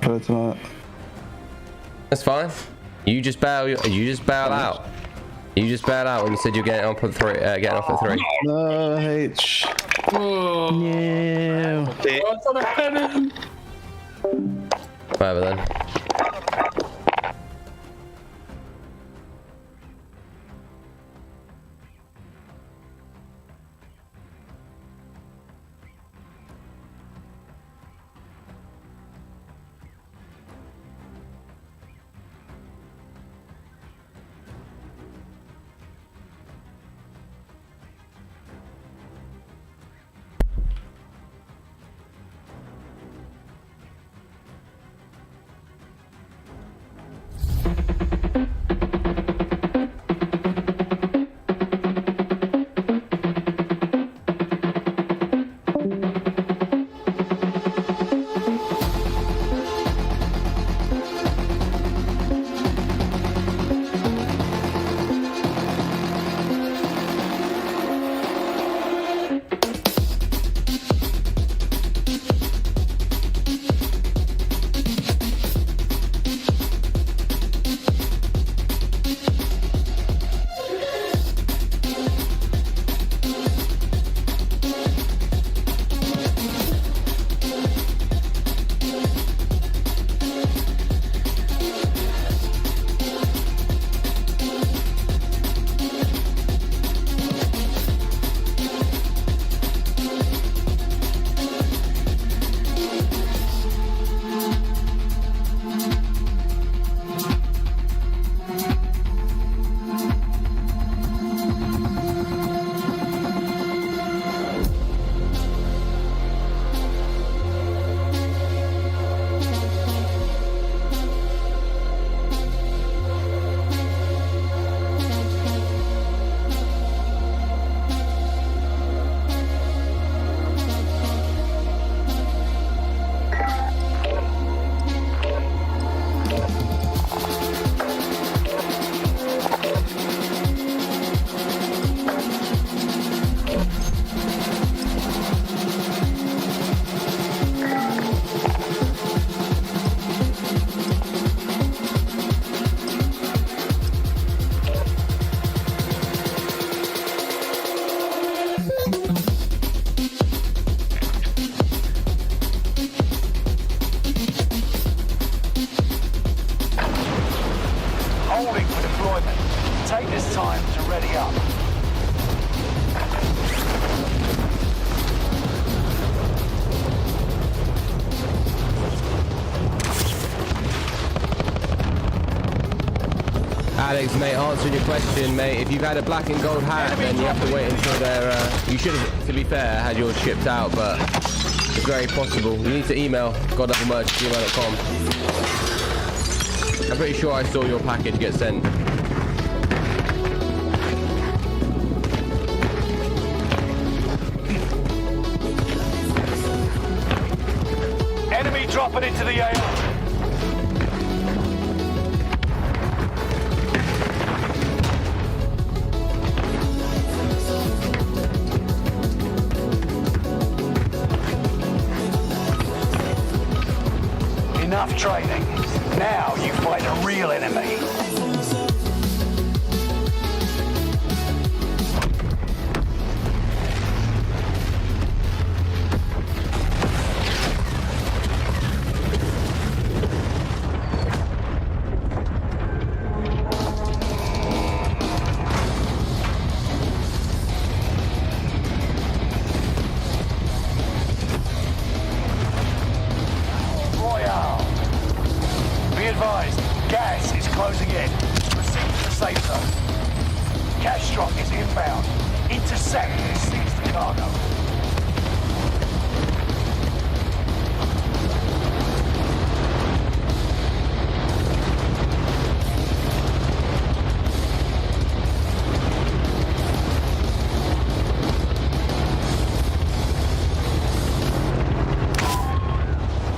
Put it to my... That's fine. You just bail. You just bail out. You just bailed out when you said you're getting on for 3. Getting off at 3. No, H. Oh, No. what's on the heaven? Whatever then. Alex, mate, answering your question, mate. If you've had a black and gold hat, then you have to wait until they're... you should have, to be fair, had yours shipped out, but it's very possible. You need to email godlevelmerch@gmail.com. I'm pretty sure I saw your package get sent. Enemy dropping into the AO. Enough training. Now you fight a real enemy. Royale. Be advised, gas is closing in. Proceed to the safe zone. Cash drop is inbound. Intercept and seize the cargo.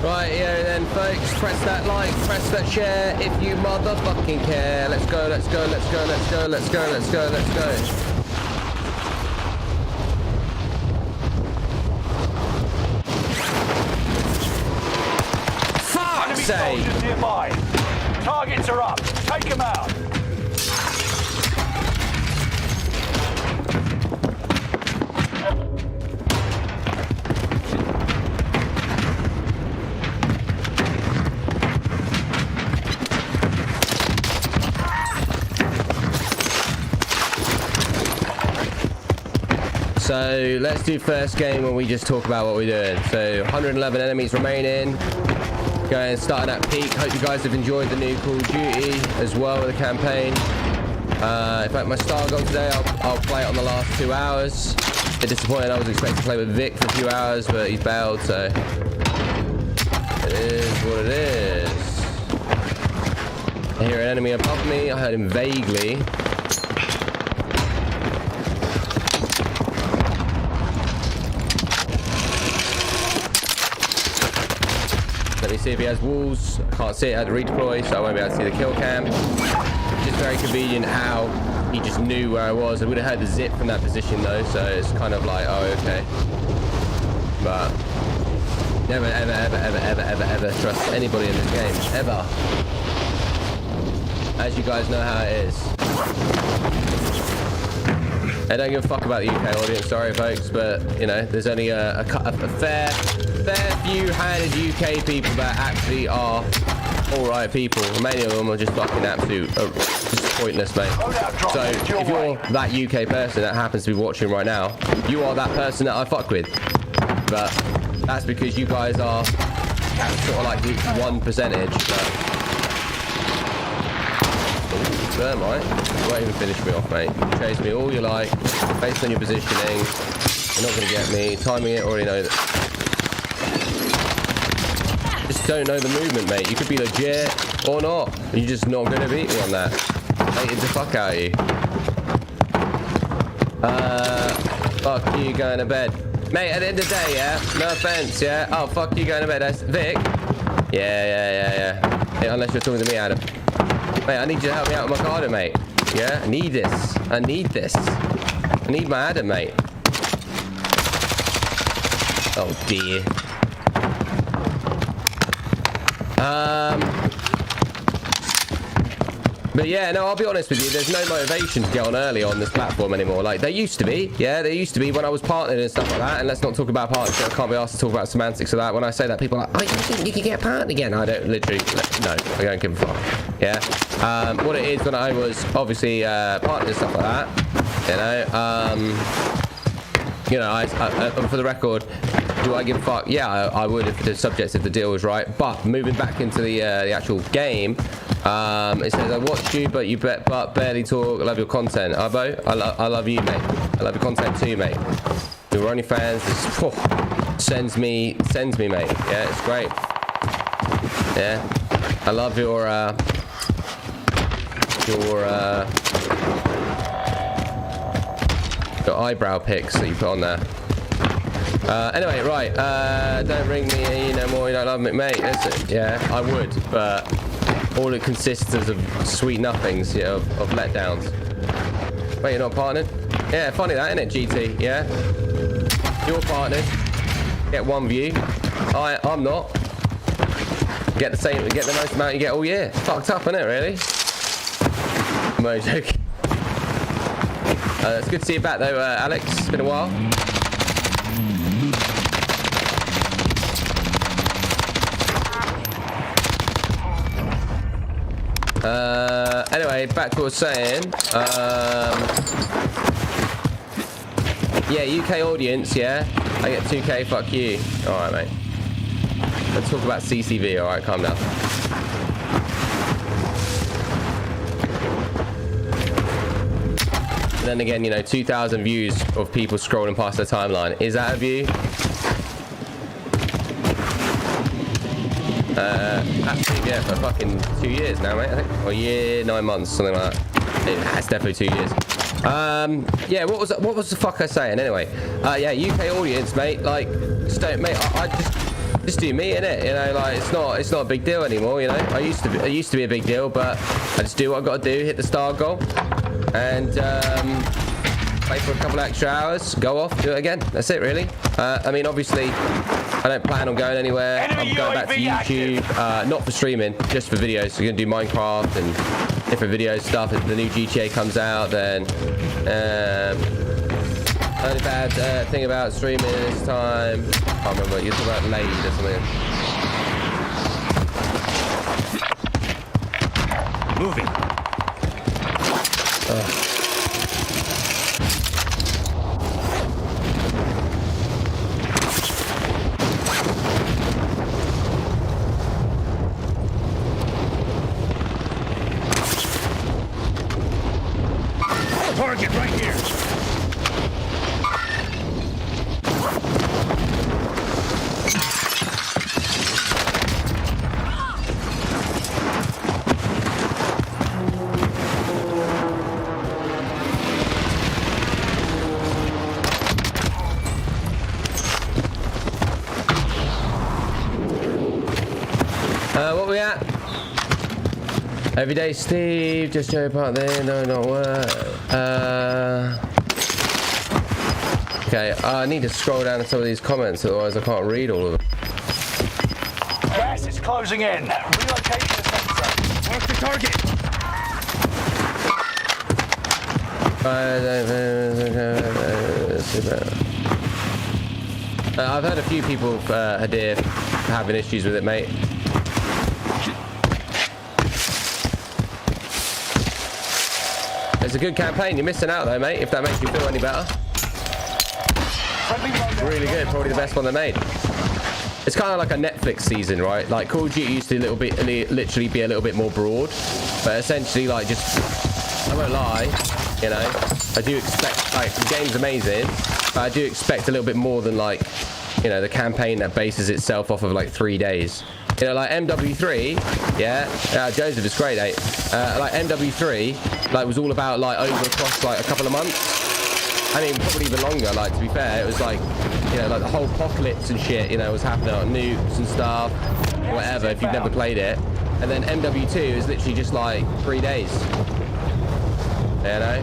Right, yeah, then, folks, press that like, press that share if you motherfucking care. Let's go, let's go, let's go, let's go, let's go, let's go, let's go. Fuck! say? Soldiers nearby. Targets are up. Take them out. So let's do first game when we just talk about what we're doing. So 111 enemies remaining. Going starting at peak. Hope you guys have enjoyed the new Call of Duty as well with the campaign. In fact, my star goal today, I'll play it on the last 2 hours. A bit disappointed. I was expecting to play with Vic for a few hours, but he's bailed, so it is what it is. I hear an enemy above me. I heard him vaguely. Let me see if he has walls. I can't see it at redeploy, so I won't be able to see the kill cam. Which is very convenient how he just knew where I was. I would have heard the zip from that position though, so it's kind of like, oh, okay. But never, ever trust anybody in this game. Ever. As you guys know how it is. I don't give a fuck about the UK audience, sorry folks, but you know, there's only a fair few handed UK people that actually are alright people. Many of them are just fucking absolute, just pointless, mate. So if you're that UK person that happens to be watching right now, you are that person that I fuck with. But that's because you guys are sort of like the 1%. But right, you won't even finish me off, mate. Chase me all you like, based on your positioning. You're not gonna get me. Timing it, already know that. Just don't know the movement, mate. You could be legit or not. You're just not gonna beat me on that. Hated the fuck out of you. Fuck you going to bed. Mate, at the end of the day, yeah? No offense, yeah? Oh, fuck you going to bed. That's Vic. Yeah. Unless you're talking to me, Adam. Mate, I need you to help me out with my Cardo, mate. Yeah? I need this. I need my Adam, mate. Oh, dear. But yeah, no, I'll be honest with you, there's no motivation to get on early on this platform anymore. Like, there used to be, yeah, there used to be when I was partnering and stuff like that. And let's not talk about partnership. I can't be asked to talk about semantics of that. When I say that, people are like, oh, you think you can get partnered again? I don't, literally, no, I don't give a fuck, yeah? What it is when I was, obviously, partnering and stuff like that, you know, I for the record, do I give a fuck? Yeah, I would if the subject, if the deal was right. But moving back into the actual game, it says I watched you, but you but barely talk. I love your content, Arbo. I love you, mate. I love your content too, mate. Your OnlyFans sends me, mate. Yeah, it's great. Yeah, I love your eyebrow pics that you put on there. Anyway, right. Don't ring me no more. You don't love me, mate. Listen, yeah, I would, but all it consists is of sweet nothings, yeah, of letdowns. Wait, you're not partnered? Yeah, funny that, isn't it, GT? Yeah. You're partnered. Get 1 view. I'm not. Get the most amount you get all year. Fucked up, isn't it? Really? I'm joking. It's good to see you back though, Alex. It's been a while. Anyway, back to what I was saying. Yeah, UK audience, yeah. I get 2K, fuck you. Alright, mate. Let's talk about CCV, alright, calm down. Then again, you know, 2,000 views of people scrolling past their timeline. Is that a view? Actually, yeah, for fucking 2 years now, mate, I think. Or year, 9 months, something like that. It's definitely 2 years. Yeah, what was the fuck I saying? Anyway, yeah, UK audience, mate, like, just don't, mate, I just do me, innit? You know, like, it's not a big deal anymore, you know? I used to be a big deal, but I just do what I've got to do, hit the star goal, and, play for a couple of extra hours, go off, do it again. That's it, really. I mean, obviously, I don't plan on going anywhere. I'm going back to YouTube, not for streaming, just for videos. So we're gonna do Minecraft and different video stuff. If the new GTA comes out, then only bad thing about streaming this time. I can't remember. You're talking about Laid or something. Moving. Target right here. What we at? Everyday Steve, just show part there, no, not work. Okay, I need to scroll down to some of these comments, otherwise I can't read all of them. Gas is closing in. Relocation to sensor. Mark the target. I've heard a few people, Hadir, having issues with it, mate. It's a good campaign. You're missing out though, mate, if that makes you feel any better. It's really good. Probably the best one they made. It's kind of like a Netflix season, right? Like Call of Duty used to literally be a little bit more broad, but essentially like just, I won't lie, you know, I do expect, like, the game's amazing, but I do expect a little bit more than, like, you know, the campaign that bases itself off of like 3 days. You know, like MW3, yeah, Joseph is great, eh? Like MW3, like, was all about like across like a couple of months. I mean, probably even longer. Like, to be fair, it was like, you know, like the whole apocalypse and shit, you know, was happening on nukes and stuff, whatever. If you've never played it, and then MW2 is literally just like 3 days. You know,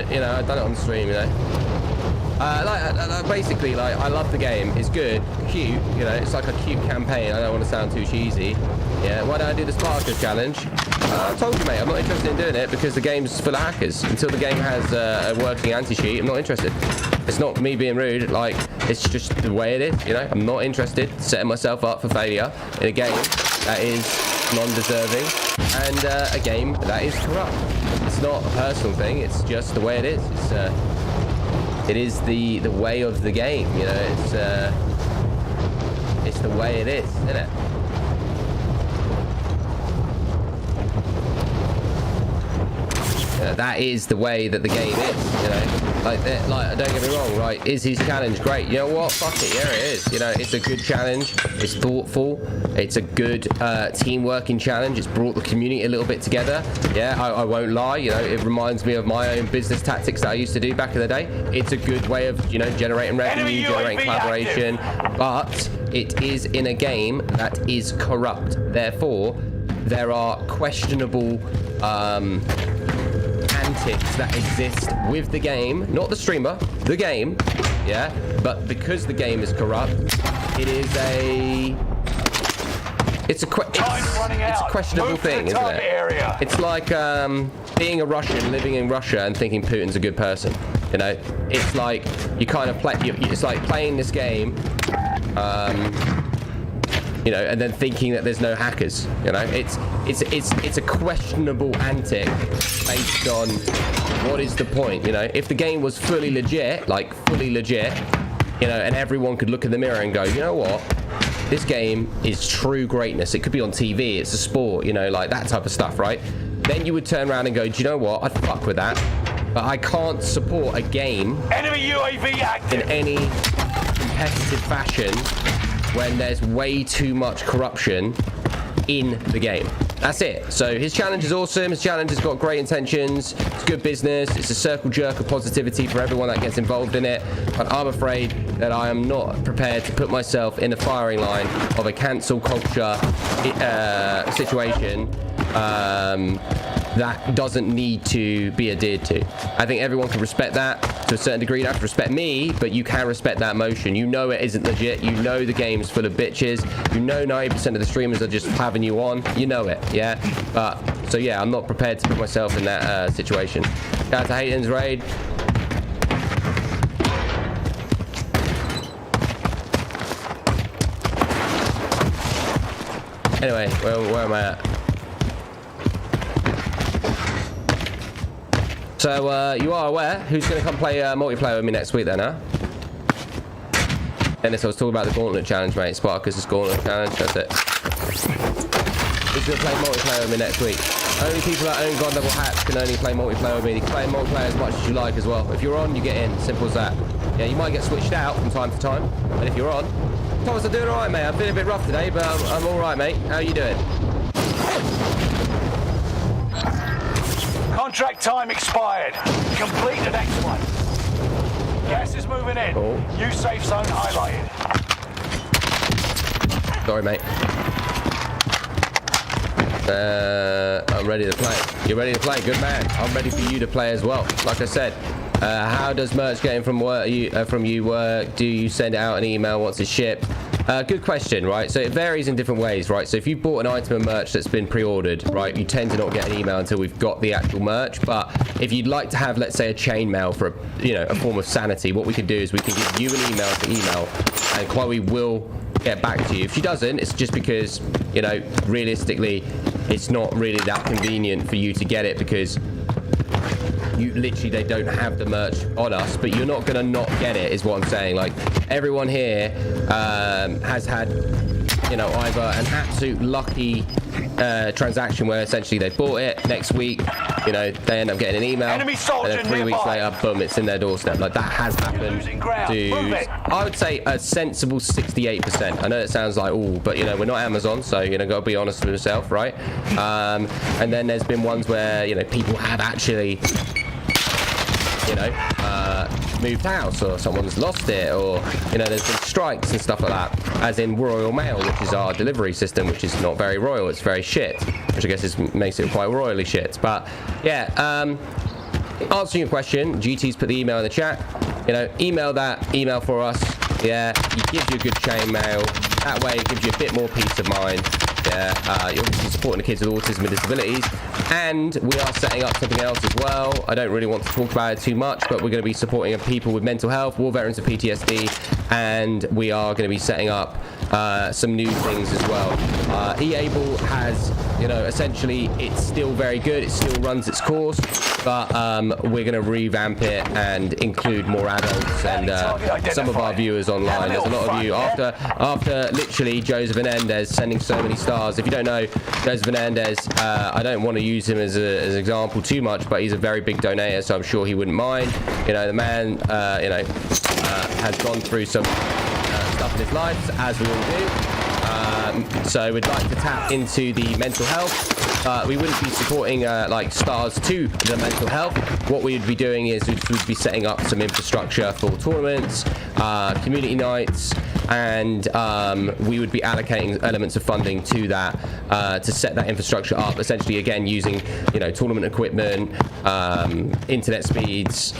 you know, I've done it on stream, you know. Basically, like, I love the game. It's good, cute, you know, it's like a cute campaign. I don't want to sound too cheesy. Yeah, why don't I do the Spartacus challenge? I told you, mate, I'm not interested in doing it because the game's full of hackers. Until the game has a working anti-cheat, I'm not interested. It's not me being rude, like, it's just the way it is, you know. I'm not interested in setting myself up for failure in a game that is non-deserving and a game that is corrupt. It's not a personal thing, it's just the way it is. It is the way of the game, you know. It's the way it is, isn't it? That is the way that the game is, you know. Like, don't get me wrong, right? Is his challenge great? You know what? Fuck it, yeah, it is. You know, it's a good challenge. It's thoughtful. It's a good team working challenge. It's brought the community a little bit together. Yeah, I won't lie. You know, it reminds me of my own business tactics that I used to do back in the day. It's a good way of, you know, generating revenue, generating collaboration. But it is in a game that is corrupt. Therefore, there are questionable antics that exist with the game, not the streamer, the game, yeah. But because the game is corrupt, it is it's a questionable thing, isn't it? It's like being a Russian living in Russia and thinking Putin's a good person. You know, it's like you kind of play. It's like playing this game. You know, and then thinking that there's no hackers. You know, it's a questionable antic based on what is the point. You know, if the game was fully legit, like fully legit, you know, and everyone could look in the mirror and go, you know what, this game is true greatness. It could be on TV. It's a sport. You know, like that type of stuff, right? Then you would turn around and go, do you know what? I'd fuck with that, but I can't support a game Enemy UAV active. in any competitive fashion when there's way too much corruption in the game. That's it. So his challenge is awesome. His challenge has got great intentions. It's good business. It's a circle jerk of positivity for everyone that gets involved in it. But I'm afraid that I am not prepared to put myself in the firing line of a cancel culture situation that doesn't need to be adhered to. I think everyone can respect that to a certain degree. You don't have to respect me, but you can respect that motion. You know it isn't legit. You know the game's full of bitches. You know 90% of the streamers are just having you on. You know it, yeah? But, so yeah, I'm not prepared to put myself in that situation. Shout out to Hayden's raid. Anyway, where am I at? So, you are aware who's going to come play multiplayer with me next week then, huh? Dennis, I was talking about the Gauntlet Challenge, mate. Sparkus' Gauntlet Challenge, that's it. Who's going to play multiplayer with me next week? Only people that own God level hats can only play multiplayer with me. You can play multiplayer as much as you like as well. If you're on, you get in. Simple as that. Yeah, you might get switched out from time to time, but if you're on... Thomas, I'm doing alright, mate. I'm feeling a bit rough today, but I'm alright, mate. How are you doing? Contract time expired. Complete the next one. Gas is moving in. Oh. New safe zone highlighted. Sorry, mate. I'm ready to play. You're ready to play? Good man. I'm ready for you to play as well. Like I said, how does merch getting from work? From you work? Do you send out an email once it's shipped? Good question, right? So it varies in different ways, right? So if you bought an item of merch that's been pre-ordered, right, you tend to not get an email until we've got the actual merch. But if you'd like to have, let's say, a chain mail for a form of sanity, what we can do is we can give you an email to email, and Chloe will get back to you. If she doesn't, it's just because, realistically, it's not really that convenient for you to get it because they don't have the merch on us, but you're not gonna not get it, is what I'm saying. Like, everyone here has had, either an absolute lucky transaction where essentially they bought it, next week, they end up getting an email, and then 3 weeks later, boom, it's in their doorstep. Like, that has happened to, I would say, a sensible 68%. I know it sounds like, but we're not Amazon, so gotta be honest with yourself, right? And then there's been ones where people have actually moved house, or someone's lost it, or there's been strikes and stuff like that, as in Royal Mail, which is our delivery system, which is not very royal, it's very shit, which I guess makes it quite royally shit. But yeah, answering your question, GT's put the email in the chat. Email that email for us. Yeah, it gives you a good chain mail. That way it gives you a bit more peace of mind. Yeah, you're obviously supporting the kids with autism and disabilities, and we are setting up something else as well. I don't really want to talk about it too much, but we're going to be supporting people with mental health, war veterans of PTSD, and we are going to be setting up some new things as well. eAble has, essentially, it's still very good. It still runs its course, but we're going to revamp it and include more adults and some of our viewers online. There's a lot of you after literally Joseph Menendez sending so many stars. If you don't know Joseph Menendez, I don't want to use him as an example too much, but he's a very big donator, so I'm sure he wouldn't mind. The man, has gone through some stuff in his life, as we all do. So we'd like to tap into the mental health. We wouldn't be supporting like stars to the mental health. What we would be doing is we'd be setting up some infrastructure for tournaments, community nights, and we would be allocating elements of funding to that to set that infrastructure up. Essentially, again, using tournament equipment, internet speeds,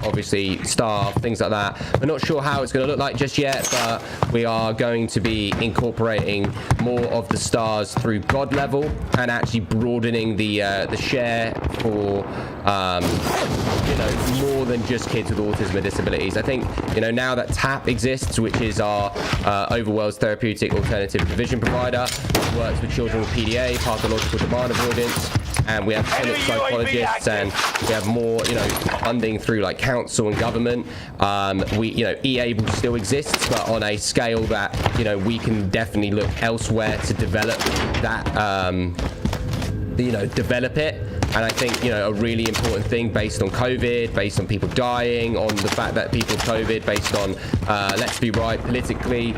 obviously staff, things like that. We're not sure how it's going to look like just yet, but we are going to be incorporating more of the stars through God level and actually broadening the share for more than just kids with autism and disabilities. I think now that TAP exists, which is our Overworld's therapeutic alternative provision provider, which works with children with PDA, pathological demand avoidance, and we have clinic psychologists, and we have more funding through like council and government. eAble still exists, but on a scale that we can definitely look elsewhere to develop that develop it. And I think, a really important thing based on COVID, based on people dying, on the fact that people with COVID, based on, let's be right, politically,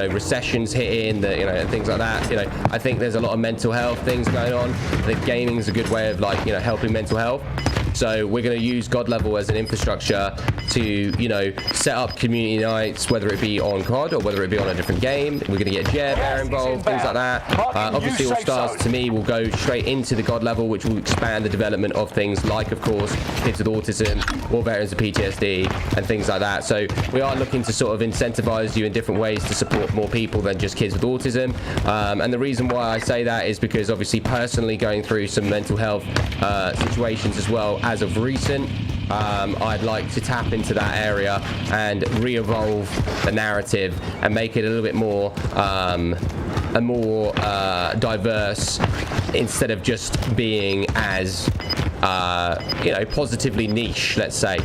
recessions hitting, things like that. I think there's a lot of mental health things going on. I think gaming is a good way of helping mental health. So we're going to use God level as an infrastructure to, you know, set up community nights, whether it be on COD or whether it be on a different game. We're going to get Bear involved, things like that. Obviously, All Stars to me will go straight into the God level, which will expand the development of things like, of course, kids with autism, war veterans of PTSD, and things like that. So we are looking to sort of incentivize you in different ways to support more people than just kids with autism. And the reason why I say that is because obviously personally going through some mental health situations as well as of recent. I'd like to tap into that area and re-evolve the narrative and make it a little bit more diverse, instead of just being as you know, positively niche, let's say.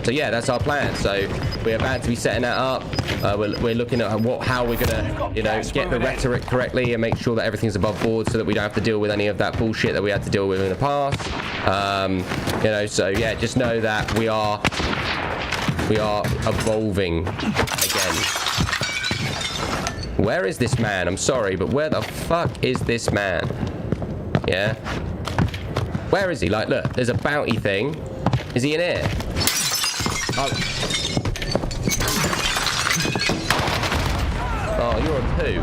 So yeah, that's our plan. So we're about to be setting that up. We're looking at how we're gonna, you know, get the rhetoric correctly and make sure that everything's above board, so that we don't have to deal with any of that bullshit that we had to deal with in the past. You know, so yeah, just know that we are evolving again. Where is this man? I'm sorry, but where the fuck is this man? Yeah. Where is he? Like, look, there's a bounty thing. Is he in here? Oh, oh, you're a poo.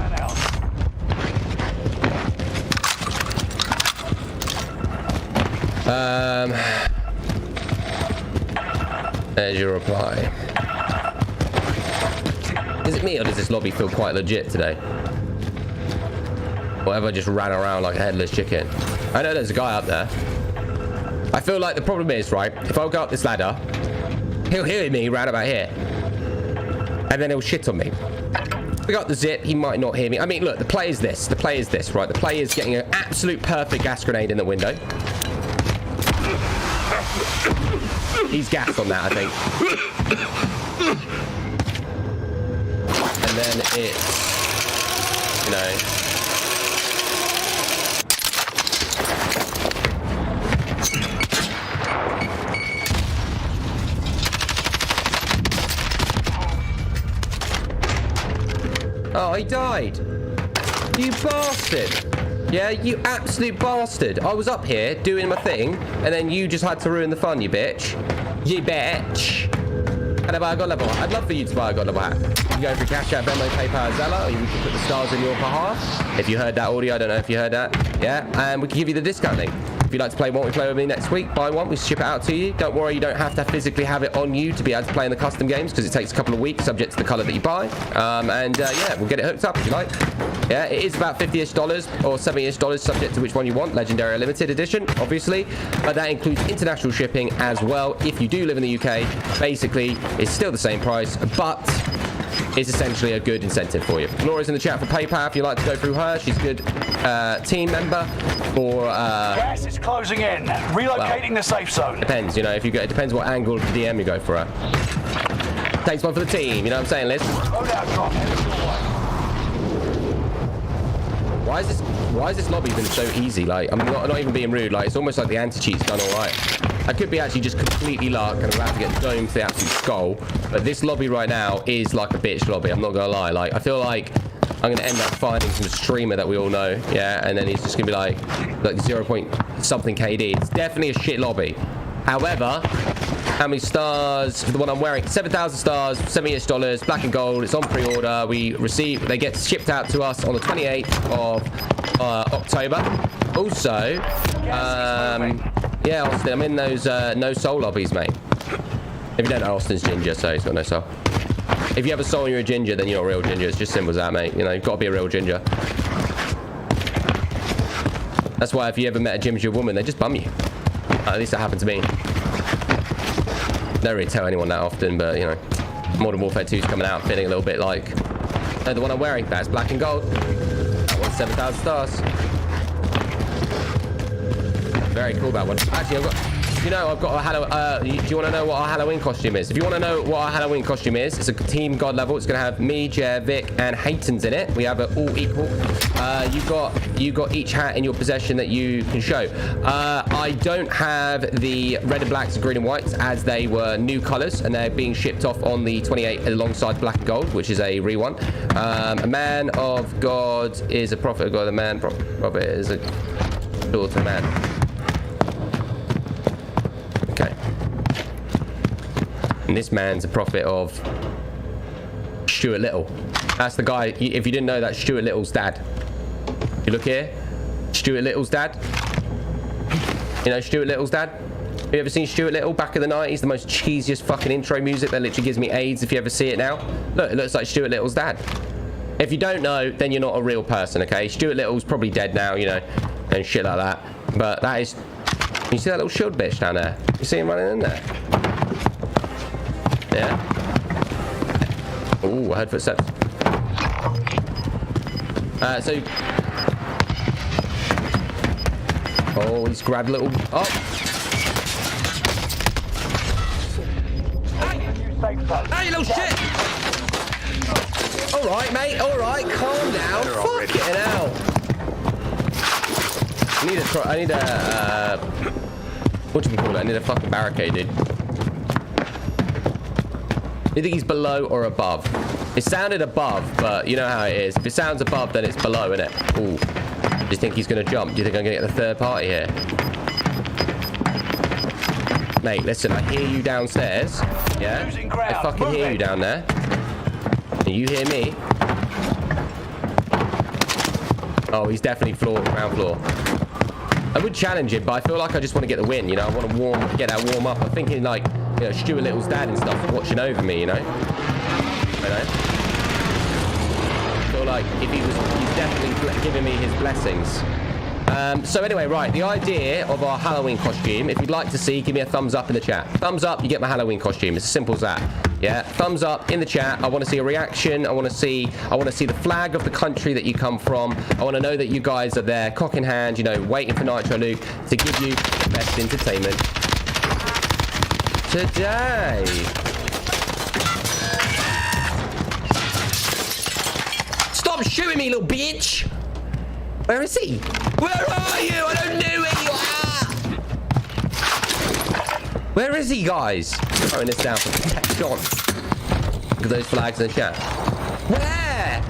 There's your reply. Is it me, or does this lobby feel quite legit today? Or have I just ran around like a headless chicken? I know there's a guy up there. I feel like the problem is, right, if I go up this ladder, he'll hear me right about here, and then he'll shit on me. If I got the zip, he might not hear me. I mean, look, the play is this, right? The play is getting an absolute perfect gas grenade in the window. He's gassed on that, I think. And then it's, you know, oh, he died. You bastard. Yeah, you absolute bastard. I was up here doing my thing, and then you just had to ruin the fun, you bitch. You bitch. Can I buy a God level hat? I'd love for you to buy a God level hat. You can go for Cash App, Venmo, PayPal, Zella, or you can put the stars in your behalf. If you heard that audio, I don't know if you heard that. Yeah, and we can give you the discount link. If you'd like to play What We Play with me next week, buy one, we ship it out to you. Don't worry, you don't have to physically have it on you to be able to play in the custom games, because it takes a couple of weeks, subject to the color that you buy. Yeah, we'll get it hooked up if you like. Yeah, it is about $50-ish or $70-ish, subject to which one you want. Legendary or limited edition, obviously. But that includes international shipping as well. If you do live in the UK, basically, it's still the same price, but it's essentially a good incentive for you. Laura's in the chat for PayPal if you'd like to go through her. She's a good team member. Or gas is closing in. Relocating the safe zone. Depends, you know, if you go, it depends what angle of the DM you go for her. Takes one for the team, you know what I'm saying, Liz? Why is this lobby been so easy? Like, I'm not even being rude. Like, it's almost like the anti-cheat's done all right. I could be actually just completely luck and I'm about to get domed to the absolute skull. But this lobby right now is like a bitch lobby. I'm not gonna lie. Like, I feel like I'm gonna end up finding some streamer that we all know. Yeah, and then he's just gonna be like 0 point something KD. It's definitely a shit lobby. However, how many stars for the one I'm wearing? 7,000 stars, $70-ish, black and gold. It's on pre-order. They get shipped out to us on the 28th of October. Also, yeah, Austin, I'm in those no soul lobbies, mate. If you don't know, Austin's ginger, so he's got no soul. If you have a soul and you're a ginger, then you're not a real ginger. It's just simple as that, mate. You know, you've got to be a real ginger. That's why if you ever met a ginger woman, they just bum you. At least that happened to me. Don't really tell anyone that often, but you know, Modern Warfare 2 is coming out, feeling a little bit like the one I'm wearing. That's black and gold. That one's 7,000 stars. Very cool, that one. Actually, I've got a Halloween. Do you want to know what our Halloween costume is? If you want to know what our Halloween costume is, it's a team God level. It's going to have me, Jer, Vic, and Hayton's in it. We have it all equal. You got each hat in your possession that you can show. I don't have the red and blacks, green and whites, as they were new colors, and they're being shipped off on the 28th alongside black and gold, which is a re-one. A man of God is a prophet of God. A man prophet is a daughter man. And this man's a prophet of Stuart Little. That's the guy. If you didn't know, that's Stuart Little's dad. You look here, Stuart Little's dad. You know Stuart Little's dad? Have you ever seen Stuart Little back in the 90s? The most cheesiest fucking intro music that literally gives me AIDS if you ever see it now. Look, it looks like Stuart Little's dad. If you don't know, then you're not a real person, okay? Stuart Little's probably dead now, you know, and shit like that. But that is... You see that little shield bitch down there? You see him running in there? Yeah. Ooh, I heard footsteps. So... Oh, he's grabbed a little... Oh! Hey, you little shit! Alright, mate, alright, calm down. Fuck it out. I need a, what do we call it? I need a fucking barricade, dude. You think he's below or above? It sounded above, but you know how it is. If it sounds above, then it's below, innit? Ooh. Do you think he's gonna jump? Do you think I'm gonna get the third party here? Mate, listen, I hear you downstairs. Yeah? I fucking hear you down there. And you hear me. Oh, he's definitely ground floor. I would challenge him, but I feel like I just want to get the win, you know? I want to get that warm up. I'm thinking like, you know, Stuart Little's dad and stuff watching over me, you know? I feel like if he's definitely giving me his blessings. So anyway, right, the idea of our Halloween costume, if you'd like to see, give me a thumbs up in the chat. Thumbs up, you get my Halloween costume. It's as simple as that. Yeah, thumbs up in the chat. I want to see a reaction. I want to see the flag of the country that you come from. I want to know that you guys are there, cock in hand, you know, waiting for Nitro Luke to give you the best entertainment today. Stop shooting me, little bitch! Where is he? Where are you? I don't know where you are! Where is he, guys? I'm throwing this down for protection. Look at those flags in the chat. Where?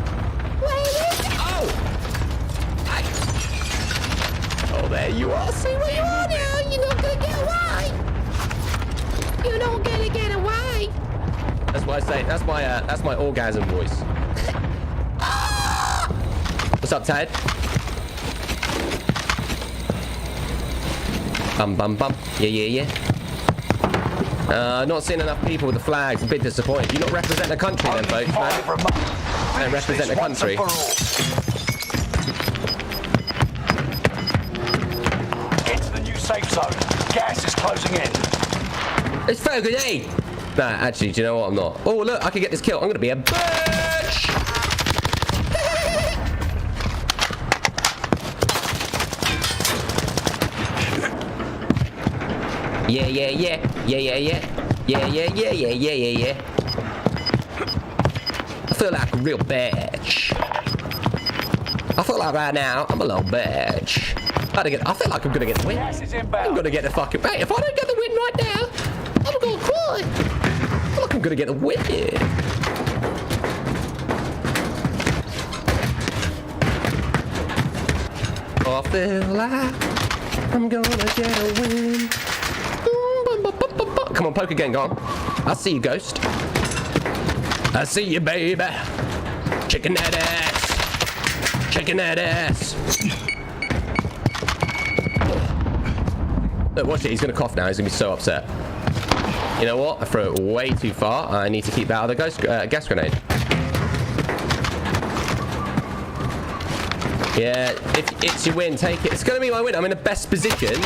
Where is he? Oh! Oh, there you are. See where you are now. You're not gonna get away. You're not gonna get away. That's what I say. That's my orgasm voice. What's up, Ted? Bum, bum, bum. Yeah. Not seeing enough people with the flags. A bit disappointed. You not represent the country then, folks, man. Don't represent the country. Get to the new safe zone. Gas is closing in. It's so good, eh? Nah, actually, do you know what? I'm not. Oh, look, I can get this kill. I'm gonna be a bitch! Yeah. I feel like a real bitch. I feel like right now, I'm a little bitch. I feel like I'm gonna get the win. I'm gonna get the fucking... Hey, if I don't get the win right now, I'm gonna cry. I feel like I'm gonna get the win. I feel like I'm gonna get a win. Come on, poke again, go on. I see you, Ghost. I see you, baby. Chicken that ass. Chicken that ass. Look, watch it. He's going to cough now. He's going to be so upset. You know what? I threw it way too far. I need to keep that out of the gas grenade. Yeah, if it's your win, take it. It's going to be my win. I'm in the best position.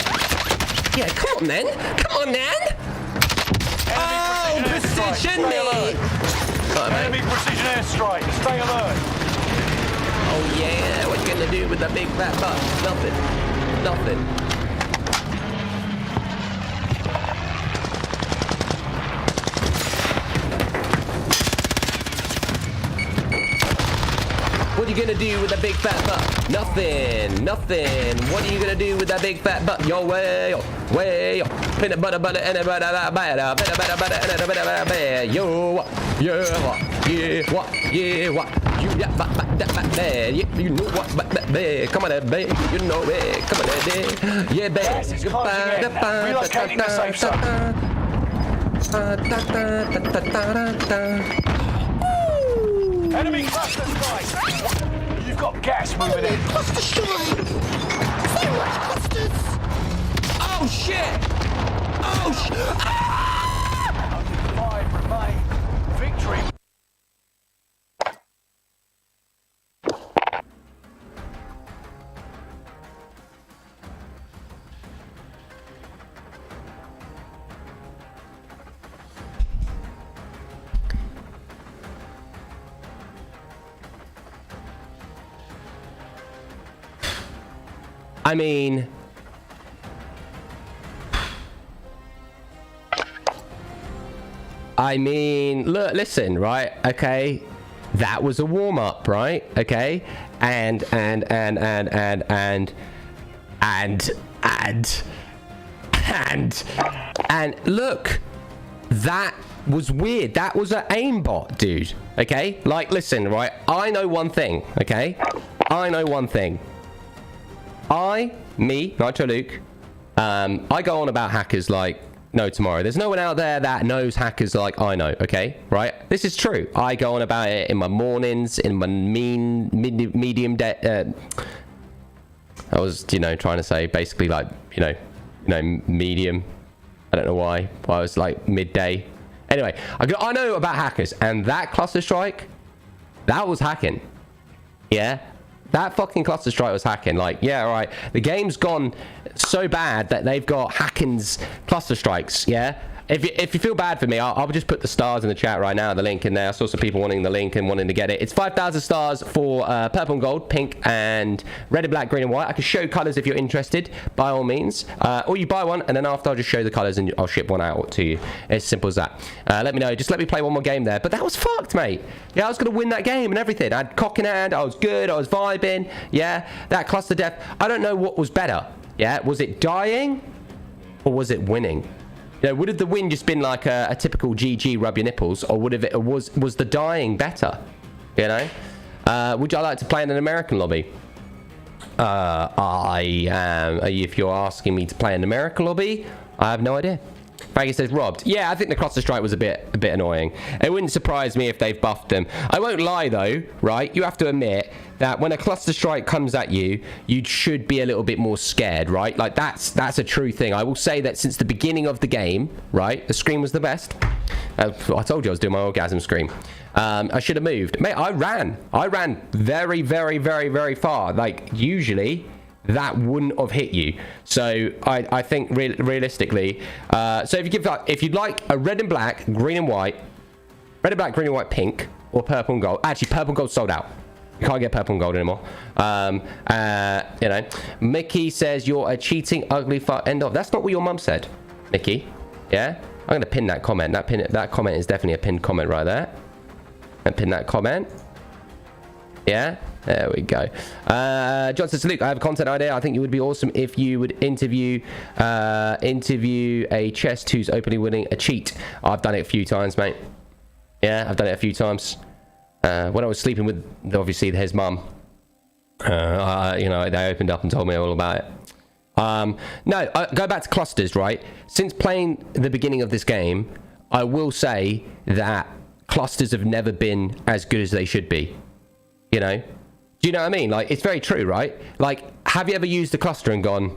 Yeah, come on, then. Come on, then. Oh, precision me! Enemy precision airstrike. Stay alert. Oh yeah, what you gonna do with the big fat butt? Nothing. What are you gonna do with that big fat butt? Nothing. What are you gonna do with that big fat butt? Yo, way, yo. Peanut butter, and a butter, and a butter, yo, yeah, what? You know what? Come on, babe. You know it. Come on, babe. Yeah, babe. Relocating the safe zone. Enemy cluster strike! You've got gas moving in. Cluster strike! Say what, clusters? Oh shit! Oh shit! Only 5 remain. Victory. I mean, look, listen, right? Okay, that was a warm-up, right? Okay, and look, that was weird. That was an aimbot, dude. Okay, like, listen, right? I know one thing. Okay, I know one thing. NitroLuke, I go on about hackers like no tomorrow. There's no one out there that knows hackers like I know, okay? Right? This is true. I go on about it in my mornings, in my medium day. I was, trying to say basically like, medium. I don't know why. I was like midday. Anyway, I know about hackers, and that cluster strike, that was hacking. Yeah? That fucking cluster strike was hacking. Like, yeah, right. The game's gone so bad that they've got hacking's cluster strikes. Yeah. If you feel bad for me, I'll just put the stars in the chat right now, the link in there. I saw some people wanting the link and wanting to get it. It's 5,000 stars for purple and gold, pink and red and black, green and white. I can show colors if you're interested, by all means. Or you buy one, and then after I'll just show the colors and I'll ship one out to you. It's as simple as that. Let me know. Just let me play one more game there. But that was fucked, mate. Yeah, I was going to win that game and everything. I had cock in hand. I was good. I was vibing. Yeah, that cluster death. I don't know what was better. Yeah, was it dying or was it winning? Would have the win just been like a typical GG rub your nipples, or would have it was the dying better? Would you like to play in an American lobby? If you're asking me to play in an American lobby, I have no idea. Frankie says robbed. Yeah, I think the cluster strike was a bit annoying. It wouldn't surprise me if they've buffed them. I won't lie though, right? You have to admit that when a cluster strike comes at you, you should be a little bit more scared, right? Like that's a true thing. I will say that since the beginning of the game, right? The scream was the best. I told you I was doing my orgasm scream. I should have moved. Mate, I ran very, very, very, very far. Like usually that wouldn't have hit you. So I think realistically, so if you'd like a red and black, green and white, red and black, green and white, pink, or purple and gold. Actually, purple and gold sold out. You can't get purple and gold anymore. Mickey says you're a cheating, ugly fuck. End of. That's not what your mum said, Mickey. Yeah, I'm gonna pin that comment. That comment is definitely a pinned comment right there. And pin that comment. Yeah. There we go. John says, Luke, I have a content idea. I think it would be awesome if you would interview a chest who's openly winning a cheat. I've done it a few times, mate. Yeah, I've done it a few times. When I was sleeping with, obviously, his mum, they opened up and told me all about it. Go back to clusters, right? Since playing the beginning of this game, I will say that clusters have never been as good as they should be. Do you know what I mean? Like, it's very true, right? Like, have you ever used the cluster and gone,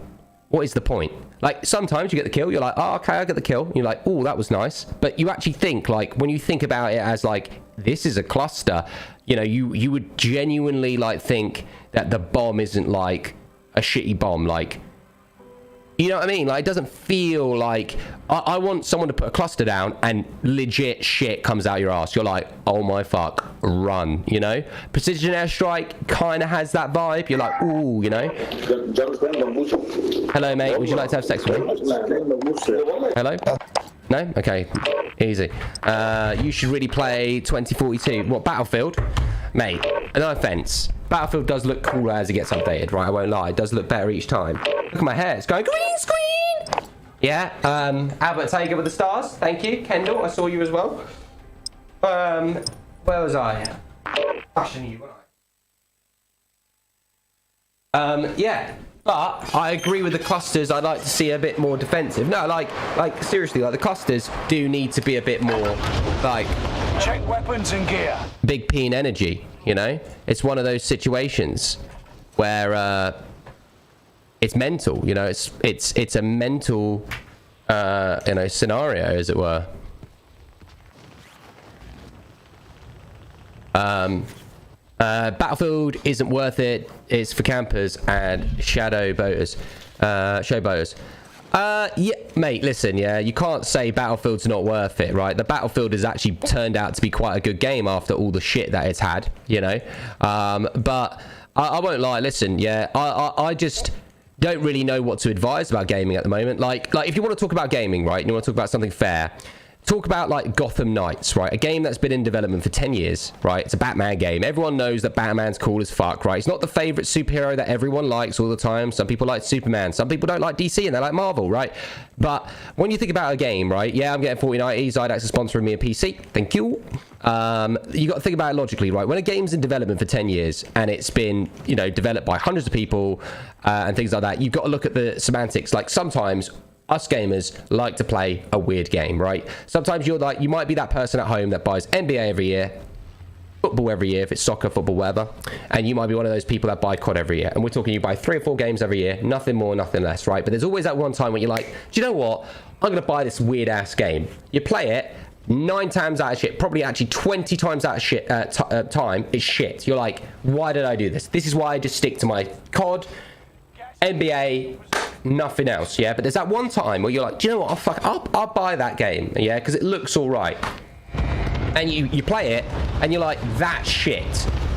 what is the point? Like, sometimes you get the kill, you're like, oh, okay, I get the kill. And you're like, oh, that was nice. But you actually think, like, when you think about it as, like, this is a cluster, you would genuinely, like, think that the bomb isn't, like, a shitty bomb. Like, you know what I mean? Like, it doesn't feel like... I want someone to put a cluster down and legit shit comes out your ass. You're like, oh my fuck, run, Precision airstrike kind of has that vibe. You're like, ooh, Hello, mate. Would you like to have sex with me? Hello? No? Okay. Easy. You should really play 2042. What, Battlefield? Mate, no offense. Battlefield does look cooler as it gets updated, right? I won't lie. It does look better each time. Look at my hair. It's going green screen! Yeah. Albert Tager with the stars. Thank you. Kendall, I saw you as well. Where was I? Flashing you, wasn't I? Yeah. But I agree with the clusters. I'd like to see a bit more defensive. No, like seriously, like the clusters do need to be a bit more like Check weapons and gear. big P in energy. You know, it's one of those situations where it's mental. You know, it's a mental you know, scenario, as it were. Battlefield isn't worth it. It's for campers and shadow boaters. Yeah, mate, listen, yeah, you can't say Battlefield's not worth it, right? The Battlefield has actually turned out to be quite a good game after all the shit that it's had, you know? But I won't lie, listen, yeah, I just don't really know what to advise about gaming at the moment. Like if you want to talk about gaming, right, and you want to talk about something fair, talk about like Gotham Knights, right? A game that's been in development for 10 years, right? It's a Batman game. Everyone knows that Batman's cool as fuck, right? It's not the favorite superhero that everyone likes all the time. Some people like Superman. Some people don't like DC and they like Marvel, right? But when you think about a game, right? Yeah, I'm getting 4090. Zydax is sponsoring me a PC. Thank you. You got to think about it logically, right? When a game's in development for 10 years and it's been, you know, developed by hundreds of people and things like that, you've got to look at the semantics. Like sometimes us gamers like to play a weird game, right? Sometimes you might be that person at home that buys NBA every year, football every year, if it's soccer, football, whatever, and you might be one of those people that buy COD every year. And we're talking you buy 3 or 4 games every year, nothing more, nothing less, right? But there's always that one time when you're like, do you know what? I'm gonna buy this weird ass game. You play it, 9 times out of shit, probably actually 20 times out of shit time, it's shit. You're like, why did I do this? This is why I just stick to my COD, NBA, nothing else, yeah? But there's that one time where you're like, do you know what? I'll buy that game, yeah? Because it looks all right. And you play it, and you're like, that's shit.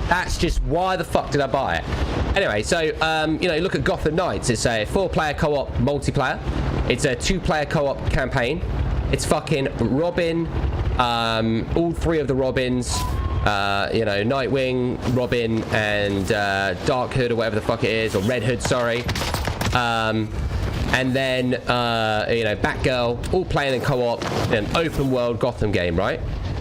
That's just, why the fuck did I buy it? Anyway, so, you know, look at Gotham Knights. It's a 4-player co-op multiplayer. It's a 2-player co-op campaign. It's fucking Robin, all 3 of the Robins, you know, Nightwing, Robin, and Dark Hood, or whatever the fuck it is, or Red Hood, sorry. And then, you know, Batgirl, all playing in co-op in an open world Gotham game, right?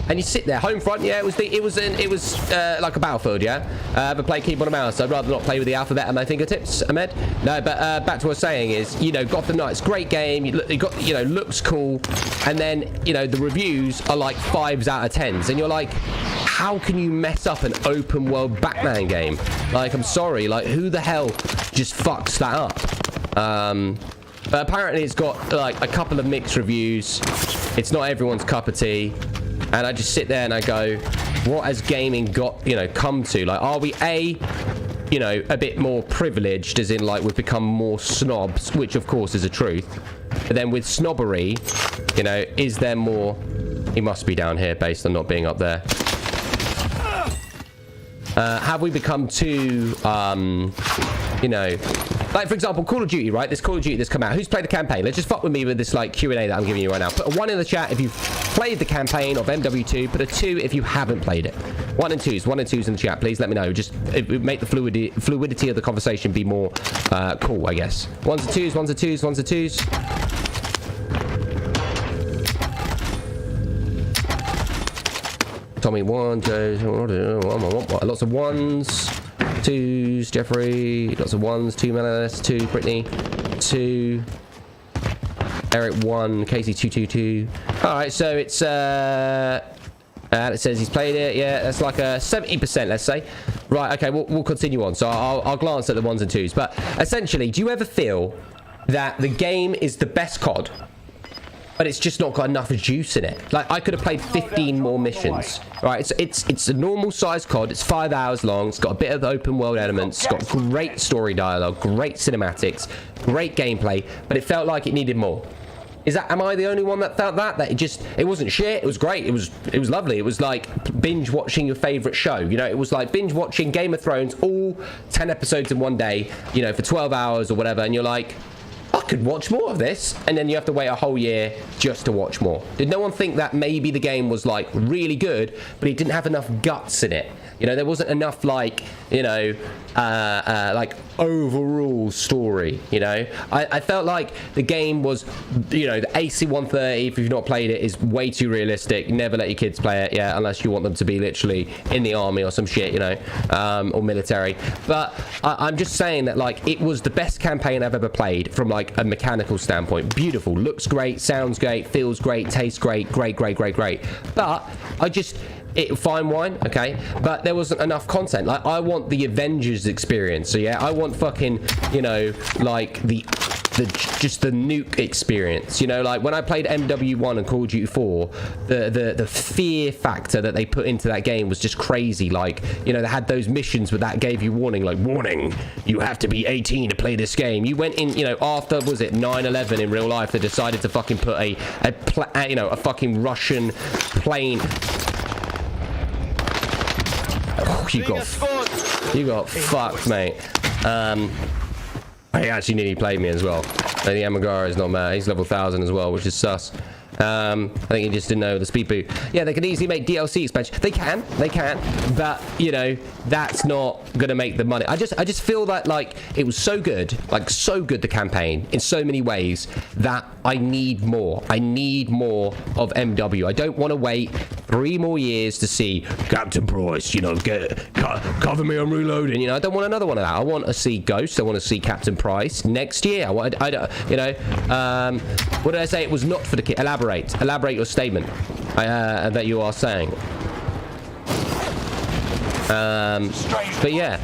And you sit there, home front, yeah, it was like a Battlefield, yeah? But play keyboard and mouse. I'd rather not play with the alphabet at my fingertips, Ahmed. No, but back to what I was saying is, you know, Gotham Knights, great game. You got, you know, looks cool. And then, you know, the reviews are like 5s out of 10s. And you're like, how can you mess up an open world Batman game? Like, I'm sorry, like, who the hell just fucks that up? But apparently it's got like a couple of mixed reviews. It's not everyone's cup of tea. And I just sit there and I go, what has gaming got, you know, come to? Like, are we you know, a bit more privileged, as in like we've become more snobs, which of course is a truth. But then with snobbery, you know, is there more? He must be down here based on not being up there. Have we become too, you know, like, for example, Call of Duty, right? This Call of Duty that's come out. Who's played the campaign? Let's just fuck with me with this, like, Q&A that I'm giving you right now. Put a 1 in the chat if you've played the campaign of MW2. Put a 2 if you haven't played it. 1 and 2s in the chat. Please let me know. Just it make the fluidity of the conversation be more cool, I guess. 1s and 2s, 1s and 2s, 1s and 2s. Tommy, 1, 2, lots of 1s. 2s, Jeffrey, lots of 1s, 2 Melis, 2 Brittany, 2 Eric, 1 Casey, 222. All right, so it's it says he's played it. Yeah, that's like a 70%, let's say. Right, okay, we'll continue on. So I'll glance at the 1s and 2s. But essentially, do you ever feel that the game is the best COD, but it's just not got enough juice in it? Like, I could have played 15 more missions. Right, it's a normal size COD. It's 5 hours long. It's got a bit of open world elements. It's got great story dialogue, great cinematics, great gameplay, but it felt like it needed more. Am I the only one that felt that it wasn't shit? It was great. It was lovely. It was like binge watching your favorite show. You know, it was like binge watching Game of Thrones, all 10 episodes in one day, you know, for 12 hours or whatever, and you're like, I could watch more of this, and then you have to wait a whole year just to watch more. Did no one think that maybe the game was like really good, but it didn't have enough guts in it? You know, there wasn't enough, like, you know, like overall story. You know, I felt like the game was, you know, the AC-130, if you've not played it, is way too realistic. Never let your kids play it, yeah, unless you want them to be literally in the army or some shit, you know, or military. But I'm just saying that, like, it was the best campaign I've ever played from, like, a mechanical standpoint. Beautiful, looks great, sounds great, feels great, tastes great, great. But fine wine, okay, but there wasn't enough content. Like, I want the Avengers experience. So yeah, I want fucking, you know, like just the nuke experience. You know, like when I played MW1 and Call of Duty 4, the fear factor that they put into that game was just crazy. Like, you know, they had those missions where that gave you warning, like, warning, you have to be 18 to play this game. You went in, you know, after, was it 9/11 in real life, they decided to fucking put a fucking Russian plane. Oh, you got fucked, mate. He actually nearly played me as well. And the Amagara is not mad. He's level 1000 as well, which is sus. I think he just didn't know the speed boot. Yeah, they can easily make DLC expansion. They can, but you know, that's not gonna make the money. I just feel that, like, it was so good, like so good, the campaign in so many ways, that I need more. I need more of MW. I don't want to wait 3 more years to see Captain Price, you know, cover me on reloading. You know, I don't want another one of that. I want to see Ghost. I want to see Captain Price next year. I don't, you know, what did I say? It was not for the kid. Elaborate your statement that you are saying. But yeah,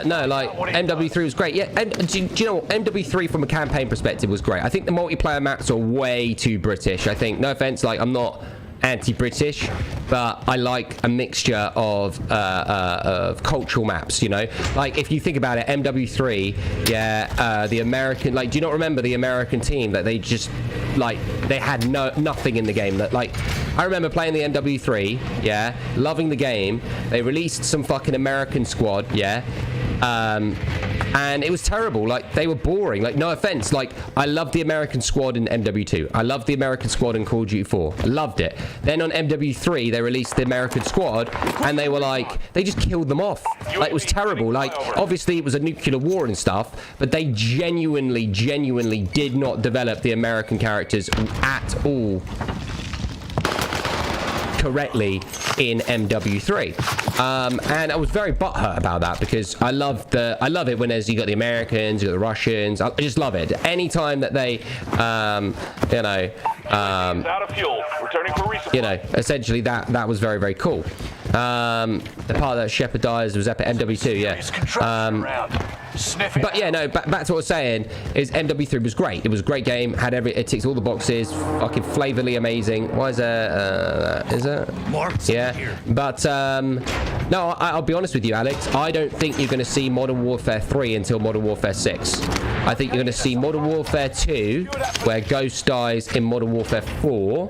no, like, MW3 was great. Yeah, and do you know what? MW3 from a campaign perspective was great. I think the multiplayer maps are way too British. I think, no offense, like, I'm not anti-British, but I like a mixture of cultural maps, you know? Like, if you think about it, MW3, yeah, the American, like, do you not remember the American team that they just, like, they had nothing in the game? That, like, I remember playing the MW3, yeah, loving the game. They released some fucking American squad, yeah, and it was terrible. Like, they were boring. Like, no offense, like, I loved the American squad in MW2. I loved the American squad in Call of Duty 4. I loved it. Then on MW3, they released the American squad, and they were like, they just killed them off. Like, it was terrible. Like, obviously it was a nuclear war and stuff, but they genuinely did not develop the American characters at all correctly in MW3, and I was very butthurt about that, because I love it when you got the Americans, you got the Russians. I just love it anytime that they you know, out of fuel. Returning for resupply. You know, essentially that was very cool. The part that Shepard dies was epic. MW2, yeah. But yeah, no, back to what I was saying is MW3 was great. It was a great game. It ticks all the boxes. Fucking flavorly amazing. Why is there? Is there? More? Yeah. But no, I'll be honest with you, Alex. I don't think you're going to see Modern Warfare 3 until Modern Warfare 6. I think you're going to see Modern Warfare 2, where Ghost dies in Modern Warfare 4.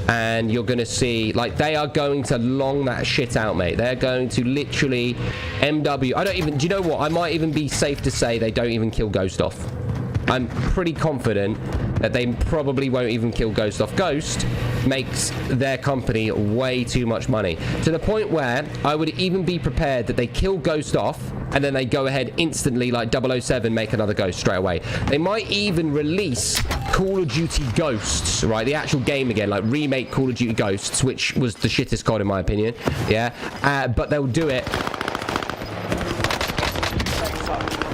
And you're going to see, like, they are going to long that shit out, mate. They're going to literally MW. Do you know what? I might even be safe to say they don't even kill Ghost off. I'm pretty confident that they probably won't even kill Ghost off. Ghost makes their company way too much money, to the point where I would even be prepared that they kill Ghost off and then they go ahead instantly, like 007, make another Ghost straight away. They might even release Call of Duty Ghosts, right? The actual game again, like remake Call of Duty Ghosts, which was the shittest COD in my opinion. Yeah, but they'll do it.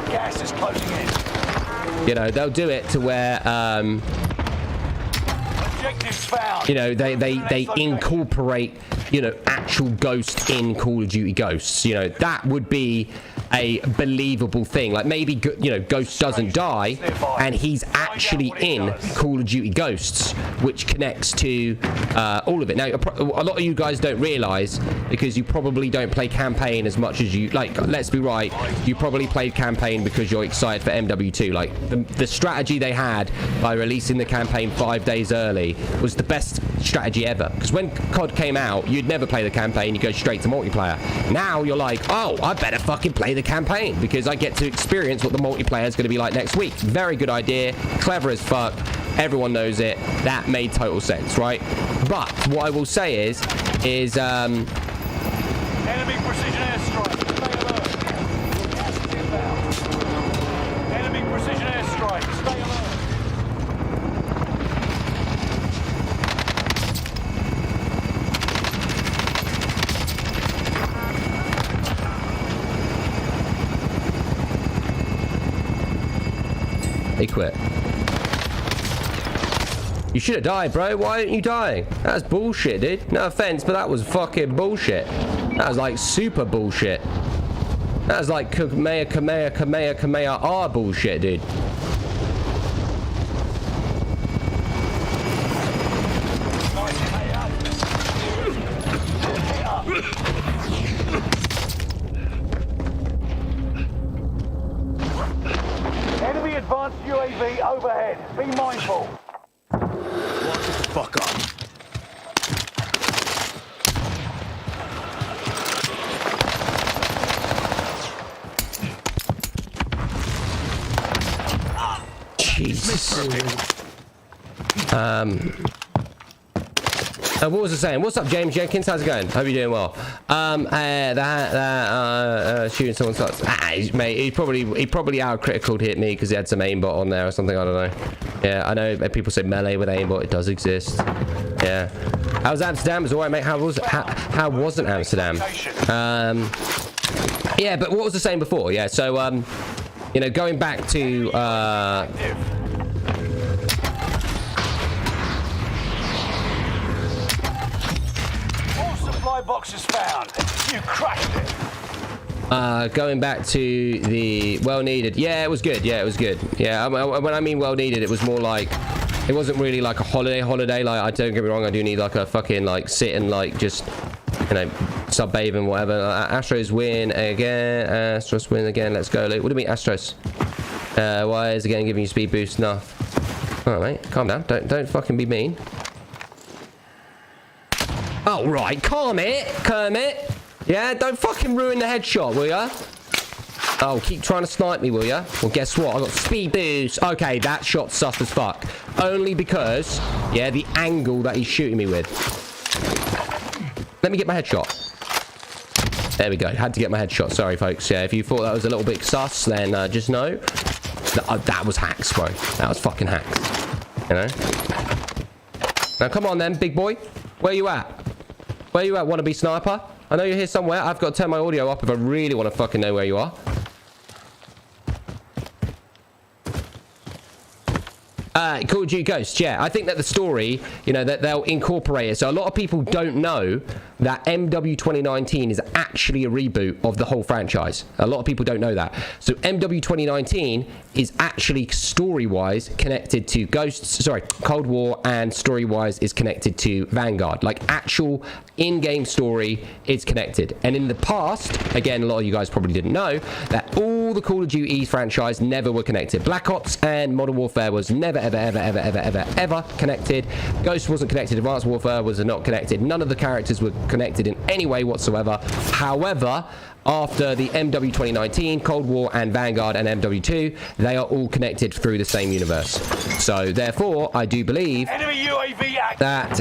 Gas is closing in. You know, they'll do it to where you know, they incorporate, you know, actual Ghost in Call of Duty Ghosts. You know, that would be a believable thing. Like, maybe, you know, Ghost doesn't die and he's actually in Call of Duty Ghosts, which connects to all of it. Now, a lot of you guys don't realize, because you probably don't play campaign as much as you like. Let's be right, you probably played campaign because you're excited for MW2. Like, the strategy they had by releasing the campaign 5 days early was the best strategy ever, because when COD came out, you'd never play the campaign, you go straight to multiplayer. Now you're like, oh, I better fucking play the campaign because I get to experience what the multiplayer is going to be like next week. Very good idea, clever as fuck, everyone knows it. That made total sense, right? But what I will say is Enemy precision airstrike. Stay alert. Gas is inbound. Enemy precision airstrike. Stay alert. He quit. You should have died, bro. Why didn't you die? That's bullshit, dude. No offense, but that was fucking bullshit. That was like super bullshit. That was like Kamehameha bullshit, dude. Enemy advanced UAV overhead. Be mindful. Fuck up. Jesus. What was I saying? What's up, James Jenkins? How's it going? Hope you're doing well. Shooting someone starts. Mate, he probably out critical hit me because he had some aimbot on there or something. I don't know. Yeah, I know people say melee with aimbot. It does exist. Yeah. How's Amsterdam? Was alright, mate. How wasn't Amsterdam? Yeah, but what was I saying before? Yeah, so you know, going back to Boxes found. You crushed it. Going back to the well needed. Yeah, it was good. Yeah, it was good. Yeah, when I mean well needed, it was more like it wasn't really like a holiday. Like, I don't get me wrong, I do need like a fucking like sit and like just, you know, sunbathe and whatever. Astros win again. Astros win again. Let's go. Luke. What do you mean, Astros? Why is the game giving you speed boost? No. All right, mate. Calm down. Don't fucking be mean. Oh, right. Calm it, Kermit. Yeah, don't fucking ruin the headshot, will ya? Oh, keep trying to snipe me, will ya? Well, guess what? I got speed boost. Okay, that shot's sus as fuck. Only because, yeah, the angle that he's shooting me with. Let me get my headshot. There we go. Had to get my headshot. Sorry, folks. Yeah, if you thought that was a little bit sus, then just know that was hacks, bro. That was fucking hacks. You know? Now, come on, then, big boy. Where you at? Where you at, wannabe sniper? I know you're here somewhere. I've got to turn my audio up if I really want to fucking know where you are. Call of Duty Ghosts, yeah. I think that the story, you know, that they'll incorporate it. So a lot of people don't know that MW 2019 is actually a reboot of the whole franchise. A lot of people don't know that. So MW 2019 is actually story-wise connected to Cold War, and story-wise is connected to Vanguard. Like, actual in-game story is connected. And in the past, again, a lot of you guys probably didn't know that all the Call of Duty franchise never were connected. Black Ops and Modern Warfare was never, ever connected. Ghost wasn't connected. Advanced Warfare was not connected. None of the characters were connected in any way whatsoever. However, after the MW 2019, Cold War, and Vanguard, and MW2, they are all connected through the same universe. So, therefore, I do believe that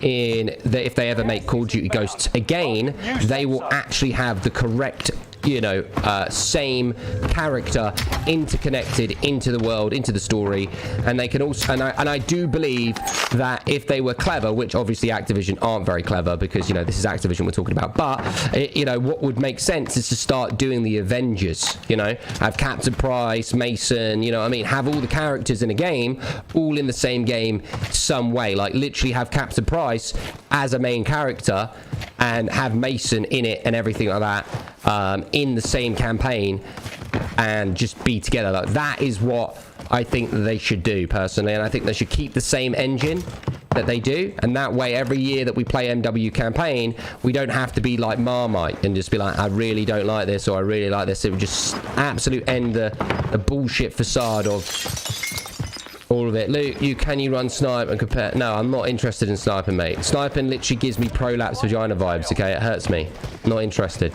if they ever make Call of Duty Ghosts again, they will actually have the correct, you know, same character interconnected into the world, into the story, and they can also, and I do believe that if they were clever, which obviously Activision aren't very clever, because, you know, this is Activision we're talking about, but you know, what would make sense is to start doing the Avengers, you know, have Captain Price, Mason, you know what I mean, have all the characters in a game all in the same game some way, like literally have Captain Price as a main character and have Mason in it and everything like that, in the same campaign, and just be together. Like, that is what I think that they should do personally, and I think they should keep the same engine that they do, and that way every year that we play MW campaign, we don't have to be like Marmite and just be like, I really don't like this, or I really like this. It would just absolute end the bullshit facade of all of it. Luke, can you run snipe and compare? No, I'm not interested in sniping, mate. Sniping literally gives me prolapse vagina vibes, okay? It hurts me. Not interested.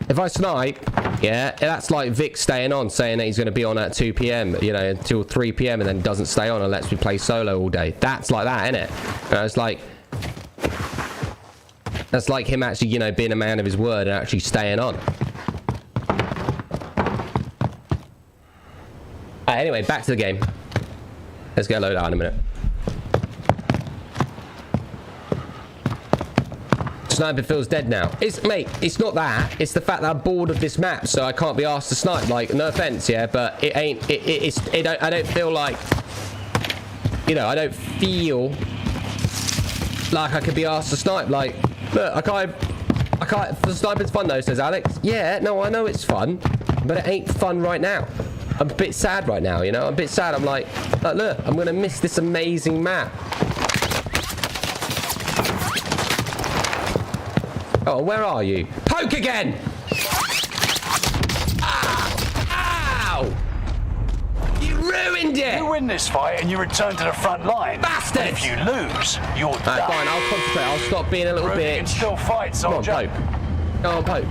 If I snipe, Yeah, that's like Vic staying on, saying that he's going to be on at 2 p.m., you know, until 3 p.m. and then doesn't stay on and lets me play solo all day. That's like that, isn't it? You know, it's like... That's like him actually, you know, being a man of his word and actually staying on. Anyway, back to the game. Let's get a load out in a minute. Sniper feels dead now. Mate, it's not that. It's the fact that I'm bored of this map, so I can't be asked to snipe. Like, no offense, yeah, but it ain't. I don't feel like. You know, I don't feel like I could be asked to snipe. Like, look, I can't. The sniping's fun though, says Alex. Yeah, no, I know it's fun, but it ain't fun right now. I'm a bit sad right now, you know. I'm a bit sad. I'm like, look, I'm gonna miss this amazing map. Oh, where are you? Poke again! Ow! You ruined it! You win this fight and you return to the front line. Bastard! But if you lose, you're done. Fine, I'll concentrate. I'll stop being a little Prove you can bitch. still fight, soldier. Come on, poke. Go on, poke.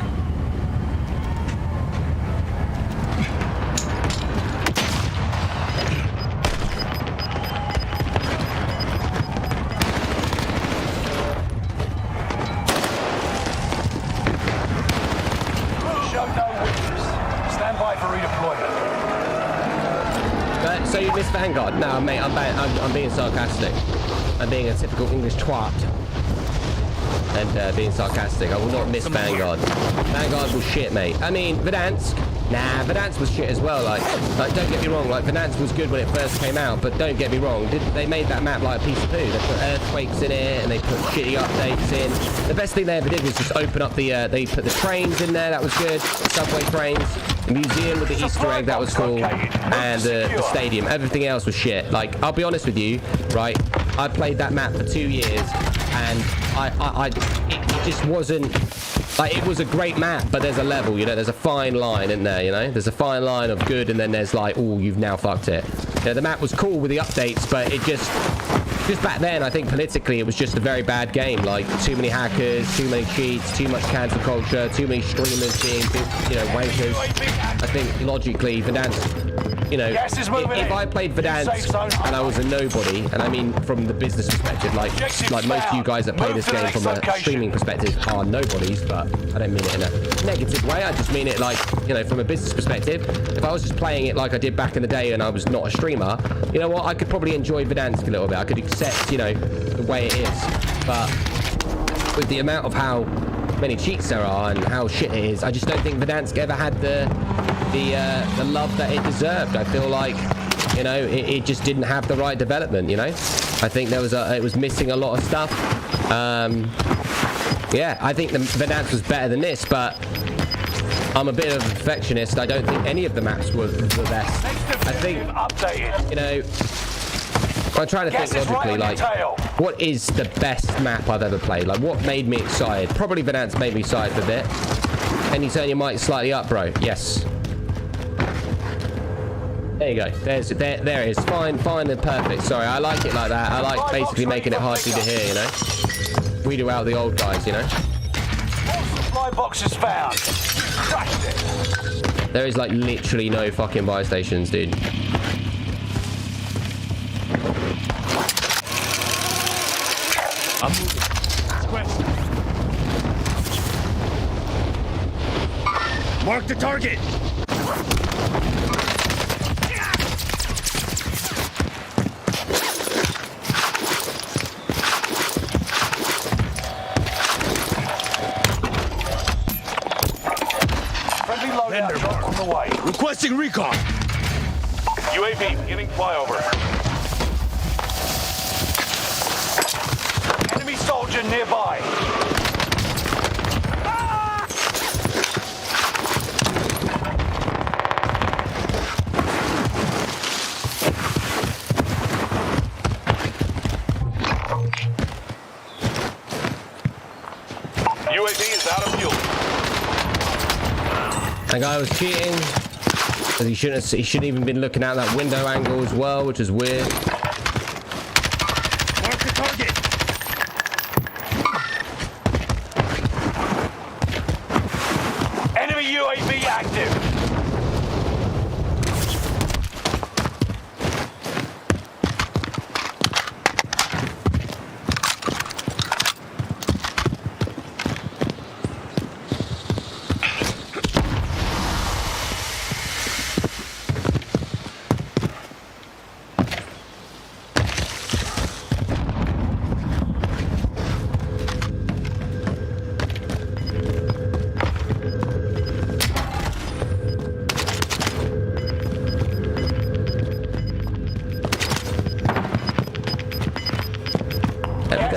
So you missed Vanguard? No, mate, I'm being sarcastic. I'm being a typical English twat. And being sarcastic. I will not miss Vanguard. Vanguard was shit, mate. I mean, Verdansk. Nah, Verdansk was shit as well. Like, don't get me wrong. Like, Verdansk was good when it first came out, but don't get me wrong. They made that map like a piece of poo. They put earthquakes in it, and they put shitty updates in. The best thing they ever did was just open up the. They put the trains in there. That was good. Subway trains. The museum with the Easter egg, that was cool, and the stadium. Everything else was shit. Like, I'll be honest with you, right? I played that map for 2 years, and it just wasn't. Like, it was a great map, but there's a level, you know. There's a fine line in there, you know. There's a fine line of good, and then there's like, oh, you've now fucked it. You know, the map was cool with the updates, but it just back then, I think politically, it was just a very bad game. Like, too many hackers, too many cheats, too much cancel culture, too many streamers being, you know, wankers. I think logically, Verdansk, you know, if I played Verdansk and I was a nobody, and I mean from the business perspective, like most of you guys that play this game from a streaming perspective are nobodies, but I don't mean it in a negative way. I just mean it like, you know, from a business perspective. If I was just playing it like I did back in the day and I was not a streamer, you know what, I could probably enjoy Verdansk a little bit. I could accept, you know, the way it is, but with the amount of how many cheats there are and how shit it is, I just don't think Verdansk ever had the love that it deserved. I feel like, you know, it just didn't have the right development, you know. I think there was it was missing a lot of stuff. Yeah, I think the Verdansk was better than this, but I'm a bit of a perfectionist. I don't think any of the maps were the best. I think, you know, I'm trying to think logically, like, what is the best map I've ever played? Like, what made me excited? Probably Verdansk made me excited for a bit. Can you turn your mic slightly up, bro? Yes. There you go. There it is. Fine and perfect. Sorry, I like it like that. I like basically making it hard for you to hear, you know? We do out the old guys, you know? Supply box is found. Crushed it. There is like literally no fucking buy stations, dude. I'm moving. Quest. Mark the target. Friendly loadout drop on the way. Requesting recon. UAV beginning flyover. Enemy soldier nearby. UAV is out of fuel. That guy was cheating because he shouldn't even been looking out that window angle as well, which is weird. Mark the target. Enemy UAV active.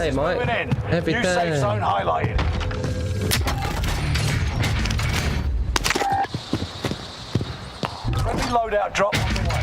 day, is mate. moving in. Every New day. safe zone highlighted. Friendly loadout drop on the way.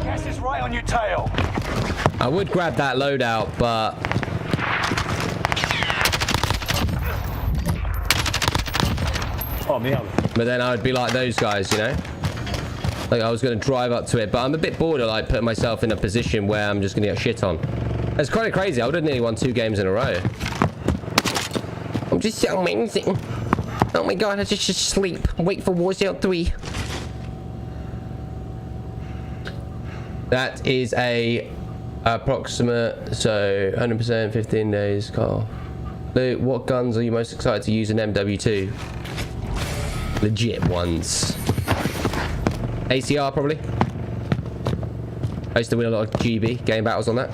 Gas is right on your tail. I would grab that loadout, but Oh, merde. but then I would be like those guys, you know? Like I was going to drive up to it, but I'm a bit bored of like putting myself in a position where I'm just going to get shit on. It's kind of crazy. I would have nearly won 2 games in a row. I'm just so amazing. Oh my god, I just should sleep. Wait for Warzone 3. That is a approximate, so 100%, 15 days, Carl. Luke, what guns are you most excited to use in MW2? Legit ones. ACR probably. I used to win a lot of GB game battles on that.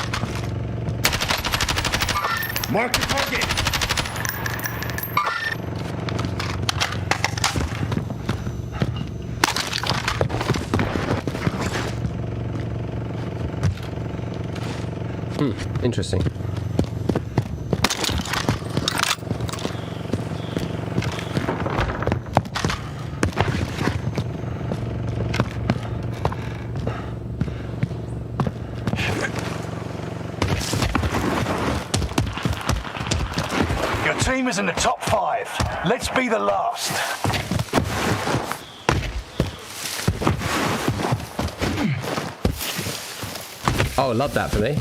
Mark the target. Interesting. Your team is in the top 5. Let's be the last. Oh, love that for me.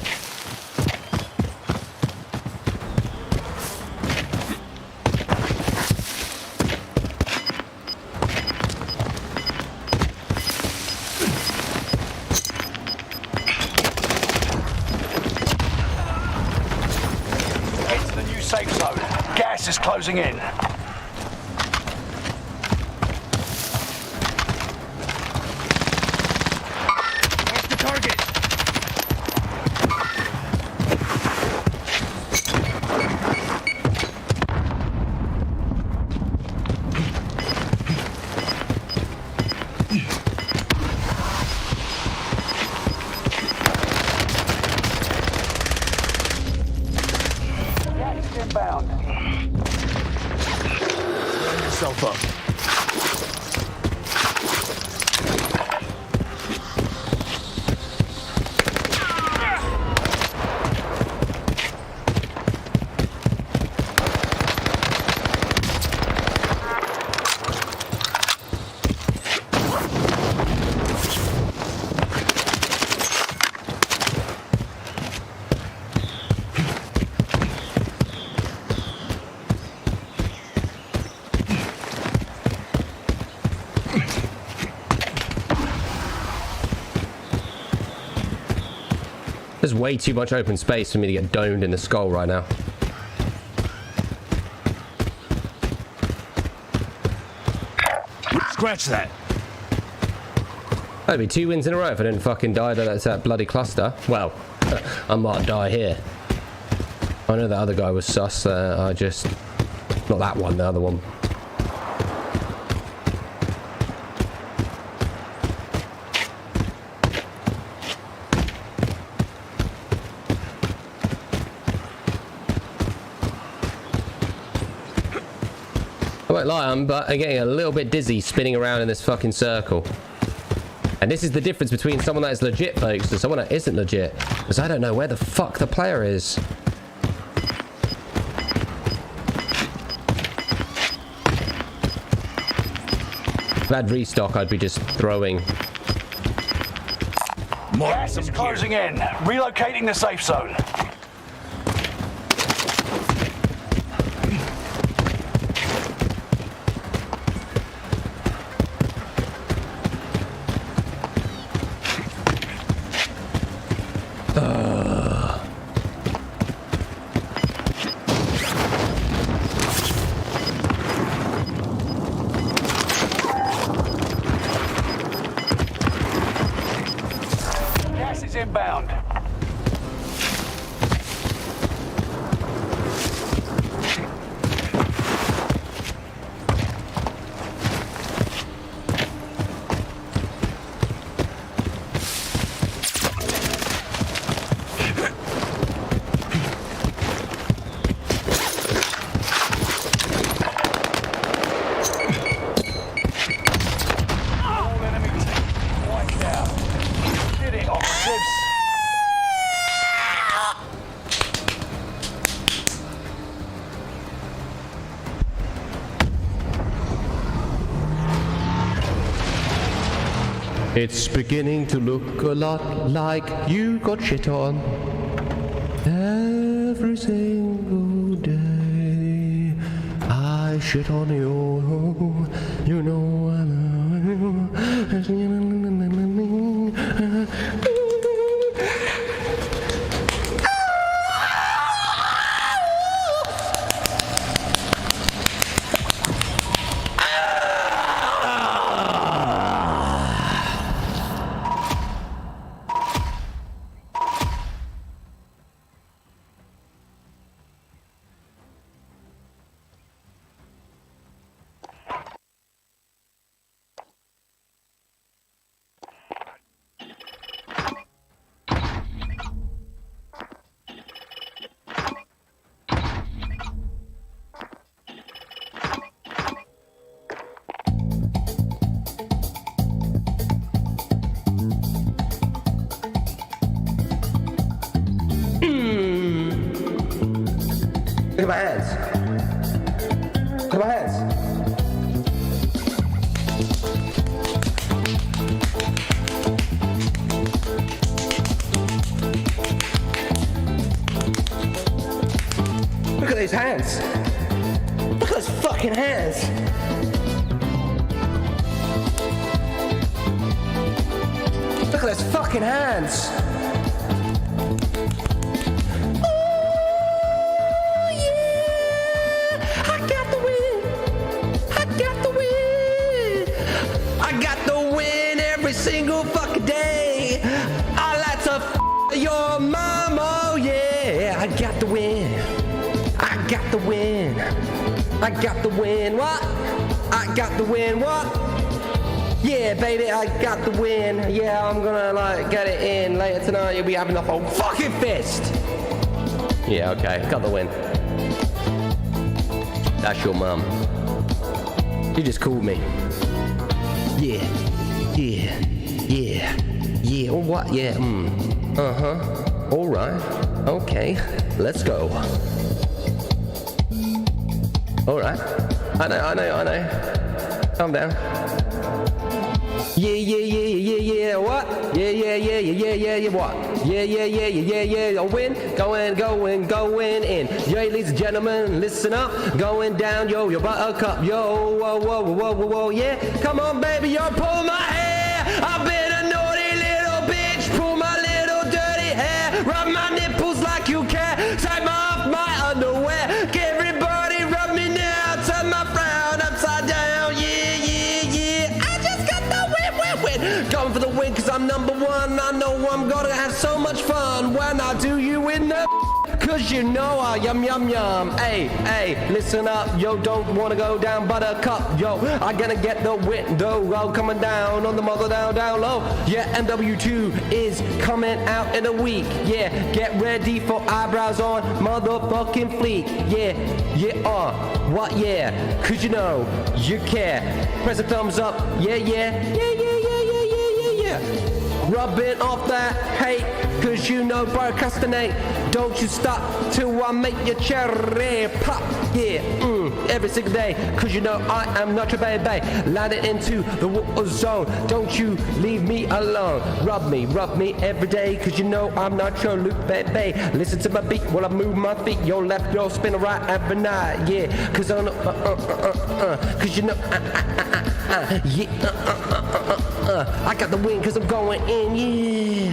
Get to the new safe zone. Gas is closing in. Mark the target. Gas is inbound. Turn yourself up. There's way too much open space for me to get domed in the skull right now. Scratch that. That'd be 2 wins in a row if I didn't fucking die to that bloody cluster. Well, I might die here. I know that other guy was sus. I just... Not that one, the other one. I won't lie, I'm getting a little bit dizzy spinning around in this fucking circle. And this is the difference between someone that is legit, folks, and someone that isn't legit. Because I don't know where the fuck the player is. If I had restock, I'd be just throwing. Gas is closing in. Relocating the safe zone. inbound. All enemy team wiped out. Did it, operatives. It's beginning to look a lot like you got shit on every single day. I shit on you, you know I love you. Look at my hands. Look at my hands. Look at these hands. Look at those fucking hands. Look at those fucking hands. Single fucking day. I like to your mom, oh yeah. I got the win. I got the win. I got the win. What? I got the win. What? Yeah, baby, I got the win. Yeah, I'm gonna like get it in later tonight. You'll be having a whole fucking fist. Yeah, okay, got the win. That's your mum. You just called me. Yeah. Yeah, yeah, yeah, or what? Yeah, all right, okay, let's go. All right, I know. Calm down. Yeah, what? Yeah, what? Yeah, I'll win, going in. Yeah, ladies and gentlemen, listen up, going down, yo, your buttercup, yo, whoa, yeah. Come on, baby, yo, pull my hair. I've been a naughty little bitch, pull my little dirty hair, rub my nipples like you care, take off my underwear, everybody rub me now, turn my frown upside down, yeah. I just got the win. Going for the win cause I'm number one, I know I'm gonna have so much fun when I do you in the cause you know I yum. Hey, listen up, yo, don't wanna go down buttercup, yo, I gonna get the window, oh, coming down on the mother down low, yeah, MW2 is coming out in a week, yeah, get ready for eyebrows on motherfucking fleek, yeah, what, yeah, cause you know, you care, press a thumbs up, yeah, rubbing off that hate, cause you know procrastinate, don't you stop till I make your cherry pop, yeah, every single day, cause you know I am not your baby, landing into the Warzone, don't you leave me alone, rub me every day, cause you know I'm not your Luke baby, listen to my beat while I move my feet, your left, your spin right every night, yeah, cause I know, cause you know, I got the win cause I'm going in, yeah.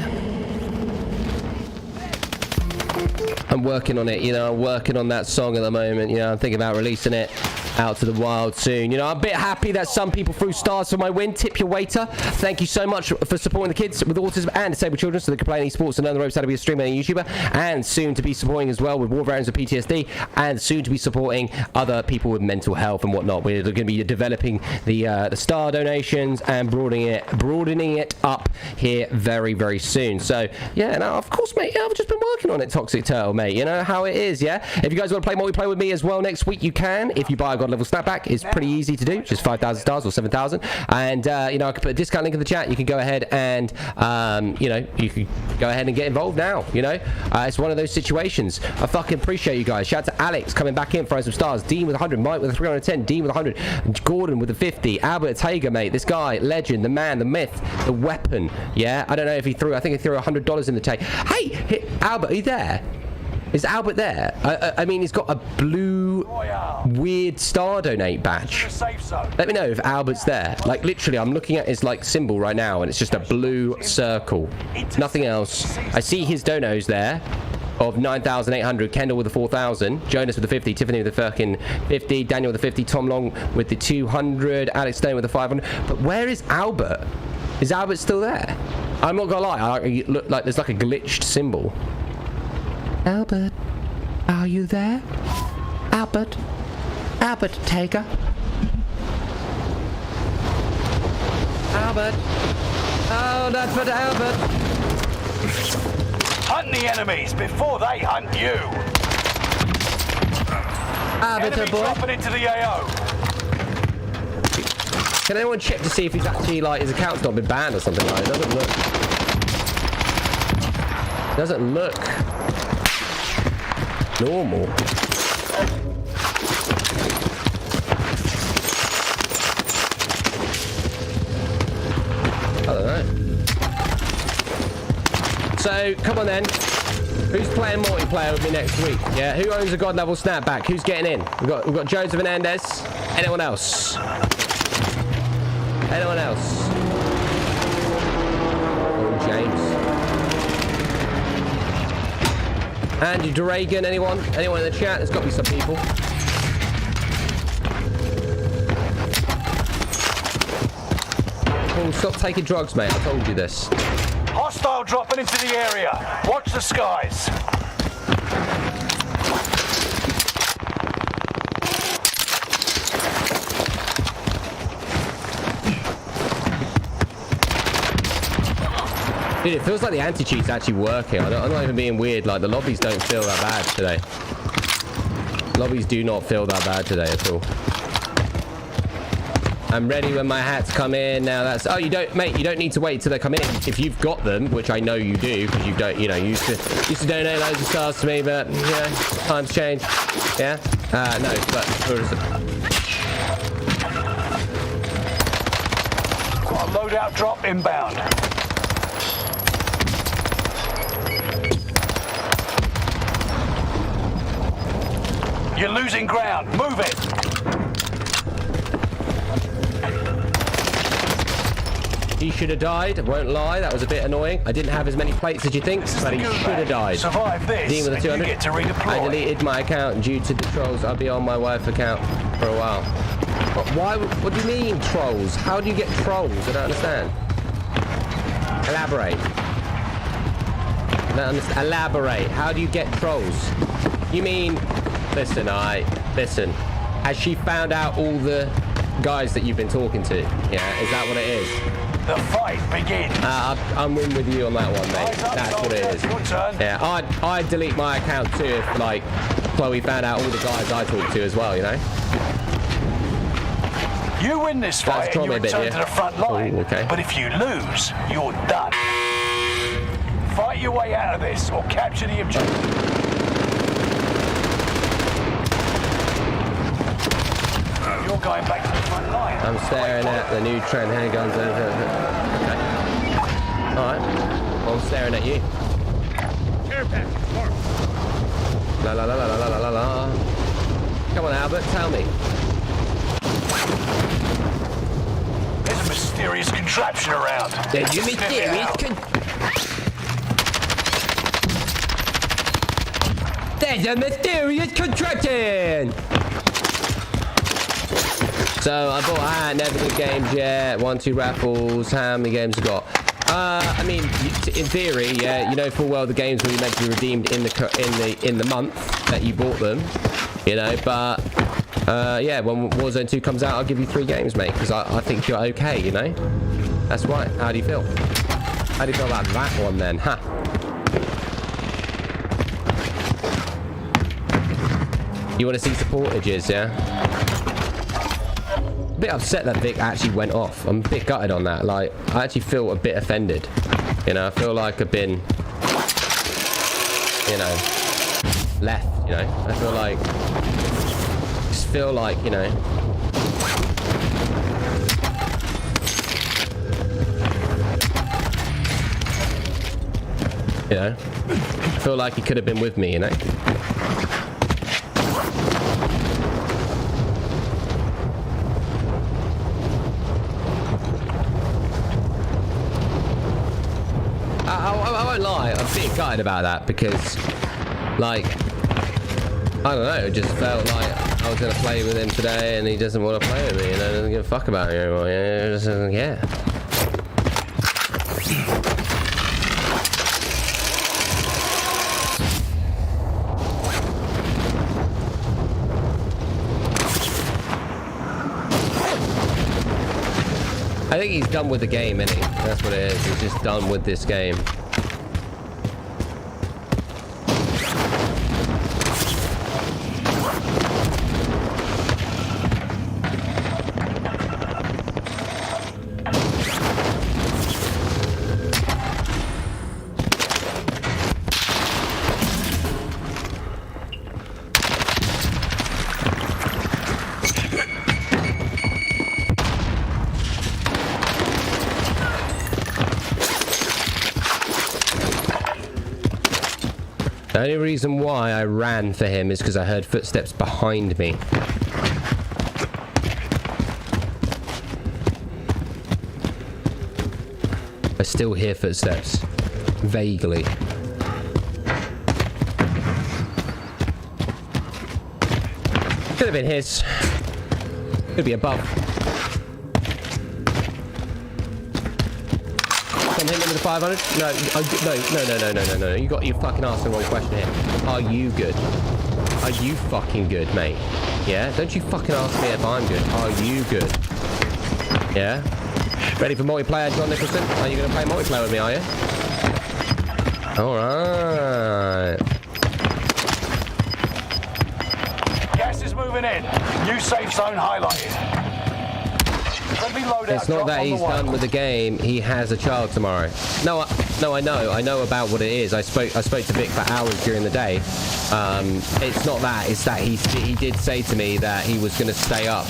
I'm working on it, I'm working on that song at the moment, I'm thinking about releasing it out to the wild soon. You know, I'm a bit happy that some people threw stars for my win. Tip your waiter. Thank you so much for supporting the kids with autism and disabled children so they can play any sports and learn the ropes how to be a streamer and a YouTuber, and soon to be supporting as well with war veterans with PTSD, and soon to be supporting other people with mental health and whatnot. We're going to be developing the star donations and broadening it up here very, very soon. So yeah, now of course, mate, I've just been working on it, Toxic Turtle, mate. You know how it is, yeah? If you guys want to play multiplayer with me as well next week, you can. If you buy a God level snapback, it's pretty easy to do, just 5,000 stars or 7,000. And you know, I can put a discount link in the chat. You can go ahead and you know, you can go ahead and get involved now. You know, it's one of those situations. I fucking appreciate you guys. Shout out to Alex coming back in, throwing some stars. Dean with 100, Mike with 310, Dean with 100, Gordon with the 50, Albert Tager, mate. This guy, legend, the man, the myth, the weapon. Yeah, I don't know if he threw. I think he threw $100 in the tank. Hey, Albert, are you there? Is Albert there? I mean, he's got a blue weird star donate badge. Let me know if Albert's there. Like, literally, I'm looking at his, like, symbol right now, and it's just a blue circle. Nothing else. I see his donos there of 9,800. Kendall with the 4,000. Jonas with the 50. Tiffany with the fucking 50. Daniel with the 50. Tom Long with the 200. Alex Stone with the 500. But where is Albert? Is Albert still there? I'm not gonna lie. I look like there's like a glitched symbol. Albert, are you there? Albert? Albert Tager? Albert? Oh, that's for Albert. Hunt the enemies before they hunt you. Albert, Enemy boy. dropping into the AO. Can anyone check to see if he's actually, like, his account's not been banned or something like that? It doesn't look normal. I don't know. So, come on then. Who's playing multiplayer with me next week? Yeah, who owns a God level snapback? Who's getting in? We've got Joseph Hernandez. Anyone else? Anyone else? Oh, James. Andy Dragan, anyone? Anyone in the chat? There's got to be some people. Oh, stop taking drugs, mate. I told you this. Hostile dropping into the area. Watch the skies. Dude, it feels like the anti-cheat's actually working. I'm not even being weird. Like, the lobbies don't feel that bad today. Lobbies do not feel that bad today at all. I'm ready when my hats come in. Now that's... Oh, you don't... Mate, you don't need to wait till they come in. If you've got them, which I know you do, because you don't... You know, you used to donate loads of stars to me, but, yeah, times change. Yeah? No, but... Got a loadout drop inbound. You're losing ground. Move it. He should have died. I won't lie. That was a bit annoying. I didn't have as many plates as you think, but he should have died. Survive this, Dean with a 200. you get to redeploy. I deleted my account due to the trolls. I'll be on my wife's account for a while. But why? What do you mean, trolls? How do you get trolls? I don't understand. Elaborate. I don't understand. Elaborate. How do you get trolls? You mean... Listen, listen. Has she found out all the guys that you've been talking to? Yeah, is that what it is? The fight begins. I'm in with you on that one, mate. That's what it is. Your turn. Yeah, I'd delete my account too if, like, Chloe found out all the guys I talked to as well, you know? You win this fight and you return to the front line. Ooh, okay. But if you lose, you're done. Fight your way out of this or capture the objective. You're going back to the front line. I'm staring at the new trend handguns. Okay. Alright. Well, I'm staring at you. La la la la la la la la. Come on, Albert, tell me. There's a mysterious contraption around. There's a mysterious There's a mysterious contraption! So I bought a hat, never did games yet. 1, 2 raffles. How many games you got? I mean, in theory, yeah, you know full well the games will be meant to be redeemed in the month that you bought them, you know. But yeah, when Warzone 2 comes out, I'll give you 3 games, mate, because I think you're okay, you know. That's right. How do you feel? How do you feel about that one then? Ha. You want to see supportages, yeah? A bit upset that Vic actually went off. I'm a bit gutted on that. Like, I actually feel a bit offended. You know, I feel like I've been, you know, left, you know. I feel like, just feel like, you know. You know, I feel like he could have been with me, you know. I won't lie, I'm a bit gutted about that because, like, I don't know, it just felt like I was going to play with him today and he doesn't want to play with me, you know, doesn't give a fuck about me anymore, you know, just, yeah. I think he's done with the game, isn't he? That's what it is. He's just done with this game. The only reason why I ran for him is because I heard footsteps behind me. I still hear footsteps. Vaguely. Could have been his. Could be above. Him with the 500? No. You fucking asked the wrong question here. Are you good? Are you fucking good, mate? Yeah? Don't you fucking ask me if I'm good. Are you good? Yeah? Ready for multiplayer, John Nicholson? Are you going to play multiplayer with me, are you? Alright. Gas is moving in. New safe zone highlighted. It's not that he's done with the game. He has a child tomorrow. No, I know. I know about what it is. I spoke to Vic for hours during the day. It's not that. It's that he did say to me that he was going to stay up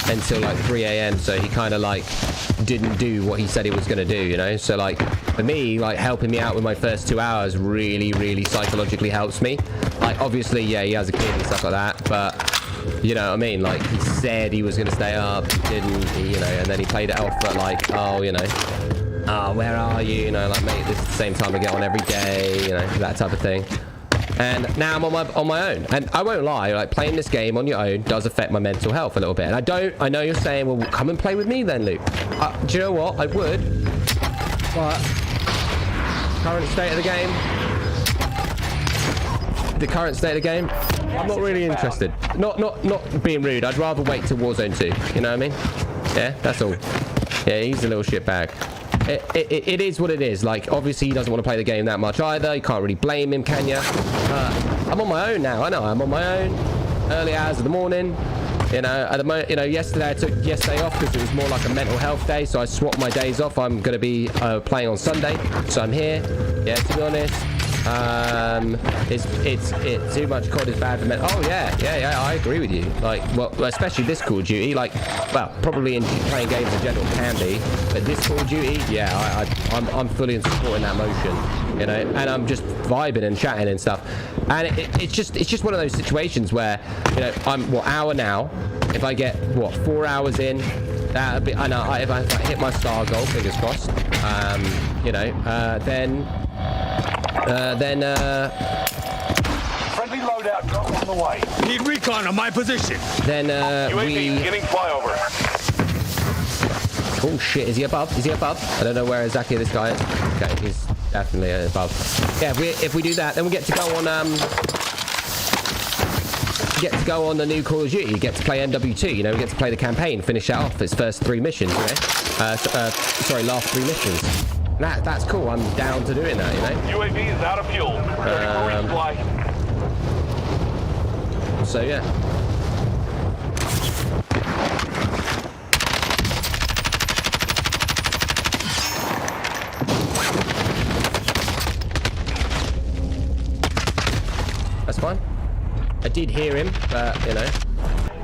until like 3 a.m. So he kind of like didn't do what he said he was going to do, you know. So like for me, like helping me out with my first 2 hours really, really psychologically helps me. Like obviously, yeah, he has a kid and stuff like that, but. You know what I mean? Like, he said he was going to stay up, didn't, you know, and then he played it off, but like, oh, you know, oh, where are you? You know, like, mate, this is the same time I get on every day, you know, that type of thing. And now I'm on my own. And I won't lie, like, playing this game on your own does affect my mental health a little bit. And I know you're saying, well, come and play with me then, Luke. Do you know what? I would. But current state of the game, I'm not really interested. Not being rude. I'd rather wait till Warzone 2. You know what I mean? Yeah, that's all. Yeah, he's a little shitbag. It is what it is. Like, obviously, he doesn't want to play the game that much either. You can't really blame him, can you? I'm on my own now. I know. I'm on my own. Early hours of the morning. You know, yesterday I took yesterday off because it was more like a mental health day. So I swapped my days off. I'm going to be playing on Sunday. So I'm here. Yeah, to be honest. It's too much COD is bad for men. Oh yeah, I agree with you. Like, well, especially this Call of Duty. Like, well, probably in playing games in general can be, but this Call of Duty, yeah, I'm fully in supporting that motion, you know, and I'm just vibing and chatting and stuff. And it's just one of those situations where, you know, I'm hour now. If I get 4 hours in, that'd be. I know if I hit my star goal, fingers crossed. You know, then Friendly Enemy loadout drop on the way. Need recon on my position. Then UAV we... beginning flyover. Oh shit, is he above? Is he above? I don't know where exactly this guy is. Okay, he's definitely above. Yeah, if we do that, then we get to go on the new Call of Duty. You get to play NW2, you know, we get to play the campaign, finish it off its first 3 missions, you know? Sorry, last 3 missions. That's cool, I'm down to doing that, you know? UAV is out of fuel. Ready for resupply. So yeah. That's fine. I did hear him, but you know,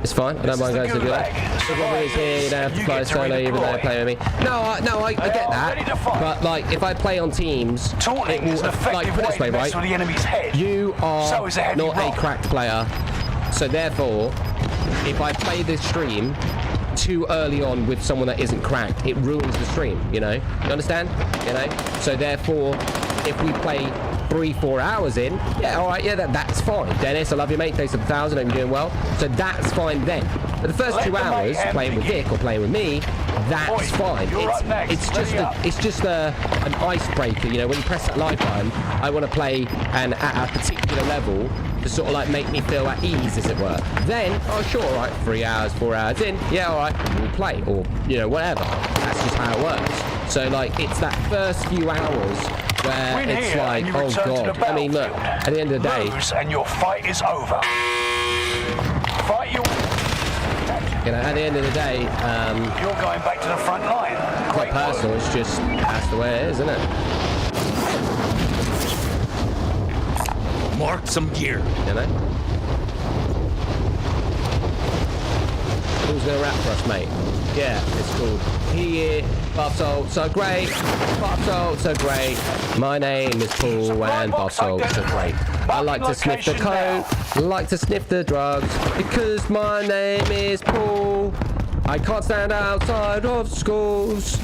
it's fine. I don't mind going to do that. The problem is here, you don't have to fly solo even though they play with me. No, I get that. But like, if I play on teams, it will, like, put it this way, right? You are not a cracked player, so therefore, if I play this stream too early on with someone that isn't cracked, it ruins the stream. You know? You understand? You know? So therefore, if we play 3-4 hours in, yeah, all right, yeah, that's fine. Dennis, I love you, mate. Thanks for 1,000. Hope you're doing well. So that's fine then. But the first 2 hours playing with Vic or playing with me, that's fine. It's just an icebreaker. You know, when you press that live button, I want to play and at a particular level to sort of like make me feel at ease, as it were. Then, oh sure, all right, 3 hours, 4 hours in, yeah, all right, we'll play, or you know, whatever. That's just how it works. So like, it's that first few hours where it's like, oh god. I mean, look, at the end of the day, and your fight is over. Fight you. You know, at the end of the day, you're going back to the front line. It's not personal. It's just that's the way it is, isn't it? Mark some gear. You know. Who's gonna rap for us, mate? Yeah, it's called Here. Bob's so great. Bob's so great. My name is Paul and Bob's so great. I like to sniff the coke, like to sniff the drugs, because my name is Paul. I can't stand outside of schools.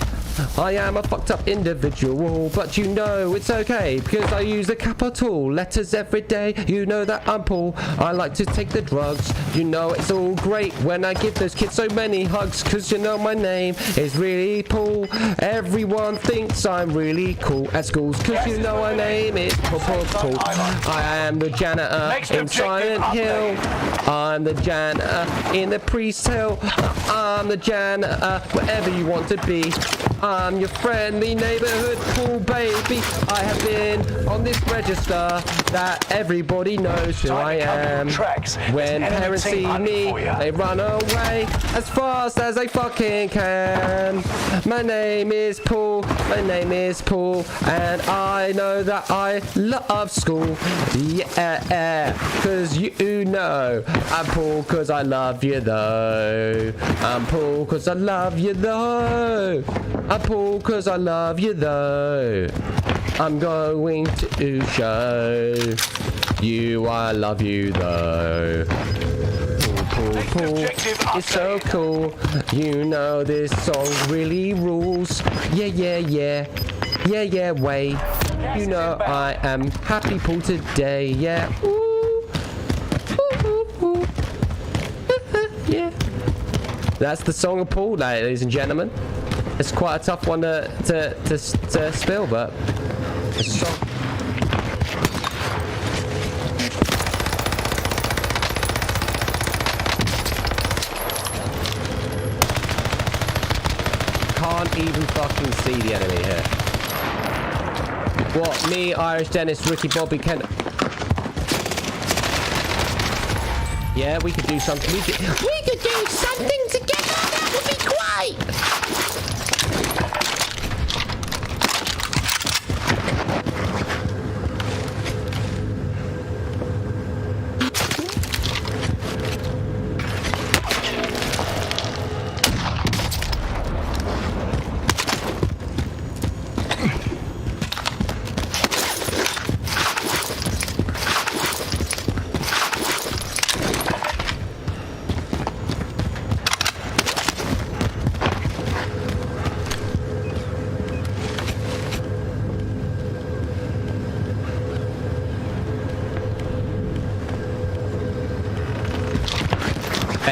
I am a fucked up individual, but you know it's okay, because I use the capital letters every day. You know that I'm Paul. I like to take the drugs. You know it's all great when I give those kids so many hugs, because you know my name is really Paul. Everyone thinks I'm really cool at schools, because you know my name is Paul. I am the janitor in Silent Hill. I'm the janitor in the Priest Hill. I'm the janitor wherever you want to be. I'm your friendly neighborhood pool baby. I have been on this register that everybody knows who I am. When parents see me, they run away as fast as they fucking can. My name is Paul, my name is Paul, and I know that I love school. Yeah, cause you know I'm Paul cause I love you though. I'm Paul cause I love you though. I'm Paul cause I love you though. I'm going to show you I love you though. Paul, it's so cool. You know this song really rules. Yeah, way. You know I am happy Paul today. Yeah. Ooh. Ooh. Yeah. That's the song of Paul, ladies and gentlemen. It's quite a tough one to spill, but it's a song. Can't even fucking see the enemy here. What? Me, Irish Dennis, Ricky, Bobby, Kent. Yeah, we could do something. We could do something together. That would be great.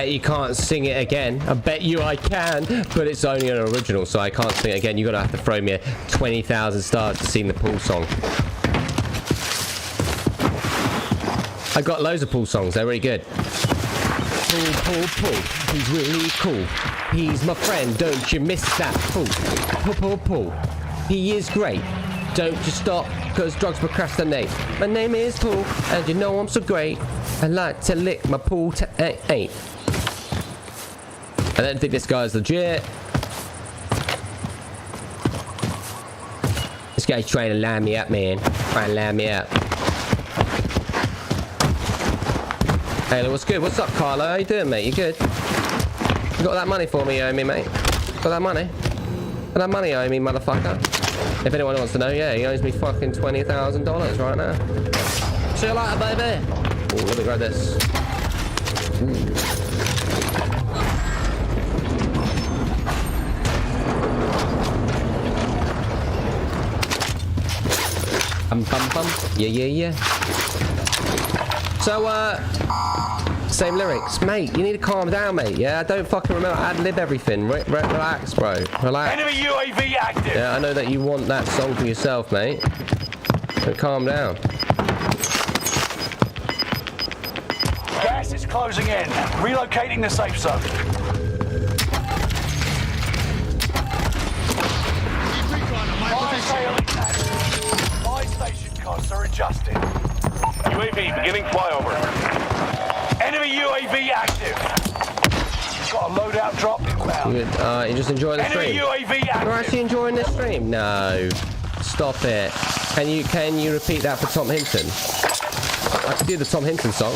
bet you can't sing it again. I bet you I can, but it's only an original, so I can't sing it again. You're gonna have to throw me 20,000 stars to sing the pool song. I got loads of pool songs. They're really good. Pool, pool, pool. He's really cool. He's my friend. Don't you miss that pool. Pool, pool, pool. He is great. Don't just stop, cause drugs procrastinate. My name is Pool, and you know I'm so great. I like to lick my pool to ain't. I don't think this guy's legit. This guy's trying to line me up, man. Trying to line me up. Hey, what's good? What's up, Carlo? How you doing, mate? You good? You got that money for me, you owe me, mate? Got that money? Got that money, you owe me, motherfucker? If anyone wants to know, yeah, he owes me fucking $20,000 right now. See you later, baby. Ooh, let me grab this. Bum. Yeah. So, same lyrics. Mate, you need to calm down, mate. Yeah, I don't fucking remember. Ad-lib everything. Relax, bro. Relax. Enemy UAV active. Yeah, I know that you want that song for yourself, mate. But calm down. Gas is closing in. Relocating the safe zone. Fire sale is active. Buy station costs are adjusted. UAV beginning flyover. Enemy UAV active. Got a loadout drop inbound. Good. You just enjoying the Enemy stream? UAV active. You're actually enjoying this stream? No. Stop it. Can you repeat that for Tom Hinton? I can do the Tom Hinton song.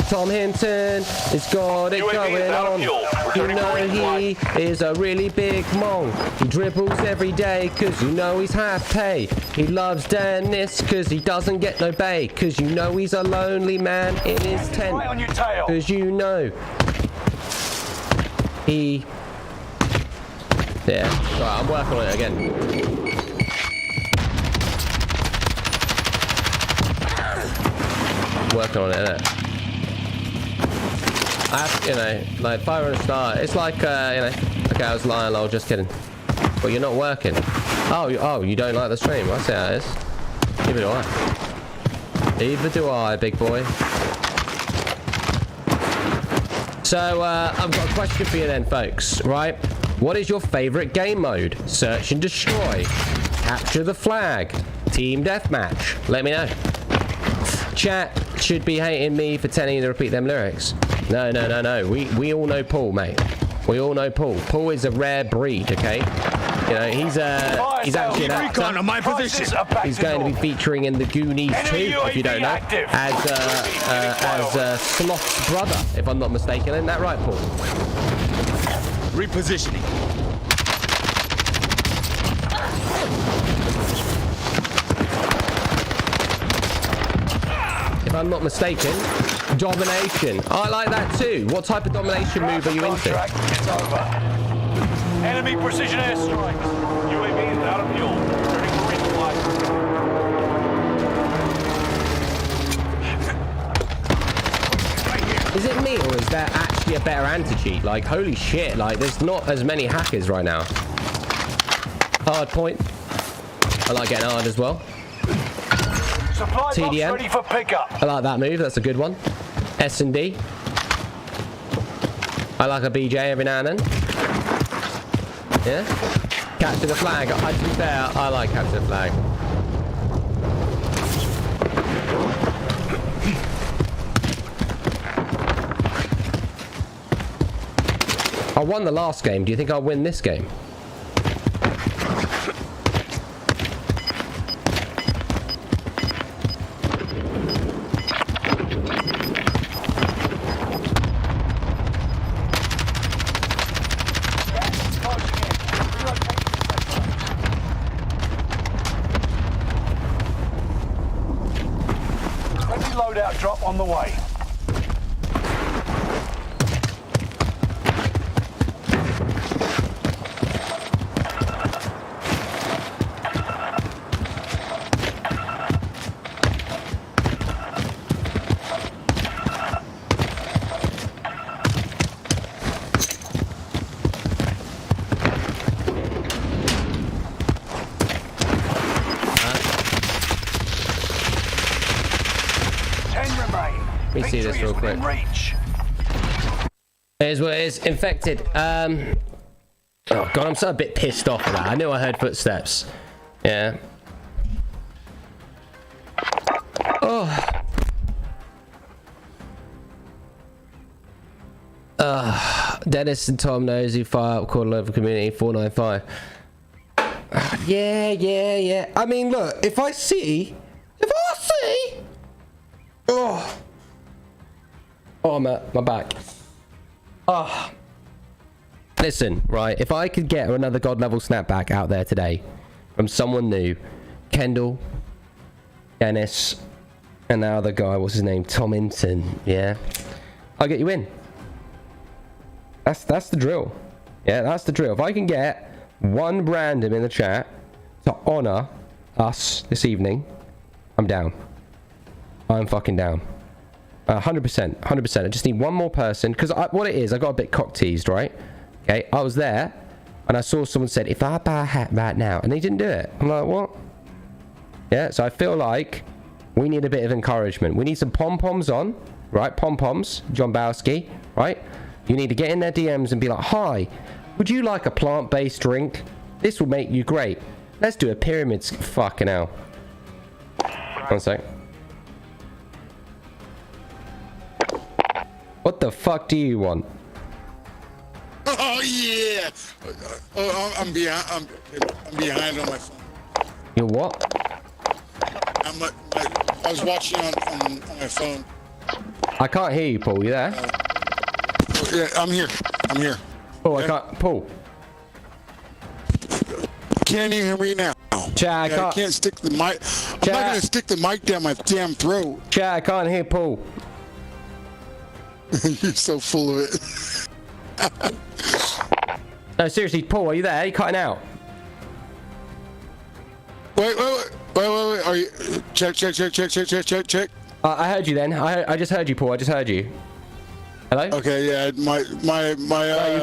Tom Hinton has got it UAV going is out of on. fuel. You Returning know for he resupply. is a really big mong. He dribbles every day cause you know he's half pay. He loves Dennis cause he doesn't get no bay. Cause you know he's a lonely man in his tent. Right on your tail. Cause you know he... Yeah, right, I'm working on it again. Working on it, innit? I have, you know, like if I were to start, it's like, you know, okay, I was lying, lol, just kidding. But you're not working. Oh, you don't like the stream? I see how it is. Neither do I. Neither do I, big boy. So, I've got a question for you then, folks, right? What is your favorite game mode? Search and destroy. Capture the flag. Team deathmatch. Let me know. Chat should be hating me for telling you to repeat them lyrics. No. We all know Paul, mate. We all know Paul. Paul is a rare breed, okay? You know, he's actually an actor. On my position. He's going to be featuring in the Goonies too, if you don't know, as Sloth's brother, if I'm not mistaken. Isn't that right, Paul? Repositioning. If I'm not mistaken, domination. I like that too. What type of domination move are you into? It's over. Enemy precision airstrikes. UAV is out of fuel. Returning for resupply. Is it me or is there actually a better anti-cheat? Like, holy shit, like there's not as many hackers right now. Hard point. I like getting hard as well. Supply box TDM. ready for pickup. I like that move. That's a good one. S&D. I like a BJ every now and then. Yeah. Capture the flag. To be fair, I like capture the flag. I won the last game. Do you think I'll win this game? Loadout drop on the way. me see this Victory real is quick. within reach. Here's what it is. Infected. Oh god, I'm so a bit pissed off at that. I knew I heard footsteps. Yeah. Oh. Dennis and Tom knows who fire up quarter local community 495. Yeah. I mean, look, if I see. Oh, my back. Oh. Listen, right, if I could get another god level snapback out there today from someone new, Kendall, Dennis, and the other guy, what's his name, Tominson, yeah, I'll get you in. That's the drill. Yeah, that's the drill. If I can get one random in the chat to honor us this evening, I'm down. I'm fucking down. 100%. I just need one more person, because what it is, I got a bit cock teased, right? Okay, I was there, and I saw someone said, if I buy a hat right now, and they didn't do it. I'm like, what? Yeah, so I feel like we need a bit of encouragement. We need some pom-poms on, right? Pom-poms, John Bowski, right? You need to get in their DMs and be like, hi, would you like a plant-based drink? This will make you great. Let's do a pyramid. Fucking hell. One sec. What the fuck do you want? Oh yeah! I'm behind on my phone. You what? I was watching on my phone. I can't hear you, Paul. You there? Yeah, I'm here. Paul, I can't. Paul. Can you hear me now? Chad, I can't stick the mic. I'm not gonna stick the mic down my damn throat. Chad, I can't hear Paul. You're so full of it. No, seriously, Paul, are you there? Are you cutting out? Wait. Are you? Check. I heard you then. I just heard you, Paul. I just heard you. Hello? Okay, yeah. My you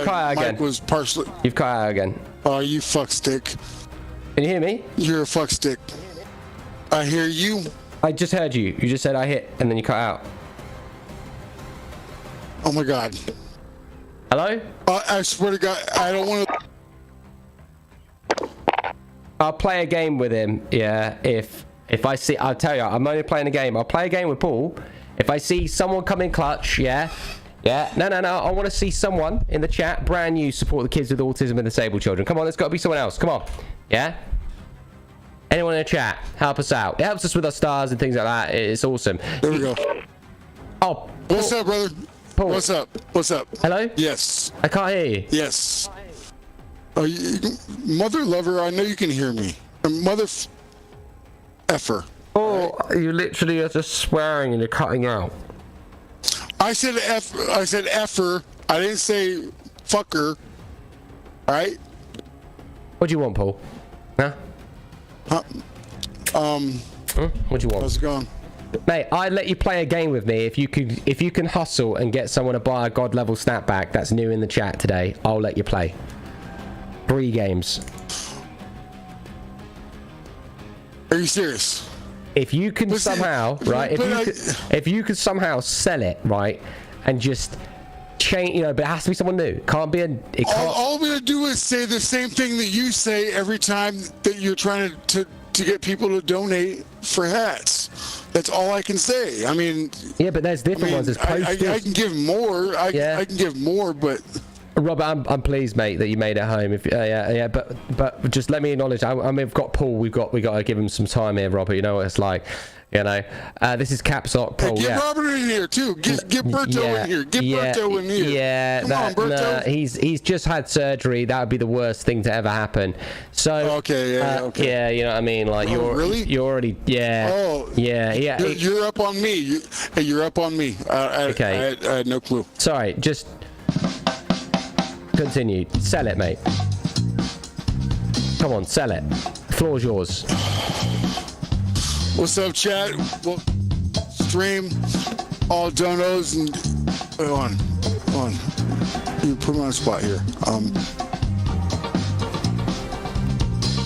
cut out again. mic was partially. You've cut out again. Oh, you fuckstick. Can you hear me? You're a fuckstick. I hear you. I just heard you. You just said I hit, and then you cut out. Oh my god. Hello? I swear to God, I don't want to. I'll play a game with him. Yeah, if I see, I'll tell you, I'm only playing a game. I'll play a game with Paul. If I see someone come in clutch, yeah. No. I want to see someone in the chat, brand new, support the kids with autism and disabled children. Come on, there's got to be someone else. Come on, yeah. Anyone in the chat, help us out. It helps us with our stars and things like that. It's awesome. There we go. Oh, what's up, brother? Paul. What's up? Hello? Yes. I can't hear you. Yes. Oh, mother lover, I know you can hear me. Mother effer. Oh, you literally are just swearing and you're cutting out. I said effer. I didn't say fucker. All right? What do you want, Paul? Huh? What do you want? How's it going? Mate, I'd let you play a game with me if you can hustle and get someone to buy a god level snapback that's new in the chat today. I'll let you play. 3 games. Are you serious? If you can somehow, right? If you could somehow sell it, right, and just change, but it has to be someone new. Can't be a. It can't. All I'm gonna do is say the same thing that you say every time that you're trying to get people to donate for hats. That's all I can say. I mean. Yeah, but there's different ones. There's posters. I can give more. I can give more, but. Robert, I'm pleased, mate, that you made it home. If but just let me acknowledge. I mean, we've got Paul. We got to give him some time here, Robert. You know what it's like. This is Caps Lock Paul. Hey, get Robert in here too. Get Berto in here. Get Berto in here. Yeah, come on, Berto. He's just had surgery. That would be the worst thing to ever happen. So okay. Yeah, you know what I mean. Like you're already You're up on me. You're up on me. Okay. I had no clue. Sorry, just continue. Sell it, mate. Come on, sell it. The floor's yours. What's up, chat? Well, stream all donos and on. You put me on the spot here.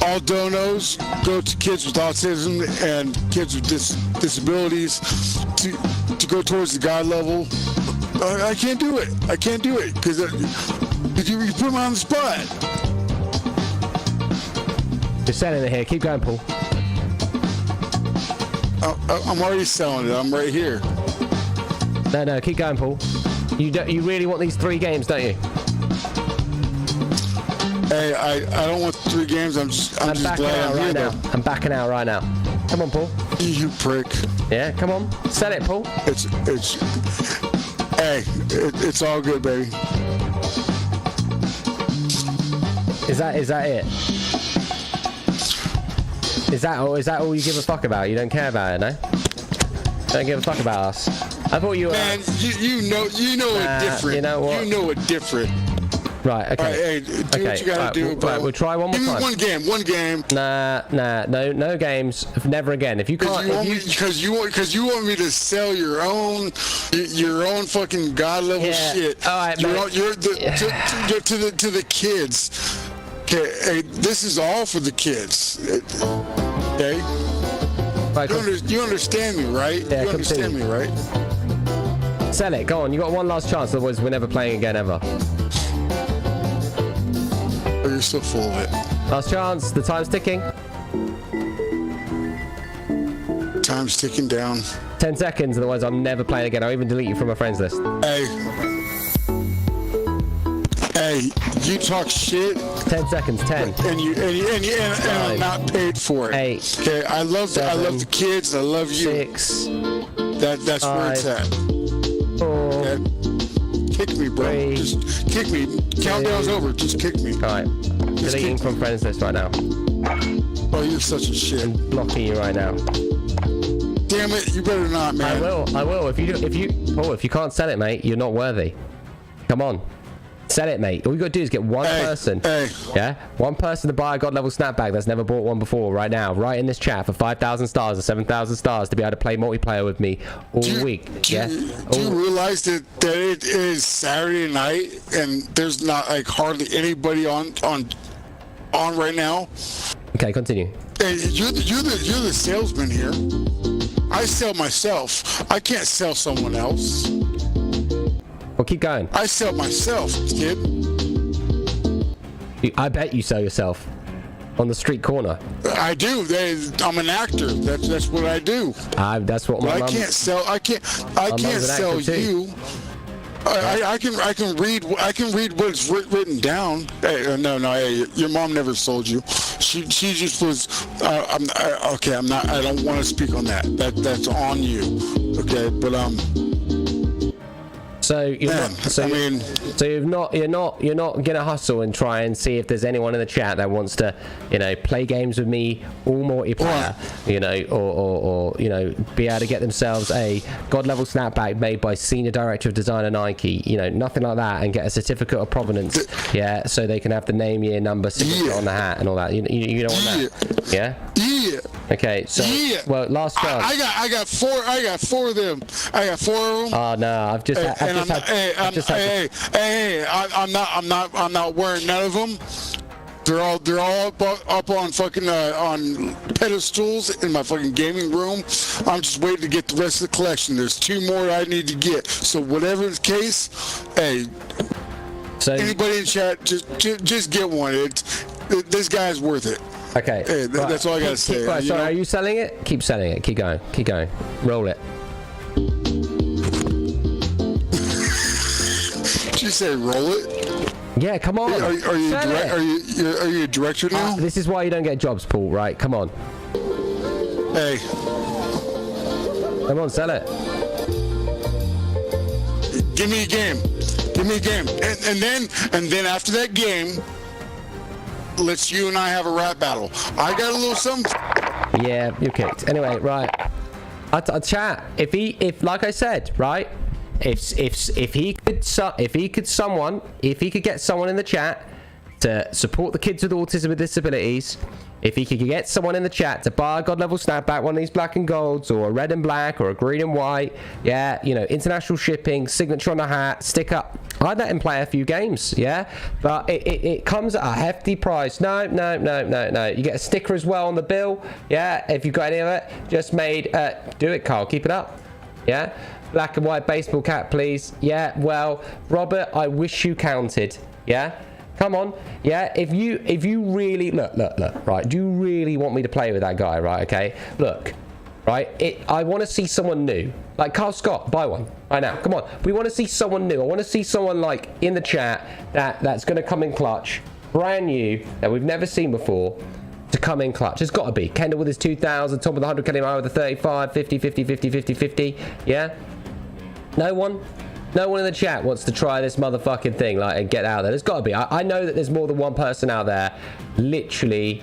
All donos go to kids with autism and kids with disabilities to to go towards the God level. I can't do it. I can't do it because you put me on the spot. You're selling it here. Keep going, Paul. I'm already selling it. I'm right here. No, keep going, Paul. You really want these 3 games, don't you? Hey, I don't want 3 games. I'm just glad I'm here now. I'm backing out right now. Come on, Paul. You prick. Yeah, come on. Sell it, Paul. It's all good, baby. Is that it? Is that all you give a fuck about? You don't care about it, no? Don't give a fuck about us. I thought you were... Man, you know it different. You know what? You know it different. Right, okay. All right, hey, do what you gotta do, bro. Right, we'll try one more time. Give me one game. No games. Never again. If you can't... Because you want me to sell your own fucking God level shit. All right, to the kids. Okay, hey, this is all for the kids. Okay? Right, You understand me, right? Yeah, you understand me, right? Sell it. Go on. You got one last chance. Otherwise, we're never playing again ever. Oh, you're so full of it. Last chance. The time's ticking. Time's ticking down. 10 seconds. Otherwise, I'm never playing again. I'll even delete you from my friends list. Hey, you talk shit. 10 seconds. 10. And I'm not paid for it. 8. Okay, I love the kids. I love you. 6. That's 5, where it's at. 4. Okay? Kick me, bro. 3, just kick me. Countdown's over. Just kick me. All right. Deleting from friends list right now. Oh, you're such a shit. I'm blocking you right now. Damn it! You better not, man. I will. If you can't sell it, mate, you're not worthy. Come on. Sell it, mate. All you got to do is get one person. One person to buy a God level snapback that's never bought one before right now, right in this chat for 5,000 stars or 7,000 stars to be able to play multiplayer with me all week. Do you realize that it is Saturday night and there's not like hardly anybody on right now? Okay, continue. Hey, you're the salesman here. I sell myself. I can't sell someone else. Well, keep going. I sell myself, kid. I bet you sell yourself on the street corner. I do. I'm an actor. That's what I do. That's what my mum... I can't sell you. I can read what's written down. Hey, no. Hey, your mom never sold you. She just was. Okay. I don't want to speak on that. That's on you. Okay, but So you're not gonna hustle and try and see if there's anyone in the chat that wants to, play games with me, all multiplayer, or be able to get themselves a God level snapback made by Senior Director of Design at Nike, nothing like that, and get a certificate of provenance, so they can have the name, year, number, signature on the hat and all that. You don't want that, yeah? Yeah. Okay, so well, last chance. I got 4 of them. I got 4 of them. Oh no, I'm not wearing none of them. They're all up on fucking on pedestals in my fucking gaming room. I'm just waiting to get the rest of the collection. There's 2 more I need to get. So whatever the case, hey, so anybody in chat, just get one. This guy's worth it. Okay. Hey, that's all I gotta say. Right, sorry, are you selling it? Keep selling it. Keep going. Keep going. Roll it. Did you say roll it? Yeah, come on. Are you a director now? This is why you don't get jobs, Paul. Right? Come on. Hey. Come on, sell it. Give me a game. Give me a game. And then after that game, let's you and I have a rap battle. I got a little something. Yeah, you're kicked. Anyway, right. I'll chat. If like I said, right. If he could get someone in the chat to support the kids with autism and disabilities, if he could get someone in the chat to buy a God level snapback, one of these black and golds, or a red and black, or a green and white, international shipping, signature on the hat, sticker, I'd let him play a few games, but it comes at a hefty price. No, you get a sticker as well on the bill, if you've got any of it, just made, do it, Carl, keep it up, Black and white baseball cap, please. Yeah, well, Robert, I wish you counted. Yeah? Come on. Yeah, if you really... Look, right? Do you really want me to play with that guy, right? Okay? Look, right? I want to see someone new. Like Carl Scott, buy one right now. Come on. We want to see someone new. I want to see someone, like, in the chat that's going to come in clutch. Brand new, that we've never seen before. To come in clutch. It's got to be. Kendall with his 2,000, Tom with 100, Kelly with the 35, 50, 50, 50, 50, 50. Yeah? No one? No one in the chat wants to try this motherfucking thing, like, and get out there. There's got to be. I know that there's more than one person out there literally...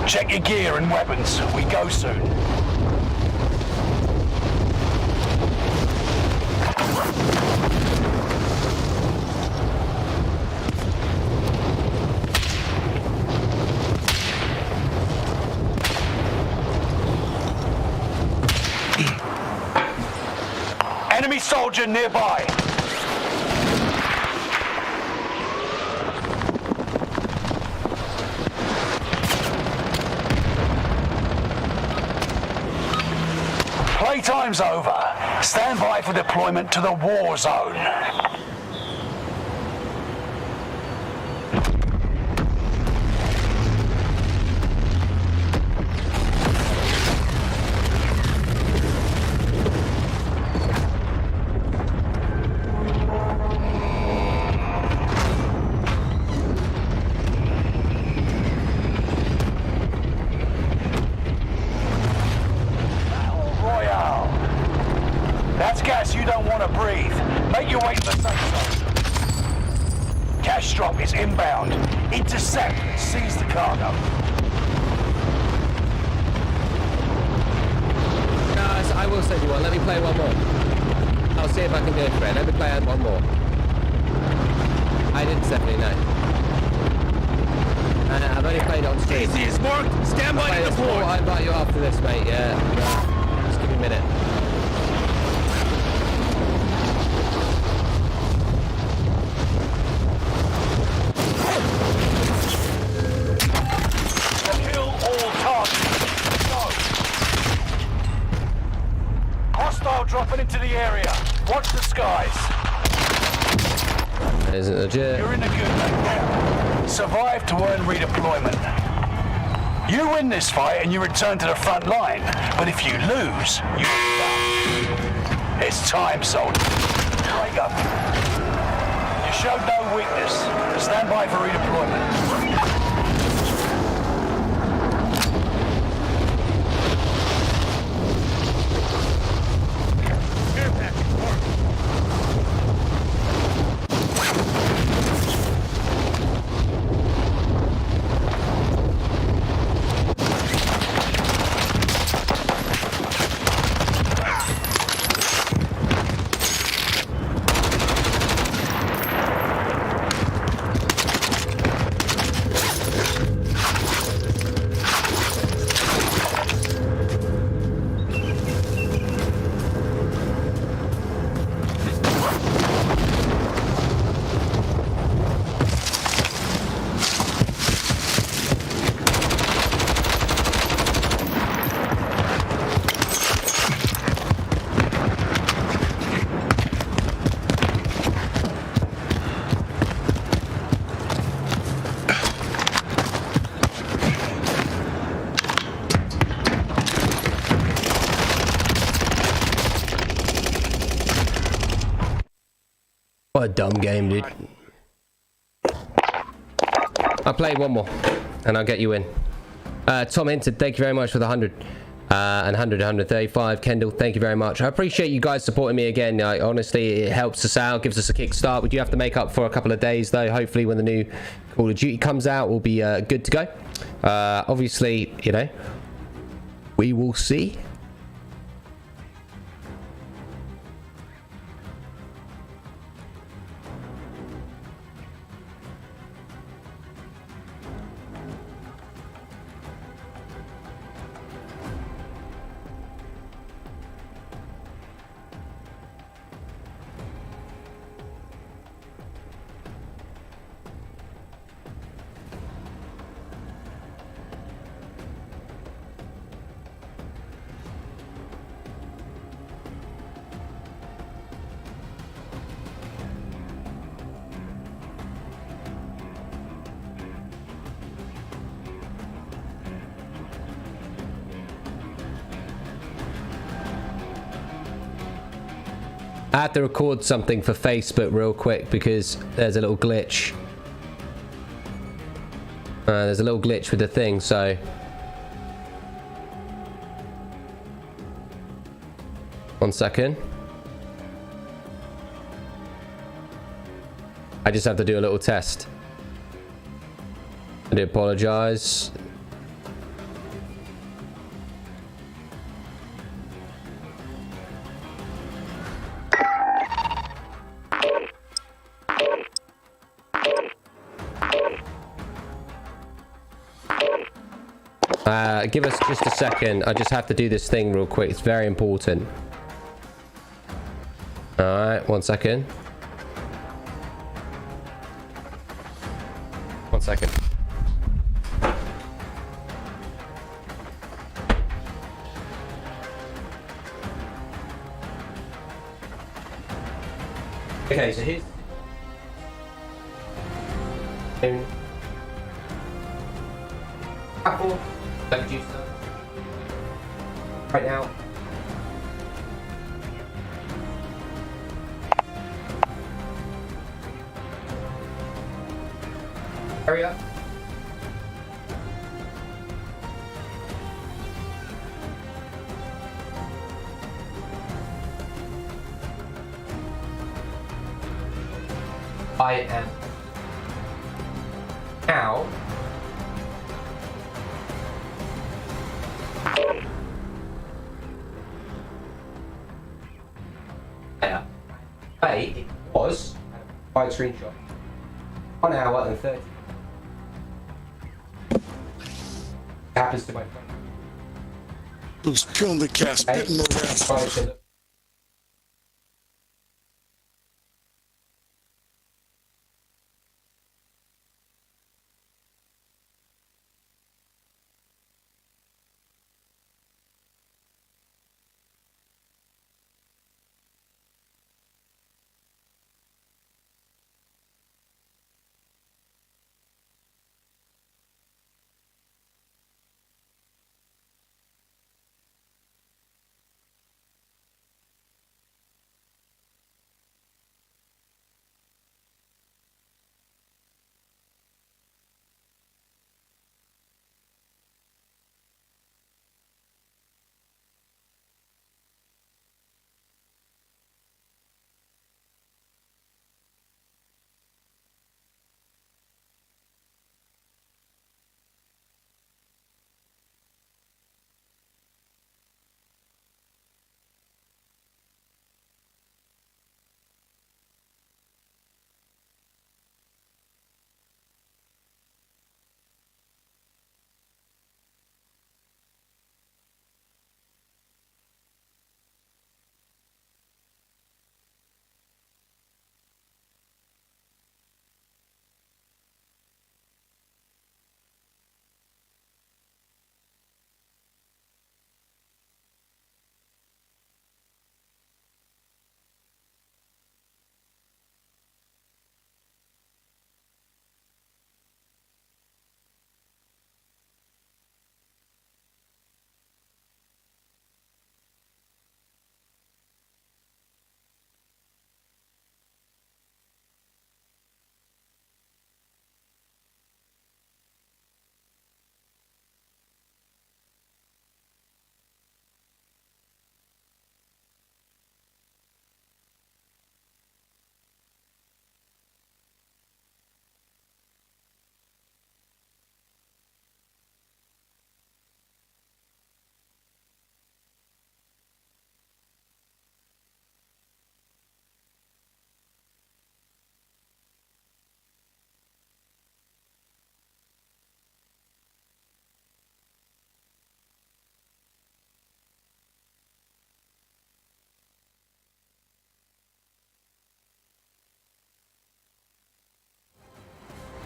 Check your gear and weapons. We go soon. Enemy soldier nearby. Playtime's over. Stand by for deployment to the war zone. Royale. That's gas you don't want to breathe. Make your way to the safe zone. Cash drop is inbound. Intercept. Seize the cargo. Guys, I will send you one. Let me play one more. I'll see if I can do it, Fred. Let me play one more. I didn't send me, no. I've only played it on stream. AC is marked. Stand by to deploy. I'll invite you after this, mate. Yeah. Just give me a minute. Kill all targets. Go. Hostile dropping into the area. Watch the skies. Isn't legit. You're in a good night now. Survive to earn redeployment. You win this fight and you return to the front line. But if you lose, you're done. It's time, soldier. Wake up. You showed no weakness. Stand by for redeployment. Care package marked. What a dumb game, dude. I'll play one more, and I'll get you in. Tom Hinton, thank you very much for the 100. And 135. Kendall, thank you very much. I appreciate you guys supporting me again. Honestly, it helps us out, gives us a kickstart. We do have to make up for a couple of days, though. Hopefully, when the new Call of Duty comes out, we'll be good to go. Obviously, you know, we will see. I have to record something for Facebook real quick because there's a little glitch. There's a little glitch with the thing, so... One second. I just have to do a little test. I do apologize. Give us just a second. I just have to do this thing real quick. It's very important. All right, 1 second. 1 second. Okay, so here's... Apple. Right now. Hurry up. I am now. It was by screenshot 1 hour and 30 happens to my phone. Who's killing the cat, spitting the rest.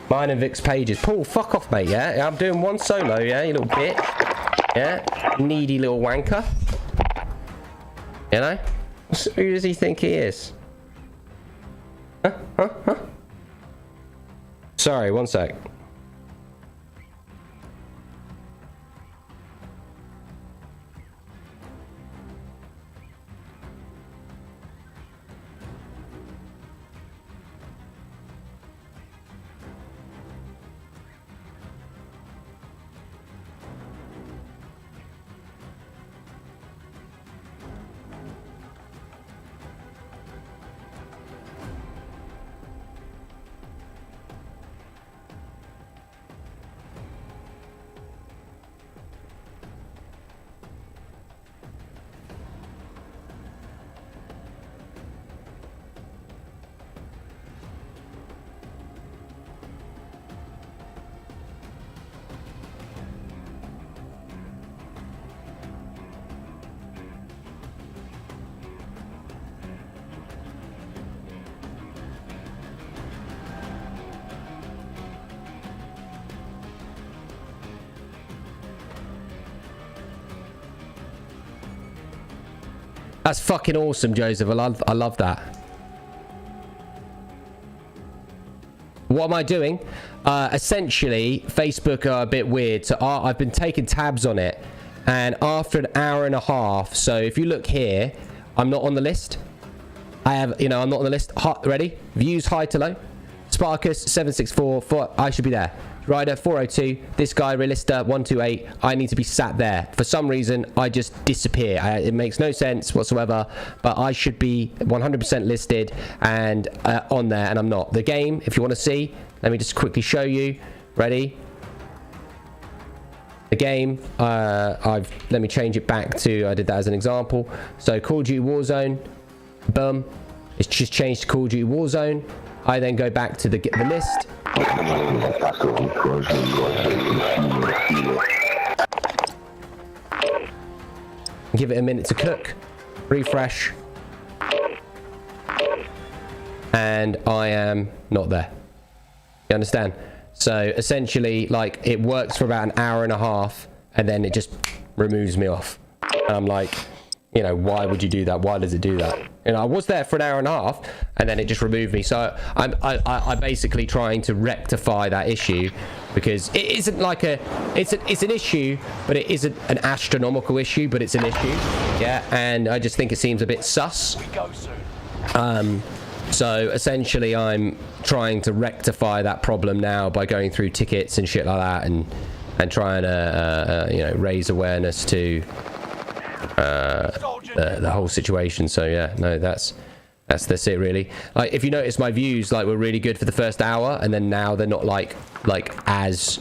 Mine and Vic's pages. Paul, fuck off, mate, yeah? I'm doing one solo, yeah, you little bitch. Yeah? Needy little wanker. You know? Who does he think he is? Huh? Sorry, one sec. That's fucking awesome, Joseph. I love that. What am I doing? Essentially, Facebook are a bit weird. So I've been taking tabs on it. And after an hour and a half, so if you look here, I'm not on the list. I have, you know, I'm not on the list. Ready? Views high to low. Sparkus 764. I should be there. Ryder 402, this guy Realista 128. I need to be sat there. For some reason, I just disappear. It makes no sense whatsoever, but I should be 100% listed and on there, and I'm not. The game, if you want to see, let me just quickly show you. Ready? The game, let me change it back to, I did that as an example. So Call of Duty Warzone, boom. It's just changed to Call of Duty Warzone. I then go back to the list. Give it a minute to cook. Refresh. And I am not there. You understand? So essentially, like, it works for about an hour and a half, and then it just removes me off. And I'm like, you know, why would you do that? Why does it do that? You know, I was there for an hour and a half, and then it just removed me. So I'm basically trying to rectify that issue, because it isn't like it's an issue, but it isn't an astronomical issue, but it's an issue. Yeah, and I just think it seems a bit sus. So essentially, I'm trying to rectify that problem now by going through tickets and shit like that, and trying to you know, raise awareness to the whole situation. So yeah, no, that's it really. Like, if you notice, my views like were really good for the first hour, and then now they're not like as,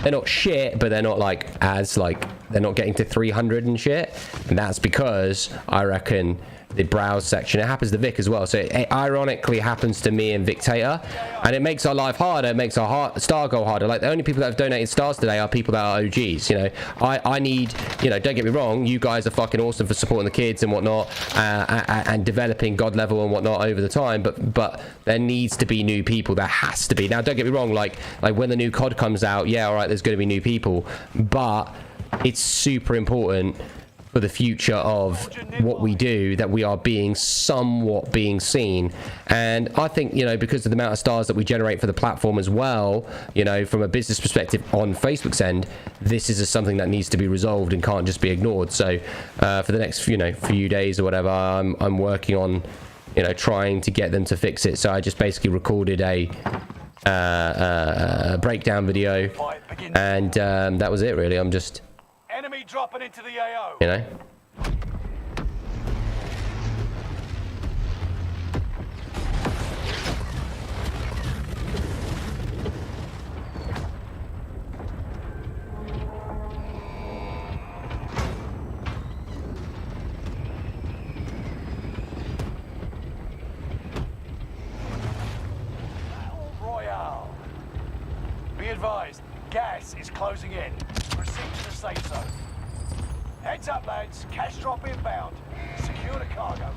they're not shit, but they're not like as, like, they're not getting to 300 and shit. And that's because I reckon the browse section, it happens to Vic as well, so it ironically happens to me and Victator, and it makes our life harder. It makes our star goal harder. Like, the only people that have donated stars today are people that are OGs. You know, I need, you know, don't get me wrong, you guys are fucking awesome for supporting the kids and whatnot, and developing God level and whatnot over the time, but there needs to be new people. There has to be. Now, don't get me wrong, like when the new COD comes out, yeah, all right, there's going to be new people, but it's super important for the future of what we do that we are somewhat being seen. And I think, you know, because of the amount of stars that we generate for the platform as well, you know, from a business perspective on Facebook's end, this is something that needs to be resolved and can't just be ignored. So for the next, you know, few days or whatever, I'm working on, you know, trying to get them to fix it. So I just basically recorded a breakdown video, and that was it really. I'm just, Enemy dropping into the AO. you know. Royale. Be advised, gas is closing in. Proceed to the safe zone. Heads up, lads. Cash drop inbound. Secure the cargo.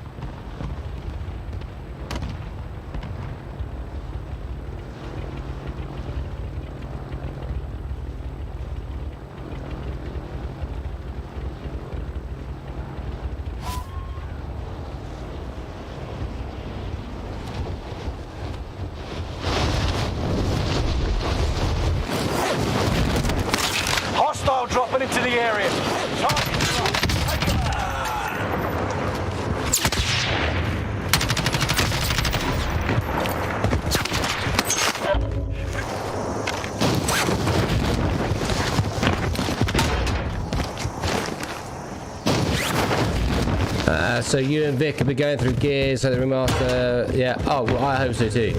So you and Vic have been going through gears, so the remaster, yeah. Oh, well, I hope so too.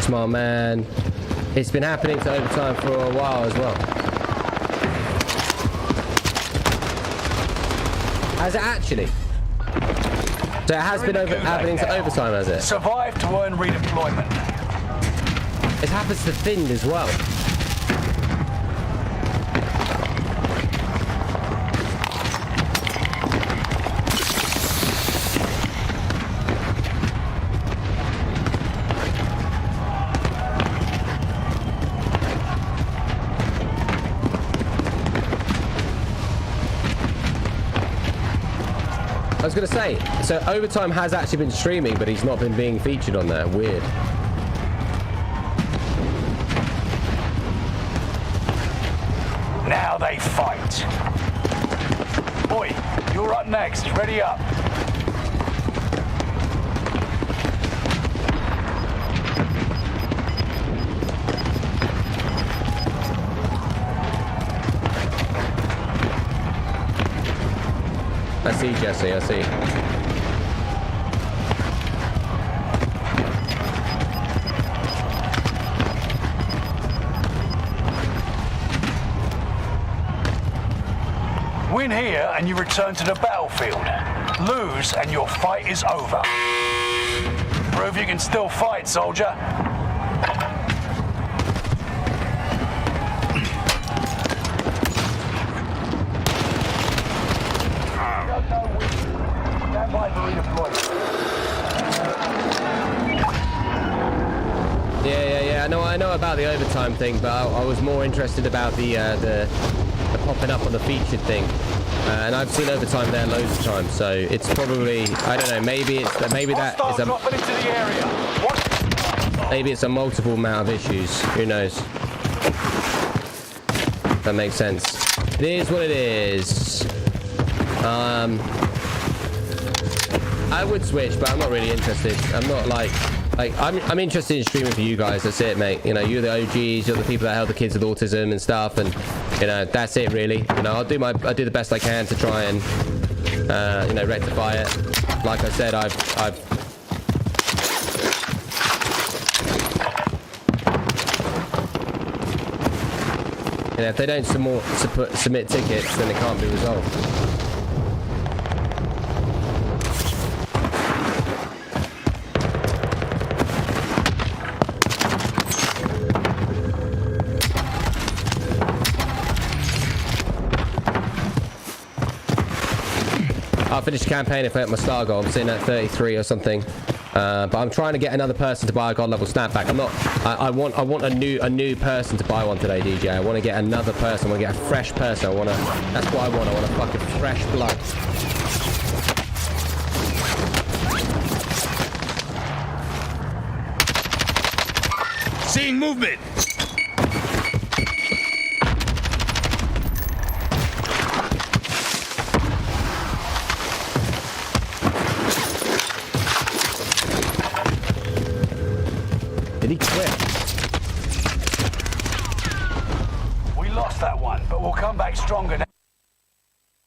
Smart man. It's been happening to overtime for a while as well. Has it actually? So it has been happening to overtime, has it? Survive to earn redeployment. It happens to Finn as well. I was going to say, so Overtime has actually been streaming, but he's not been being featured on there. Weird. Now they fight. Boy, you're up next. Ready up. I see, Jesse, I see. Win here and you return to the battlefield. Lose and your fight is over. Prove you can still fight, soldier. Yeah. I know about the overtime thing, but I was more interested about the popping up on the featured thing. And I've seen overtime there loads of times, so it's probably, I don't know, maybe it's a multiple amount of issues. Who knows? That makes sense. It is what it is. I would switch, but I'm not really interested. I'm not like I'm interested in streaming for you guys. That's it, mate. You know, you're the OGs. You're the people that help the kids with autism and stuff, and you know, that's it, really. You know, I do the best I can to try and you know, rectify it. Like I said, I've you know, if they don't submit tickets, then it can't be resolved. I'll finish the campaign if I hit my star goal. I'm sitting at 33 or something, but I'm trying to get another person to buy a god level snapback. I'm not. I want a new person to buy one today, DJ. I want to get another person. I want to get a fresh person. That's what I want. I want a fucking fresh blood. Seeing movement. Did he quit? We lost that one, but we'll come back stronger now.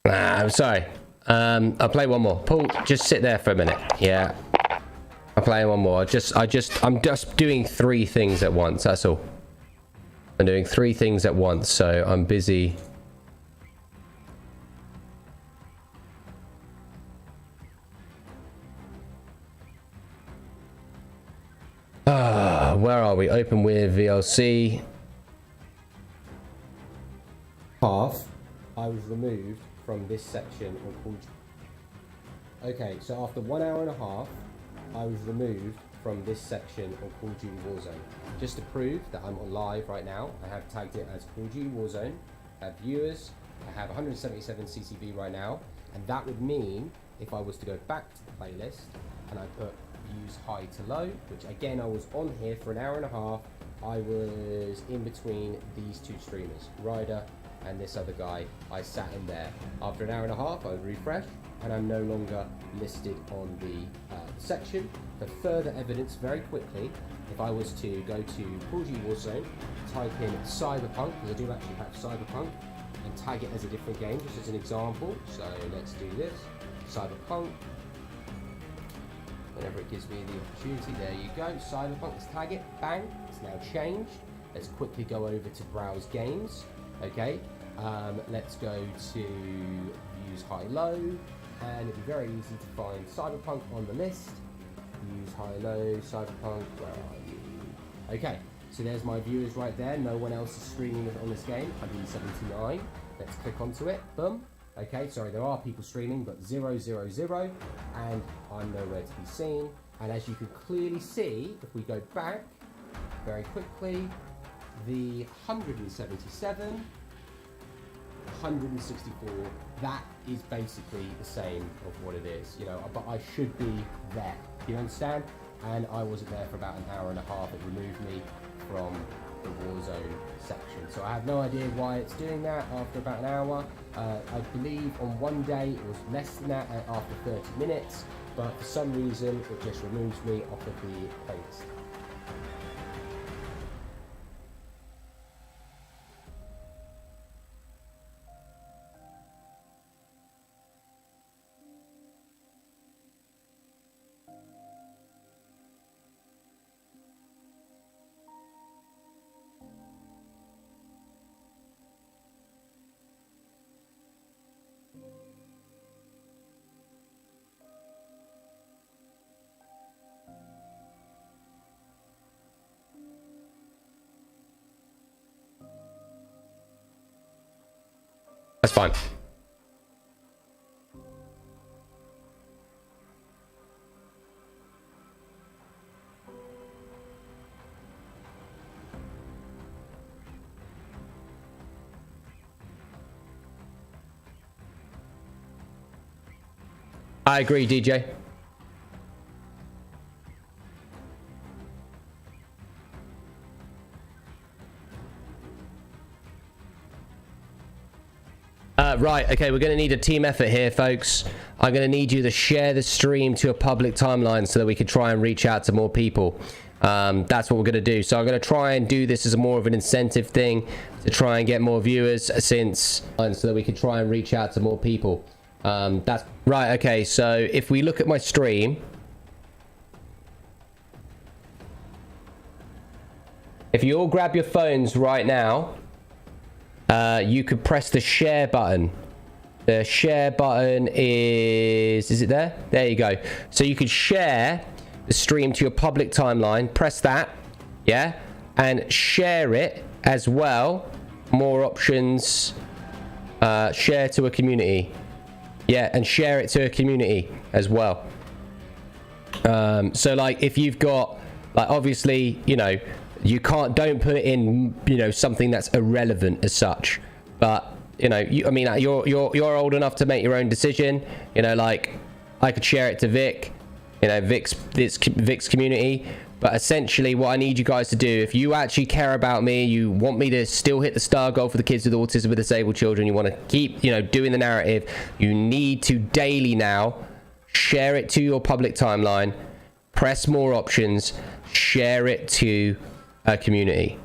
Nah, I'm sorry. I'll play one more. Paul, just sit there for a minute. Yeah. I'll play one more. I'm just doing 3 things at once, that's all. I'm doing 3 things at once, so I'm busy. Where are we? Open with VLC. Half. I was removed from this section on Call G. Okay, so after 1 hour and a half, I was removed from this section on Call of Duty Warzone. Just to prove that I'm on live right now, I have tagged it as Call of Duty Warzone. I have viewers. I have 177 CCV right now, and that would mean if I was to go back to the playlist and I put views high to low, which again I was on here for an hour and a half. I was in between these 2 streamers, Ryder and this other guy. I sat in there. After an hour and a half, I would refresh, and I'm no longer listed on the section. For further evidence, very quickly, if I was to go to Call of Duty Warzone, type in Cyberpunk, because I do actually have Cyberpunk, and tag it as a different game, just as an example. So let's do this. Cyberpunk. Whenever it gives me the opportunity, there you go. Cyberpunk, let's tag it. Bang, it's now changed. Let's quickly go over to browse games. Okay, let's go to use high-low, and it'll be very easy to find Cyberpunk on the list. Use high-low, Cyberpunk, where are you? Okay, so there's my viewers right there. No one else is streaming on this game. 179. Let's click onto it. Boom. Okay, sorry, there are people streaming, but 000, and I'm nowhere to be seen. And as you can clearly see, if we go back very quickly, the 177, 164, that is basically the same of what it is, you know, but I should be there, you understand? And I wasn't there for about an hour and a half. It removed me from the Warzone section. So I have no idea why it's doing that after about an hour. I believe on one day it was less than that after 30 minutes, but for some reason it just removes me off of the playlist. That's fine. I agree, DJ. Right, okay, we're going to need a team effort here, folks. I'm going to need you to share the stream to a public timeline so that we can try and reach out to more people. That's what we're going to do. So I'm going to try and do this as more of an incentive thing to try and get more viewers so that we can try and reach out to more people. That's right, okay, so if we look at my stream, if you all grab your phones right now, you could press the share button. The share button is it there? There you go. So you could share the stream to your public timeline. Press that, yeah, and share it as well. More options. Share to a community. Yeah, and share it to a community as well. So like if you've got, like, obviously, you know, don't put it in, you know, something that's irrelevant as such, but you know, I mean, you're old enough to make your own decision, you know, like I could share it to Vic, you know, Vic's community. But essentially what I need you guys to do, if you actually care about me, you want me to still hit the star goal for the kids with autism, with disabled children, you want to keep, you know, doing the narrative, you need to daily now share it to your public timeline, press more options, share it to a community.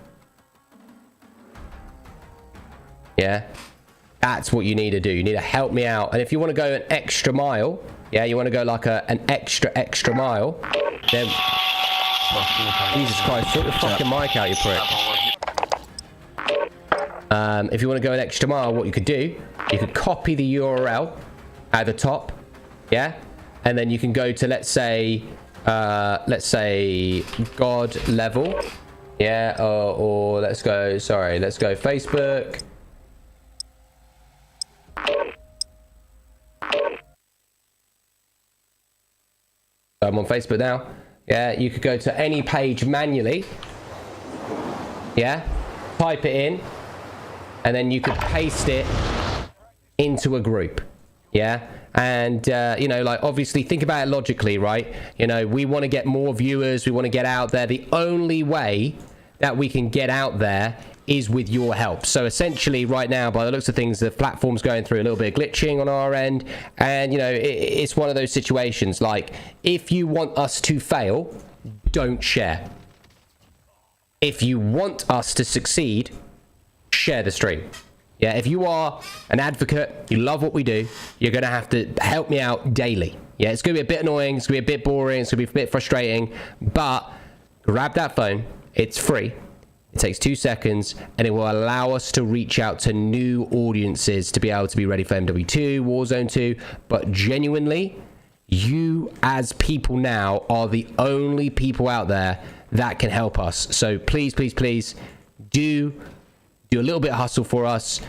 Yeah, that's what you need to do. You need to help me out. And if you want to go an extra mile, yeah, you want to go like an extra mile, then Jesus Christ, sort the fucking mic out, you prick. If you want to go an extra mile, what you could do, you could copy the URL at the top, yeah, and then you can go to, let's say God level, yeah, or let's go Facebook. I'm on Facebook now. Yeah, you could go to any page manually. Yeah, type it in, and then you could paste it into a group. Yeah, and you know, like, obviously think about it logically, right? You know, we want to get more viewers, we want to get out there. The only way that we can get out there is with your help. So essentially right now, by the looks of things, the platform's going through a little bit of glitching on our end, and you know, it's one of those situations, like, if you want us to fail, don't share. If you want us to succeed, share the stream. Yeah, if you are an advocate, you love what we do, you're going to have to help me out daily. Yeah, it's going to be a bit annoying, it's going to be a bit boring, it's going to be a bit frustrating, but grab that phone, it's free. It takes 2 seconds, and it will allow us to reach out to new audiences to be able to be ready for MW2, Warzone 2, but genuinely, you as people now are the only people out there that can help us. So please, please, please do a little bit of hustle for us.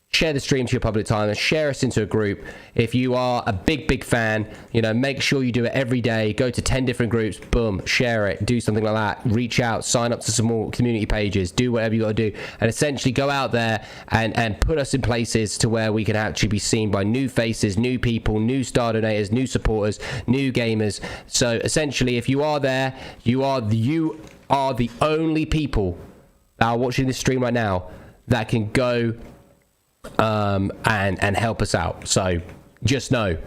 Share the stream to your public time and share us into a group. If you are a big fan, you know, make sure you do it every day. Go to 10 different groups, boom, share it, do something like that. Reach out, sign up to some more community pages, do whatever you got to do, and essentially go out there and put us in places to where we can actually be seen by new faces, new people, new star donators, new supporters, new gamers. So essentially, if you are there, you are the only people that are watching this stream right now that can go and help us out. So just know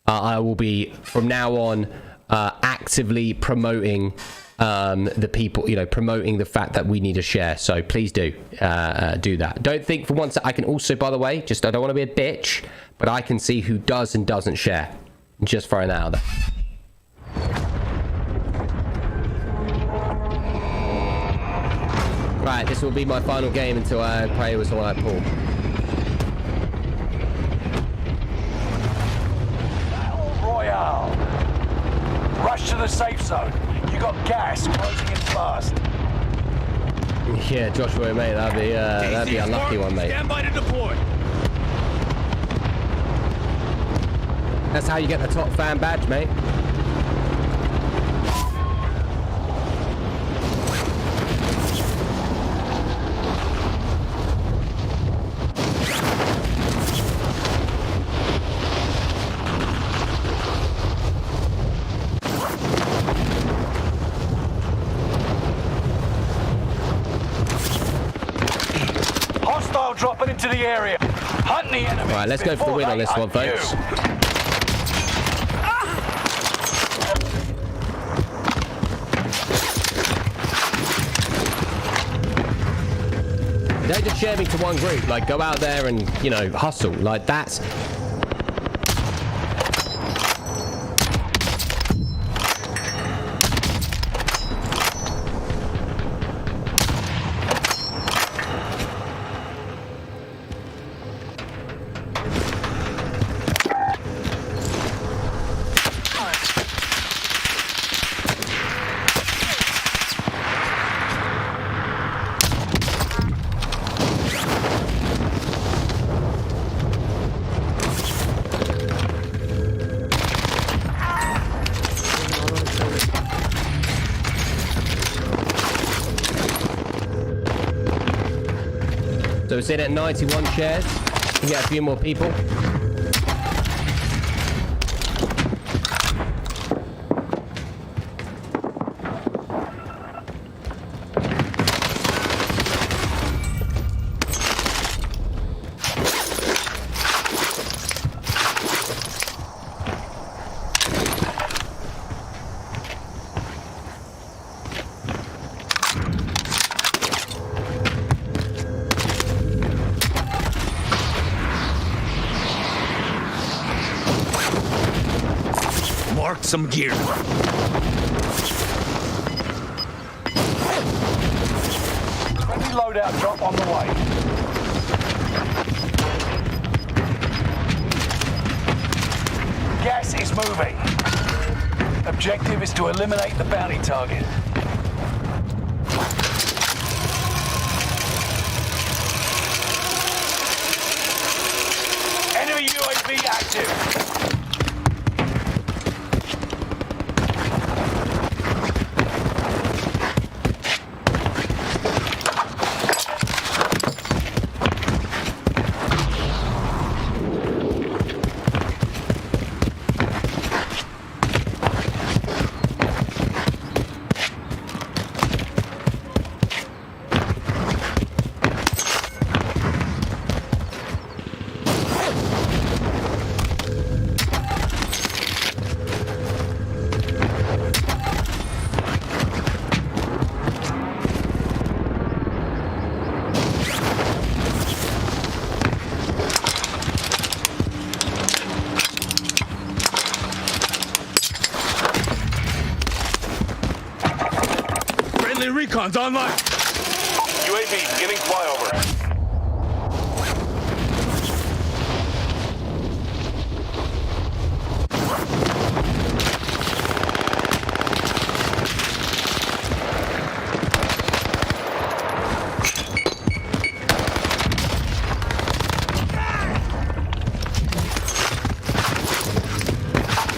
I will be from now on actively promoting the people, you know, promoting the fact that we need to share. So please do that. Don't think for once that I can also, by the way, just I don't want to be a bitch, but I can see who does and doesn't share. Just throwing that out there. Right, this will be my final game until I play with someone like Paul. Royale. Rush to the safe zone. You got gas closing in fast. Yeah, Joshua, mate, that'd be a lucky one, mate. Stand by to deploy. That's how you get the top fan badge, mate. Dropping into the area. Hunt the enemy. Right, let's go for the win on this one, folks. Don't just share me to one group. Like, go out there and, you know, hustle. Like, that's... So it's in at 91 shares. We get a few more people. Mark some gear. Friendly loadout drop on the way. Gas is moving. Objective is to eliminate the bounty target. Enemy UAV active. Recon's online. UAV beginning flyover.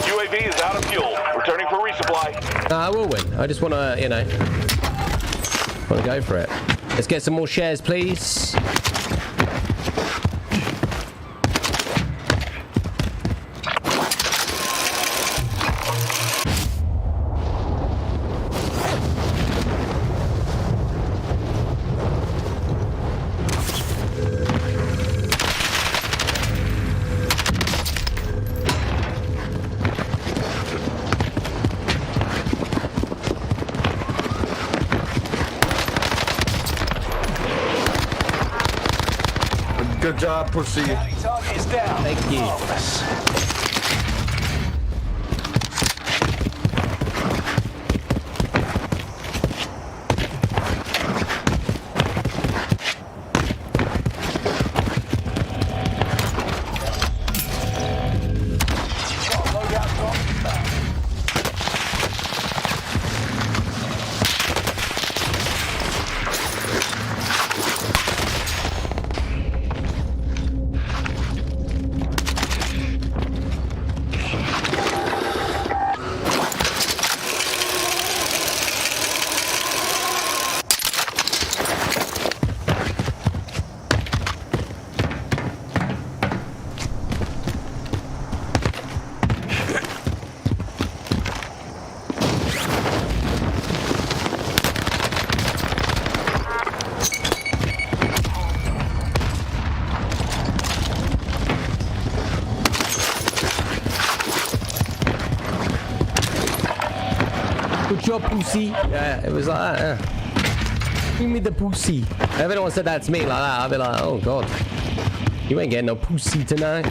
UAV is out of fuel. Returning for resupply. I will win. I just want to, you know, want to go for it. Let's get some more shares, please. Good job, pussy. Target is down. Thank you. Marvelous. Good job, pussy. Yeah, it was like that, yeah. Give me the pussy. If anyone said that to me like that, I'd be like, oh, God. You ain't getting no pussy tonight.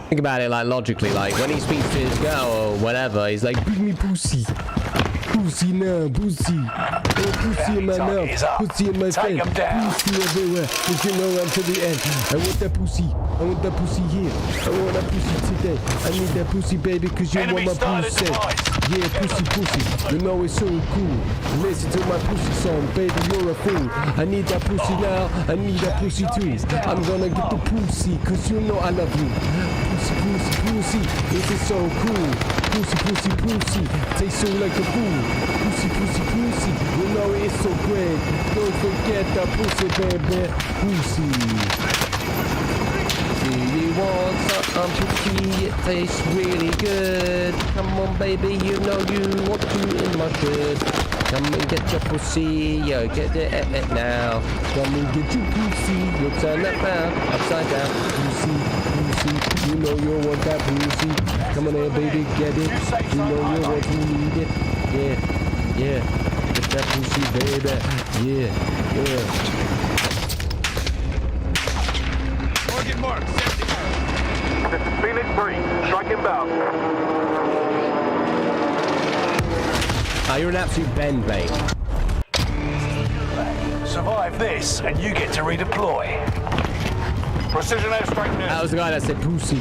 Think about it, like, logically. Like, when he speaks to his girl or whatever, he's like, bring me pussy. Pussy now, pussy. Oh, pussy in my mouth. Pussy in my face. Pussy everywhere. Cause you know I'm to the end. I want that pussy. I want that pussy here. I want that pussy today. I need that pussy, baby, cause you want my pussy. Yeah, pussy, pussy. You know it's so cool. Listen to my pussy song, baby, you're a fool. I need that pussy now. I need that pussy too. I'm gonna get the pussy, cause you know I love you. Pussy, pussy, pussy. This is so cool. Pussy, pussy, pussy. Tastes so like a fool. Pussy, pussy, pussy. You know it's so great. Don't forget that pussy, baby. Pussy. Do you want some pussy? It tastes really good. Come on, baby, you know you want to in my shirt. Come and get your pussy, yo, get it now. Come and get your pussy, you turn that round, upside down. Pussy, pussy, you know you want that pussy. Come on here, baby, get it. You know you want to need it. Yeah, yeah, get that pussy, baby. Yeah, yeah. Target mark. This is Phoenix 3. Strike inbound. You're an absolute bend, mate. Survive this, and you get to redeploy. Precision airstrike That net. was the guy that said pussy.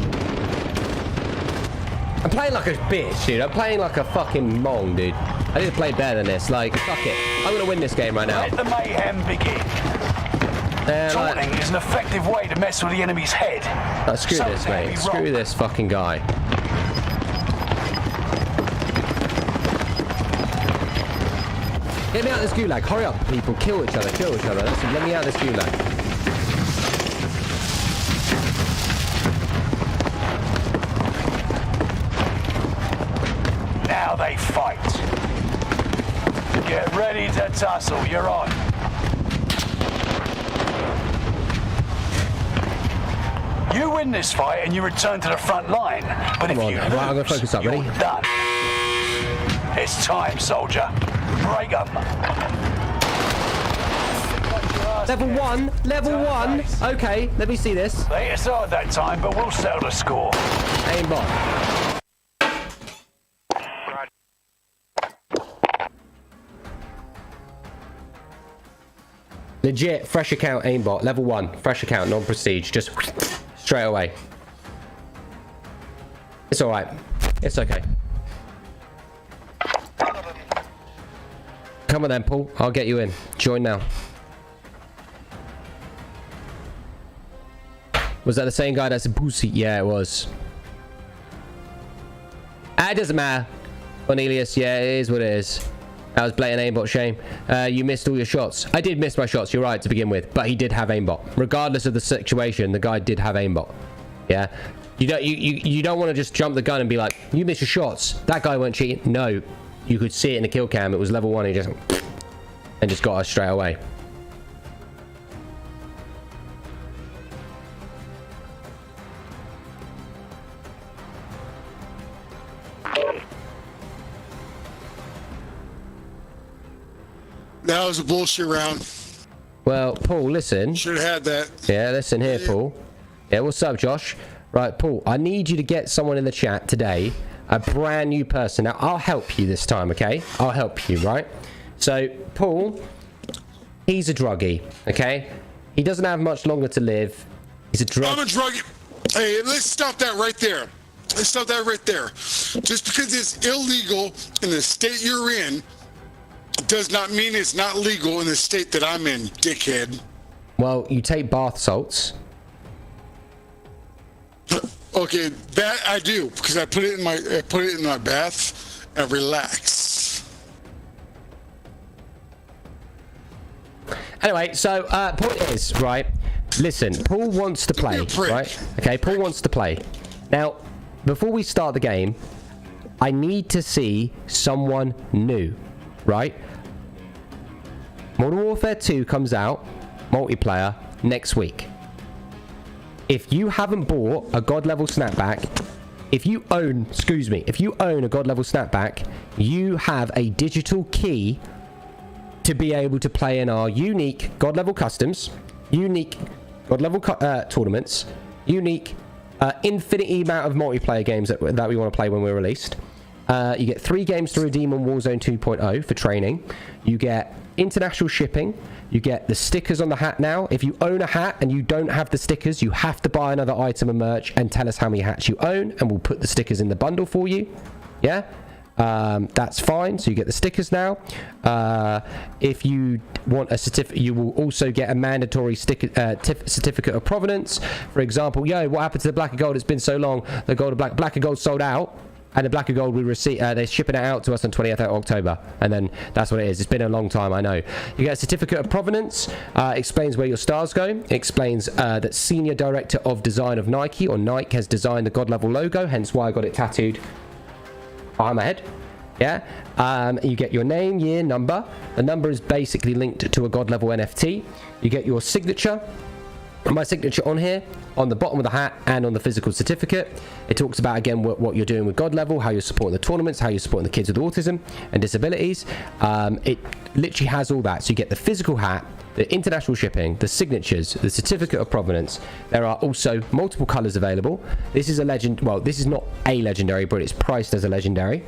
I'm playing like a bitch, dude. I'm playing like a fucking mong, dude. I need to play better than this. Like, fuck it. I'm gonna win this game right now. Let the mayhem begin. Taunting is an effective way to mess with the enemy's head. Screw So this, it's heavy mate. Screw roll. this fucking guy. Get me out of this gulag. Hurry up, people. Kill each other. Kill each other. Listen, let me out of this gulag. Now they fight. Get ready to tussle. You're on. You win this fight and you return to the front line. But if Come on, you right, I'm gonna focus up, you're ready? done. It's time, soldier. Break 'em. Level 1. Level 1. Okay, let me see this. They hit us hard that time, but we'll settle the score. Aimbot. Legit, fresh account aimbot, level 1, fresh account, non-prestige, just straight away. It's alright. It's okay. Come on then, Paul. I'll get you in. Join now. Was that the same guy that's a pussy? Yeah, it was. Ah, it doesn't matter. Cornelius, yeah, it is what it is. That was blatant aimbot, shame. You missed all your shots. I did miss my shots, you're right, to begin with. But he did have aimbot. Regardless of the situation, the guy did have aimbot. Yeah? You don't want to just jump the gun and be like, you missed your shots. That guy weren't cheating. No. You could see it in the kill cam. It was level 1. He just got us straight away. That was a bullshit round. Well, Paul, listen. Should have had that. Yeah, listen here, Paul. Yeah, what's up, Josh? Right, Paul, I need you to get someone in the chat today. A brand new person. Now, I'll help you this time, okay? I'll help you, right? So, Paul, he's a druggie, okay? He doesn't have much longer to live. He's a drug... I'm a druggie. Hey, let's stop that right there. Let's stop that right there. Just because it's illegal in the state you're in does not mean it's not legal in the state that I'm in, dickhead. Well, you take bath salts. Okay, that I do because I put it in my bath and relax. Anyway, so point is, right? Listen, Paul wants to play, right? Okay, Paul wants to play. Now, before we start the game, I need to see someone new, right? Modern Warfare 2 comes out, multiplayer, next week. If you haven't bought a God level snapback, if you own a God level snapback, you have a digital key to be able to play in our unique God level customs, unique God level tournaments, unique infinity amount of multiplayer games that we want to play when we're released. You get 3 games to redeem on Warzone 2.0 for training. You get international shipping. You get the stickers on the hat now. If you own a hat and you don't have the stickers, you have to buy another item of merch and tell us how many hats you own, and we'll put the stickers in the bundle for you. Yeah? That's fine. So you get the stickers now. If you want a certificate, you will also get a mandatory certificate of provenance. For example, yo, what happened to the black and gold? It's been so long. The gold and black and gold sold out. And the black and gold we receive, they're shipping it out to us on 20th of October. And then that's what it is. It's been a long time, I know. You get a certificate of provenance. Explains where your stars go. Explains that Senior Director of Design of Nike, or Nike, has designed the God level logo. Hence why I got it tattooed behind my head. Yeah. You get your name, year, number. The number is basically linked to a God level NFT. You get your signature. My signature on here, on the bottom of the hat, and on the physical certificate. It talks about, again, what you're doing with God level, how you're supporting the tournaments, how you're supporting the kids with autism and disabilities. It literally has all that. So you get the physical hat, the international shipping, the signatures, the certificate of provenance. There are also multiple colors available. This is a legend. Well, this is not a legendary, but it's priced as a legendary.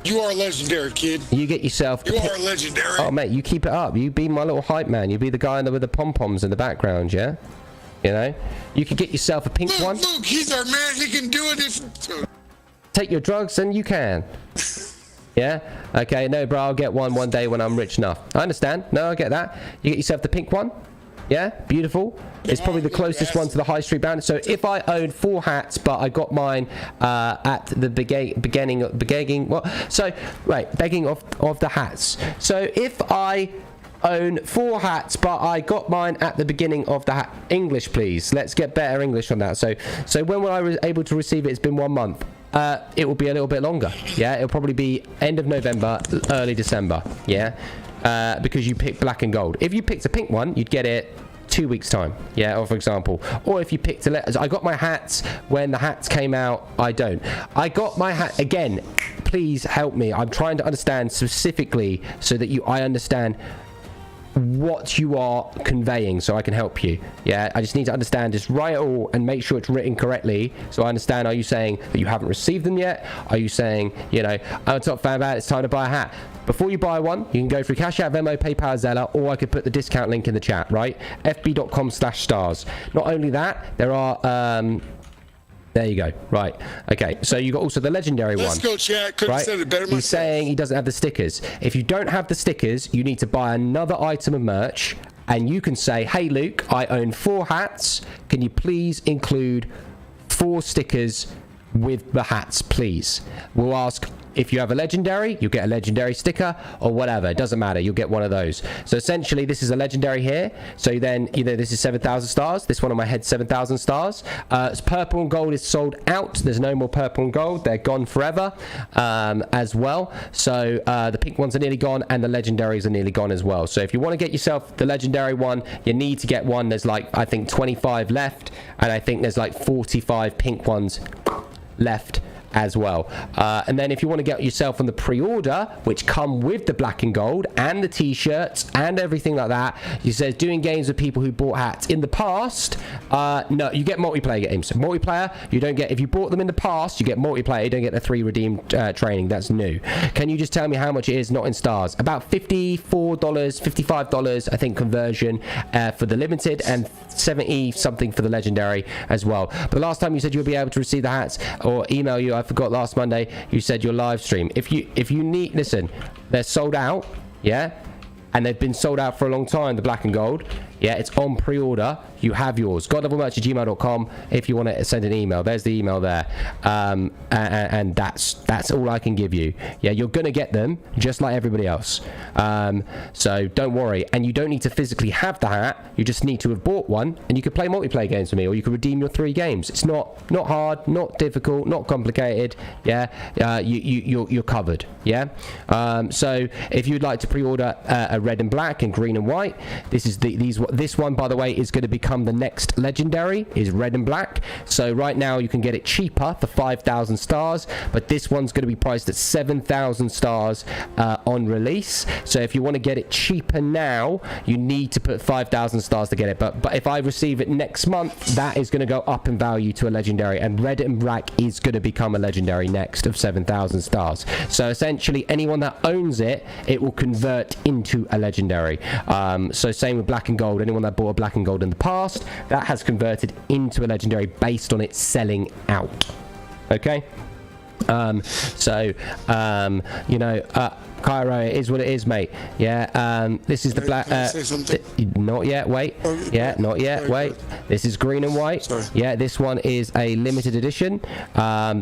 You are legendary, kid. You get yourself... You are legendary. Oh, mate, you keep it up. You be my little hype man. You be the guy with the pom-poms in the background, yeah? You know? You could get yourself a pink one. Look, he's our man. He can do it if... Take your drugs and you can. Yeah? Okay, no, bro, I'll get one day when I'm rich enough. I understand. No, I get that. You get yourself the pink one. Yeah, beautiful. It's probably the closest one to the high street band. So if I own 4 hats, but I got mine at the beginning of the hats. So if I own 4 hats, but I got mine at the beginning of the hat. English, please. Let's get better English on that. So when were I able to receive it? It's been 1 month. It will be a little bit longer. Yeah, it'll probably be end of November, early December. Yeah. Because you picked black and gold. If you picked a pink one, you'd get it 2 weeks time. Yeah, or for example, or if you picked I got my hats when the hats came out. I don't. I got my hat again. Please help me. I'm trying to understand specifically so that I understand what you are conveying so I can help you. Yeah, I just need to understand, just write it all and make sure it's written correctly so I understand. Are you saying that you haven't received them yet? Are you saying, you know, I'm a top fan about it, it's time to buy a hat? Before you buy one, you can go through Cash App, Venmo, PayPal, Zella, or I could put the discount link in the chat, right? fb.com/stars. Not only that, there are there you go. Right. Okay. So you got also the legendary one. Let's go, chat. Couldn't right? said it better myself. He's saying he doesn't have the stickers. If you don't have the stickers, you need to buy another item of merch, and you can say, "Hey, Luke, I own 4 hats. Can you please include 4 stickers with the hats, please?" We'll ask. If you have a legendary, you'll get a legendary sticker or whatever. It doesn't matter. You'll get one of those. So essentially, this is a legendary here. So then, either this is 7,000 stars. This one on my head, 7,000 stars. Purple and gold is sold out. There's no more purple and gold. They're gone forever as well. So the pink ones are nearly gone, and the legendaries are nearly gone as well. So if you want to get yourself the legendary one, you need to get one. There's like, I think, 25 left, and I think there's like 45 pink ones left as well. And then if you want to get yourself on the pre-order, which come with the black and gold and the t-shirts and everything like that, he says doing games with people who bought hats in the past. No, you get multiplayer games. Multiplayer, you don't get. If you bought them in the past, you get multiplayer. You don't get the 3 redeemed training. That's new. Can you just tell me how much it is, not in stars? About $54, $55, I think, conversion for the limited, and 70 something for the legendary as well. But the last time you said you'll be able to receive the hats or email you, I forgot last Monday, you said your live stream. If you need, listen, they're sold out, yeah, and they've been sold out for a long time, the black and gold. Yeah, it's on pre-order. You have yours. godlevelmerch@gmail.com if you want to send an email. There's the email there. And that's all I can give you. Yeah, you're going to get them just like everybody else. So don't worry. And you don't need to physically have the hat. You just need to have bought one, and you can play multiplayer games with me, or you can redeem your 3 games. It's not hard, not difficult, not complicated. Yeah, you're covered. Yeah. So if you'd like to pre-order a red and black and green and white, this one, by the way, is going to become the next legendary, is red and black. So right now you can get it cheaper for 5,000 stars, but this one's going to be priced at 7,000 stars on release. So if you want to get it cheaper now, you need to put 5,000 stars to get it. But if I receive it next month, that is going to go up in value to a legendary, and red and black is going to become a legendary next of 7,000 stars. So essentially, anyone that owns it, it will convert into a legendary. So same with black and gold. Anyone that bought a black and gold in the past, that has converted into a legendary based on it selling out. Okay. You know, Cairo, it is what it is, mate. Yeah. This is the black. Not yet. Wait. Yeah. Not yet. Wait. This is green and white. Yeah. This one is a limited edition.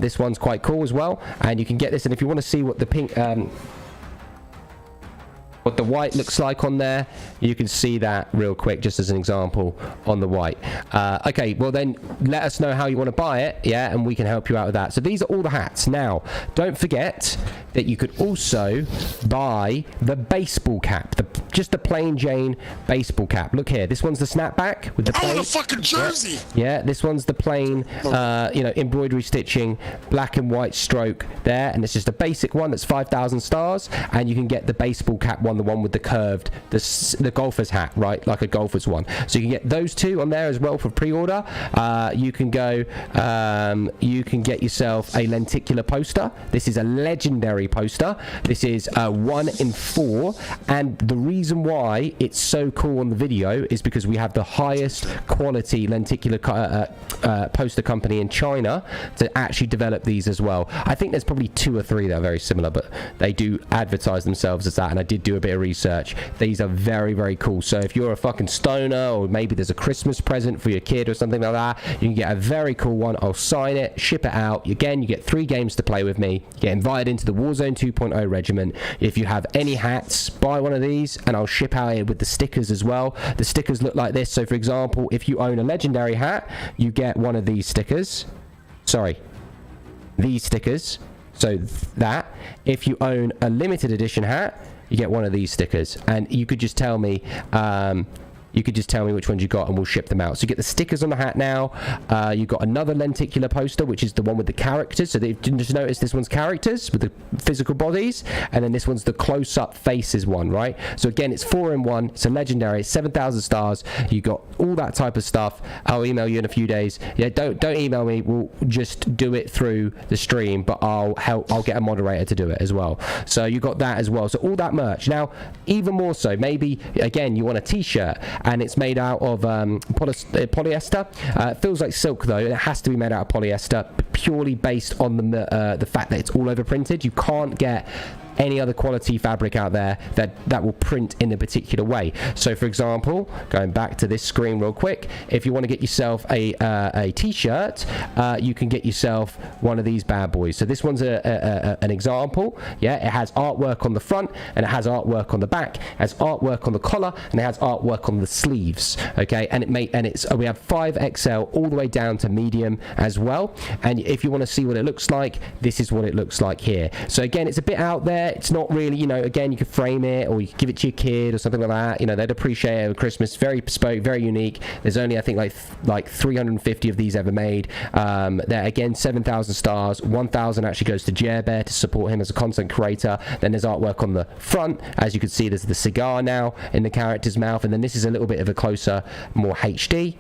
This one's quite cool as well, and you can get this. And if you want to see what the pink, what the white looks like on there, you can see that real quick, just as an example on the white. Okay, well then let us know how you want to buy it, yeah, and we can help you out with that. So these are all the hats. Now, don't forget that you could also buy the baseball cap, just the plain Jane baseball cap. Look here, this one's the snapback with the plain. I want a fucking jersey. Yeah, this one's the plain, you know, embroidery stitching, black and white stroke there, and it's just a basic one that's 5,000 stars, and you can get the baseball cap one, the one with the curved, the golfer's hat, right, like a golfer's one. So you can get those 2 on there as well for pre-order. You can go, you can get yourself a lenticular poster. This is a legendary poster. This is 1 in 4, and the reason why it's so cool on the video is because we have the highest quality lenticular poster company in China to actually develop these as well. I think there's probably 2 or 3 that are very similar, but they do advertise themselves as that, and I did do a bit of research. These are very, very cool. So if you're a fucking stoner, or maybe there's a Christmas present for your kid or something like that, you can get a very cool one. I'll sign it, ship it out. Again, you get 3 games to play with me. You get invited into the Warzone 2.0 regiment. If you have any hats, buy one of these, and I'll ship out it with the stickers as well. The stickers look like this. So for example, if you own a legendary hat, you get one of these stickers. Sorry, these stickers. So that. If you own a limited edition hat, you get one of these stickers, and you could just tell me you could just tell me which ones you got and we'll ship them out. So you get the stickers on the hat now. You've got another lenticular poster, which is the one with the characters. So you can just notice this one's characters with the physical bodies, and then this one's the close-up faces one, right? So again, it's 4-in-1. It's a legendary. It's 7,000 stars. You got all that type of stuff. I'll email you in a few days. Yeah, don't email me. We'll just do it through the stream, but I'll get a moderator to do it as well. So you got that as well. So all that merch. Now, even more so, maybe again you want a t-shirt and it's made out of polyester. It feels like silk though. It has to be made out of polyester, purely based on the fact that it's all over printed. You can't get any other quality fabric out there that will print in a particular way. So for example, going back to this screen real quick, if you want to get yourself a t-shirt, you can get yourself one of these bad boys. So this one's an example. Yeah, it has artwork on the front and it has artwork on the back, it has artwork on the collar, and it has artwork on the sleeves. Okay, and we have 5XL all the way down to medium as well. And if you want to see what it looks like, this is what it looks like here. So again, it's a bit out there. It's not really, you know, again, you could frame it or you could give it to your kid or something like that. You know, they'd appreciate it at Christmas. Very bespoke, very unique. There's only, I think, like 350 of these ever made. They're, again, 7,000 stars. 1,000 actually goes to Jerbear to support him as a content creator. Then there's artwork on the front. As you can see, there's the cigar now in the character's mouth. And then this is a little bit of a closer, more HD.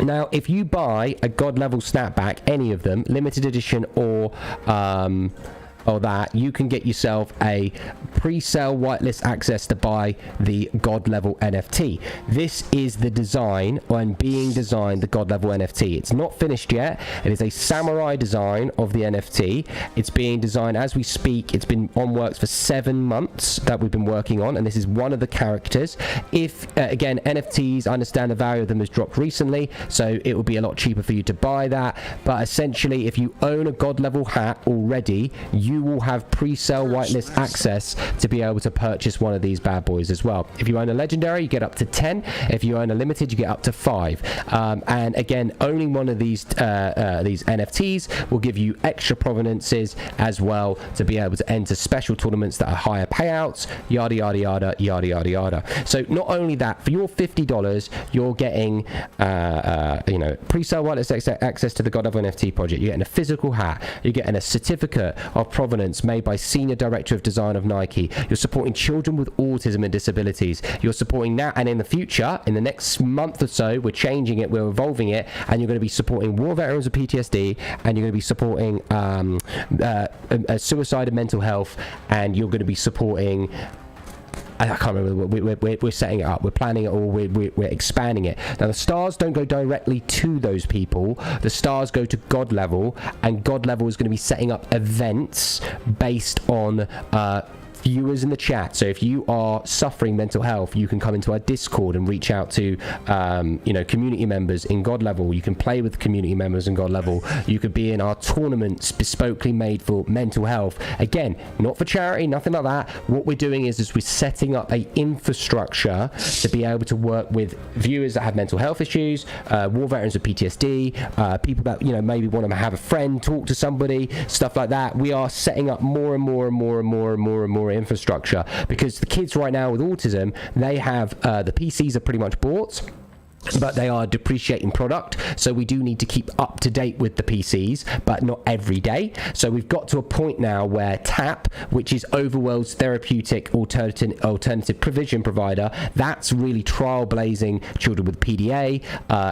Now, if you buy a God level snapback, any of them, limited edition or that, you can get yourself a pre-sale whitelist access to buy the God level NFT. This is the design and being designed, the God level NFT. It's not finished yet. It is a samurai design of the NFT. It's being designed as we speak. It's been on works for 7 months that we've been working on, and this is one of the characters. If again, NFTs, I understand the value of them has dropped recently, so it will be a lot cheaper for you to buy that. But essentially, if you own a God level hat already, you will have pre-sale whitelist access to be able to purchase one of these bad boys as well. If you own a legendary, you get up to 10. If you own a limited, you get up to 5. And again, owning one of these NFTs will give you extra provenances as well to be able to enter special tournaments that are higher payouts, yada yada yada yada yada yada. So not only that, for your $50, you're getting pre-sale whitelist access to the God level NFT project. You're getting a physical hat. You're getting a certificate of provenance made by Senior Director of Design of Nike. You're supporting children with autism and disabilities. You're supporting now, and in the future, in the next month or so, we're changing it, we're evolving it, and you're going to be supporting war veterans with PTSD, and you're going to be supporting suicide and mental health, and you're going to be supporting, I can't remember. We're setting it up. We're planning it all. We're expanding it. Now, the stars don't go directly to those people. The stars go to God level, and God level is going to be setting up events based on viewers in the chat. So if you are suffering mental health, you can come into our Discord and reach out to community members in God level. You can play with community members in God level. You could be in our tournaments bespokely made for mental health. Again, not for charity, nothing like that. What we're doing is we're setting up a infrastructure to be able to work with viewers that have mental health issues, war veterans with PTSD, people that maybe want to have a friend, talk to somebody, stuff like that. We are setting up more and more infrastructure, because the kids right now with autism, they have the PCs are pretty much bought, but they are a depreciating product, so we do need to keep up to date with the PCs, but not every day. So we've got to a point now where TAP, which is Overworld's therapeutic alternative provision provider, that's really trailblazing children with PDA.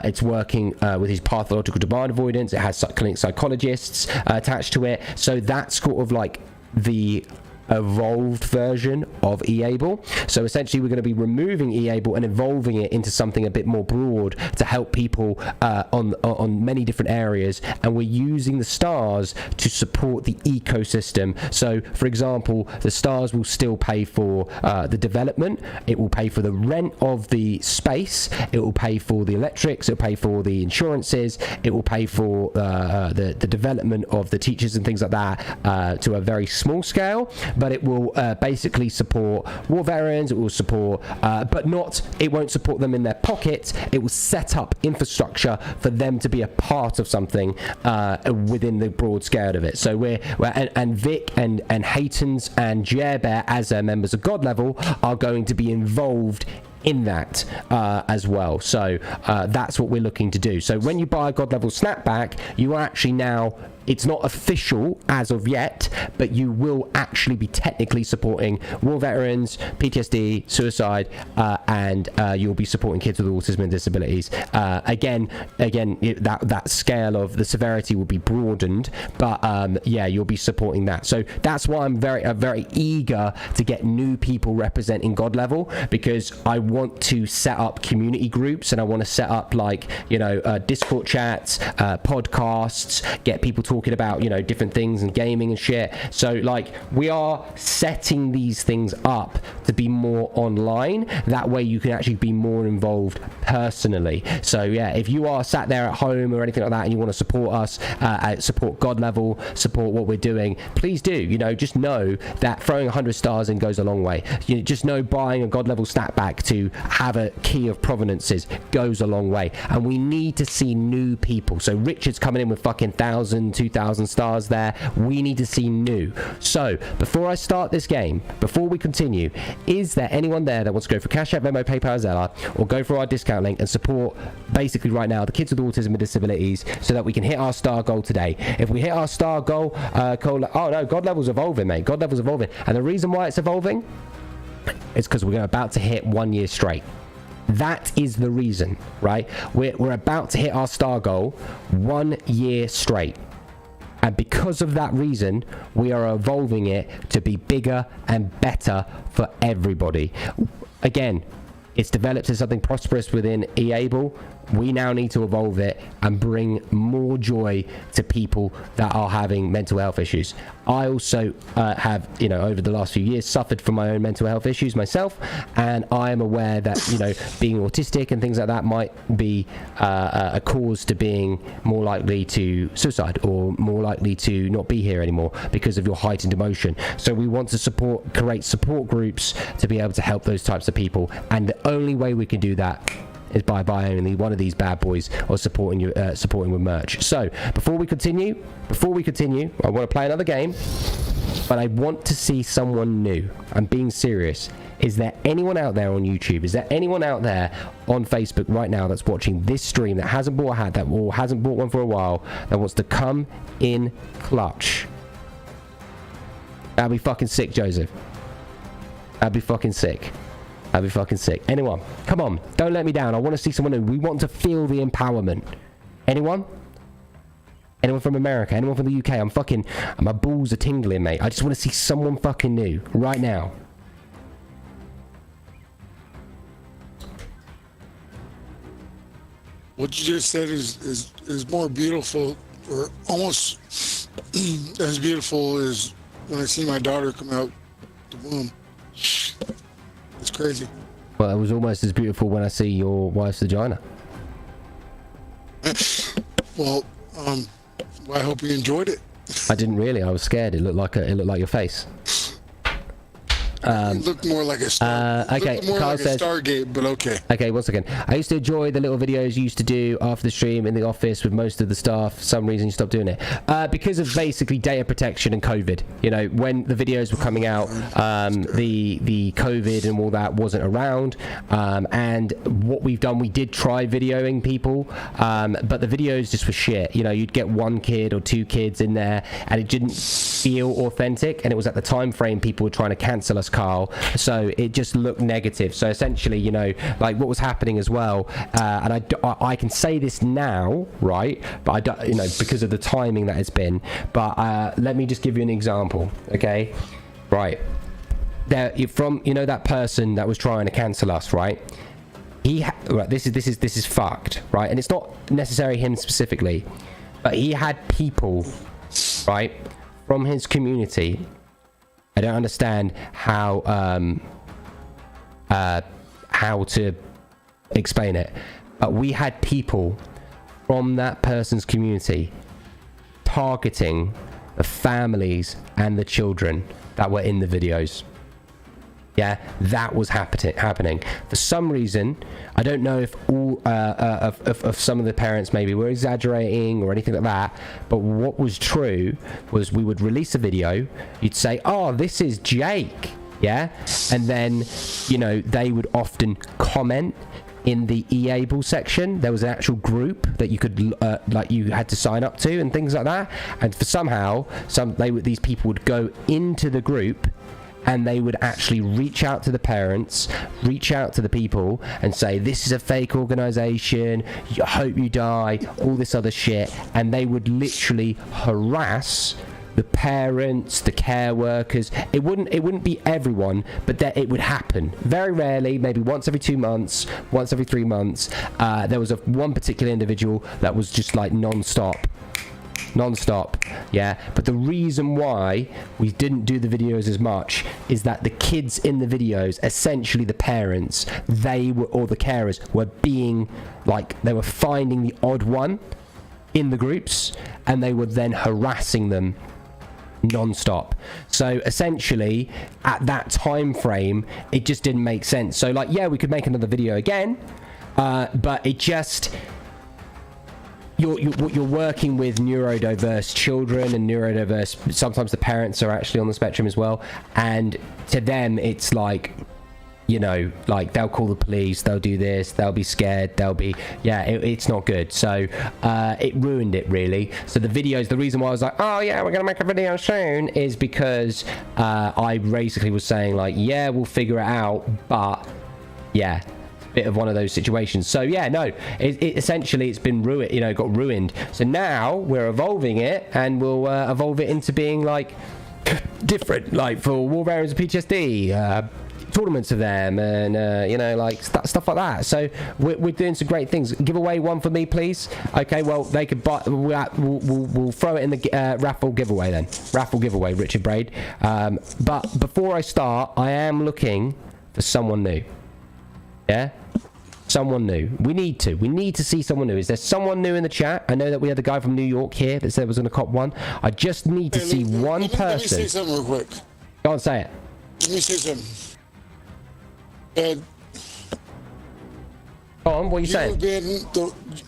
It's working with his pathological demand avoidance. It has clinic psychologists attached to it, so that's sort of like the evolved version of eAble. So essentially we're going to be removing eAble and evolving it into something a bit more broad to help people on many different areas, and we're using the stars to support the ecosystem. So for example, the stars will still pay for the development, it will pay for the rent of the space, it will pay for the electrics, it will pay for the insurances, it will pay for the development of the teachers and things like that to a very small scale. but it will basically support war veterans. It will support, but not, it won't support them in their pocket. It will set up infrastructure for them to be a part of something within the broad scale of it. So and Vic and Haytons and Jerbear as members of God Level are going to be involved in that as well. So that's what we're looking to do. So when you buy a God Level snapback, you are actually now, it's not official as of yet, but you will actually be technically supporting war veterans, PTSD, suicide, and you'll be supporting kids with autism and disabilities. Again, that scale of the severity will be broadened, but yeah, you'll be supporting that. So that's why I'm very eager to get new people representing God Level, because I want to set up community groups, and I want to set up, like, you know, Discord chats, podcasts, get people talking about, you know, different things and gaming and shit. So like, we are setting these things up to be more online. That way you can actually be more involved personally. So yeah, if you are sat there at home or anything like that and you want to support us, support God Level, support what we're doing, please do. You know, just know that throwing 100 stars in goes a long way. You just know buying a God Level snapback to have a key of provenances goes a long way, and we need to see new people. So Richard's coming in with fucking 2,000 stars there. We need to see new. So before I start this game, before we continue, is there anyone there that wants to go for Cash App, Venmo, PayPal, Zella, or go for our discount link and support basically right now the kids with autism and disabilities, so that we can hit our star goal today? If we hit our star goal, oh no, God Level's evolving, mate. God Level's evolving, and the reason why it's evolving is because we're about to hit 1 year straight. That is the reason, right? We're about to hit our star goal 1 year straight. And because of that reason, we are evolving it to be bigger and better for everybody. Again, it's developed as something prosperous within eAble. We now need to evolve it and bring more joy to people that are having mental health issues. I also have, you know, over the last few years suffered from my own mental health issues myself, and I am aware that, you know, being autistic and things like that might be a cause to being more likely to suicide or more likely to not be here anymore because of your heightened emotion. So we want to create support groups to be able to help those types of people, and the only way we can do that is by buying only one of these bad boys or supporting with merch. So before we continue, I want to play another game, but I want to see someone new. I'm being serious. Is there anyone out there on YouTube? Is there anyone out there on Facebook right now that's watching this stream that hasn't bought a hat, that or hasn't bought one for a while, that wants to come in clutch? That'd be fucking sick, Joseph. That'd be fucking sick. That'd be fucking sick. Anyone? Come on. Don't let me down. I want to see someone new. We want to feel the empowerment. Anyone? Anyone from America? Anyone from the UK? My balls are tingling, mate. I just want to see someone fucking new right now. What you just said is more beautiful, or almost as beautiful as when I see my daughter come out the womb. It's crazy. Well, it was almost as beautiful when I see your wife's vagina. Well, I hope you enjoyed it. I didn't really. I was scared. It looked like your face. It looked more like a star. Okay, more Carl like says, a Stargate, but okay. Okay, once again, I used to enjoy the little videos you used to do after the stream in the office with most of the staff. For some reason you stopped doing it because of basically data protection and COVID. You know, when the videos were coming out, the COVID and all that wasn't around, and what we've done, we did try videoing people, but the videos just were shit. You know, you'd get one kid or two kids in there and it didn't feel authentic, and it was at the time frame people were trying to cancel us, Carl, so it just looked negative. So essentially, you know, like what was happening as well, and I can say this now, right, but I don't, you know, because of the timing that it's been, but let me just give you an example, okay? Right, there, from, you know, that person that was trying to cancel us, right? Right, this is fucked, right? And it's not necessarily him specifically, but he had people, right, from his community. I don't understand how to explain it, but we had people from that person's community targeting the families and the children that were in the videos. Yeah, that was happening. For some reason, I don't know if all of some of the parents maybe were exaggerating or anything like that, but what was true was we would release a video, you'd say, oh, this is Jake, yeah? And then, you know, they would often comment in the eAble section. There was an actual group that you could like you had to sign up to and things like that, and for somehow these people would go into the group and they would actually reach out to the parents, reach out to the people and say, this is a fake organization, I hope you die, all this other shit. And they would literally harass the parents, the care workers. It wouldn't be everyone, but it would happen very rarely, maybe once every 2 months, once every 3 months. There was one particular individual that was just like non-stop, yeah. But the reason why we didn't do the videos as much is that the kids in the videos, essentially the parents, or the carers, were being like, they were finding the odd one in the groups and they were then harassing them non-stop. So essentially at that time frame it just didn't make sense. So like, yeah, we could make another video again, but it just, you're working with neurodiverse children and neurodiverse, sometimes the parents are actually on the spectrum as well, and to them it's like, you know, like they'll call the police, they'll do this, they'll be scared, they'll be, yeah, it's not good. So it ruined it really. So the videos, the reason why I was like, oh yeah, we're gonna make a video soon, is because I basically was saying like, yeah, we'll figure it out, but yeah, bit of one of those situations. So yeah, no, it essentially it's been ruined, you know, got ruined. So now we're evolving it, and we'll evolve it into being like different, like for war veterans of PTSD, tournaments of them, and you know, like stuff like that. So we're doing some great things. Give away one for me, please. Okay, well they could buy. We'll throw it in the raffle giveaway then. Raffle giveaway, Richard Braid. But before I start, I am looking for someone new. Yeah, someone new. We need to see someone new. Is there someone new in the chat? I know that we had a guy from New York here that said was going to cop one. I just need to see one person. Let me say something real quick. Go on, say it. Let me say something. Go on, what are you saying?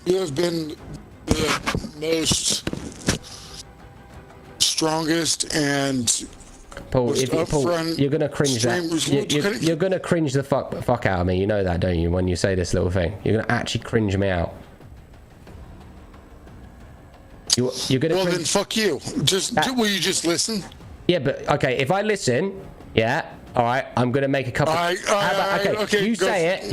You have been the most strongest and Paul, you're gonna cringe that. You're gonna cringe the fuck out of me. You know that, don't you? When you say this little thing, you're gonna actually cringe me out. You're gonna. Well, then fuck you. Will you just listen? Yeah, but okay. If I listen, yeah. All right, I'm gonna make a cup of. Okay, you say it,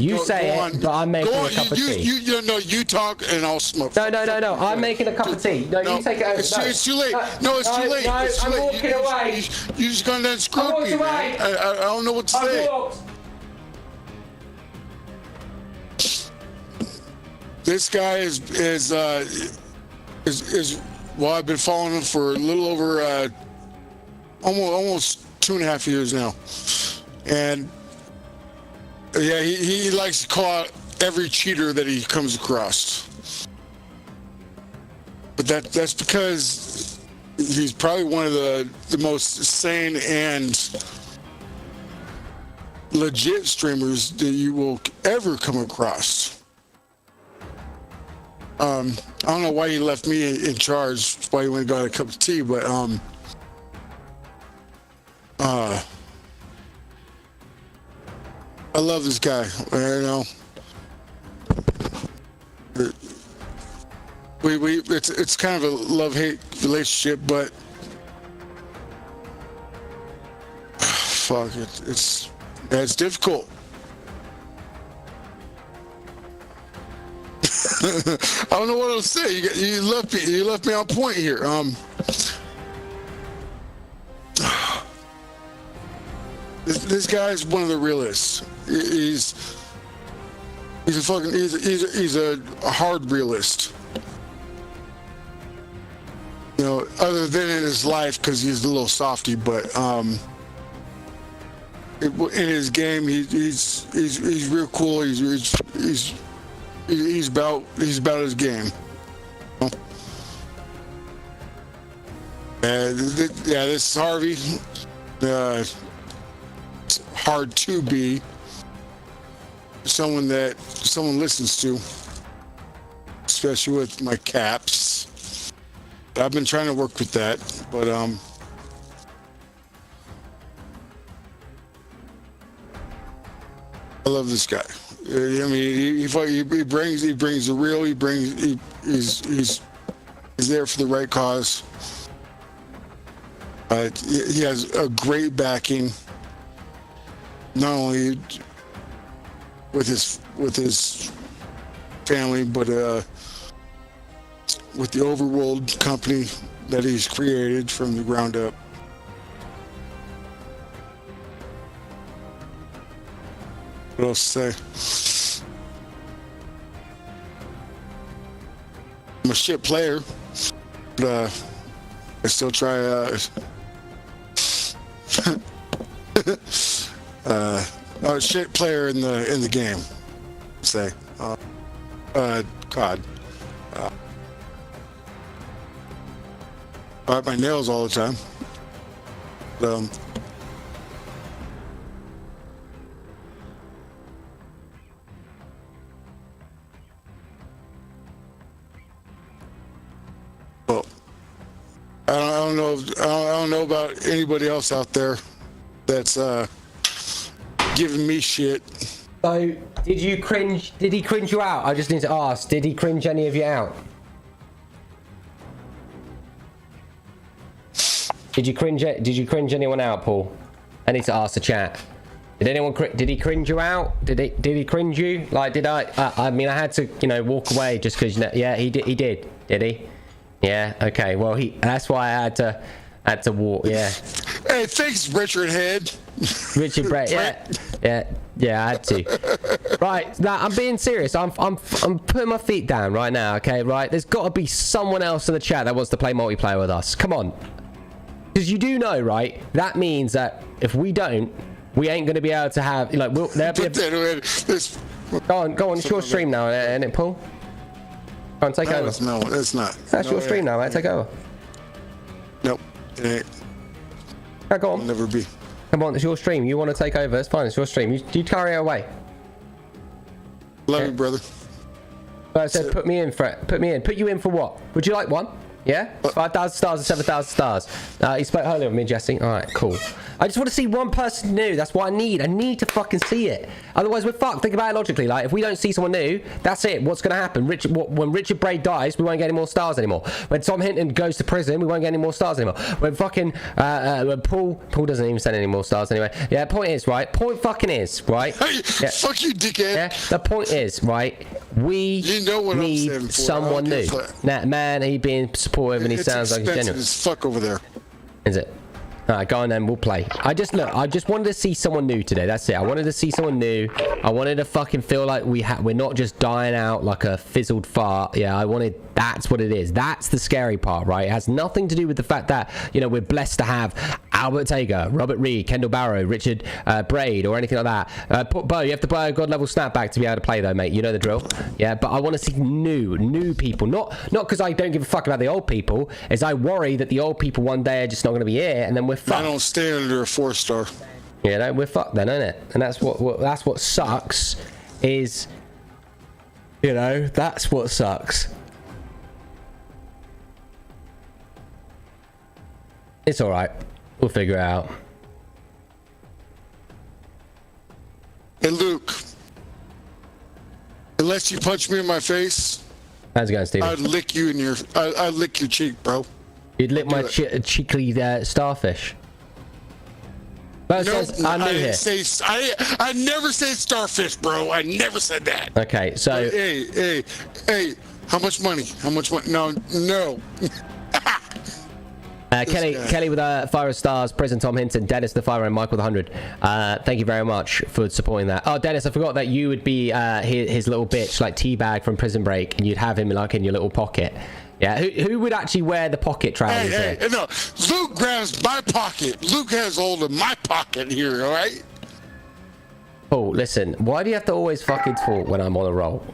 but I'm making a cup of tea. You talk and I'll smoke. No. I'm making a cup of tea. No, you take it over. It's too late. No, it's too late. I'm walking away. You just gone down and screwed me, man. I don't know what to say. This guy is well, I've been following him for a little over almost 2.5 years now, and yeah, he likes to call out every cheater that he comes across, but that's because he's probably one of the most sane and legit streamers that you will ever come across. I don't know why he left me in charge, why he went and got a cup of tea, but I love this guy, you know. It's kind of a love-hate relationship, but fuck it, it's difficult. I don't know what else to say. You left me on point here. This guy's one of the realists. He's a hard realist. You know, other than in his life, because he's a little softy, but in his game, he's real cool. He's about his game. Yeah, this is Harvey. it's hard to be someone that someone listens to, especially with my caps. I've been trying to work with that, but I love this guy. I mean, he brings the real. He's there for the right cause. He has a great backing, not only with his family, but with the Overworld company that he's created from the ground up. What else to say? I'm a shit player, but I still try. A shit player in the game. Say, God. I bite my nails all the time. Well, I don't know about anybody else out there that's giving me shit. So, did you cringe? Did he cringe you out? I just need to ask. Did he cringe any of you out? Did you cringe anyone out, Paul? I need to ask the chat. Did he cringe you out? Did he cringe you? Like, did I mean, I had to, walk away just because, yeah, he did. Did he? Yeah, okay. Well, that's why I had to walk, yeah. Hey, thanks, Richard Head. Richard Brett, yeah, I had to. Right, now I'm being serious. I'm putting my feet down right now, okay, right? There's got to be someone else in the chat that wants to play multiplayer with us. Come on. Because you do know, right? That means that if we don't, we ain't going to be able to have, there'll be Go on, it's your stream now, isn't it, Paul? Go on, take over. No, it's not. That's your stream now, mate. Take over. Nope, it ain't. Yeah, go on. It'll never be. Come on, it's your stream. You want to take over? It's fine. It's your stream. You carry it away. Love you, brother. I said, put me in for it. Put me in. Put you in for what? Would you like one? Yeah? 5,000 stars and 7,000 stars. He spoke highly of me, Jesse. Alright, cool. I just want to see one person new. That's what I need. I need to fucking see it. Otherwise, we're fucked. Think about it logically. Like, if we don't see someone new, that's it. What's going to happen? When Richard Braid dies, we won't get any more stars anymore. When Tom Hinton goes to prison, we won't get any more stars anymore. When fucking, when Paul doesn't even send any more stars anyway. Yeah, point is, right? Point fucking is, right? Hey, fuck you, dickhead. Yeah, the point is, right? We need someone new. Nah, man, he being supportive and he sounds like he's genuine. It's fuck over there. Is it? Alright, go on then, we'll play. I just wanted to see someone new today. That's it. I wanted to see someone new. I wanted to fucking feel like we're not just dying out like a fizzled fart. Yeah, that's what it is. That's the scary part, right? It has nothing to do with the fact that, we're blessed to have Albert Tager, Robert Reed, Kendall Barrow, Richard Braid, or anything like that. Bo, you have to buy a god level snapback to be able to play though, mate. You know the drill. Yeah, but I want to see new people. Not because I don't give a fuck about the old people, as I worry that the old people one day are just not going to be here, and then we're fucked. I don't stay under a 4-star. Yeah, we're fucked then, isn't it? And that's what sucks. Is that's what sucks. It's all right. We'll figure it out. Hey, Luke. Unless you punch me in my face, how's it going, Steven? I'd lick you I'd lick your cheek, bro. You'd lick my cheekly starfish. But No, says, I'm new here. I never say starfish, bro. I never said that. Okay, so hey, how much money? No. Kelly with 5 stars, Prison Tom Hinton, Dennis the 5 and Michael the 100. Thank you very much for supporting that. Oh, Dennis, I forgot that you would be his little bitch, like Teabag from Prison Break, and you'd have him like in your little pocket. Yeah, who would actually wear the pocket trousers? Hey, no, Luke grabs my pocket. Luke has hold of my pocket here, all right? Oh, listen, why do you have to always fucking talk when I'm on a roll?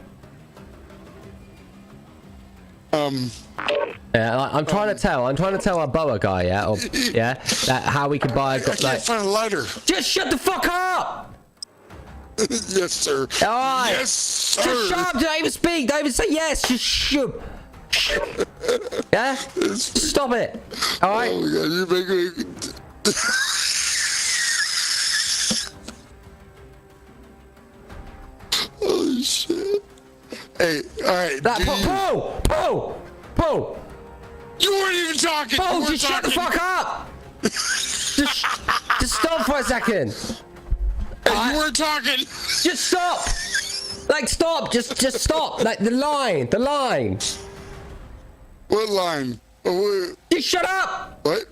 I'm trying to tell our boa guy, that how we can buy. I can't find a lighter. Just shut the fuck up. Yes, sir. All right. Yes, sir. Just shut up. Don't even speak. Don't even say yes. Just shut. Yeah. Stop it. All right. Oh my god, you make me. Holy shit. Hey, all right. Paul. You weren't even talking. Paul, just shut the fuck up. just stop for a second. Hey, you weren't talking. Just stop. Like stop. Just stop. Like the line. What line? Oh, Just shut up. what?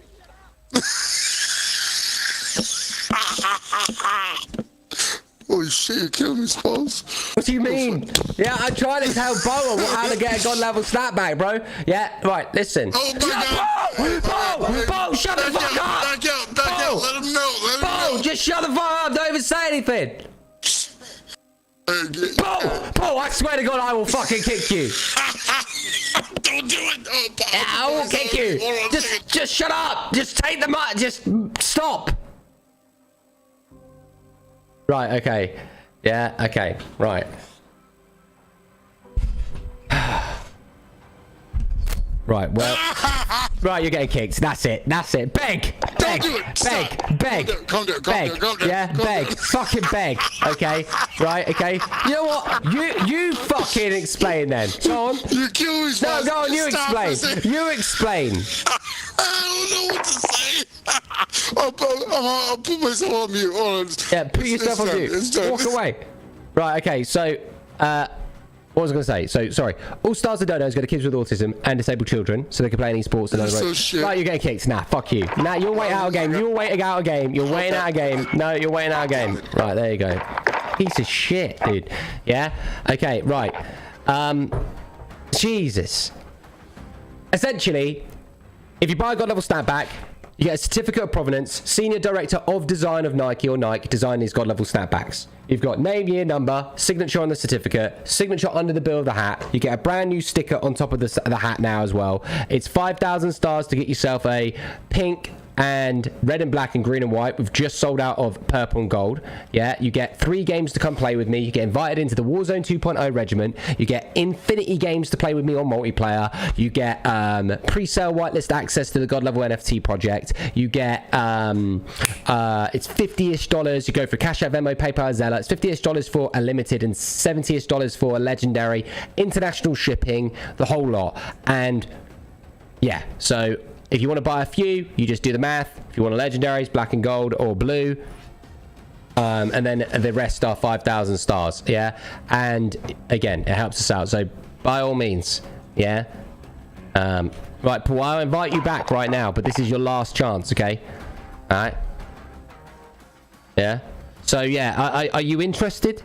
Holy shit, you're killing me, Spalls. What do you mean? Yeah, I'm trying to tell Boa how to get a god level snapback, bro. Yeah, right, listen. Oh my god. Bo, shut the fuck up. Back out. Let him know. Bo, just shut the fuck up. Don't even say anything. Bo, I swear to God, I will fucking kick you. Don't do it. Oh, Yeah, I will kick you. Just shut up. Just take the mic. Just stop. Right, okay. Yeah, okay, right. Right, well... Right, you're getting kicked. That's it. Beg! Beg! Calm down. Yeah, beg. Fucking beg. Okay? Right, okay? You know what? You fucking explain then. Go on. You're killing me, No, Spalls. go on, you explain. You explain. I don't know what to say. I'll put myself on mute. Hold on. Yeah, put yourself on mute. Walk away. Right, okay, so... what was I going to say? So, sorry. All Stars of Dodos go to kids with autism and disabled children so they can play any sports and other So shit. Right, you're getting kicked. Nah, fuck you. Nah, you're waiting out a game. You're waiting out a game. No, you're waiting out a game. Right, there you go. Piece of shit, dude. Yeah? Okay, right. Jesus. Essentially, if you buy a God level snapback, you get a certificate of provenance, senior director of design of Nike or Nike design these God level snapbacks. You've got name, year, number, signature on the certificate, signature under the bill of the hat. You get a brand new sticker on top of the hat now as well. It's 5,000 stars to get yourself a pink and red and black and green and white. We've just sold out of purple and gold. Yeah, you get 3 games to come play with me. You get invited into the Warzone 2.0 regiment. You get infinity games to play with me on multiplayer. You get pre-sale whitelist access to the God level NFT project. You get it's $50-ish. You go for Cash App, Venmo, PayPal, Zella. It's $50-ish for a limited and $70-ish for a legendary. International shipping, the whole lot. And yeah, so if you want to buy a few, you just do the math. If you want a legendaries, black and gold or blue, and then the rest are 5,000 stars. Yeah, and again, it helps us out. So by all means, yeah. Right, Paul, I'll invite you back right now, but this is your last chance. Okay. All right. Yeah. So yeah, are you interested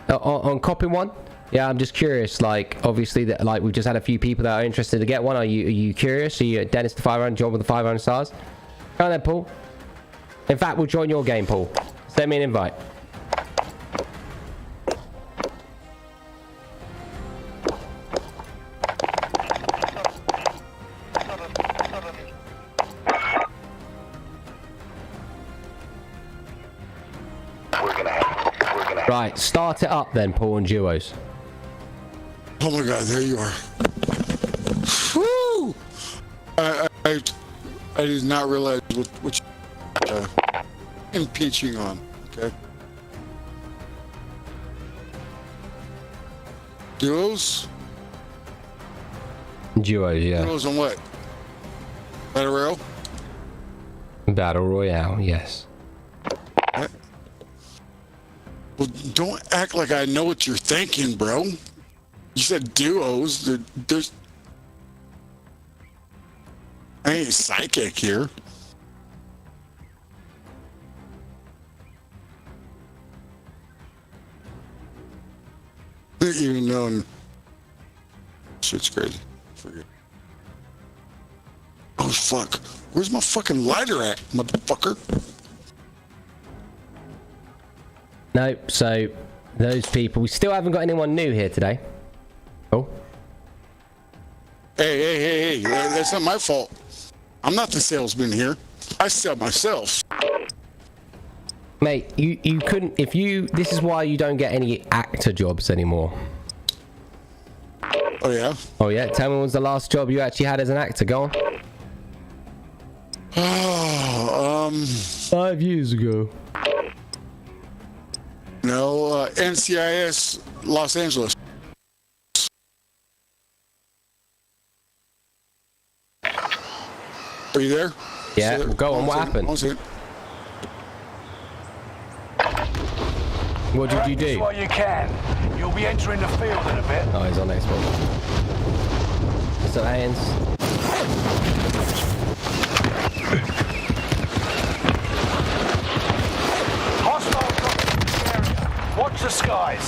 on copping one? Yeah, I'm just curious. Like, obviously, that like we've just had a few people that are interested to get one. Are you curious? Are you Dennis the 500 job with the 500 stars? Go on then, Paul. In fact, we'll join your game, Paul. Send me an invite. Right, start it up then, Paul and Duos. Oh my god, there you are. Woo! I did not realize what you're impeaching on, okay? Duos? Duos, yeah. Duos on what? Battle Royale? Battle Royale, yes. What? Well, don't act like I know what you're thinking, bro. You said duos. There's... I ain't psychic here. Didn't even know. Shit's crazy. Forget. Oh, fuck. Where's my fucking lighter at, motherfucker? Nope, so those people... We still haven't got anyone new here today. Oh. Hey, that's not my fault. I'm not the salesman here. I sell myself. Mate, you couldn't, if you, this is why you don't get any actor jobs anymore. Oh, yeah? Oh, yeah? Tell me when was the last job you actually had as an actor? Go on. 5 years ago. No, NCIS Los Angeles. Are you there? Yeah, go on, what happened? What did you do? While you can. You'll be entering the field in a bit. Oh, he's on Xbox. What's up, hands? Hostile dropping in the area. Watch the skies.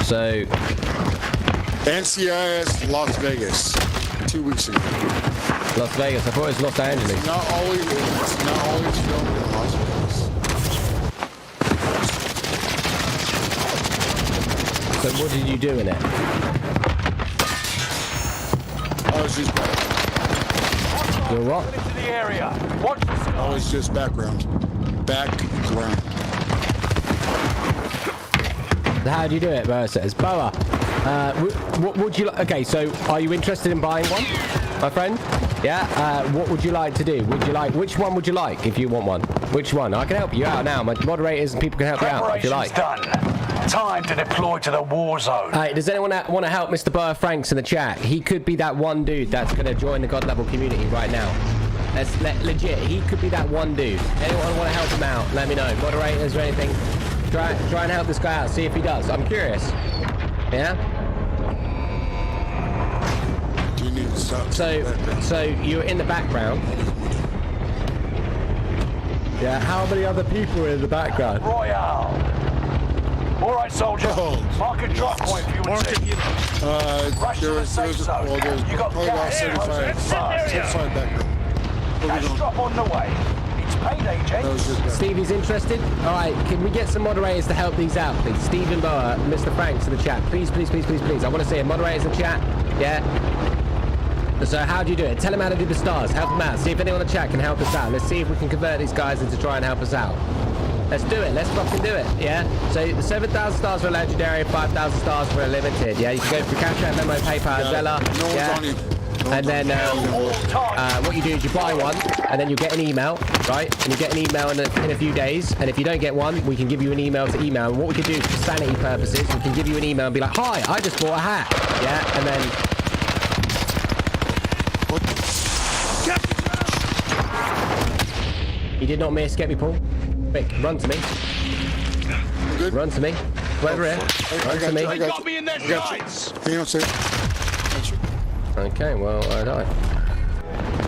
So, NCIS Las Vegas, 2 weeks ago. Las Vegas. I thought it was Los Angeles. It's not always filmed in Las Vegas. So what did you do in it? I was just You were what? Into the area. Watch the skies. I was just background. Background. How do you do it, Versus? Boa, what would you like? Okay, so are you interested in buying one, my friend? Yeah, what would you like to do? Would you like, which one would you like if you want one? Which one? I can help you out now. My moderators and people can help you out if you like. Done. Time to deploy to the war zone. Hey, does anyone want to help Mr. Burr Franks in the chat? He could be that one dude that's going to join the God level community right now. That's legit. He could be that one dude. Anyone want to help him out? Let me know. Moderators or anything. Try and help this guy out. See if he does. I'm curious. Yeah? Do you need to stop? So you're in the background. Yeah, how many other people are in the background? Royale. All right, soldier. Mark a drop point for you and team. Rush to the safe zone. You got gas here, 75 background. Cash drop on the way. It's payday, Jake. Stevie's interested? All right, can we get some moderators to help these out, please? Stephen Boa, Mr. Franks in the chat. Please. I want to see it. Moderators in the chat. Yeah? So how do you do it? Tell them how to do the stars. Help them out. See if anyone in the chat can help us out. Let's see if we can convert these guys into try and help us out. Let's do it. Let's fucking do it. Yeah? So the 7,000 stars for a legendary, 5,000 stars for a limited. Yeah? You can go for Cash App, Venmo, PayPal, Zella. Yeah? And then what you do is you buy one, and then you get an email, right? And you get an email in a few days. And if you don't get one, we can give you an email to email. And what we can do for sanity purposes, we can give you an email and be like, "Hi, I just bought a hat." Yeah, and then. You did not miss. Get me, Paul. Quick, run to me. Run to me. Whoever here. Run to me. They got me in their sights. Okay, well, I died.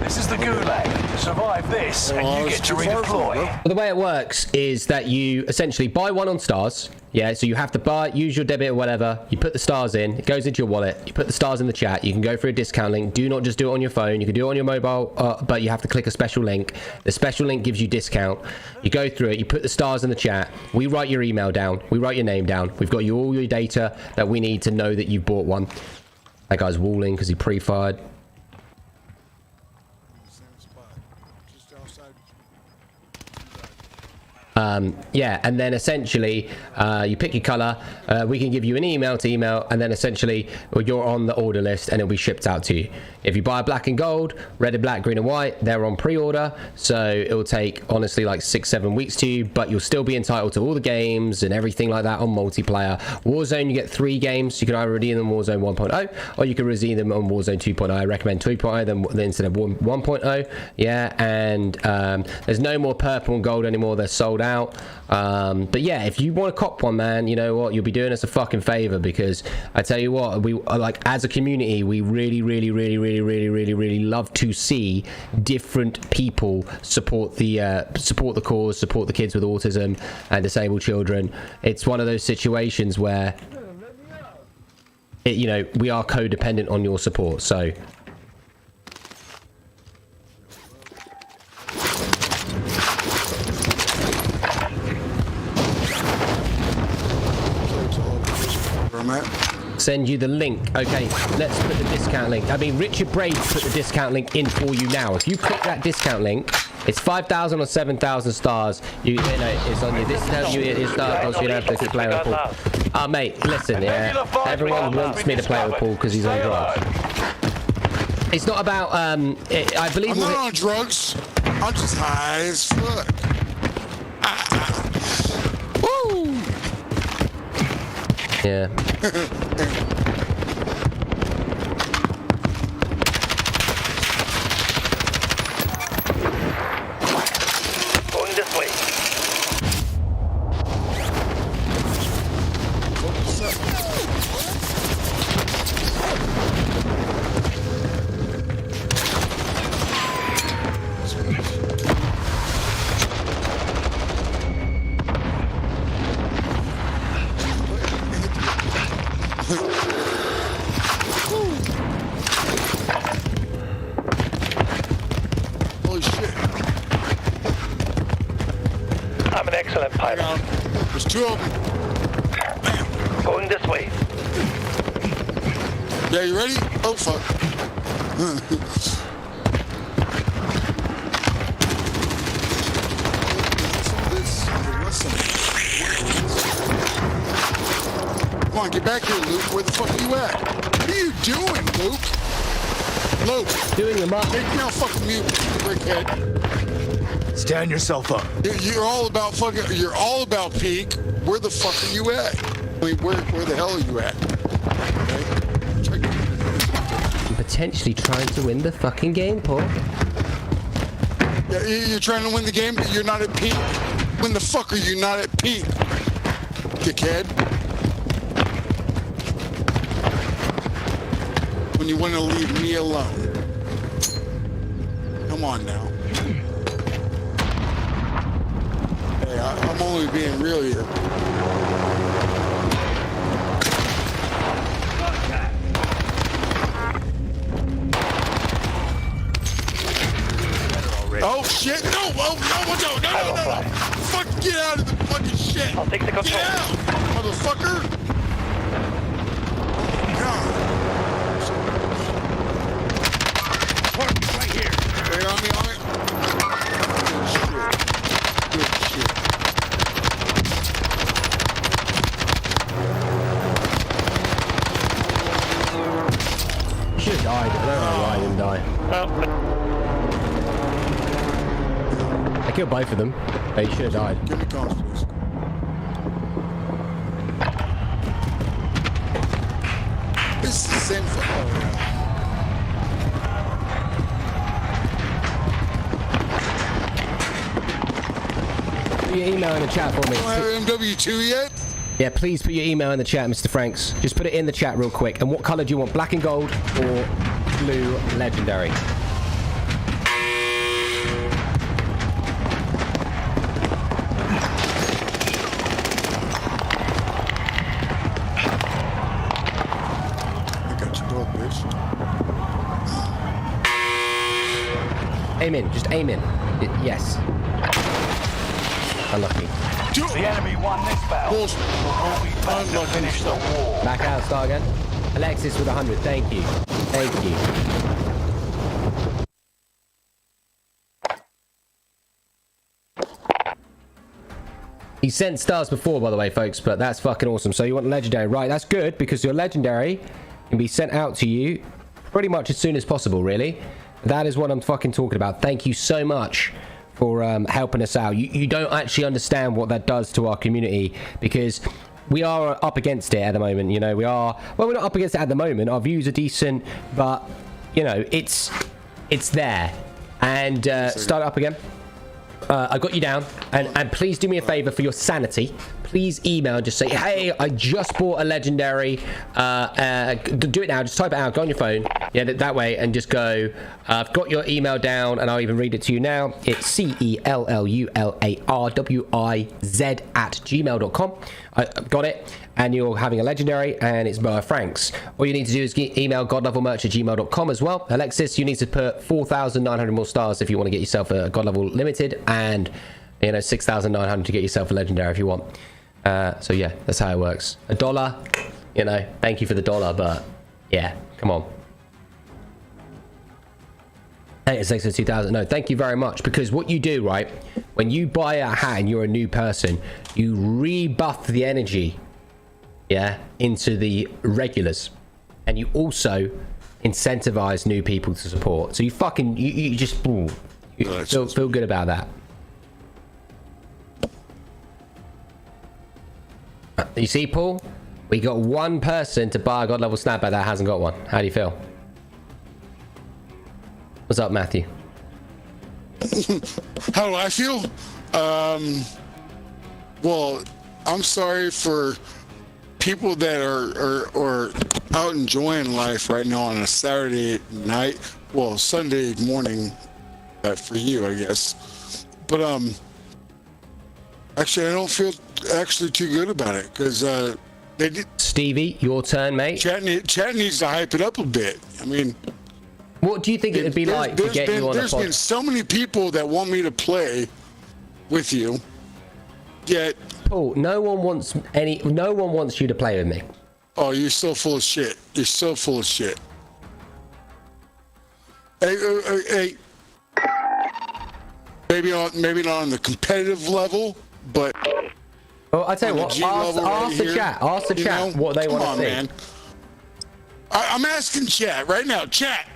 This is the gulag. Survive this, and you get to redeploy. The way it works is that you essentially buy one on stars. Yeah, so you have to use your debit or whatever. You put the stars in. It goes into your wallet. You put the stars in the chat. You can go for a discount link. Do not just do it on your phone. You can do it on your mobile, but you have to click a special link. The special link gives you discount. You go through it. You put the stars in the chat. We write your email down. We write your name down. We've got all your data that we need to know that you've bought one. That guy's walling because he pre-fired. Yeah, and then essentially you pick your color. We can give you an email to email, and then essentially you're on the order list and it'll be shipped out to you. If you buy black and gold, red and black, green and white, they're on pre-order, so it will take honestly like 6-7 weeks to you, but you'll still be entitled to all the games and everything like that on multiplayer. Warzone, you get 3 games. You can either redeem them on Warzone 1.0 or you can redeem them on Warzone 2.0. I recommend 2.0 then instead of 1.0. Yeah, and there's no more purple and gold anymore. They're sold out. But yeah, if you want to cop one, man, you know what, you'll be doing us a fucking favor, because I tell you what, we like as a community, we really love to see different people support the cause, support the kids with autism and disabled children. It's one of those situations where you know, we are codependent on your support. So I'm at. Send you the link. Okay, let's put the discount link. I mean, Richard Braid put the discount link in for you now. If you click that discount link, it's 5,000 or 7,000 stars. You know, it's on your discount. You start, so you don't have to play with Paul. Oh, mate, listen, yeah. Everyone wants me to play with Paul because he's on drugs. It's not about. I believe. I'm not on drugs. I'm just high as fuck. Woo! Yeah. Going this way. Holy shit. I'm an excellent pilot. There's two of them. Going this way. Yeah, you ready? Oh, fuck. Come on, get back here, Luke. Where the fuck are you at? What are you doing, Luke? Luke. Doing the mark. Take me on fucking mute, brickhead. Stand yourself up. You're all about fucking. You're all about peak. Where the fuck are you at? I mean, where the hell are you at? Okay. I'm potentially trying to win the fucking game, Paul. Yeah, you're trying to win the game, but you're not at peak. When the fuck are you not at peak, dickhead? When you want to leave me alone. Come on now. Hey, I'm only being real here. Oh shit! No! Oh no! No! Fuck! Get out of the fucking shit! I'll take the control. Get out, motherfucker! God. Right here. Wait on me, Good shit. Good shit. Should have died. I don't know why I didn't die. I killed both of them. They should have died. Give me comms, please. It's the same for Put your email in the chat for me. You don't have MW2 yet? Yeah, please put your email in the chat, Mr. Franks. Just put it in the chat real quick. And what color do you want? Black and gold or blue legendary? I got your dog, bitch. Aim in. Just aim in. Yes. Unlucky. The enemy won this battle. Bullshit. We plan to finish the war. Back out, star again. Alexis with 100. Thank you. Thank you. He sent stars before, by the way, folks, but that's fucking awesome. So you want legendary, right? That's good because your legendary can be sent out to you pretty much as soon as possible, really. That is what I'm fucking talking about. Thank you so much for helping us out. You don't actually understand what that does to our community because we are up against it at the moment. You know, we are. Well, we're not up against it at the moment. Our views are decent, but you know, it's there. And start it up again. I got you down, and please do me a favor for your sanity. Please email, just say, hey, I just bought a legendary. Do it now, just type it out, go on your phone. Yeah, that way, and just go, I've got your email down, and I'll even read it to you now. It's CELLULARWIZ@gmail.com. I got it, and you're having a legendary, and it's Franks. All you need to do is email godlevelmerch@gmail.com as well. Alexis, you need to put 4,900 more stars if you want to get yourself a God Level Limited, and 6,900 to get yourself a legendary if you want. So yeah, that's how it works. $1 you know, thank you for the dollar, but yeah, come on. Hey, it's 2000. No, thank you very much. Because what you do, right, when you buy a hat and you're a new person, you rebuff the energy, yeah, into the regulars, and you also incentivize new people to support. So you fucking you just feel good about that. You see, Paul, we got one person to buy a god level snapback that hasn't got one. How do you feel? What's up, Matthew? How do I feel? Well, I'm sorry for people that are out enjoying life right now on a Saturday night. Well, Sunday morning for you, I guess. But actually, I don't feel actually too good about it because they did. Stevie, your turn, mate. Chat needs to hype it up a bit. I mean. What do you think it would be like to get you on a pod? There's been so many people that want me to play with you, yet... Paul, no one wants you to play with me. Oh, you're so full of shit. You're so full of shit. Hey. Maybe not on the competitive level, but... Well, I tell you what, ask the chat what they want to see. Man. I'm asking chat right now. Chat.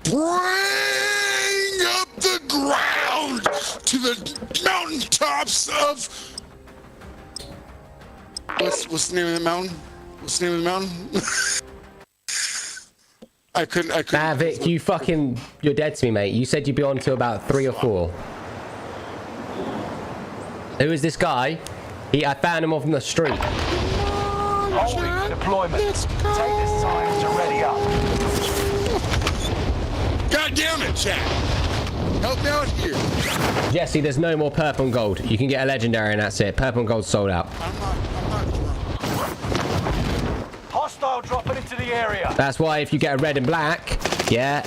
Bring up the ground to the mountaintops of... What's the name of the mountain? What's the name of the mountain? I couldn't. Nah, Vic, you're dead to me, mate. You said you'd be on to about 3 or 4. Who is this guy? I found him off in the street. Holding deployment. Take this time to ready up. God damn it, chat. Help me out here. Jesse, there's no more purple and gold. You can get a legendary and that's it. Purple and gold sold out. I'm not Hostile dropping into the area. That's why if you get a red and black, yeah,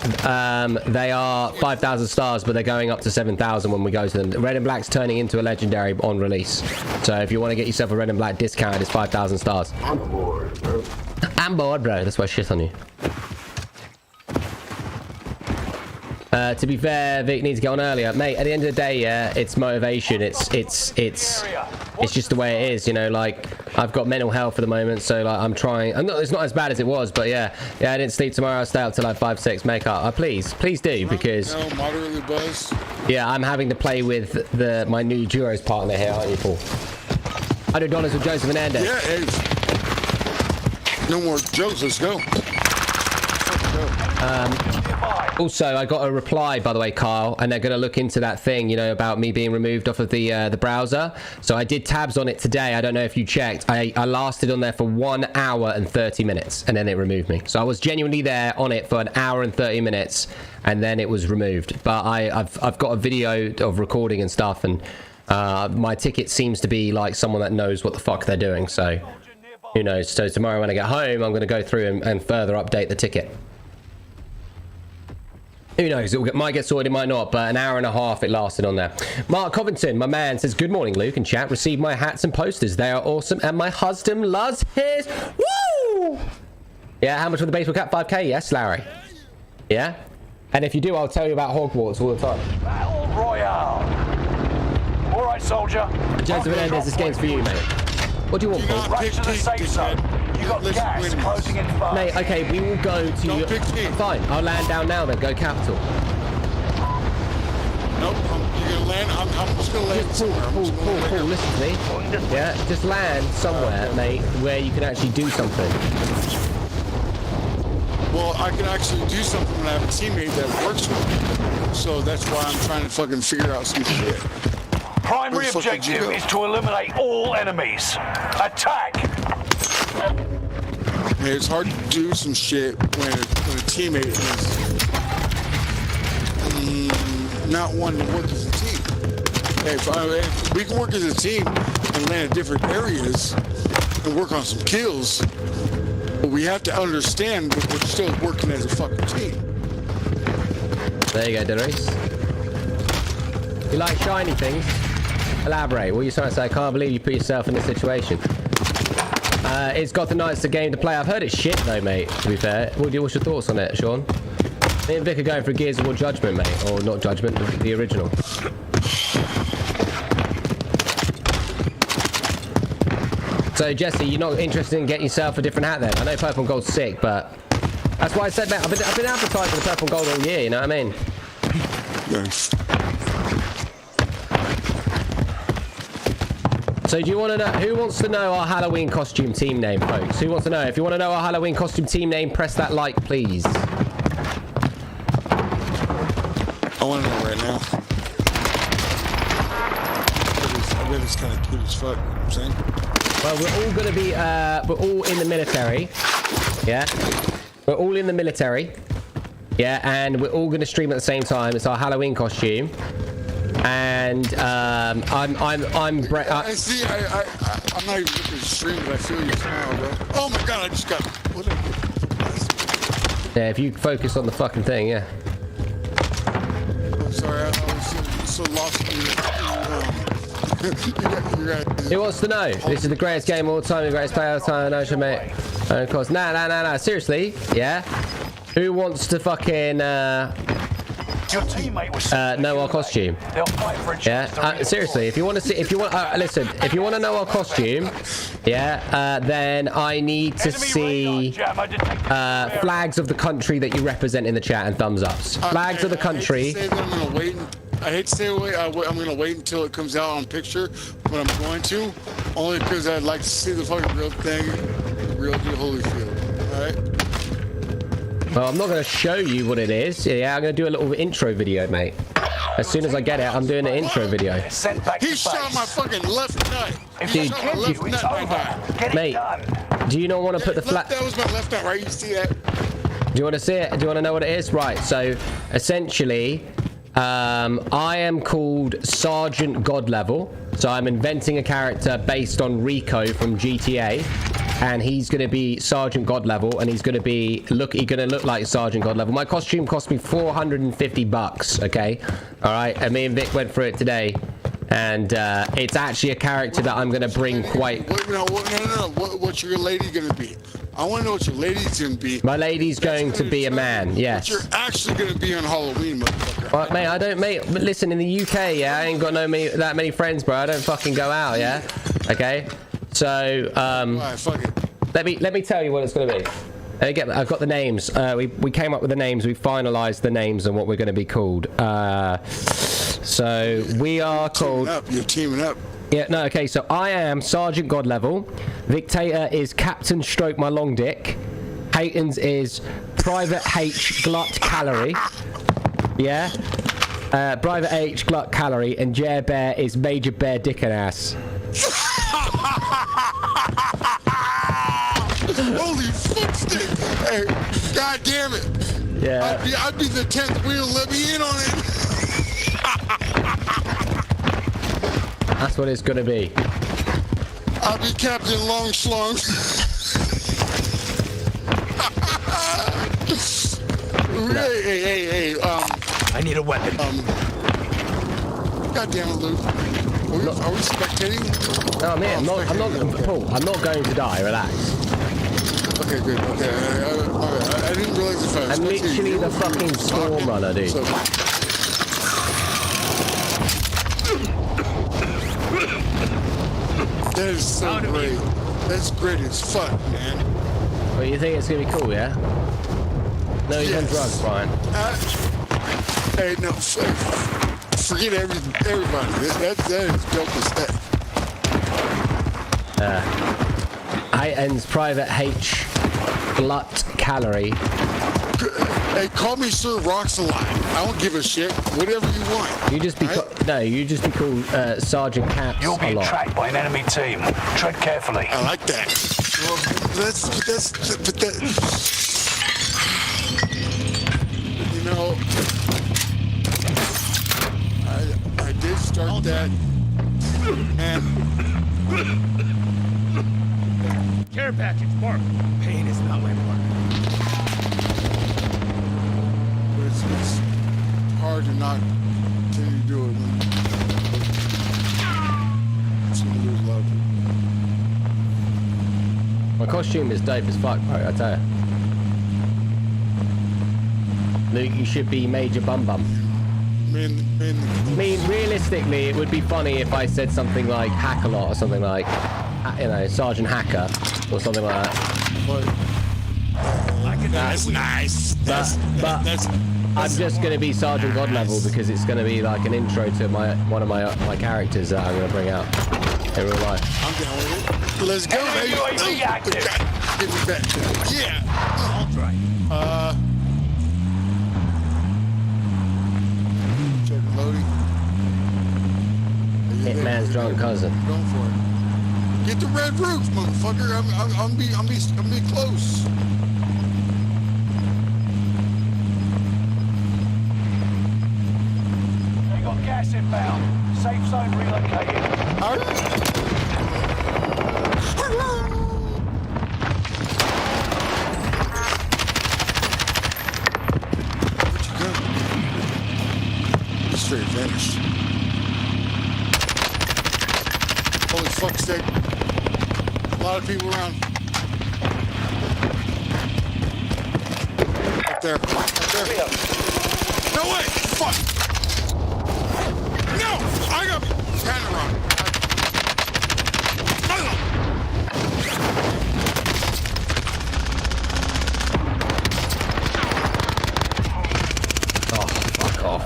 they are 5,000 stars, but they're going up to 7,000 when we go to them. Red and black's turning into a legendary on release. So if you want to get yourself a red and black discount, it's 5,000 stars. I'm bored, bro. I'm bored, bro. That's why I shit on you. To be fair, Vic needs to get on earlier, mate. At the end of the day, yeah, it's motivation. It's just the way it is, you know. Like I've got mental health at the moment, so like I'm trying. It's not as bad as it was, but yeah. I didn't sleep tomorrow. I'll stay up till like 5, 6. Make up. Please do, because moderately buzzed. Yeah, I'm having to play with my new duos partner here, aren't you, Paul? $100 with Joseph Hernandez. Yeah, no more jokes. Let's go. Also, I got a reply, by the way, Kyle, and they're going to look into that thing, you know, about me being removed off of the browser. So I did tabs on it today. I don't know if you checked. I lasted on there for 1 hour and 30 minutes, and then it removed me. So I was genuinely there on it for 1 hour and 30 minutes, and then it was removed. But I've got a video of recording and stuff, and my ticket seems to be like someone that knows what the fuck they're doing. So who knows? So tomorrow when I get home, I'm going to go through and further update the ticket. Who knows? It might get sorted, it might not, but 1 hour and a half it lasted on there. Mark Covington, my man, says, good morning, Luke and chat. Received my hats and posters. They are awesome, and my husband loves his. Woo! Yeah, how much for the baseball cap? 5K? Yes, Larry. Yeah? And if you do, I'll tell you about Hogwarts all the time. Battle Royale. All right, soldier. Joseph Hernandez, this game's for you, mate. What do you want, Paul? Rush to the safe zone. You got gas closing in fast. Mate, okay, we will go to... Fine, I'll land down now then. Go capital. Nope, you're gonna land. I'm just gonna land somewhere. Paul, listen to me. Yeah, just land somewhere, mate, where you can actually do something. Well, I can actually do something when I have a teammate that works with me. So that's why I'm trying to fucking figure out some shit. Primary objective is to eliminate all enemies. Attack! Man, it's hard to do some shit when a teammate is not wanting to work as a team. Hey, if we can work as a team and land in different areas and work on some kills, but we have to understand that we're still working as a fucking team. There you go, Dennis. You like shiny things? Elaborate. What are you trying to say? I can't believe you put yourself in this situation. It's got the nicer game to play. I've heard it's shit though, mate, to be fair. What's your thoughts on it, Sean? Me and Vic are going for Gears of War Judgment, mate. Or not Judgment, the original. So, Jesse, you're not interested in getting yourself a different hat then? I know purple and gold's sick, but... That's why I said, mate, I've been advertising the purple and gold all year, you know what I mean? Yes. So do you want to know, who wants to know our Halloween costume team name, folks? Who wants to know? If you want to know our Halloween costume team name, press that like, please. I want to know right now. I bet it's kind of cute as fuck, you know what I'm saying? Well, we're all going to be, we're all in the military. Yeah? We're all in the military. Yeah, and we're all going to stream at the same time. It's our Halloween costume. And I'm Brett. I see. I'm not even looking at the stream, but I feel your smile, bro. Oh my god! I just got. What did I get? Yeah, if you focus on the fucking thing, yeah. I'm sorry. I was so lost in Who wants to know? This is the greatest game of all time, the greatest player of all time. No, mate. And of course, nah. Seriously, yeah. Who wants to fucking Your teammate was know our costume? They'll fight for a chance to Seriously, if you want to see, if you want, listen, if you want to know our costume, yeah, then I need to see flags of the country that you represent in the chat and thumbs ups. Flags of the country. I hate to say wait. I'm gonna wait until it comes out on picture, but I'm going to, only because I'd like to see the fucking real thing, the real deal Holyfield. All right. Well, I'm not going to show you what it is. Yeah, I'm going to do a little intro video, mate. As soon as I get it, I'm doing an intro video. He shot my fucking left nut. Dude, mate, do you not want to put the flag? That was my left nut, right? You see that? Do you want to see it? Do you want to know what it is? Right. So, essentially, I am called Sergeant God Level. So I'm inventing a character based on Rico from GTA. And he's going to be Sergeant God Level, and he's going to be he's going to look like Sergeant God Level. My costume cost me $450, okay? All right, and me and Vic went through it today, and it's actually a character that I'm going to bring quite... No. What's your lady going to be? I want to know what your lady's going to be. My lady's going to be a man, yes. But you're actually going to be on Halloween, motherfucker. Well, mate, I don't, mate, but listen, in the UK, yeah, I ain't got that many friends, bro. I don't fucking go out, yeah? Okay? So, Alright, fuck it. Let me tell you what it's going to be. I've got the names. We came up with the names. We finalised the names and what we're going to be called. So we are called... You're teaming up. Yeah, no, okay, so I am Sergeant God Level. Victator is Captain Stroke My Long Dick. Hayton's is Private H Glut Calorie. Yeah? Private H Glut Calorie. And Jer Bear is Major Bear Dick and Ass. Holy footstick! Hey, God damn it! Yeah. I'd be the 10th wheel. Let me in on it. That's what it's gonna be. I'll be Captain Long Schlong. Hey. I need a weapon. God damn it, Luke. Are we spectating? No, man, Paul, I'm not going to die. Relax. Okay, good. Okay, I didn't realize if I was I'm literally the fucking storm runner, dude. That is so great. That's great as fuck, man. Well, you think it's gonna be cool, yeah? No, he's on drugs, Brian. Hey, no, forget everybody. That is dope as that. Hayton's Private H Glut Calorie. Hey, call me Sir Rocks a lot. I don't give a shit. Whatever you want. You just be you just be called Sergeant Caps. You'll be tracked by an enemy team. Tread carefully. I like that. Well, that's you know, I did start that, and Care package marked. Pain is not my part. but it's hard to not continue to do it when it's gonna lose a lot of people. My costume is dope as fuck, bro, I tell you. Luke, you should be Major Bum Bum. I mean, realistically, it would be funny if I said something like Hack-a-Lot or something like, you know, Sergeant Hacker or something like that. That's nice. But I'm just going to be Sergeant God level because it's going to be like an intro to one of my characters that I'm going to bring out in real life. I'm down with it. Let's go, baby. UAV active. Give me back. Yeah. I'll try. Checking loading. Hitman's drunk cousin. Going for it. Get the red roof, motherfucker. I'm be close. They got gas inbound. Safe zone relocated. Where'd you go? He straight vanished. Holy fuck, stick. A lot of people around. Up there. Up there. No way! Fuck! No! I got kind of wrong. Oh, fuck off.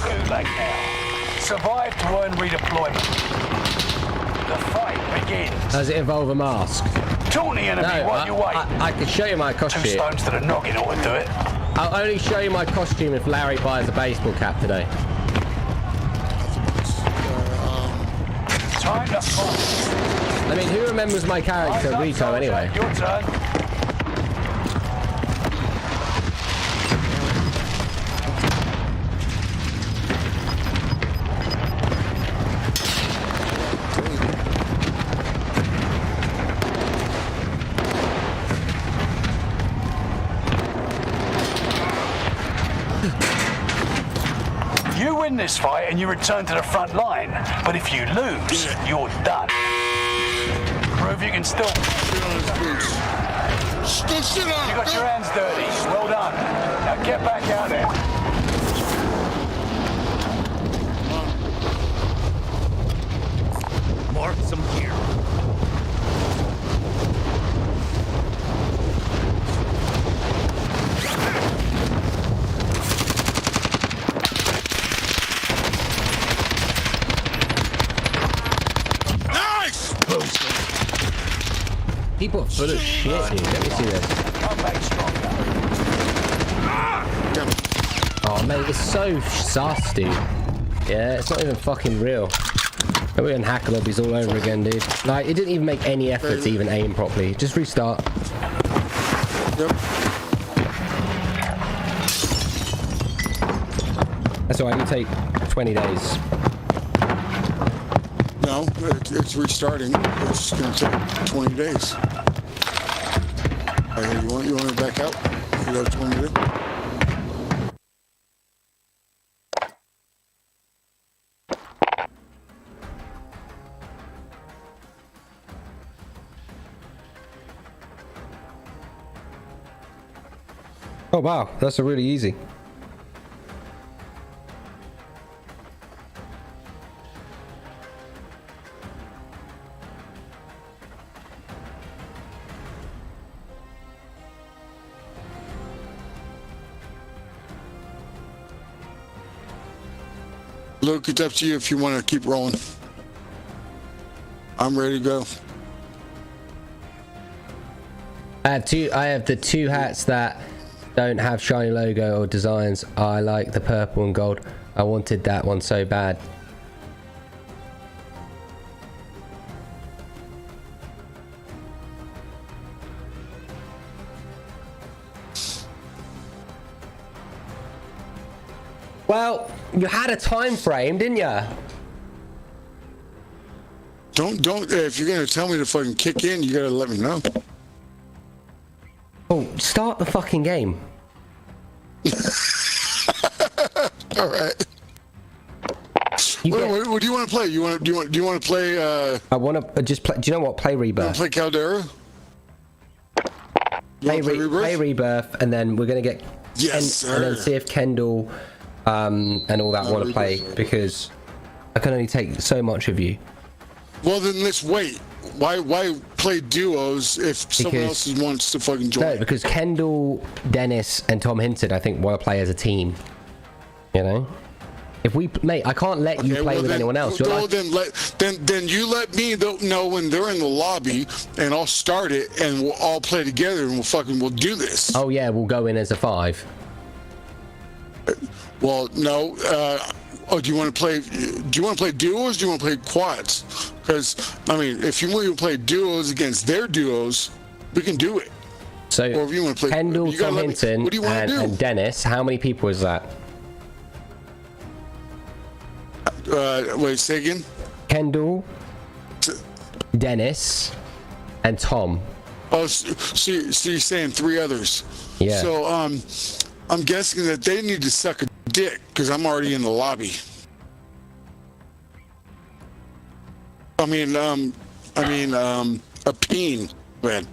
Gulag now. Survive to earn redeployment. The fight begins. Does it involve a mask? Taunt the enemy No, while you wait. I can show you my 2 costume. stones to the noggin ought to do it. I'll only show you my costume if Larry buys a baseball cap today. Time to fight. I mean, who remembers my character, Eyes up, Rico, soldier. anyway? Your turn. You win this fight and you return to the front line. But if you lose, you're done. Prove you can still. Still shit on You it. got your hands dirty. Well done. Now get back out there. Mark some gear. Nice! People are full of shit, dude. Let me see this. Come back stronger. Oh, mate, it's so sus, dude. Yeah, it's not even fucking real. We're in hacker lobbies all over again, dude. Like, it didn't even make any effort to even aim properly. Just restart. Yep. That's alright, you take 20 days. No, it's restarting. It's going to take 20 days. Hey, you want me back out? You know what you want me to do? Oh, wow. That's a really easy. Luke, it's up to you if you want to keep rolling. I'm ready to go. I have the two hats that don't have shiny logo or designs. I like the purple and gold. I wanted that one so bad. Well, you had a time frame, didn't you? Don't. If you're gonna tell me to fucking kick in, you gotta let me know. Oh, start the fucking game. All right. What do you want to play? Do you want to play? I want to just play. Do you know what? Play Rebirth. Play Caldera. Play Rebirth, and then we're gonna get and then see if Kendall and all that want to play, because I can only take so much of you. Well, then let's wait. Why play duos if someone else wants to fucking join? No, because Kendall, Dennis, and Tom Hinton, I think, want to play as a team. You know, if we, mate, I can't let you play with anyone else. Well, then you let me know when they're in the lobby, and I'll start it, and we'll all play together, and we'll do this. Oh yeah, we'll go in as a 5. Well, no. Do you want to play? Do you want to play duos? Or do you want to play quads? Because I mean, if you want to play duos against their duos, we can do it. So, or if you want to play Kendall, Tom Hinton, and Dennis. How many people is that? Wait, say again. Kendall, Dennis, and Tom. Oh, so you're saying 3 others? Yeah. So I'm guessing that they need to suck a dick because I'm already in the lobby. I mean a peen, man.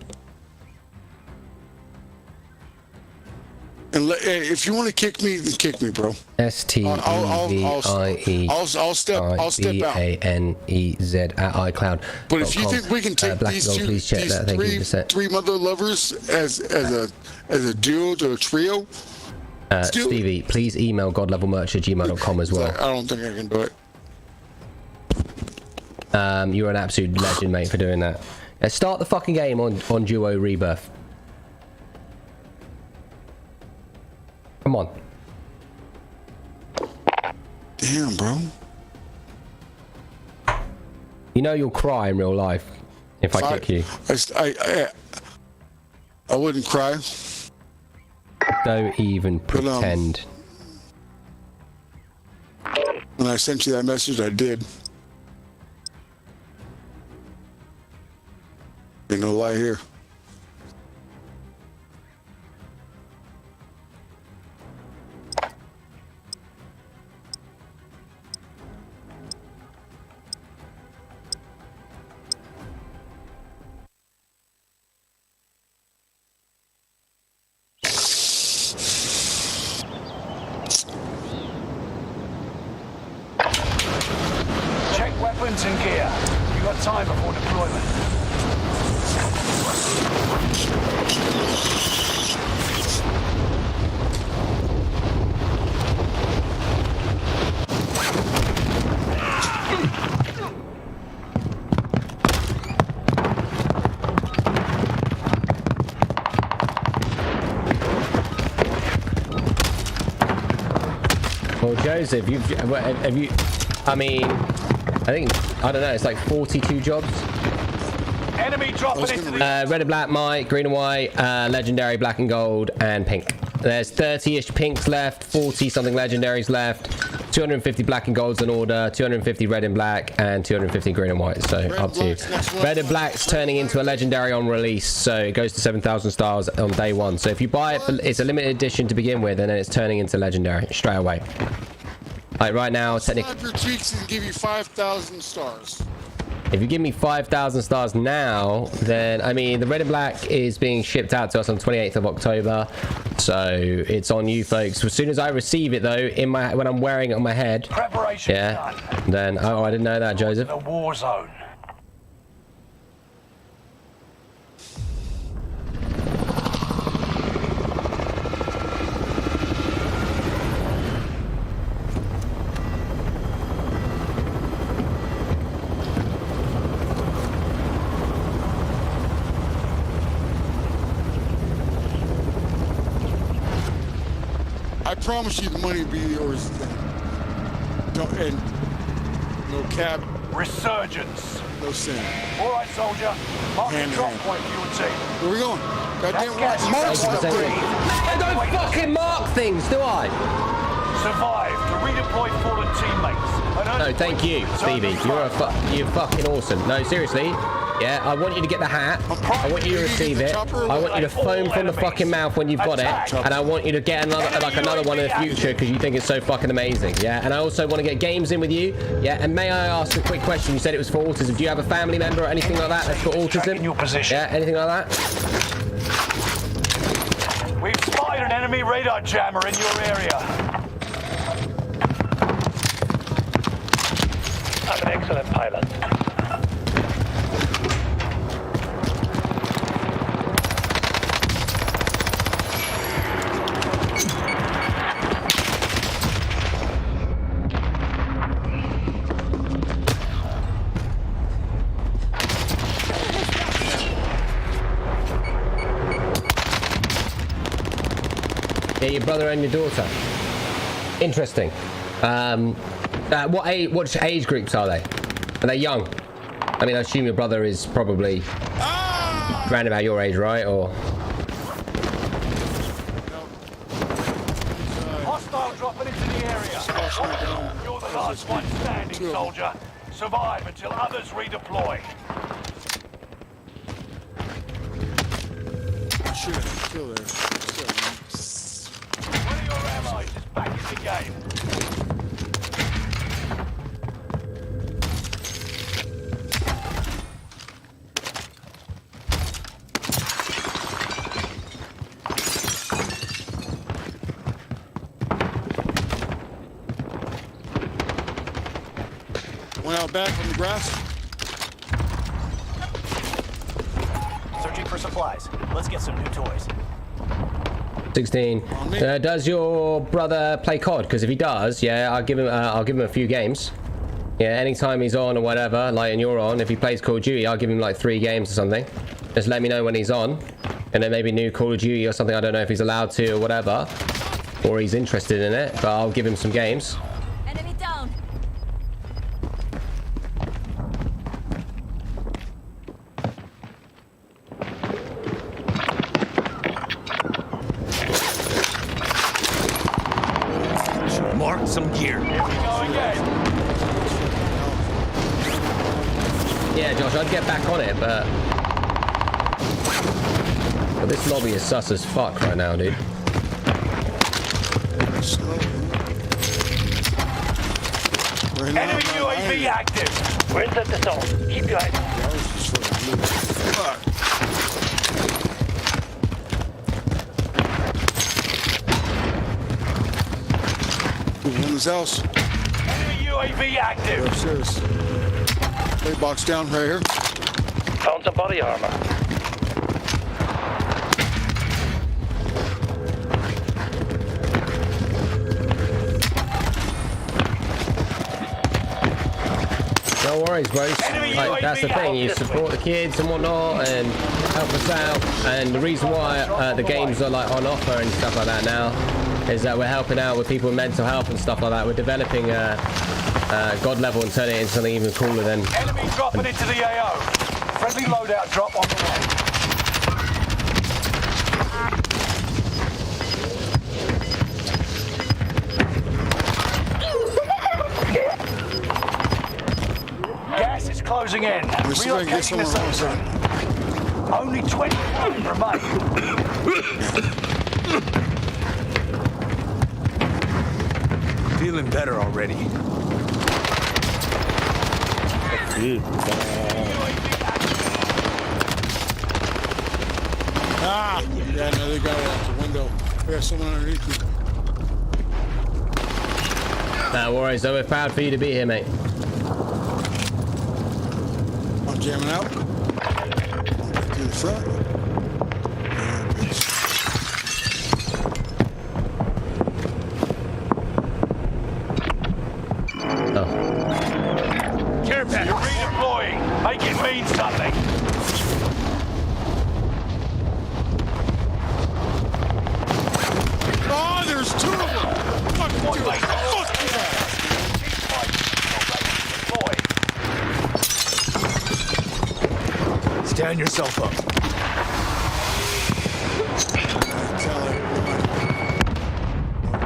And if you want to kick me, then kick me, bro. STEVIE I'll step out. BANEZ at iCloud. But if you think we can take these 3 mother lovers as a duo to a trio, Stevie, please email godlevelmerch@gmail.com as well. I don't think I can do it. You're an absolute legend, mate, for doing that. Start the fucking game on Duo Rebirth. Come on. Damn, bro. You know you'll cry in real life if I kick you. I wouldn't cry. Don't even pretend. When I sent you that message, I did. Ain't no lie here. Check weapons and gear. You got time before deployment. Well, Joseph, have you? I mean, I don't know. It's like 42 jobs. Enemy dropping into the Red and black, Mike, green and white, legendary, black and gold, and pink. There's 30-ish pinks left, 40-something legendaries left, 250 black and golds in order, 250 red and black, and 250 green and white. So up to you. Red and black's turning into a legendary on release, so it goes to 7,000 stars on day 1. So if you buy it, it's a limited edition to begin with, and then it's turning into legendary straight away. Like right now, technically. Snap your cheeks and give you 5,000 stars. If you give me 5,000 stars now, then, I mean, the red and black is being shipped out to us on 28th of October. So it's on you, folks. As soon as I receive it, though, when I'm wearing it on my head, preparation yeah, done. then, oh, I didn't know that, Joseph. The war zone. I promise you the money will be yours then. And no cap. Resurgence. No sin. All right, soldier. Mark the Hand in drop hand. point for your team. Where we going? Goddamn Gas right. Mark is stuff, ready. dude. I don't fucking mark things, do I? Survive to redeploy fallen teammates. No, thank you, Stevie. You're fucking awesome. No, seriously. Yeah, I want you to get the hat. I want you to receive it. I want you to foam from the fucking mouth when you've got it, and I want you to get another one in the future because you think it's so fucking amazing. Yeah, and I also want to get games in with you. Yeah, and may I ask a quick question? You said it was for autism. Do you have a family member or anything like that that's got autism? Yeah, anything like that? We've spotted an enemy radar jammer in your area. I'm an excellent pilot. Yeah, your brother and your daughter. Interesting. What age groups are they? Are they young? I mean, I assume your brother is probably around about your age, right? Or Hostile dropping into the area. You're the last one standing, soldier. Survive until others redeploy. Shit, still there. One of your allies is back in the game. One out back on the grass. Searching for supplies. Let's get some new toys. 16. Does your brother play COD? Because if he does, yeah, I'll give him a few games. Yeah, anytime he's on or whatever, like, and you're on, if he plays Call of Duty, I'll give him like 3 games or something. Just let me know when he's on, and then maybe new Call of Duty or something. I don't know if he's allowed to or whatever, or he's interested in it, but I'll give him some games. Enemy down. Mark some gear. Yeah, Josh, I'd get back on it, but this lobby is sus as fuck right now, dude. Enemy UAV active. We're in the zone. Keep your eyes. In his house. Enemy UAV active. Upstairs. Play box down right here. Found some body armor. No worries, bro. Like, that's the thing. You support the kids and whatnot, and help us out. And the reason why the games are like on offer and stuff like that now is that we're helping out with people with mental health and stuff like that. We're developing God level and turning it into something even cooler than. Enemy dropping into the AO. Friendly loadout drop on the way. Gas is closing in. Relocating the safe zone. Only 21 remain. Feeling better already. Ah! Yeah, another guy out the window. I got someone underneath me. No worries, though. We're proud for you to be here, mate. I'm jamming out. To the front. Care package. You're redeploying. Make it mean something. Oh, there's 2 of them! Fuck you! Fuck you guys! Stand yourself up. Tell everyone.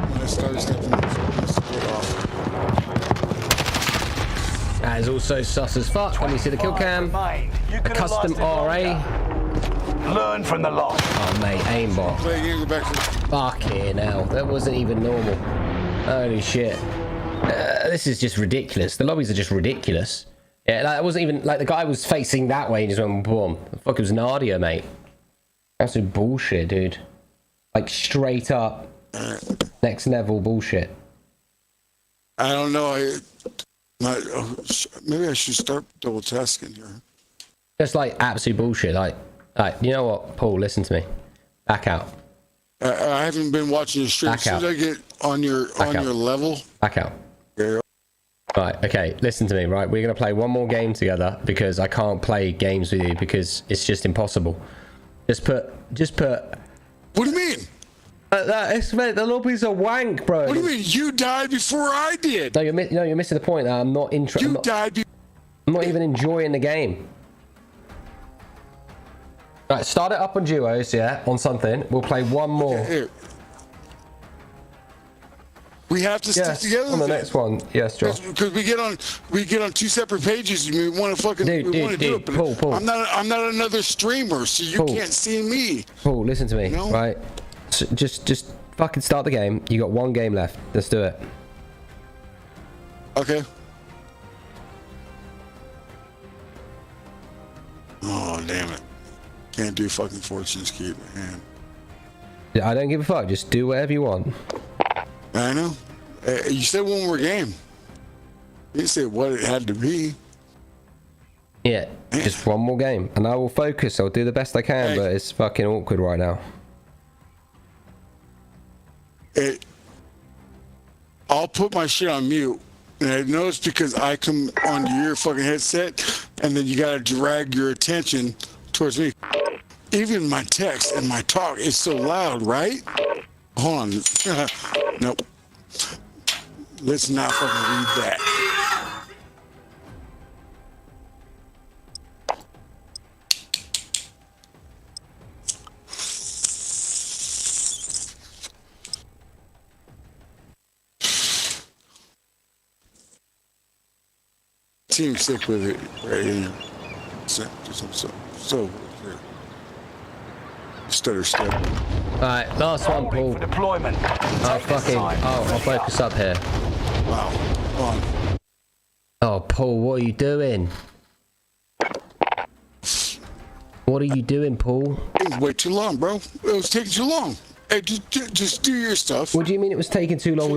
When I started stepping off. That is all also sus as fuck. Let me see the kill cam. A custom RA. Learn from the loss. Oh mate, aimbot. Play again, go back to... Fucking hell, that wasn't even normal. Holy shit. This is just ridiculous. The lobbies are just ridiculous. Yeah, like, it wasn't even like the guy was facing that way and just went boom. The fuck, it was Nadia, mate. Absolute bullshit, dude. Like straight up next level bullshit. I don't know. Maybe I should start double tasking here. Just like absolute bullshit. Like, you know what, Paul? Listen to me. Back out. I haven't been watching your stream. As soon as I get on your level. Back out. Right, okay, listen to me, right? We're going to play one more game together because I can't play games with you because it's just impossible. Just put... What do you mean? The lobbies are wank, bro. What do you mean? You died before I did. No, you're missing the point. I'm not interested. I'm not even enjoying the game. Right, start it up on duos, yeah, on something. We'll play one more. Okay, we have to stick together on the next one. Yes, Joe. Because we get on two separate pages and we want to fucking do it. But Paul. I'm not another streamer, so you can't see me. Paul, listen to me, right? So just fucking start the game. You got one game left. Let's do it. Okay. Oh damn it! Can't do fucking Fortune's Keep, man. Yeah, I don't give a fuck. Just do whatever you want. I know. You said one more game. You said what it had to be. Yeah, just one more game, and I will focus. I'll do the best I can, but it's fucking awkward right now. I'll put my shit on mute, and I know it's because I come onto your fucking headset, and then you gotta drag your attention towards me. Even my text and my talk is so loud, right? Hold on. Nope. Let's not fucking read that. Team sick with it right here. So here. Stutter step. Alright, last one, Paul. Deployment. I'll focus up here. Wow. Come on. Oh, Paul, what are you doing? What are you doing, Paul? It was way too long, bro. It was taking too long. Hey, just do your stuff. What do you mean it was taking too long?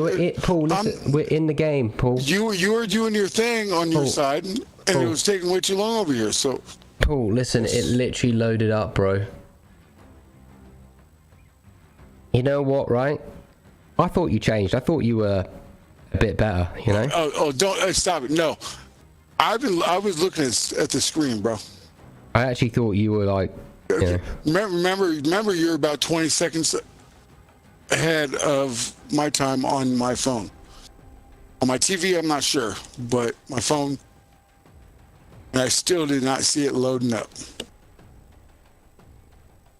Paul, listen, we're in the game, Paul. You were doing your thing on your side, and it was taking way too long over here. So, Paul, listen, it literally loaded up, bro. You know what, right? I thought you changed. I thought you were a bit better, you know? Don't stop it. No. I was looking at the screen, bro. I actually thought you were like, you know. Remember you're about 20 seconds ahead of my time on my phone. On my TV, I'm not sure, but my phone, and I still did not see it loading up.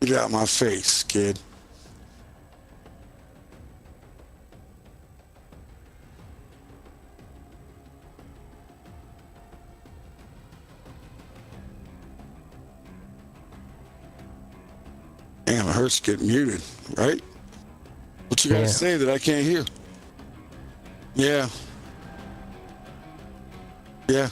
Get out of my face, kid. Damn, it hurts to get muted, right? What you gotta say that I can't hear? Yeah. Yeah.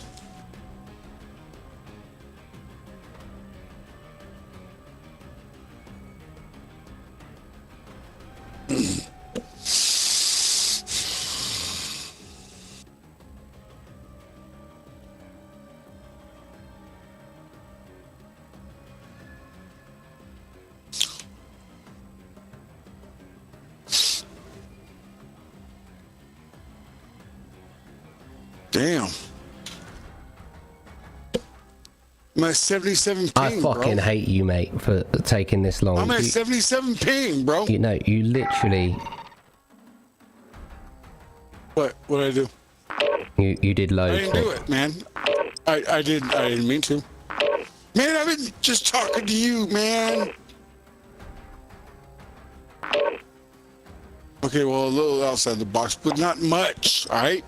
Damn. I'm at 77 ping, I fucking hate you, mate, for taking this long. I'm at 77 ping, bro. You know, you literally... What did I do? You did loads. I didn't do it, man. I didn't mean to. Man, I've been just talking to you, man. Okay, well, a little outside the box, but not much, all right?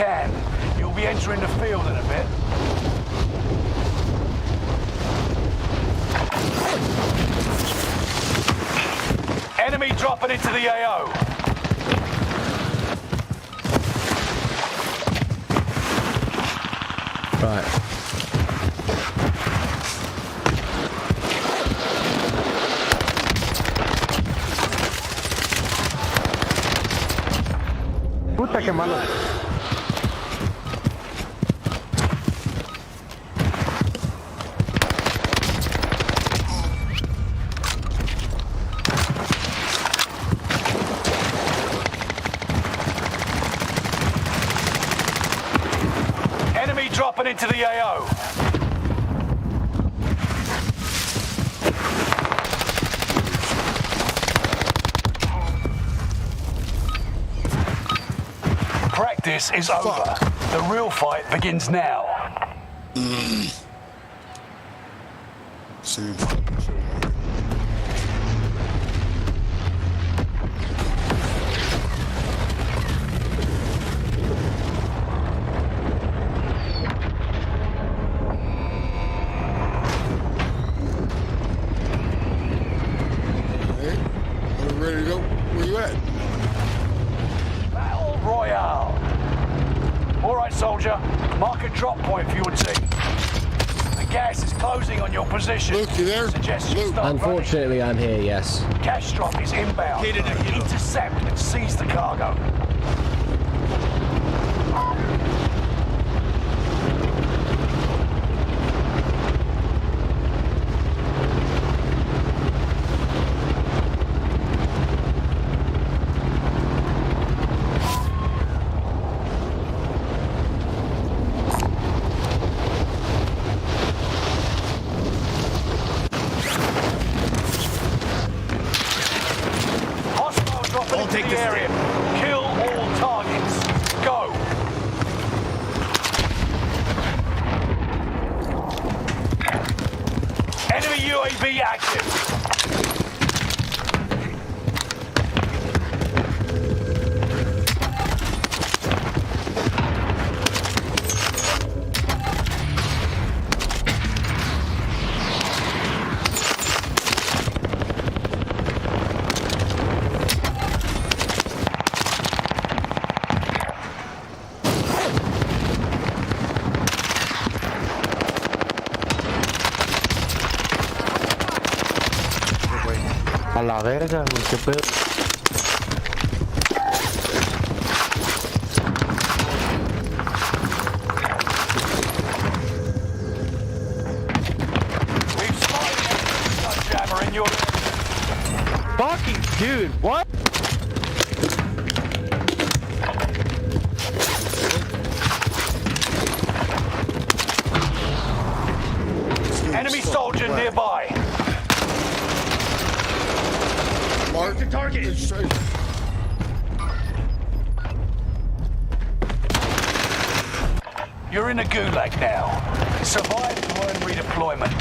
can. You'll be entering the field in a bit. Enemy dropping into the AO. Right. Puta que malo. Enemy dropping into the AO. Practice is over. The real fight begins now. See. Hey, are we ready to go? Where you at? Battle Royale. All right, soldier. Mark a drop point for your team. The gas is closing on your position. Luke, you there? Suggest you Luke. start Unfortunately, I'm here, yes. running. Cash drop is inbound. Intercept and seize the cargo. Hostile dropping into take the this area. Kill all targets. Go. Enemy UAV active. A la verga, güey, qué pedo. We've spotted enemy Sledgehammer in your Fucking dude, what? enemy soldier nearby. Mark the target. You're in a gulag now. Survive to earn redeployment.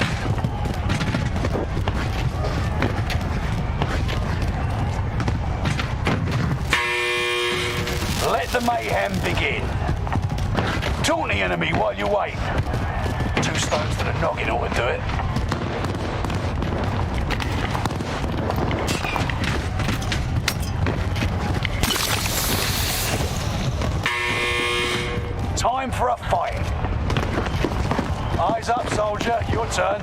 Let the mayhem begin. Taunt the enemy while you wait. 2 stones to the noggin ought to do it. Time for a fight. Eyes up, soldier. Your turn.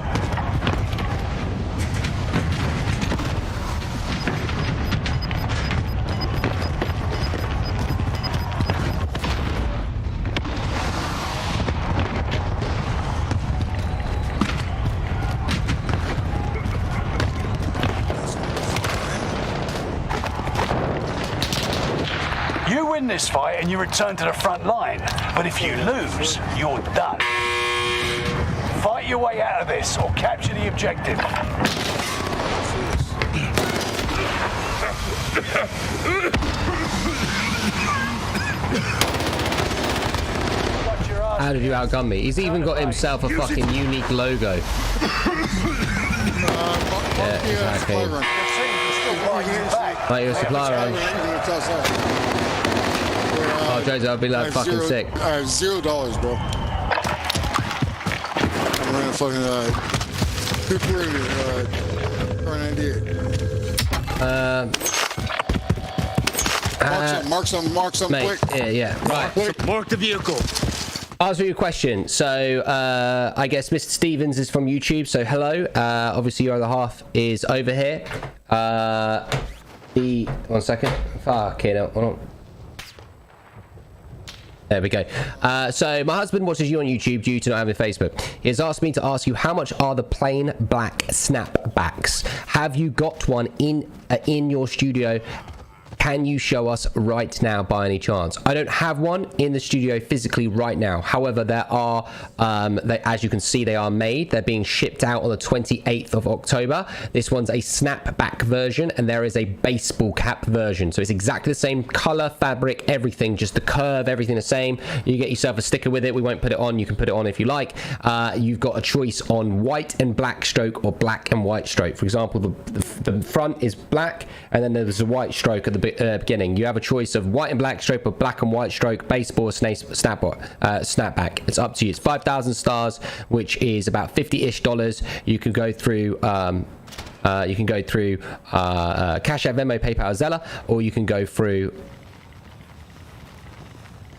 You win this fight and you return to the front line. But if you lose, you're done. Fight your way out of this or capture the objective. Watch your ass. How did you outgun me? He's even got himself a fucking unique logo. Yeah, exactly. Your team can still fight you back. Like your supply run. It's outside. Oh, Jose, I'll be like fucking sick. I have $0, bro. I'm running fucking people in mark some mate, quick. Yeah. Right. Mark the vehicle. Answer your question. So, I guess Mr. Stevens is from YouTube. So, hello. Obviously, your other half is over here. 1 second. Fucking hell. Hold on. There we go. So my husband watches you on YouTube due to not having Facebook. He has asked me to ask you, how much are the plain black snapbacks? Have you got one in your studio? Can you show us right now by any chance? I don't have one in the studio physically right now. However, there are, as you can see, they are made. They're being shipped out on the 28th of October. This one's a snapback version, and there is a baseball cap version. So it's exactly the same color, fabric, everything, just the curve, everything the same. You get yourself a sticker with it. We won't put it on. You can put it on if you like. You've got a choice on white and black stroke or black and white stroke. For example, the front is black, and then there's a white stroke at the beginning. You have a choice of white and black stroke or black and white stroke, baseball, snapback. It's up to you. It's 5,000 stars, which is about $50-ish. You can go through Cash App, Venmo, PayPal, Zella, or you can go through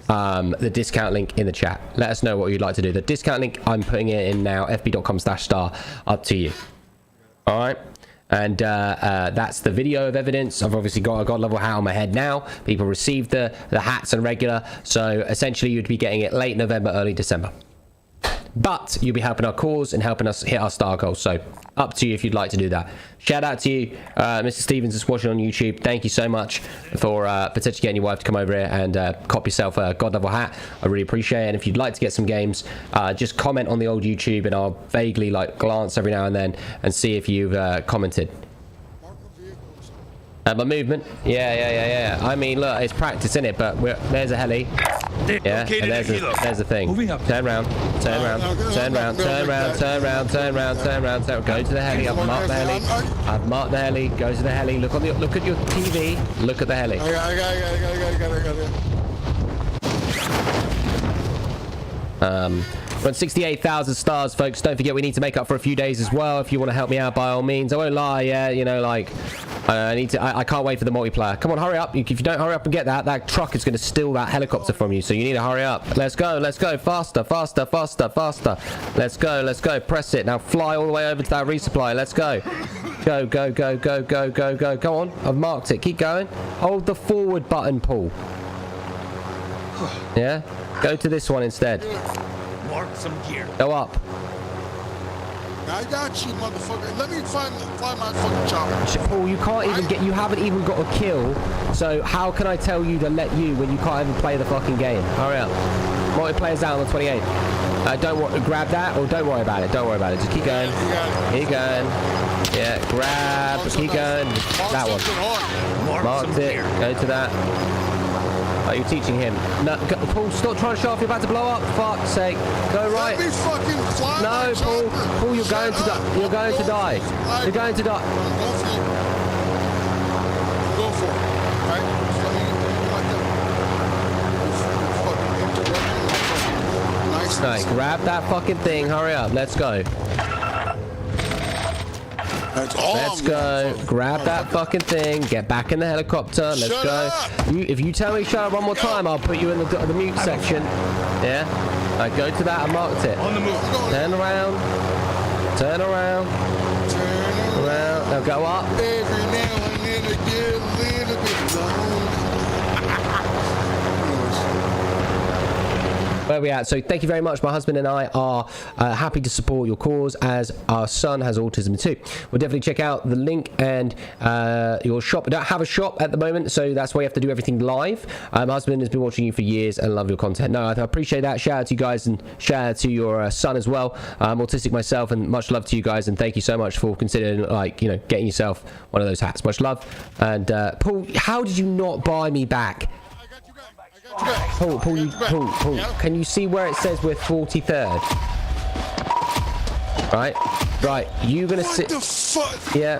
the discount link in the chat. Let us know what you'd like to do. The discount link, I'm putting it in now, fb.com/star. Up to you. All right. And that's the video of evidence. I've obviously got a god level hat on my head now. People received the hats and regular, so essentially you'd be getting it late November, early December. But you'll be helping our cause and helping us hit our star goals. So up to you if you'd like to do that. Shout out to you, Mr. Stevens is watching on YouTube. Thank you so much for potentially getting your wife to come over here and cop yourself a god level hat. I really appreciate it. And if you'd like to get some games, just comment on the old YouTube and I'll vaguely glance every now and then and see if you've commented. My movement, yeah. I mean, look, it's practice, isn't it? But there's a heli, yeah, and there's the thing. Turn round. Go to the heli. I've marked the heli. Go to the heli. Look at your TV. Look at the heli. I got it. We're on 68,000 stars, folks. Don't forget we need to make up for a few days as well. If you want to help me out, by all means. I won't lie, yeah, you know, I can't wait for the multiplayer. Come on, hurry up. If you don't hurry up and get that truck is going to steal that helicopter from you, so you need to hurry up. Let's go. Faster. Let's go. Press it. Now fly all the way over to that resupply. Let's go. Go. Come on. I've marked it. Keep going. Hold the forward button, Paul. Yeah? Go to this one instead. Mark some gear. Go up. I got you, motherfucker. Let me fly my fucking chopper. Paul, you haven't even got a kill, so how can I tell you to let you when you can't even play the fucking game? Hurry up. Multiplayer's out on the 28th. Grab that, or don't worry about it. Just keep going. Keep going. Yeah, grab. Keep going. That one. Marked it. Go to that. Oh, you're teaching him. No, Paul, stop trying to show off. You're about to blow up. Fuck's sake. Go right. Let me fucking fly no, Paul. Paul, you're going to die. You're going to die. You're going to die. Go for it. Right? Nice. Right, grab that fucking thing. Hurry up. Let's go. Let's go. Grab that fucking thing. Get back in the helicopter. Let's go. If you tell me shut up one more time, I'll put you in the mute section. Yeah? Alright, go to that. I marked it. On the move. Turn around. Now go up. Every now and then I get a little bit alone. Where are we at? So thank you very much. My husband and I are happy to support your cause, as our son has autism too. We'll definitely check out the link and your shop. I don't have a shop at the moment, so that's why you have to do everything live. My husband has been watching you for years and love your content. No, I appreciate that. Shout out to you guys and shout out to your son as well. I'm autistic myself, and much love to you guys, and thank you so much for considering, getting yourself one of those hats. Much love. And Paul, how did you not buy me back? Paul, can you see where it says we're 43rd? Right. You gonna sit? What the fuck? Yeah.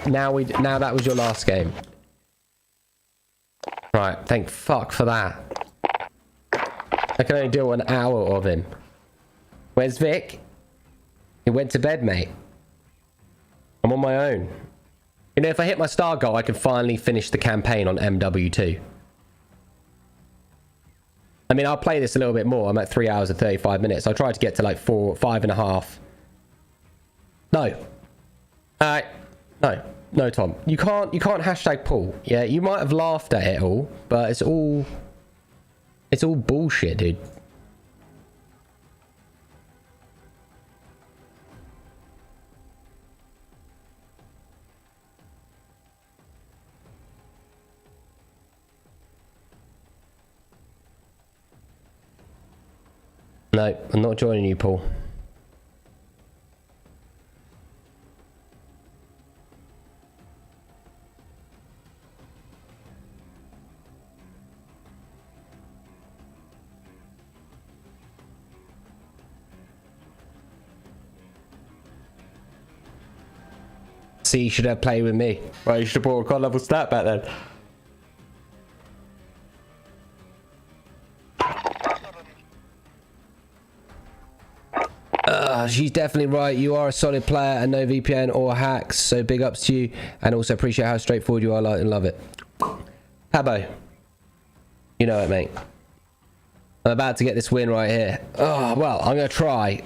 Now that was your last game. Right. Right, thank fuck for that. I can only do an hour of him. Where's Vic? He went to bed, mate. I'm on my own. You know, if I hit my star goal, I can finally finish the campaign on MW2. I mean, I'll play this a little bit more. I'm at 3 hours and 35 minutes. I tried to get to like 5.5. No. Alright. No, Tom. You can't hashtag pull. Yeah, you might have laughed at it all, but it's all bullshit, dude. No, I'm not joining you, Paul. See, you should have played with me. Right, you should have bought a COD level stat back then. She's definitely right. You are a solid player and no VPN or hacks, so big ups to you, and also appreciate how straightforward you are. I love it. Habbo, you know it, mate. I'm about to get this win right here. Oh well, I'm gonna try.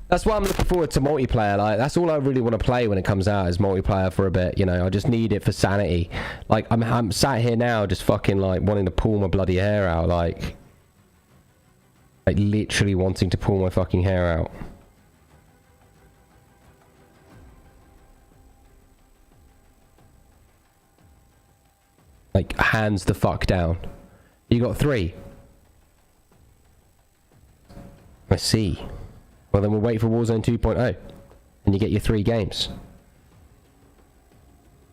That's why I'm looking forward to multiplayer. Like, that's all I really want to play when it comes out, is multiplayer for a bit. You know, I just need it for sanity. Like, I'm sat here now just fucking like wanting to pull my bloody hair out, like literally wanting to pull my fucking hair out. Like, hands the fuck down. You got 3. I see. Well, then we'll wait for Warzone 2.0 and you get your 3 games.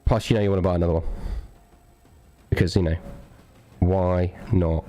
Plus, you know, you want to buy another one because, you know, why not?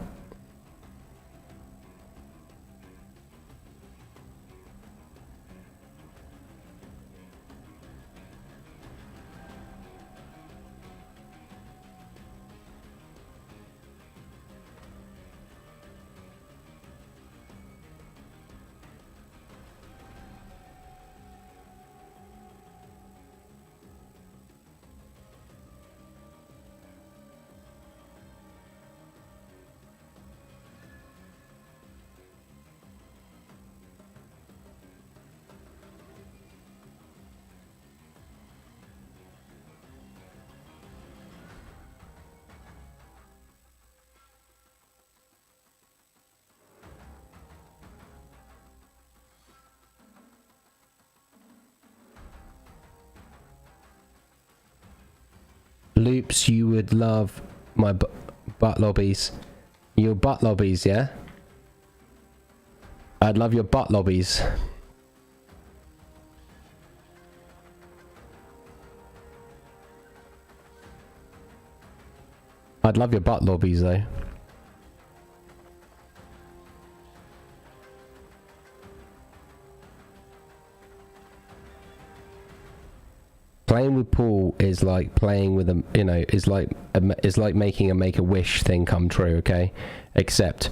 Loops, you would love my butt lobbies. Your butt lobbies, yeah? I'd love your butt lobbies. I'd love your butt lobbies, though. Playing with Paul is like playing with a, you know, is like making a Make-A-Wish thing come true, okay? Except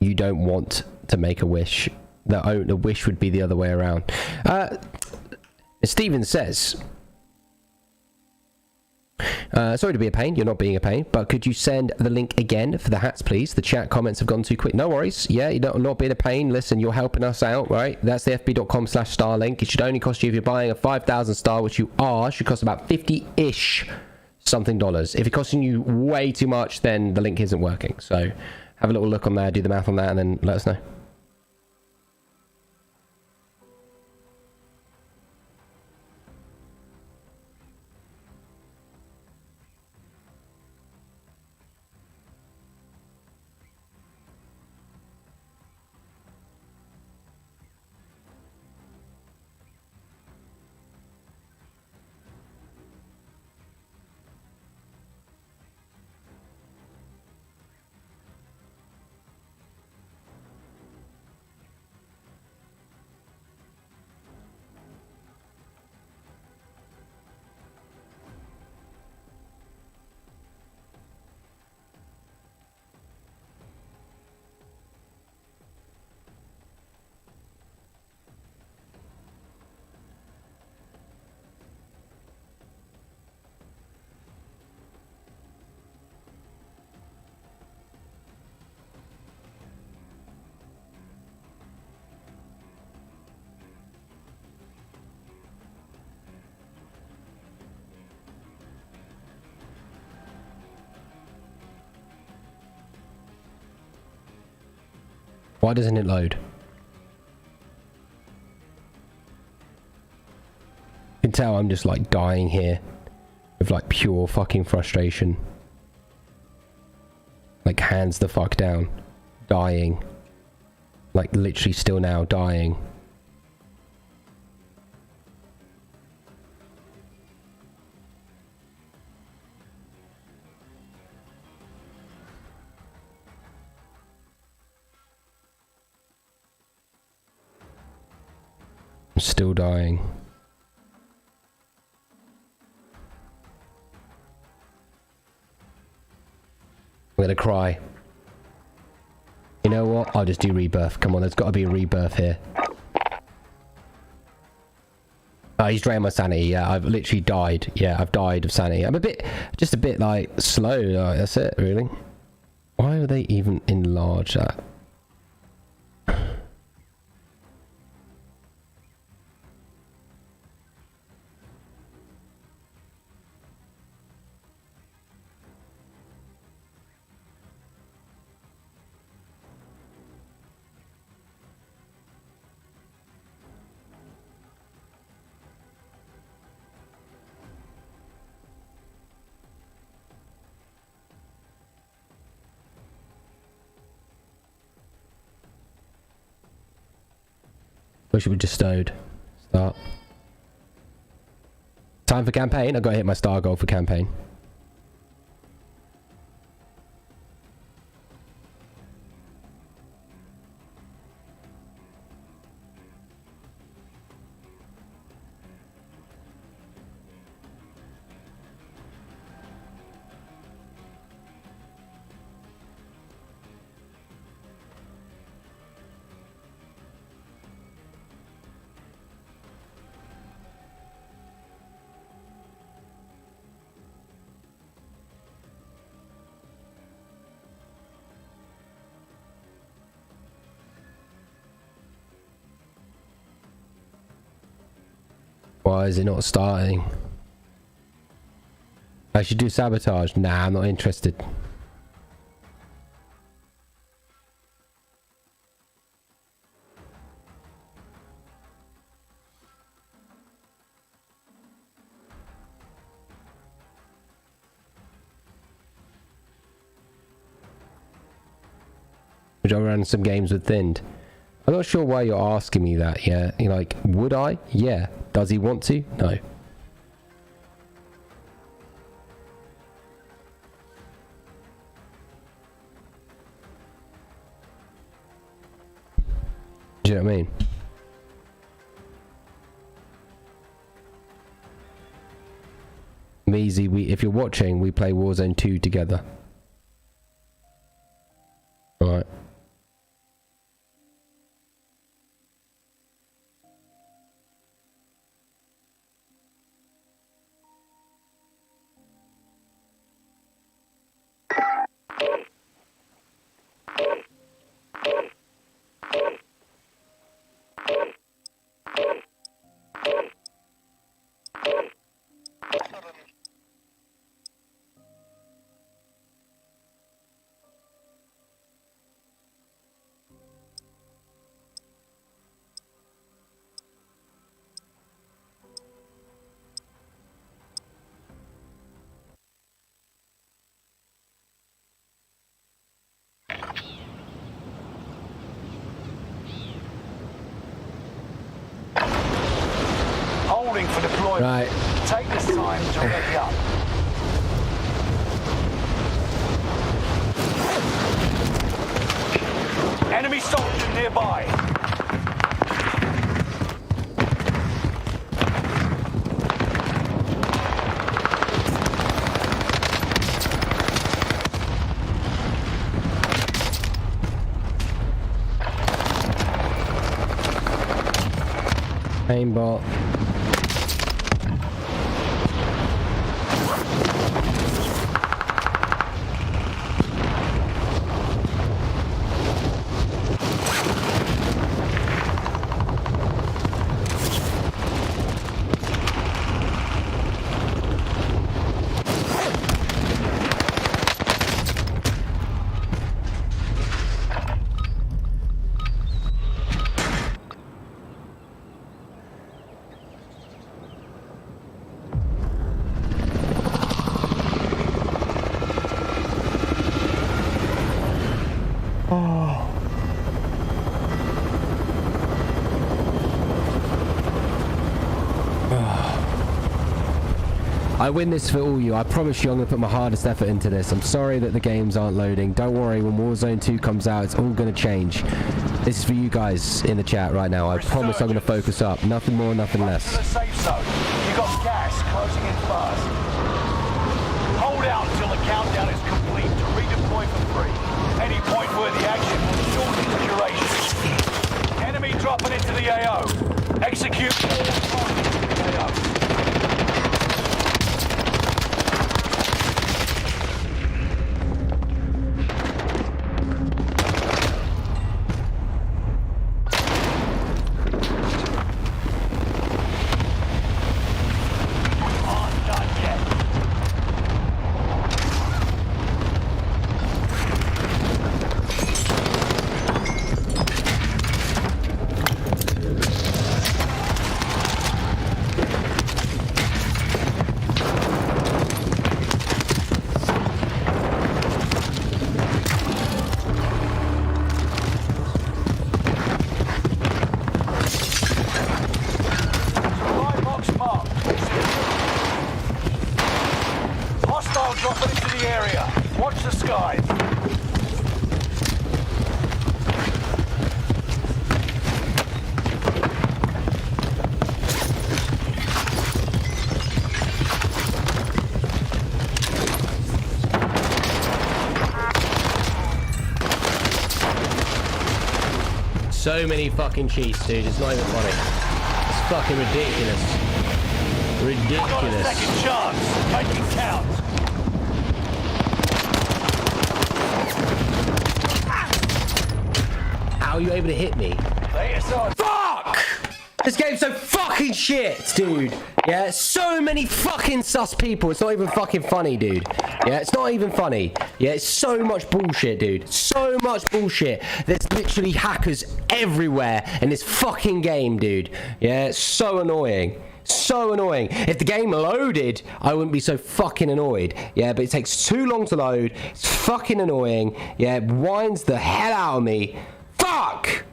you don't want to make a wish. The wish would be the other way around. Steven says, sorry to be a pain, you're not being a pain, but could you send the link again for the hats, please? The chat comments have gone too quick. No worries. Yeah, you're not being a pain. Listen, you're helping us out, right? That's the fb.com/star link. It should only cost you, if you're buying a 5,000 star, which you are, should cost about 50-ish something dollars. If it's costing you way too much, then the link isn't working. So have a little look on there, do the math on that, and then let us know. Why doesn't it load? You can tell I'm just like dying here with like pure fucking frustration. Like hands the fuck down. Dying. Like literally still now dying. I'm still dying. I'm gonna cry. You know what? I'll just do rebirth. Come on, there's got to be a rebirth here. Oh, he's drained my sanity. Yeah, I've literally died. Yeah, I've died of sanity. I'm just a bit like slow. Like, that's it, really. Why would they even enlarge that? Wish it would just stowed. Start. Time for campaign. I've got to hit my star goal for campaign. Why is it not starting? I should do sabotage. Nah, I'm not interested. Which I ran some games with Thind. I'm not sure why you're asking me that, yeah? You're like, would I? Yeah. Does he want to? No. Do you know what I mean? Measy, if you're watching, we play Warzone 2 together. Alright. For deployment. Right. Take this time to ready up. Enemy soldier nearby. Aimbot. I win this for all you. I promise you I'm going to put my hardest effort into this. I'm sorry that the games aren't loading. Don't worry, when Warzone 2 comes out, it's all going to change. This is for you guys in the chat right now. I promise I'm going to focus up. Nothing more, nothing less. To the safe zone. You got gas closing in fast. Hold out until the countdown is complete to redeploy for free. Any point where the action will shorten its duration. Enemy dropping into the AO. Execute all targets in the AO. So many fucking cheats, dude. It's not even funny. It's fucking ridiculous. Ridiculous. Got a second chance. Make it count. How are you able to hit me? Fuck! This game's so fucking shit, dude. Yeah, so many fucking sus people. It's not even fucking funny, dude. Yeah, it's not even funny. Yeah, it's so much bullshit, dude. So much bullshit. There's literally hackers everywhere in this fucking game, dude. Yeah, it's so annoying. So annoying. If the game loaded, I wouldn't be so fucking annoyed. Yeah, but it takes too long to load. It's fucking annoying. Yeah, it winds the hell out of me. Fuck!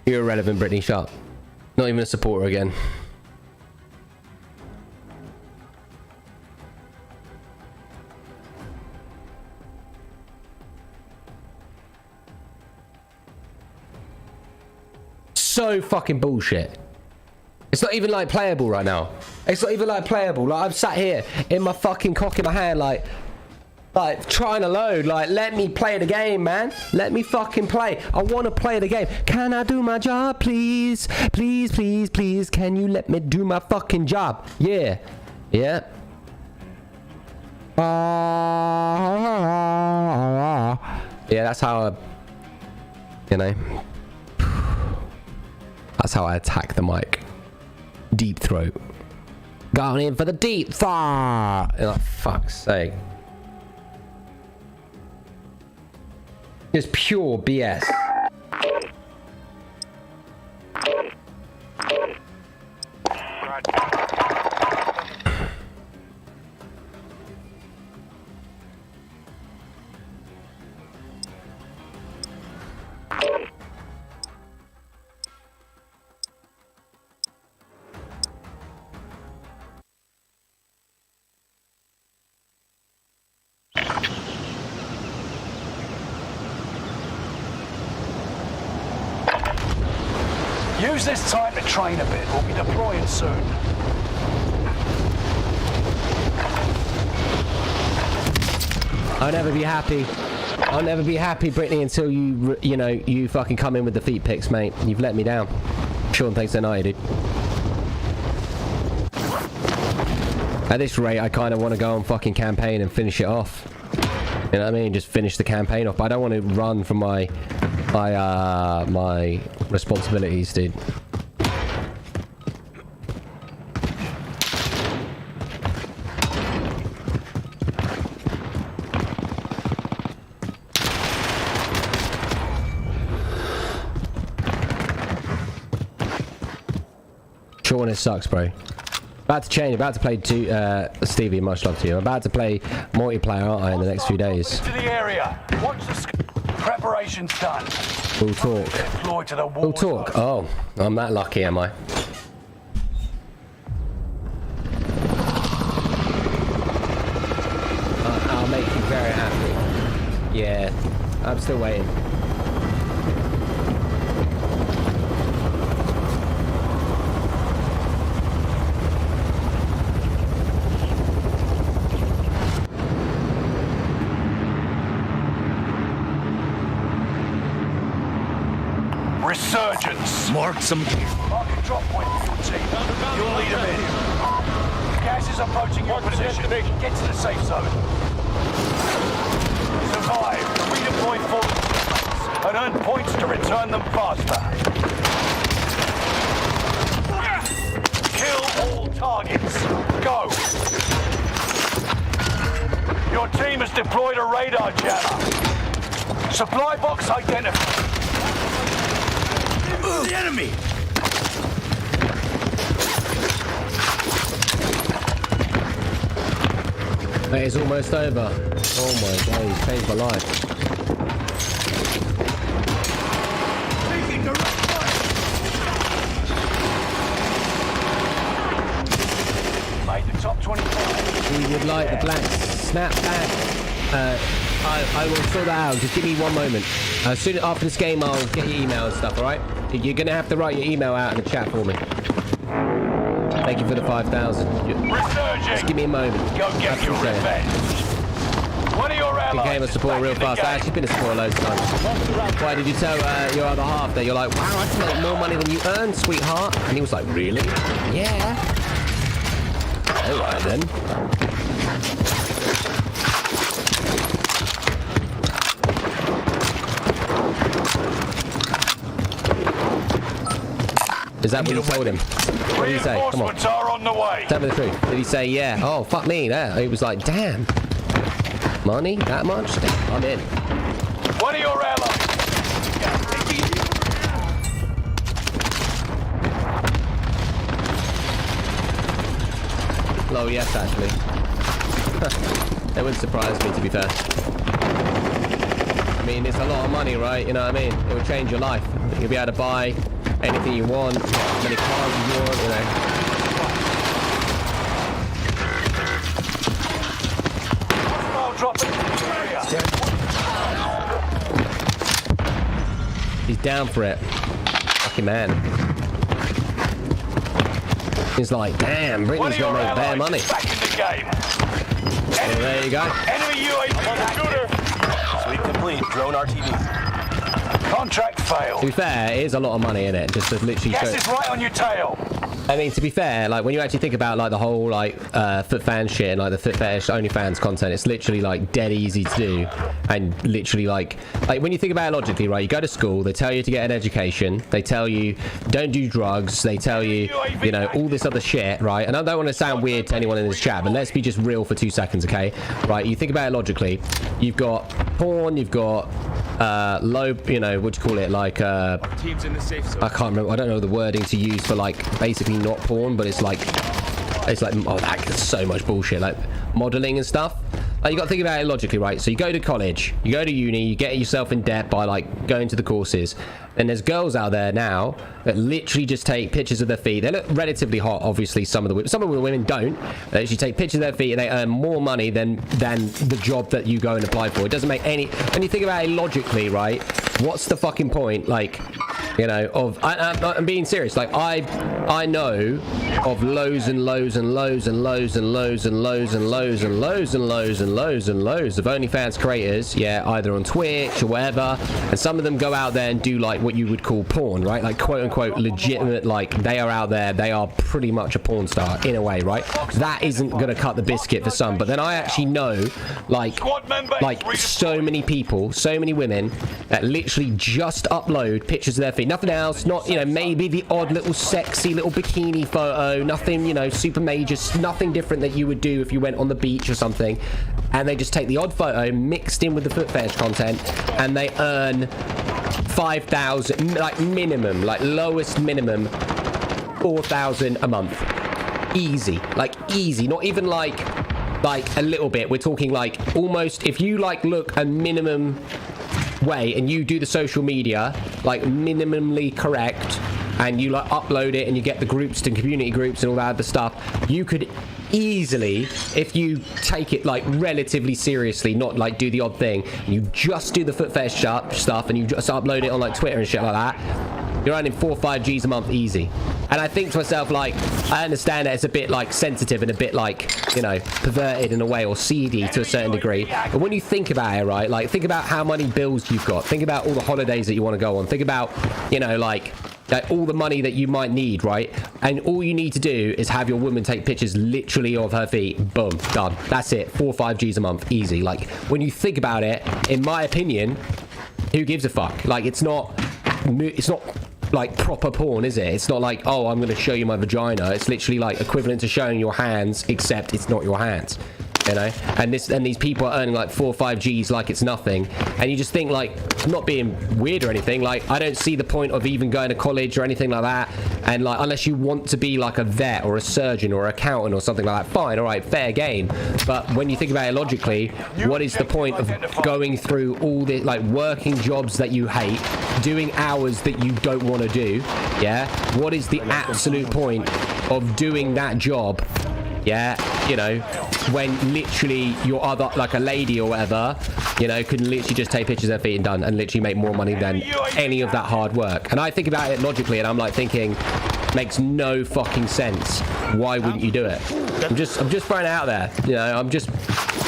You're irrelevant, Brittany. Shut up. Not even a supporter again. So fucking bullshit. It's not even like playable right now. It's not even like playable. Like I'm sat here in my fucking cock in my hand, like trying to load. Like, let me play the game, man. Let me fucking play. I want to play the game. Can I do my job, please? Please, please, please. Can you let me do my fucking job? Yeah. Yeah. Yeah, that's how I, you know, that's how I attack the mic. Deep throat. Going in for the deep throat. Oh, fuck's sake. Just pure BS. Use this time to train a bit. We'll be deploying soon. I'll never be happy. I'll never be happy, Brittany, until you know, you fucking come in with the feet pics, mate. You've let me down. Sean thinks they're naughty, dude. At this rate, I kind of want to go on fucking campaign and finish it off. You know what I mean? Just finish the campaign off. But I don't want to run from my responsibilities, dude. Sean, it sucks, bro. About to change. About to play Stevie, much love to you. I'm about to play multiplayer, aren't I, in the next few days? To the area. Watch the Preparation's done. We'll talk. Deploy to the war We'll talk. zone. Oh, I'm that lucky, am I? I'll make you very happy. Yeah, I'm still waiting. Resurgence. Mark some gear. Mark a drop point for your team. You'll lead them in. Gas is approaching your position. Get to the safe zone. Survive. Redeploy forward and earn points to return them faster. Kill all targets. Go. Your team has deployed a radar jammer. Supply box identified. The enemy! It is almost over. Oh my god, he's changed my life. Taking direct fire! Made the top 25. We would like the black snapback. I will sort that out. Just give me one moment. Soon after this game, I'll get your email and stuff, alright? You're going to have to write your email out in the chat for me. Thank you for the 5,000. Just give me a moment. Go get your revenge. One of your allies Good game of support real fast. I've actually been a support loads of times. Why did you tell your other half that you're like, wow, I can make more money than you earn, sweetheart? And he was like, really? Yeah. Alright then. Is that what you told him? What did he say? Come on. Reinforcements are on the way. Tell me the truth. Did he say, yeah? Oh, fuck me. There. He was like, damn. Money? That much? Damn, I'm in. One of your allies. Oh, yes, actually. That wouldn't surprise me, to be fair. I mean, it's a lot of money, right? You know what I mean? It would change your life. You'll be able to buy anything you want, as many cars as you want, you know. He's down for it. Fucking man. He's like, damn, Britain's gonna make bare money. Back in the game. Well, there you go. Enemy UAV. Sweep complete. Drone RTV. Contract failed. To be fair, it is a lot of money in it. Just to literally Gas show. is right on your tail. I mean, to be fair, like when you actually think about like the whole like foot fan shit and like the foot fetish OnlyFans content, it's literally like dead easy to do, and literally like when you think about it logically, right? You go to school, they tell you to get an education, they tell you don't do drugs, they tell you, you know, all this other shit, right? And I don't want to sound weird to anyone in this chat, but let's be just real for 2 seconds, okay? Right? You think about it logically, you've got porn, you've got low, you know, what do you call it? Like Teams in the safe zone. I can't remember. I don't know the wording to use for like basically not porn, but it's like oh, that's so much bullshit. Like modeling and stuff. Like, you got to think about it logically, right? So you go to college, you go to uni, you get yourself in debt by like going to the courses, and there's girls out there now that literally just take pictures of their feet. They look relatively hot, obviously. Some of the women don't. They actually take pictures of their feet and they earn more money than the job that you go and apply for. It doesn't make any. When you think about it logically, right? What's the fucking point? Like, you know, I'm being serious. Like I know of loads and loads and loads and loads and loads and loads and loads and loads and loads and loads and loads of OnlyFans creators, yeah, either on Twitch or whatever, and some of them go out there and do like what you would call porn, right? Like quote unquote legitimate, like they are out there, they are pretty much a porn star in a way, right? That isn't gonna cut the biscuit for some, but then I actually know like so many people, so many women that literally just upload pictures of their feet, nothing else, not, you know, maybe the odd little sexy little bikini photo, nothing, you know, super major, nothing different that you would do if you went on the beach or something, and they just take the odd photo mixed in with the foot fetish content, and they earn 5,000, like minimum, like lowest minimum 4,000 a month, easy, like easy, not even like a little bit. We're talking like almost, if you like look a minimum way, and you do the social media like minimally correct, and you like upload it and you get the groups to community groups and all that other stuff, you could easily, if you take it like relatively seriously, not like do the odd thing, and you just do the foot fetish stuff and you just upload it on like Twitter and shit like that, you're earning 4 or 5 G's a month easy. And I think to myself, like, I understand that it's a bit like sensitive and a bit like, you know, perverted in a way, or seedy to a certain degree, but when you think about it, right, like think about how many bills you've got, think about all the holidays that you want to go on, think about, you know, like all the money that you might need, right? And all you need to do is have your woman take pictures literally of her feet. Boom, done. That's it. 4 or 5 G's a month, easy. Like, when you think about it, in my opinion, who gives a fuck? Like, it's not like proper porn, is it? It's not like, oh, I'm going to show you my vagina. It's literally like equivalent to showing your hands, except it's not your hands. You know, and these people are earning like 4 or 5 G's like it's nothing, and you just think, like, I'm not being weird or anything, like I don't see the point of even going to college or anything like that, and like unless you want to be like a vet or a surgeon or accountant or something like that, fine, all right, fair game. But when you think about it logically, what is the point of going through all the like working jobs that you hate, doing hours that you don't want to do? Yeah, what is the absolute point of doing that job? Yeah, you know, when literally your other, like a lady or whatever, you know, can literally just take pictures of their feet and done, and literally make more money than any of that hard work. And I think about it logically, and I'm like thinking, makes no fucking sense. Why wouldn't you do it? I'm just throwing it out there. You know, I'm just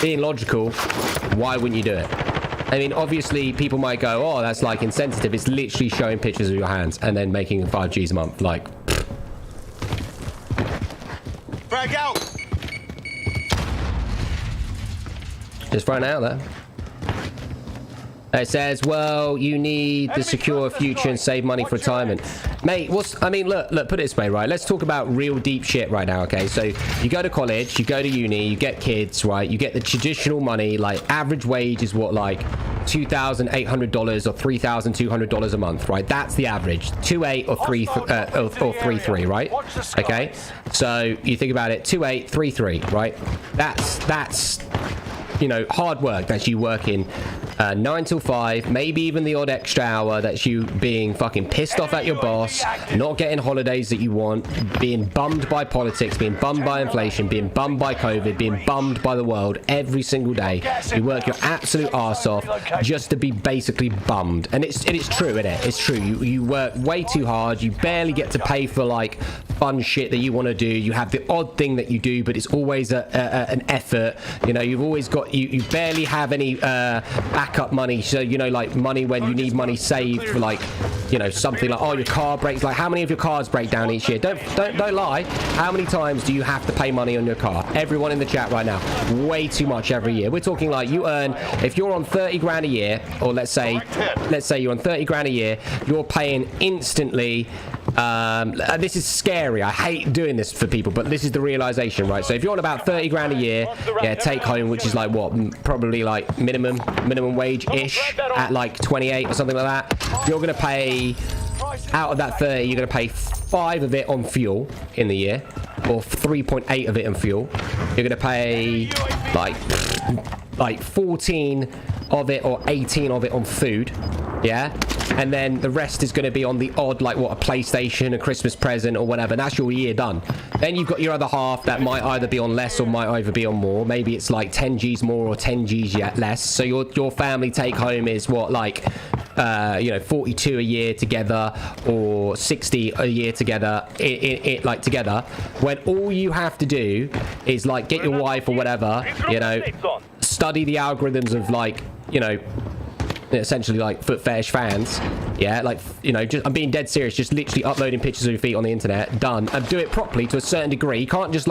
being logical. Why wouldn't you do it? I mean, obviously, people might go, oh, that's like insensitive. It's literally showing pictures of your hands and then making 5 G's a month. Like, Frag out! just throwing it out there. It says, well, you need to secure a future and save money for retirement. Mate, I mean, look, put it this way, right? Let's talk about real deep shit right now, okay? So you go to college, you go to uni, you get kids, right? You get the traditional money, like average wage is what, like $2,800 or $3,200 a month, right? That's the average. 2.8 or 3.3, right? Okay. So you think about it, 2.8, 3.3, right? That's you know, hard work. That's you working 9 till 5, maybe even the odd extra hour. That's you being fucking pissed off at your boss, not getting holidays that you want, being bummed by politics, being bummed by inflation, being bummed by COVID, being bummed by the world every single day. You work your absolute arse off just to be basically bummed. And it's true, isn't it? It's true. You work way too hard. You barely get to pay for like fun shit that you want to do. You have the odd thing that you do, but it's always an effort. You know, you've always got you barely have any backup money, so you know, like money when you need money saved for, like, you know, something like, oh, your car breaks. Like, how many of your cars break down each year? Don't lie. How many times do you have to pay money on your car? Everyone in the chat right now, way too much every year. We're talking like you earn, if you're on 30 grand a year, or let's say you're on 30 grand a year, you're paying instantly. This is scary. I hate doing this for people, but this is the realization, right? So if you're on about 30 grand a year, yeah, take home, which is like what, probably like minimum wage ish at like 28 or something like that, you're gonna pay, out of that 30, you're gonna pay 5 of it on fuel in the year, or 3.8 of it on fuel. You're gonna pay like 14 of it or 18 of it on food, yeah, and then the rest is going to be on the odd, like what, a PlayStation, a Christmas present or whatever, and that's your year done. Then you've got your other half that might either be on less or might either be on more. Maybe it's like 10 G's more or 10 G's yet less. So your family take home is what, like 42 a year together, or 60 a year together, like together, when all you have to do is like get your wife or whatever, you know, study the algorithms of, like, you know, essentially like foot fetish fans, yeah, like, you know, just, I'm being dead serious, just literally uploading pictures of your feet on the internet, done, and do it properly to a certain degree. You can't just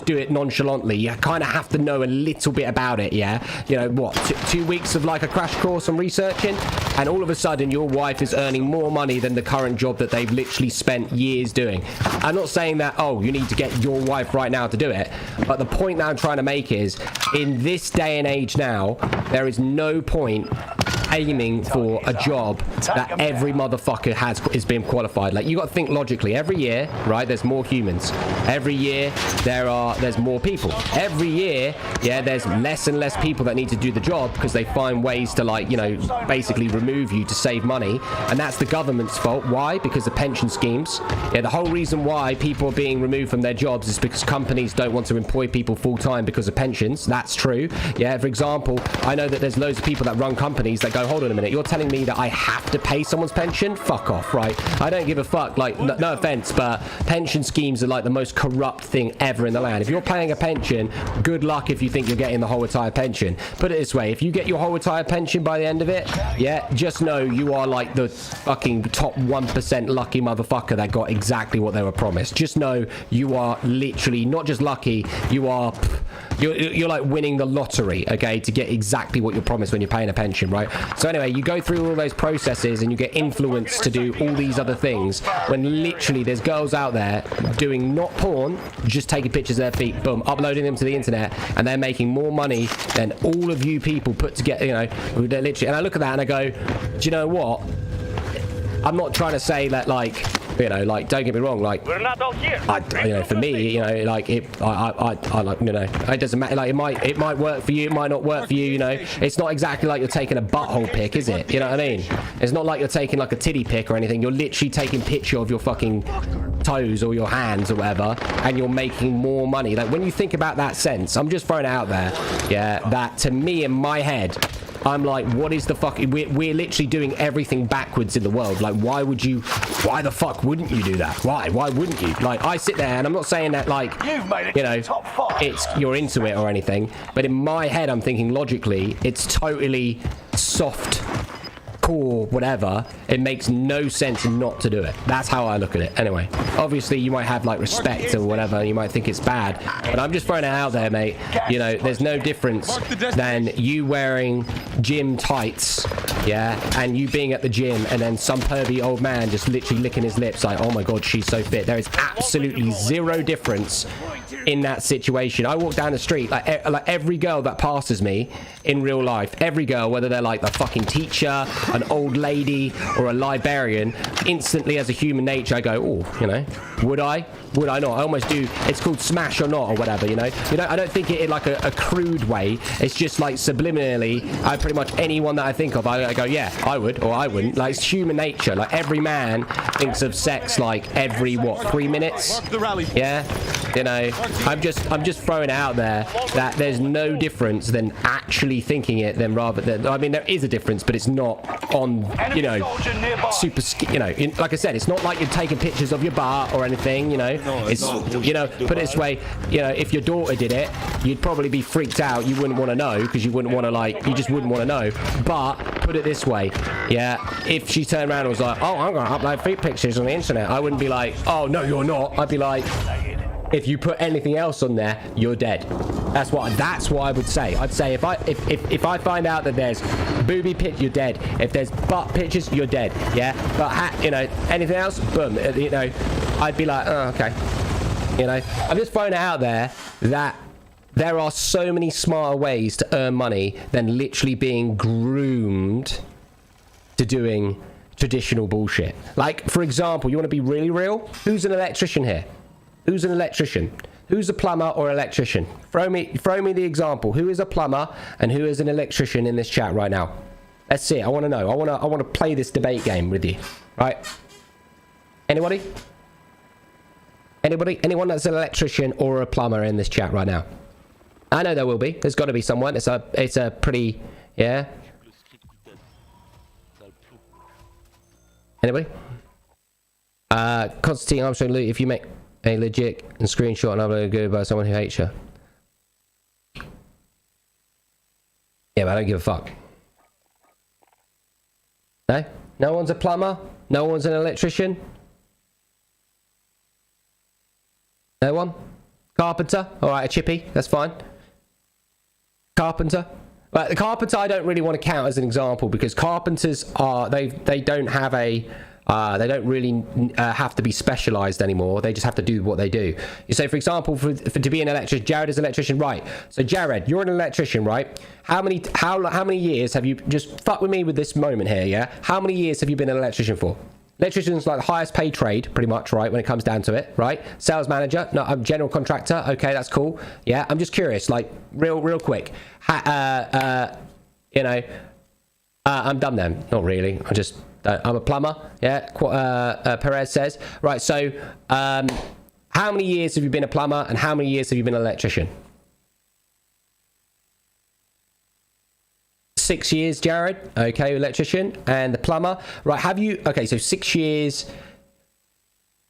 do it nonchalantly. You kind of have to know a little bit about it, yeah, you know, what, 2 weeks of like a crash course on researching, and all of a sudden your wife is earning more money than the current job that they've literally spent years doing. I'm not saying that, oh, you need to get your wife right now to do it, but the point that I'm trying to make is, in this day and age now, there is no point aiming for a job that every motherfucker is being qualified. Like, you got to think logically. Every year, right, there's more humans. Every year there's more people. Every year, yeah, there's less and less people that need to do the job because they find ways to, like, you know, basically remove you to save money. And that's the government's fault. Why? Because of pension schemes. Yeah, the whole reason why people are being removed from their jobs is because companies don't want to employ people full-time because of pensions. That's true. Yeah, for example, I know that there's loads of people that run companies that go, hold on a minute, you're telling me that I have to pay someone's pension? Fuck off, right? I don't give a fuck. Like, no offense, but pension schemes are like the most corrupt thing ever in the land. If you're paying a pension, good luck if you think you're getting the whole entire pension. Put it this way, if you get your whole entire pension by the end of it, yeah, just know you are like the fucking top 1% lucky motherfucker that got exactly what they were promised. Just know you are literally not just lucky, you're like winning the lottery, okay, to get exactly what you're promised when you're paying a pension, right? So anyway, you go through all those processes and you get influenced to do all these other things when literally there's girls out there doing not porn, just taking pictures of their feet, boom, uploading them to the internet, and they're making more money than all of you people put together, you know, they're literally, and I look at that and I go, do you know what? I'm not trying to say that, like, you know, like, don't get me wrong, like, We're not all here. you know, for me, you know, like, I like, you know, it doesn't matter, like, it might work for you, it might not work for you, you know, it's not exactly like you're taking a butthole pic, is it? You know what I mean? It's not like you're taking, like, a titty pic or anything. You're literally taking a picture of your fucking toes or your hands or whatever, and you're making more money. Like, when you think about that sense, I'm just throwing it out there, yeah, that to me, in my head, I'm like, what is the fuck? We're literally doing everything backwards in the world. Like, why the fuck wouldn't you do that? Why wouldn't you? Like, I sit there and I'm not saying that, like, you know, you're into it or anything, but in my head, I'm thinking logically, it's totally soft core, whatever. It makes no sense not to do it. That's how I look at it. Anyway, obviously you might have like respect or whatever, you might think it's bad, but I'm just throwing it out there, mate. You know, there's no difference than you wearing gym tights, yeah, and you being at the gym and then some pervy old man just literally licking his lips like, oh my god, she's so fit. There is absolutely zero difference in that situation. I walk down the street, like every girl that passes me in real life, every girl, whether they're like the fucking teacher, an old lady, or a librarian, instantly as a human nature I go, oh, you know, would I not? I almost do. It's called smash or not or whatever, you know. I don't think it in like a crude way. It's just like subliminally, I pretty much anyone that I think of, I go, yeah, I would or I wouldn't. Like, it's human nature. Like, every man thinks of sex like every 3 minutes, yeah, you know. I'm just throwing it out there that there's no difference than actually thinking it than rather than, I mean, there is a difference, but it's not on, you know, super, you know, like I said, it's not like you're taking pictures of your butt or anything, you know. It's, you know, put it this way, you know, if your daughter did it, you'd probably be freaked out. You wouldn't want to know, because you wouldn't want to, like, you just wouldn't want to know. But put it this way, yeah, if she turned around and was like, oh, I'm gonna upload feet pictures on the internet, I wouldn't be like, oh no, you're not. I'd be like, if you put anything else on there, you're dead. That's what I would say. I'd say if I find out that there's booby pic, you're dead. If there's butt pictures, you're dead. Yeah, but you know, anything else, boom. You know, I'd be like, oh, okay. You know, I'm just throwing it out there that there are so many smarter ways to earn money than literally being groomed to doing traditional bullshit. Like, for example, you want to be really real? Who's an electrician here? Who's an electrician? Who's a plumber or electrician? Throw me the example. Who is a plumber and who is an electrician in this chat right now? Let's see it. I want to know. I want to play this debate game with you. Right? Anybody? Anybody? Anyone that's an electrician or a plumber in this chat right now? I know there will be. There's got to be someone. It's a pretty, yeah. Anybody? Constantine Armstrong, Luke, if you make a legit and screenshot and upload good by someone who hates you. Yeah, but I don't give a fuck. No? No one's a plumber? No one's an electrician? No one? Carpenter? Alright, a chippy, that's fine. Carpenter? Right, the carpenter I don't really want to count as an example, because carpenters are, they don't have a They don't really have to be specialized anymore. They just have to do what they do. You say, for example, for to be an electrician, Jared is an electrician, right? So Jared, you're an electrician, right? How many years have you, just fuck with me with this moment here, yeah? How many years have you been an electrician for? Electrician's like the highest paid trade, pretty much, right? When it comes down to it, right? Sales manager, no, I'm general contractor. Okay, that's cool. Yeah, I'm just curious, like real quick. You know, I'm done then. Not really. I'm a plumber. Yeah, Perez says. Right, so how many years have you been a plumber and how many years have you been an electrician? 6 years, Jared. Okay, electrician. And the plumber. Right, have you... Okay, so 6 years...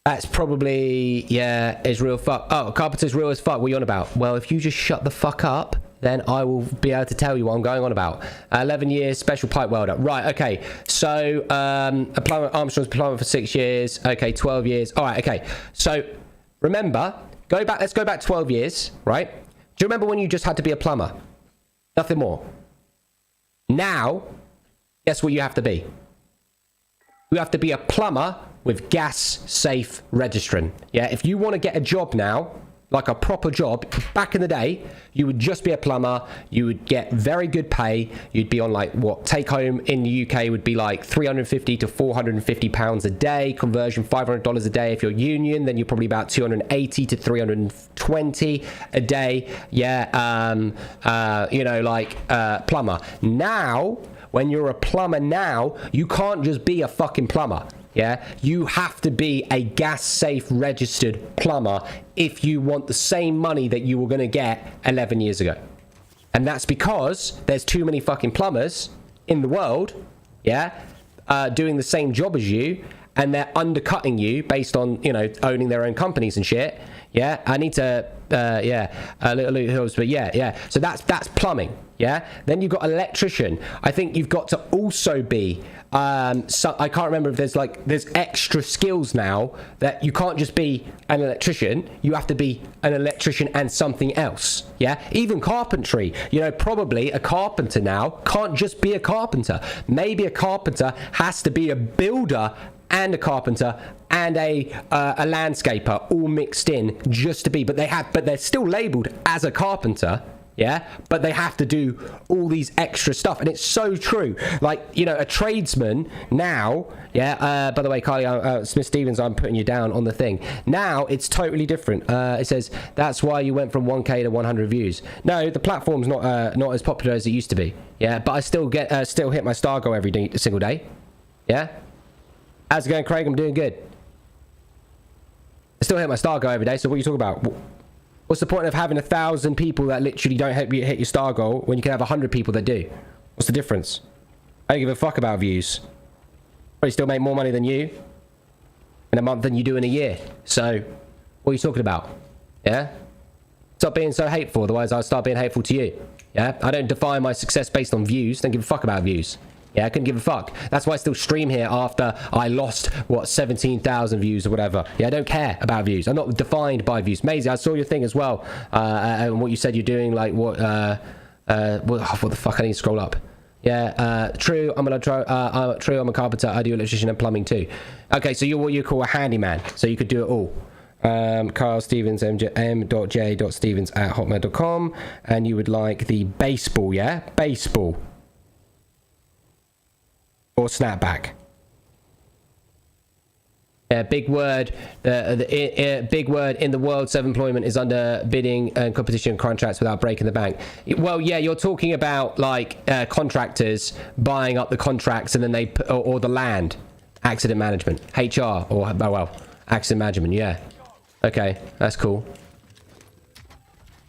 That's probably... Yeah, is real fuck... Oh, carpenter's real as fuck. What are you on about? Well, if you just shut the fuck up, then I will be able to tell you what I'm going on about. 11 years, special pipe welder. Right, okay. So, a plumber, Armstrong's plumber for 6 years. Okay, 12 years. All right, okay. So, remember, let's go back 12 years, right? Do you remember when you just had to be a plumber? Nothing more. Now, guess what you have to be? You have to be a plumber with gas safe registering. Yeah, if you want to get a job now, like a proper job, back in the day, you would just be a plumber. You would get very good pay. You'd be on like what take home in the UK would be like 350 to 450 pounds a day. Conversion $500 a day. If you're union, then you're probably about 280 to 320 a day. Yeah, you know, like plumber. Now, when you're a plumber now, you can't just be a fucking plumber. Yeah, you have to be a gas safe registered plumber if you want the same money that you were going to get 11 years ago. And that's because there's too many fucking plumbers in the world, yeah, doing the same job as you, and they're undercutting you based on, you know, owning their own companies and shit. Yeah, I need to, little hills, but yeah. So that's plumbing. Yeah. Then you've got electrician. I think you've got to also be. So I can't remember if there's extra skills now that you can't just be an electrician. You have to be an electrician and something else. Yeah. Even carpentry. You know, probably a carpenter now can't just be a carpenter. Maybe a carpenter has to be a builder and a carpenter and a landscaper all mixed in just to be, but they're still labeled as a carpenter, yeah, but they have to do all these extra stuff. And it's so true. Like, you know, a tradesman now, yeah, by the way, Carly, Smith Stevens, I'm putting you down on the thing. Now it's totally different. It says that's why you went from 1k to 100 views. No, the platform's not as popular as it used to be. Yeah, but I still hit my star goal every single day. Yeah. How's it going, Craig? I'm doing good. I still hit my star goal every day, so what are you talking about? What's the point of having 1,000 people that literally don't help you hit your star goal when you can have 100 people that do? What's the difference? I don't give a fuck about views. Probably still make more money than you in a month than you do in a year. So, what are you talking about? Yeah? Stop being so hateful, otherwise I'll start being hateful to you. Yeah? I don't define my success based on views. Don't give a fuck about views. Yeah, I couldn't give a fuck. That's why I still stream here after I lost, 17,000 views or whatever. Yeah, I don't care about views. I'm not defined by views. Maisie, I saw your thing as well. And what you said you're doing, like, what the fuck, I need to scroll up. Yeah, true, I'm a carpenter. I do electrician and plumbing too. Okay, so you're what you call a handyman. So you could do it all. Carl Stevens, m.j.stevens@hotmail.com. And you would like the baseball, yeah? Baseball. Or snapback. Big word. Big word in the world. Self-employment is under bidding and competition contracts without breaking the bank. Well, yeah, you're talking about like contractors buying up the contracts and then or the land. Accident management, HR, or accident management. Yeah. Okay, that's cool.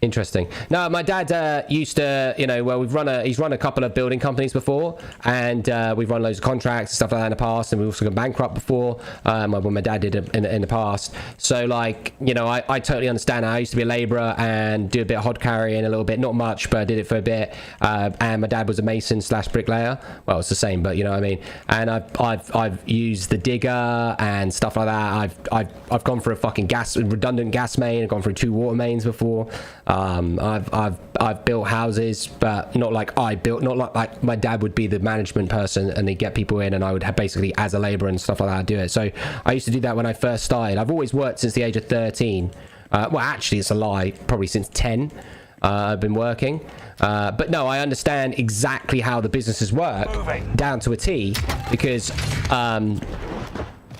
Interesting. No, my dad used to, you know, well, he's run a couple of building companies before, and we've run loads of contracts and stuff like that in the past, and we've also gone bankrupt before, when my dad did it in the past. So, like, you know, I totally understand. I used to be a labourer and do a bit of hod carrying a little bit, not much, but I did it for a bit. And my dad was a mason / bricklayer. Well, it's the same, but you know what I mean. And I've used the digger and stuff like that. I've gone for a fucking redundant gas main. I've gone through 2 water mains before. I've built houses, but not like like my dad would be the management person and they'd get people in, and I would have basically as a labourer and stuff like that do it. So I used to do that when I first started. I've always worked since the age of 13. Well, actually, it's a lie. Probably since 10, I've been working. But no, I understand exactly how the businesses work down to a T, because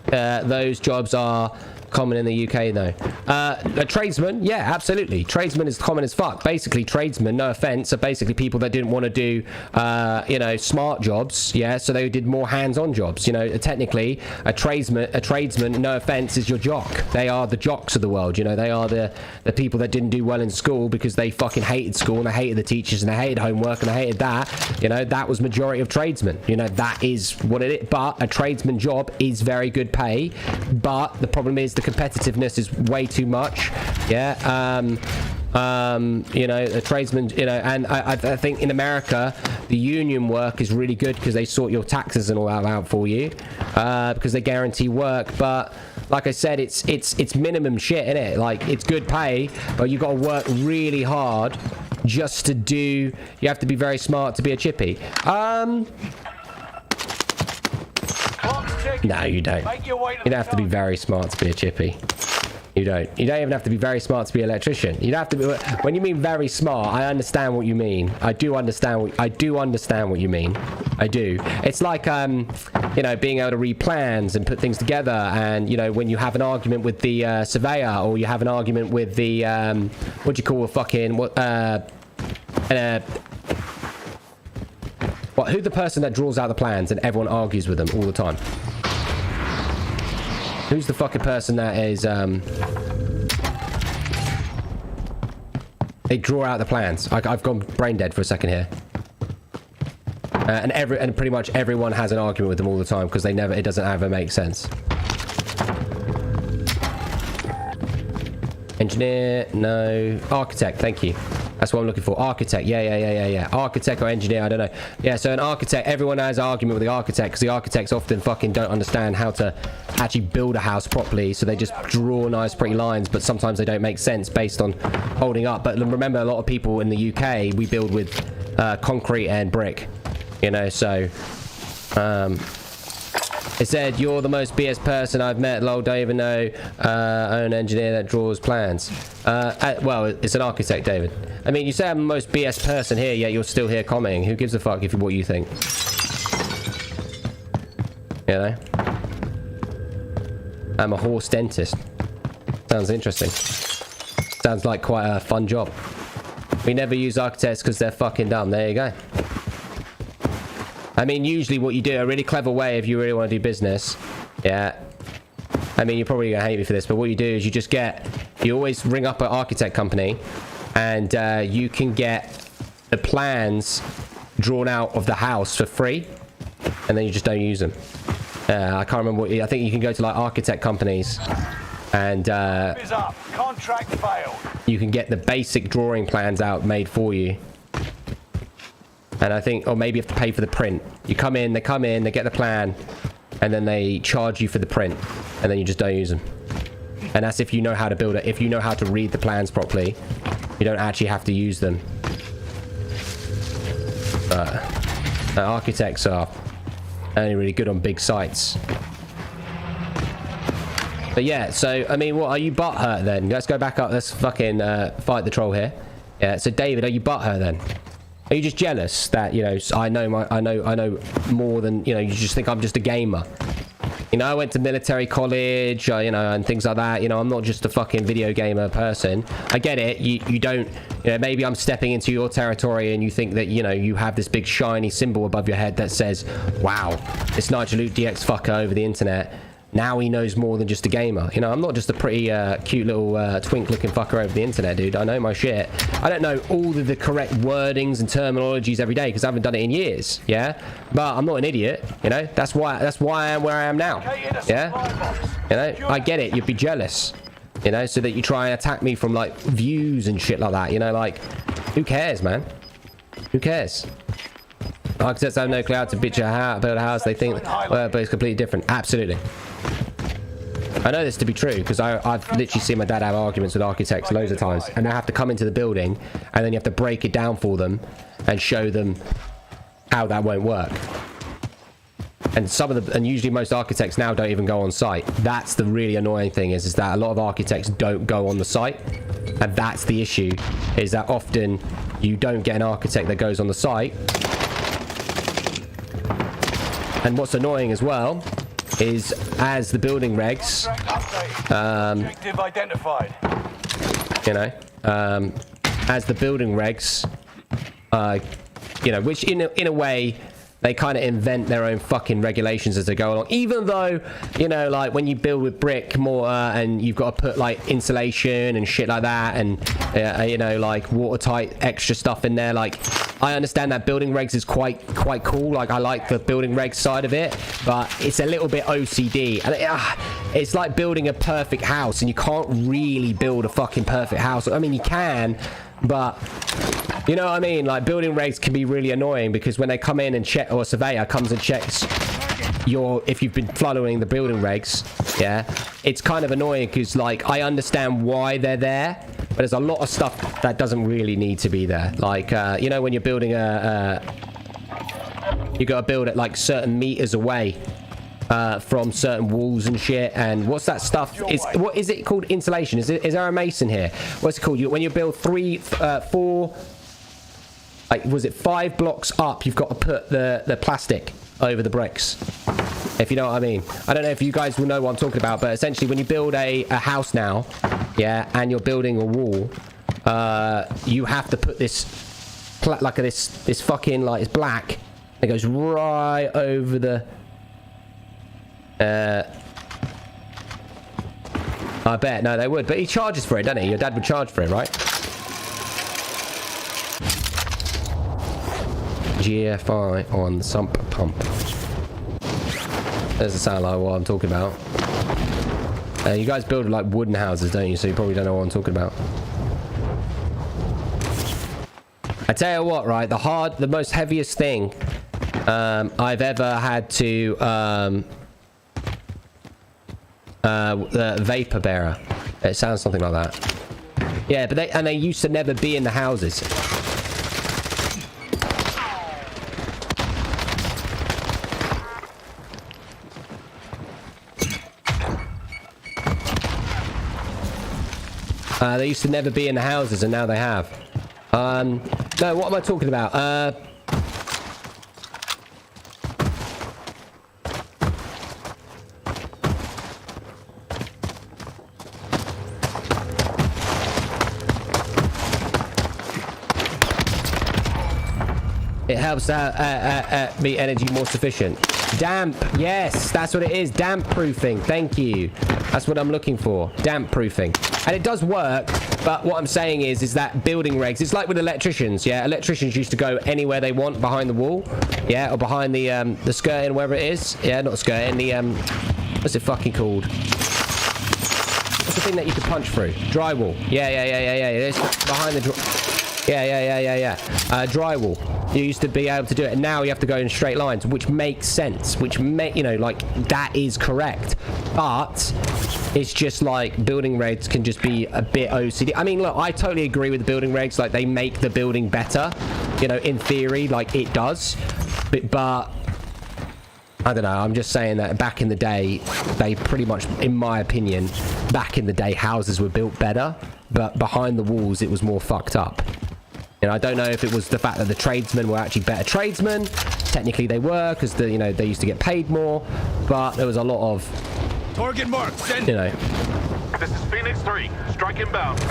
those jobs are common in the UK though. A tradesman, yeah, absolutely. Tradesman is common as fuck. Basically, tradesmen, no offense, are basically people that didn't want to do, you know, smart jobs. Yeah, so they did more hands-on jobs. You know, technically, a tradesman, no offense, is your jock. They are the jocks of the world. You know, they are the people that didn't do well in school because they fucking hated school and they hated the teachers and they hated homework and they hated that. You know, that was majority of tradesmen. You know, that is what it is. But a tradesman job is very good pay. But the problem is the competitiveness is way too much. Yeah. You know, a tradesman, you know, and I think in America the union work is really good because they sort your taxes and all that out for you, because they guarantee work. But like I said, it's minimum shit, isn't it? Like, it's good pay, but you got to work really hard just to do. You have to be very smart to be a chippy. No, you don't. You don't have to be very smart to be a chippy. You don't. You don't even have to be very smart to be an electrician. You don't have to be. When you mean very smart, I understand what you mean. I do understand what you mean. I do. It's like you know, being able to read plans and put things together, and you know, when you have an argument with the surveyor, or you have an argument with the what do you call a fucking who's the person that draws out the plans and everyone argues with them all the time? Who's the fucking person that is they draw out the plans? I've gone brain dead for a second here. And pretty much everyone has an argument with them all the time because it doesn't ever make sense. Engineer, no. Architect, thank you. That's what I'm looking for. Architect, yeah. Architect or engineer, I don't know. Yeah, so an architect, everyone has an argument with the architect because the architects often fucking don't understand how to actually build a house properly, so they just draw nice pretty lines, but sometimes they don't make sense based on holding up. But remember, a lot of people in the UK, we build with concrete and brick, you know, so it said, you're the most BS person I've met. Lol, don't even know an engineer that draws plans. Well, it's an architect, David. I mean, you say I'm the most BS person here, yet you're still here commenting. Who gives a fuck if what you think? You know? I'm a horse dentist. Sounds interesting. Sounds like quite a fun job. We never use architects because they're fucking dumb. There you go. I mean, usually what you do, a really clever way if you really want to do business, yeah. I mean, you're probably going to hate me for this, but what you do is you always ring up an architect company and you can get the plans drawn out of the house for free, and then you just don't use them. I can't remember I think you can go to like architect companies and contract failed. You can get the basic drawing plans out made for you. And I think, or maybe you have to pay for the print. You come in, they get the plan, and then they charge you for the print, and then you just don't use them. And that's if you know how to build it. If you know how to read the plans properly, you don't actually have to use them. Architects are only really good on big sites. But yeah, so, I mean, what, are you butthurt then? Let's go back up, let's fucking fight the troll here. Yeah, so David, are you butthurt then? Are you just jealous that, you know, I know more than, you know, you just think I'm just a gamer? You know, I went to military college, you know, and things like that. You know, I'm not just a fucking video gamer person. I get it. You don't, you know, maybe I'm stepping into your territory and you think that, you know, you have this big shiny symbol above your head that says, wow, this NitroLukeDX fucker over the internet. Now he knows more than just a gamer. You know, I'm not just a pretty cute little twink looking fucker over the internet, dude. I know my shit. I don't know all of the correct wordings and terminologies every day because I haven't done it in years, yeah? But I'm not an idiot, you know? That's why I am where I am now, yeah? You know, I get it. You'd be jealous, you know, so that you try and attack me from, like, views and shit like that, you know? Like, who cares, man? Who cares? Architects have no clue how to build a house. They think, well, but it's completely different. Absolutely. I know this to be true because I've literally seen my dad have arguments with architects loads of times, and they have to come into the building and then you have to break it down for them and show them how that won't work. And usually most architects now don't even go on site. That's the really annoying thing is that a lot of architects don't go on the site, and that's the issue, is that often you don't get an architect that goes on the site. And what's annoying as well is as the building regs, Objective identified. you know, as the building regs, you know, which in a way they kind of invent their own fucking regulations as they go along, even though, you know, like when you build with brick mortar and you've got to put like insulation and shit like that, and you know, like watertight extra stuff in there. Like, I understand that building regs is quite cool. Like, I like the building regs side of it, but it's a little bit OCD, and it's like building a perfect house, and you can't really build a fucking perfect house. I mean, you can, but you know what I mean? Like, building regs can be really annoying because when they come in and check, or a surveyor comes and checks if you've been following the building regs, yeah, it's kind of annoying because, like, I understand why they're there, but there's a lot of stuff that doesn't really need to be there. Like, you know, when you're building you got to build it like certain meters away from certain walls and shit, and what's that stuff? What is it called? Insulation? Is there a mason here? What's it called? When you build 4, like, was it 5 blocks up, you've got to put the plastic over the bricks, if you know what I mean. I don't know if you guys will know what I'm talking about, but essentially when you build a house now, yeah, and you're building a wall, you have to put this like this fucking, like, it's black, it goes right over the I bet. No, they would. But he charges for it, doesn't he? Your dad would charge for it, right? GFI on the sump pump. Doesn't sound like what I'm talking about. You guys build like wooden houses, don't you? So you probably don't know what I'm talking about. I tell you what, right? The most heaviest thing I've ever had to the vapor bearer. It sounds something like that. Yeah, but they used to never be in the houses. They used to never be in the houses, and now they have. No, what am I talking about? It helps be energy more sufficient. Damp, yes, that's what it is. Damp proofing, thank you. That's what I'm looking for. Damp proofing. And it does work, but what I'm saying is that building regs, it's like with electricians, yeah? Electricians used to go anywhere they want behind the wall, yeah? Or behind the skirting, wherever it is. Yeah, not skirting, the, what's it fucking called? What's the thing that you can punch through? Drywall. Yeah. It's behind the drywall. You used to be able to do it, and now you have to go in straight lines, which makes sense, you know, like, that is correct. But it's just like building regs can just be a bit OCD. I mean, look, I totally agree with the building regs. Like, they make the building better, you know, in theory, like, it does. But I don't know, I'm just saying that back in the day, they pretty much, in my opinion, back in the day, houses were built better, but behind the walls, it was more fucked up. You know, I don't know if it was the fact that the tradesmen were actually better tradesmen. Technically, they were, because, you know, they used to get paid more. But there was a lot of... Target mark, send... You know... This is Phoenix 3. Strike inbound.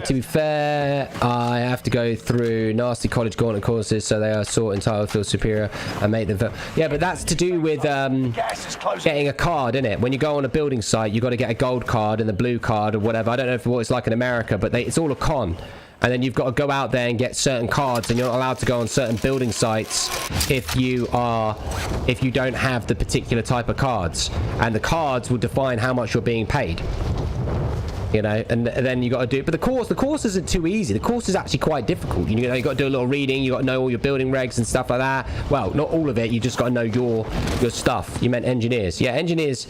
To be fair, I have to go through nasty college gauntlet courses, so they are sort entitled, feel superior, and make them feel... Yeah, but that's to do with getting a card, isn't it? When you go on a building site, you've got to get a gold card and the blue card or whatever. I don't know what it's like in America, but it's all a con. And then you've got to go out there and get certain cards, and you're not allowed to go on certain building sites if you don't have the particular type of cards. And the cards will define how much you're being paid. You know, and then you got to do it. But the course isn't too easy. The course is actually quite difficult. You know, you got to do a little reading. You got to know all your building regs and stuff like that. Well, not all of it. You just got to know your stuff. You meant engineers. Yeah, engineers.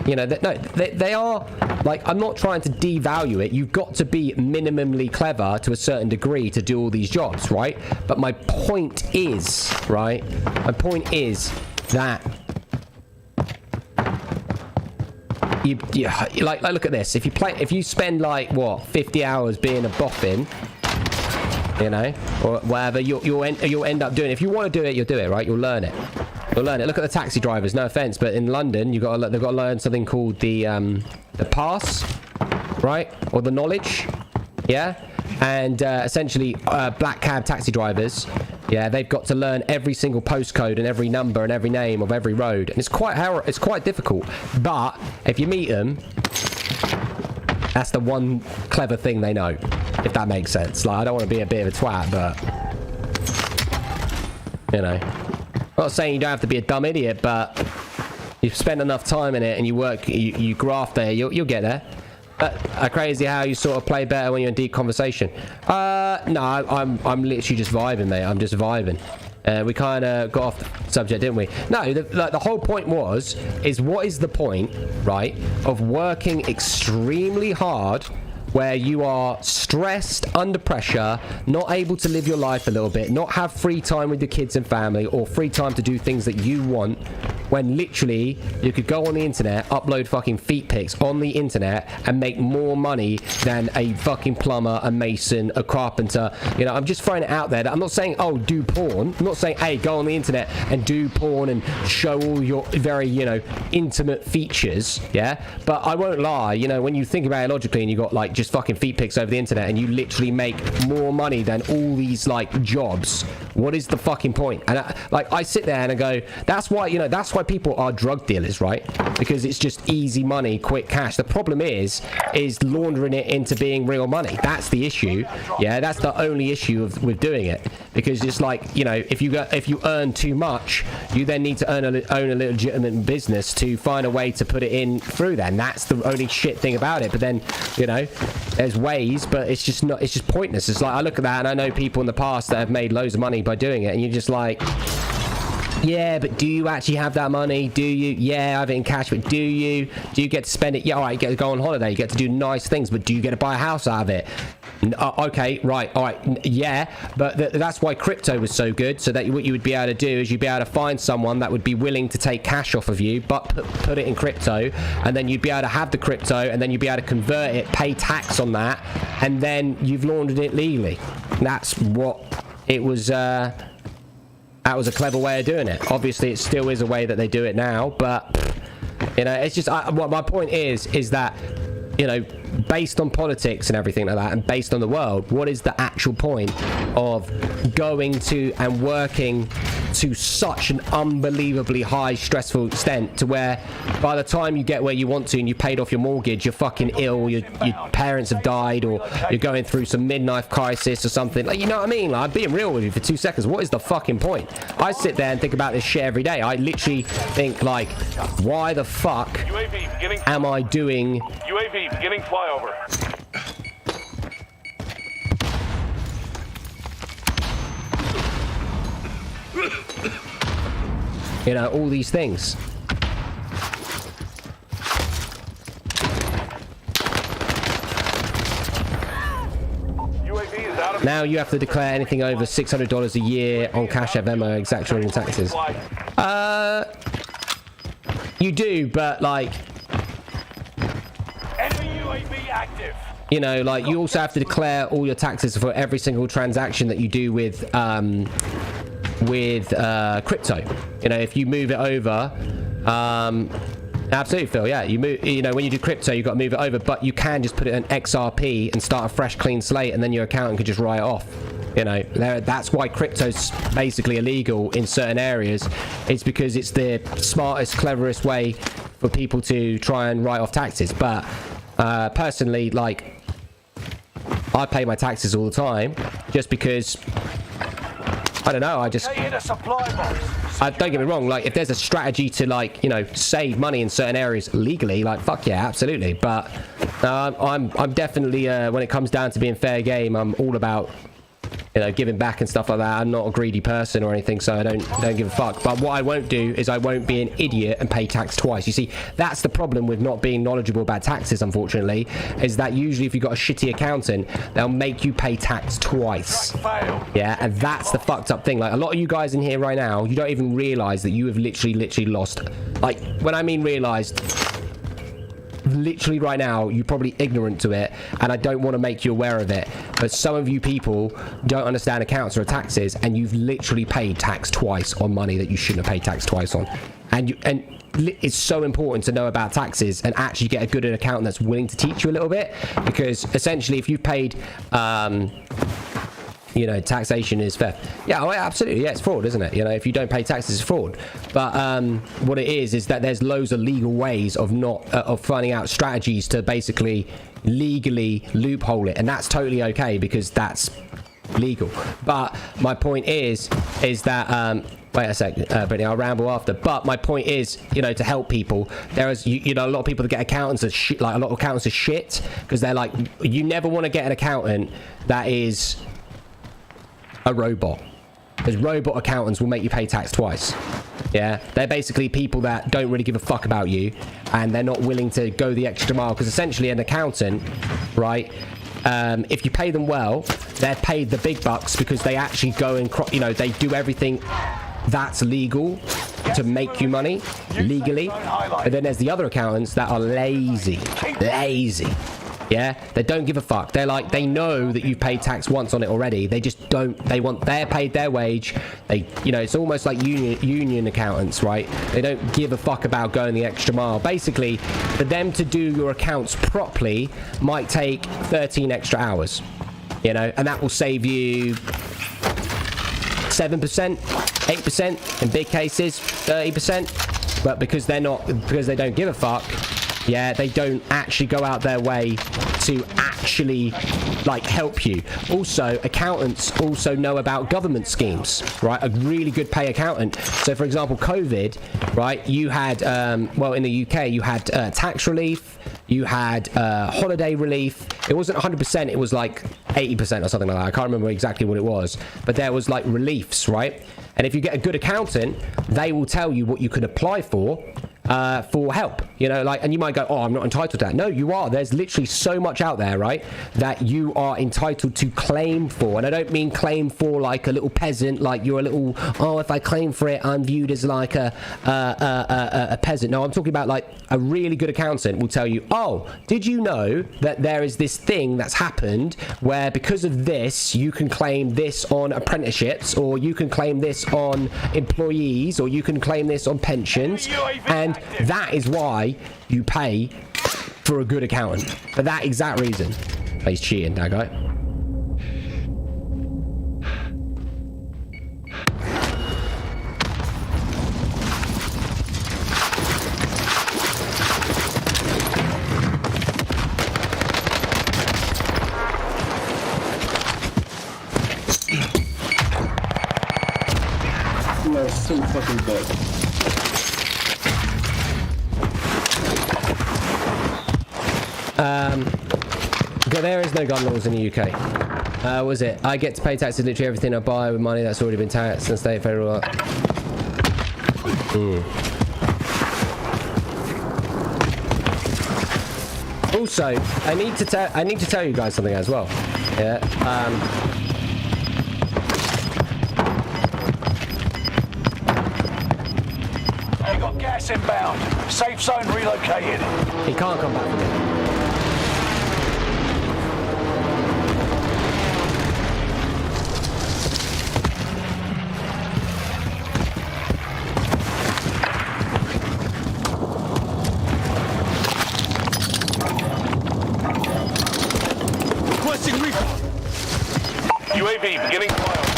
You know, they are like. I'm not trying to devalue it. You've got to be minimally clever to a certain degree to do all these jobs, right? But my point is, right? My point is that. You like look at this. If you spend like what 50 hours being a boffin, you know, or whatever, you'll end up doing it. If you want to do it, you'll do it, right? You'll learn it. You'll learn it. Look at the taxi drivers. No offense, but in London, they've got to learn something called the pass, right, or the knowledge, yeah. And essentially, black cab taxi drivers, yeah, they've got to learn every single postcode and every number and every name of every road, and it's quite difficult. But if you meet them, that's the one clever thing they know, if that makes sense. Like, I don't want to be a bit of a twat, but you know, I'm not saying you don't have to be a dumb idiot, but you spend enough time in it and you work, you graft there, you'll get there. Crazy how you sort of play better when you're in deep conversation. No, I'm literally just vibing, mate. I'm just vibing. We kind of got off the subject, didn't we? No, the whole point is what is the point, right, of working extremely hard where you are stressed, under pressure, not able to live your life a little bit, not have free time with your kids and family, or free time to do things that you want, when literally you could go on the internet, upload fucking feet pics on the internet and make more money than a fucking plumber, a mason, a carpenter. You know, I'm just throwing it out there. I'm not saying, oh, do porn. I'm not saying, hey, go on the internet and do porn and show all your very, you know, intimate features, yeah? But I won't lie, you know, when you think about it logically and you got like just fucking feet pics over the internet and you literally make more money than all these like jobs, what is the fucking point? And I sit there and I go, that's why, you know, that's why people are drug dealers, right? Because it's just easy money, quick cash. The problem is laundering it into being real money. That's the issue. Yeah, that's the only issue with doing it, because it's like, you know, if you earn too much, you then need to own a legitimate business to find a way to put it in through there. And that's the only shit thing about it. But then, you know, there's ways, but it's just pointless. It's like, I look at that and I know people in the past that have made loads of money by doing it, and you're just like, yeah, but do you actually have that money? Do you? Yeah, I have it in cash, but do you get to spend it? Yeah, all right, you get to go on holiday, you get to do nice things, but do you get to buy a house out of it? Okay, right, all right, yeah, but that's why crypto was so good, so that what you would be able to do is you'd be able to find someone that would be willing to take cash off of you, but put it in crypto, and then you'd be able to have the crypto, and then you'd be able to convert it, pay tax on that, and then you've laundered it legally. That's what it was. That was a clever way of doing it. Obviously, it still is a way that they do it now, but you know, it's just what my point is that, you know, based on politics and everything like that, and based on the world, what is the actual point of going to and working to such an unbelievably high stressful extent to where by the time you get where you want to and you paid off your mortgage, you're fucking ill, your parents have died, or you're going through some midlife crisis or something, like, you know what I mean? Like, I'm being real with you for 2 seconds. What is the fucking point? I sit there and think about this shit every day. I literally think, like, why the fuck am I doing... UAV beginning flyover. You know, all these things. UAV is out of... Now you have to declare anything over $600 a year on cash at Venmo, exacting taxes. You do, but like... Enemy UAV active. You know, like, you also have to declare all your taxes for every single transaction that you do with crypto. You know, if you move it over, absolutely, Phil, yeah, you know, when you do crypto, you've got to move it over, but you can just put it in XRP and start a fresh clean slate, and then your accountant could just write it off. You know, that's why crypto's basically illegal in certain areas. It's because it's the smartest, cleverest way for people to try and write off taxes. But personally, like, I pay my taxes all the time just because, I don't know, I just... don't get me wrong, like, if there's a strategy to, like, you know, save money in certain areas legally, like, fuck yeah, absolutely. But I'm definitely when it comes down to being fair game, I'm all about, you know, giving back and stuff like that. I'm not a greedy person or anything, so I don't give a fuck. But what I won't do is I won't be an idiot and pay tax twice. You see, that's the problem with not being knowledgeable about taxes, unfortunately, is that usually if you've got a shitty accountant, they'll make you pay tax twice. Yeah, and that's the fucked up thing. Like, a lot of you guys in here right now, you don't even realize that you have literally lost. Like, when I mean realized, literally right now you're probably ignorant to it, and I don't want to make you aware of it, but some of you people don't understand accounts or taxes, and you've literally paid tax twice on money that you shouldn't have paid tax twice on. And it's so important to know about taxes and actually get a good accountant that's willing to teach you a little bit, because essentially if you've paid you know, taxation is theft. Yeah, oh, absolutely. Yeah, it's fraud, isn't it? You know, if you don't pay taxes, it's fraud. But what it is that there's loads of legal ways of of finding out strategies to basically legally loophole it, and that's totally okay because that's legal. But my point is that wait a sec, Brittany, I'll ramble after. But my point is, you know, to help people, there is, you know, a lot of people that get accountants are shit. Like, a lot of accountants are shit because they're like, you never want to get an accountant that is a robot, because robot accountants will make you pay tax twice. Yeah, they're basically people that don't really give a fuck about you, and they're not willing to go the extra mile, because essentially an accountant, right, if you pay them well, they're paid the big bucks because they actually go and, you know, they do everything that's legal to make you money legally. But then there's the other accountants that are lazy. Yeah, they don't give a fuck. They're like, they know that you've paid tax once on it already. They just don't. They're paid their wage. They, you know, it's almost like union accountants, right? They don't give a fuck about going the extra mile. Basically, for them to do your accounts properly might take 13 extra hours, you know, and that will save you 7%, 8%, in big cases, 30%. But because they don't give a fuck, yeah, they don't actually go out their way to actually, like, help you. Also, accountants also know about government schemes, right? A really good pay accountant. So, for example, COVID, right? You had, well, in the UK, you had tax relief, you had holiday relief. It wasn't 100%, it was like 80% or something like that. I can't remember exactly what it was, but there was like reliefs, right? And if you get a good accountant, they will tell you what you can apply for help, you know, like, and you might go, oh, I'm not entitled to that. No, you are. There's literally so much out there, right, that you are entitled to claim for. And I don't mean claim for like a little peasant, like you're a little, oh, if I claim for it, I'm viewed as like a peasant. No, I'm talking about like a really good accountant will tell you, oh, did you know that there is this thing that's happened where because of this, you can claim this on apprenticeships, or you can claim this on employees, or you can claim this on pensions, and that is why you pay for a good accountant, for that exact reason. He's cheating, that guy. That's so fucking dead. Okay, there is no gun laws in the UK. Was it? I get to pay taxes literally everything I buy with money that's already been taxed and state federal. Also, I need to tell you guys something as well. Yeah. You got gas inbound. Safe zone relocated. He can't come back from it. UAV beginning flyover.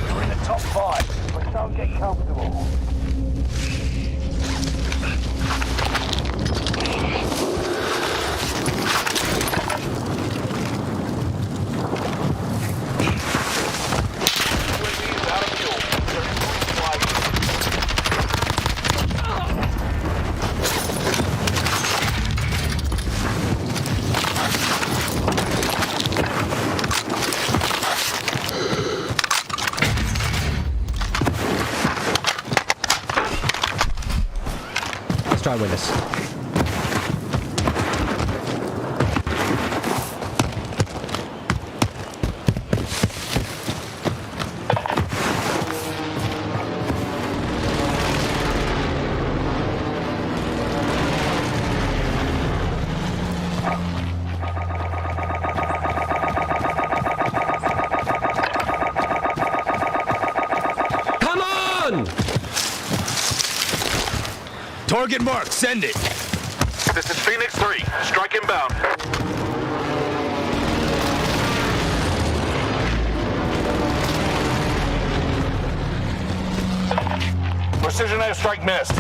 You're in the top 5, but don't get comfortable. UAV is out of fuel. Returning for resupply. and win this. Target marked. Send it. This is Phoenix 3. Strike inbound. Precision airstrike missed.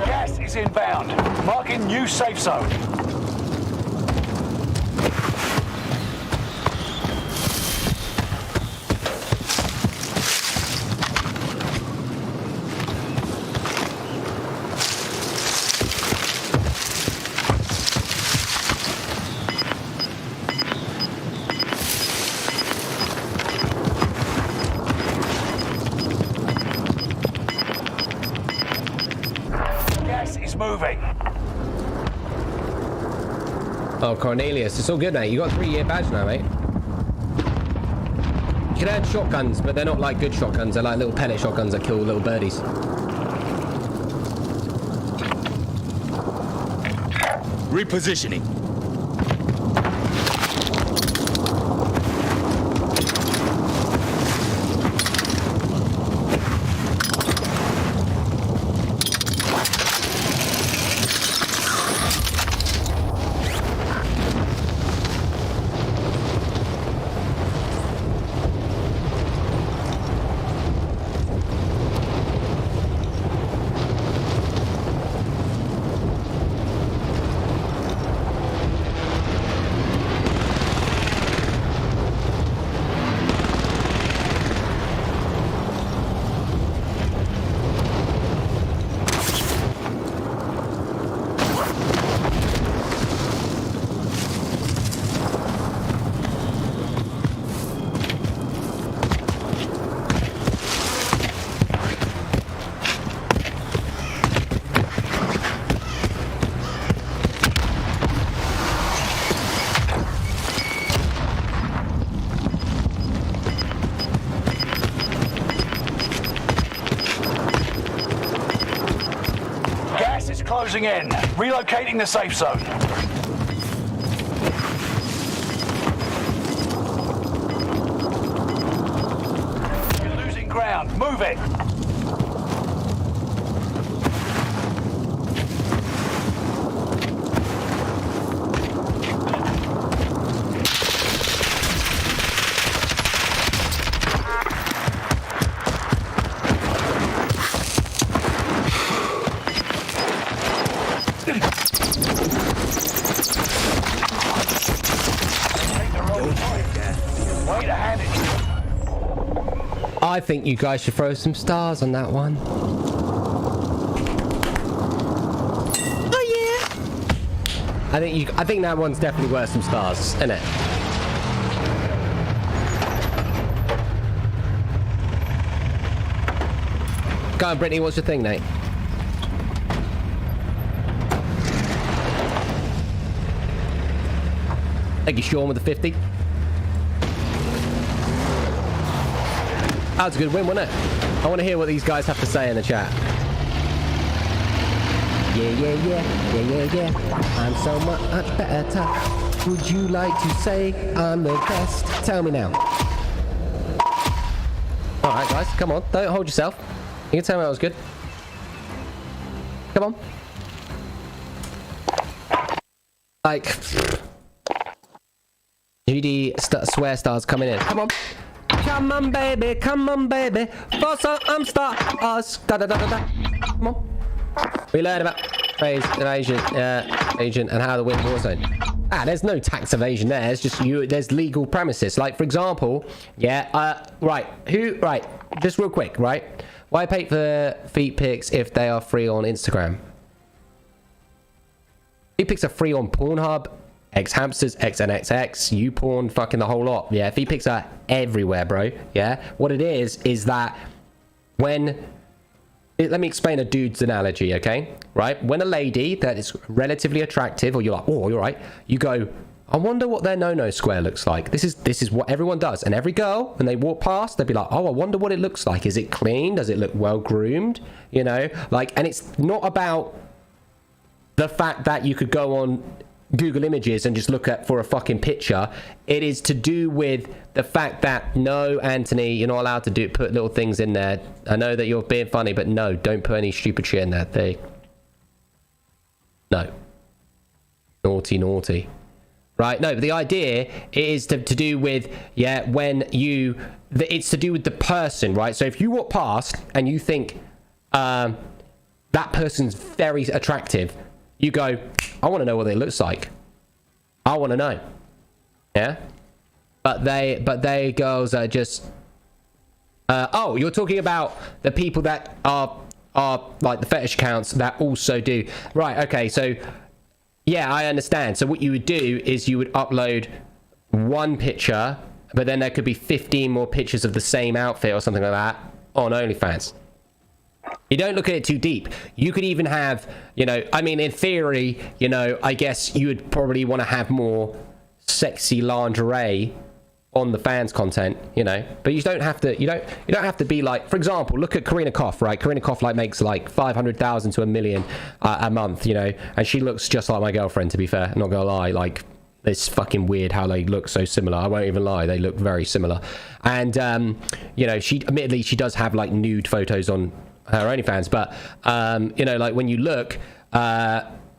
Gas is inbound. Marking new safe zone. Gas is moving. Oh, Cornelius, it's all good, mate. You got a 3-year badge now, mate. You can add shotguns, but they're not like good shotguns. They're like little pellet shotguns that kill little birdies. Repositioning. Gas is closing in. Relocating the safe zone. You're losing ground. Move it. Way to hand it. I think you guys should throw some stars on that one. Oh yeah. I think that one's definitely worth some stars, isn't it? Go on, Brittany, what's your thing, Nate? Thank you, Sean, with the 50. That was a good win, wasn't it? I want to hear what these guys have to say in the chat. Yeah. I'm so much better. Would you like to say I'm the best? Tell me now. Alright, guys, come on. Don't hold yourself. You can tell me that was good. Come on. Like... GD swear stars coming in. Come on. Come on, baby. Come on, baby. For some stars. Da da da da da. Come on. We learned about phase evasion, agent, and how to win Warzone. There's no tax evasion there. It's just there's legal premises. Like, for example, right. Just real quick, right? Why pay for feet pics if they are free on Instagram? Feet pics are free on Pornhub, X-Hamsters, XNXX, YouPorn, fucking the whole lot. Yeah, feet pics are everywhere, bro. Yeah, what it is that when... Let me explain a dude's analogy, okay? Right? When a lady that is relatively attractive, or you're like, oh, you're right, you go, I wonder what their no-no square looks like. This is what everyone does. And every girl, when they walk past, they'll be like, oh, I wonder what it looks like. Is it clean? Does it look well-groomed? You know? Like, and it's not about the fact that you could go on Google Images and just look at for a fucking picture. It is to do with the fact that, no, Anthony, you're not allowed to put little things in there. I know that you're being funny, but no, don't put any stupid shit in there. No. Naughty. Right? No, but the idea is to do with, yeah, when you... It's to do with the person, right? So if you walk past and you think that person's very attractive, you go, I want to know what they looks like. I want to know. Yeah? But they girls are just... oh, you're talking about the people that are like the fetish accounts that also do... Right, okay, so... Yeah, I understand. So what you would do is you would upload one picture, but then there could be 15 more pictures of the same outfit or something like that on OnlyFans. You don't look at it too deep. You could even have, you know, I mean, in theory, you know, I guess you would probably want to have more sexy lingerie on the fans content, you know, but you don't have to, you don't have to be like, for example, look at Karina Koff, right? Karina Koff like makes like 500,000 to $1 million a month, you know, and she looks just like my girlfriend, to be fair. I'm not gonna lie, like, it's fucking weird how they look so similar. I won't even lie, they look very similar. And you know, admittedly she does have like nude photos on her OnlyFans, but you know, like when you look,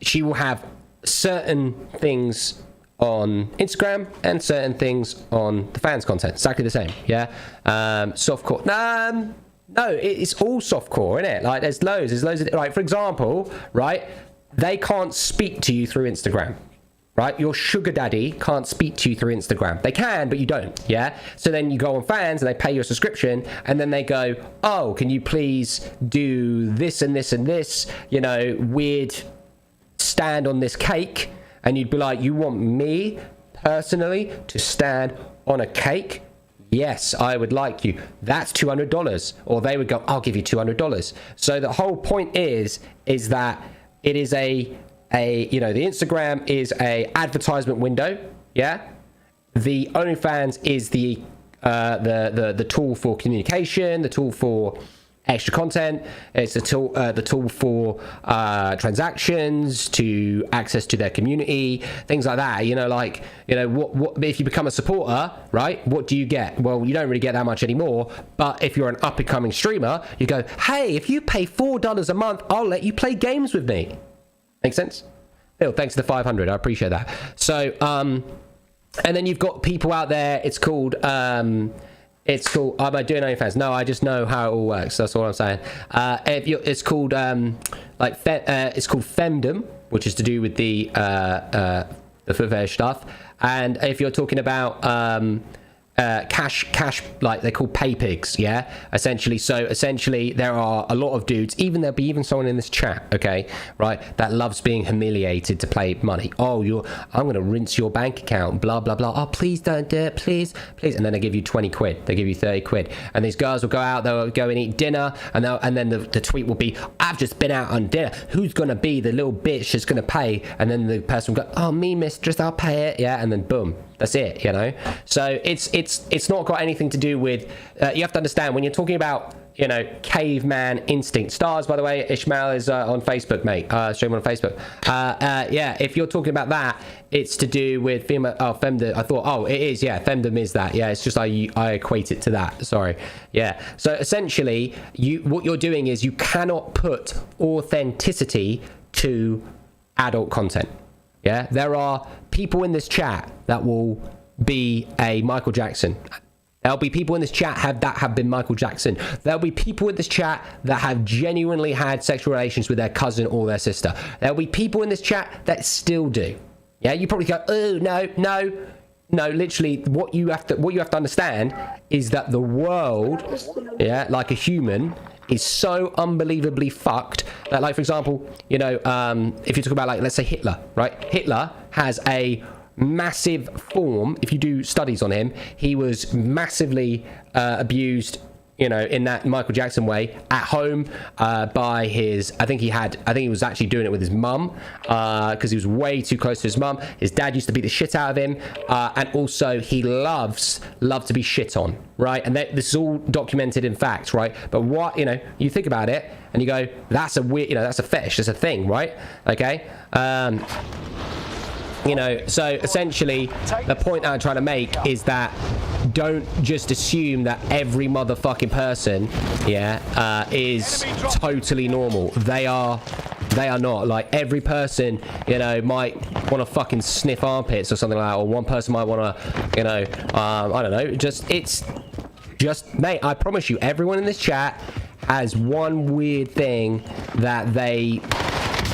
she will have certain things on Instagram and certain things on the fans content, exactly the same. Yeah. Softcore, no, it's all softcore, isn't it? Like there's loads of, right? For example, right, they can't speak to you through Instagram. Right, your sugar daddy can't speak to you through Instagram. They can, but you don't. Yeah. So then you go on fans and they pay you a subscription, and then they go, oh, can you please do this and this and this? You know, weird stand on this cake, and you'd be like, you want me personally to stand on a cake? Yes, I would like you. That's $200. Or they would go, I'll give you $200. So the whole point is that it is you know, the Instagram is a advertisement window, yeah. The OnlyFans is the tool for communication, the tool for extra content. It's the tool for transactions, to access to their community, things like that. You know, like, you know, what if you become a supporter, right? What do you get? Well, you don't really get that much anymore. But if you're an up and coming streamer, you go, hey, if you pay $4 a month, I'll let you play games with me. Make sense? Phil, thanks to the 500. I appreciate that. So, and then you've got people out there. It's called, am I doing OnlyFans? No, I just know how it all works. That's all I'm saying. It's called, it's called femdom, which is to do with the foot fetish stuff. And if you're talking about, cash, like they call pay pigs, yeah, essentially. So essentially there are a lot of dudes, there'll be even someone in this chat, okay, right, that loves being humiliated to play money. Oh, I'm gonna rinse your bank account, blah blah blah. Oh, please don't do it, please, and then they give you 20 quid, they give you 30 quid, and these girls will go out, they'll go and eat dinner, and then the tweet will be, I've just been out on dinner, who's gonna be the little bitch that's gonna pay? And then the person will go, oh, me mistress, I'll pay it, yeah, and then boom, that's it, you know. So it's not got anything to do with, you have to understand, when you're talking about, you know, caveman instinct. Stars, by the way, Ishmael is on Facebook, mate. Stream on Facebook. Yeah, if you're talking about that, it's to do with female, femdom. I thought, oh, it is, yeah, femdom is that. Yeah, it's just I equate it to that. Sorry. Yeah. So essentially, what you're doing is you cannot put authenticity to adult content. Yeah, there are people in this chat that will be a Michael Jackson. There'll be people in this chat have been Michael Jackson. There'll be people in this chat that have genuinely had sexual relations with their cousin or their sister. There'll be people in this chat that still do. Yeah, you probably go, oh, no, literally what you have to understand is that the world, yeah, like a human, is so unbelievably fucked that, like, for example, you know, if you talk about, like, let's say Hitler, right? Hitler has a massive form. If you do studies on him, he was massively abused, you know, in that Michael Jackson way at home by his, I think he was actually doing it with his mum because he was way too close to his mum. His dad used to beat the shit out of him, and also he loved to be shit on, right? And this is all documented in fact, right? But what, you know, you think about it and you go, that's a weird, you know, that's a fetish, that's a thing, right? Okay. You know, so essentially the point I'm trying to make is that don't just assume that every motherfucking person, is totally normal. They are not. Like, every person, you know, might want to fucking sniff armpits or something like that, or one person might want to, you know, I don't know, mate, I promise you, everyone in this chat has one weird thing that they,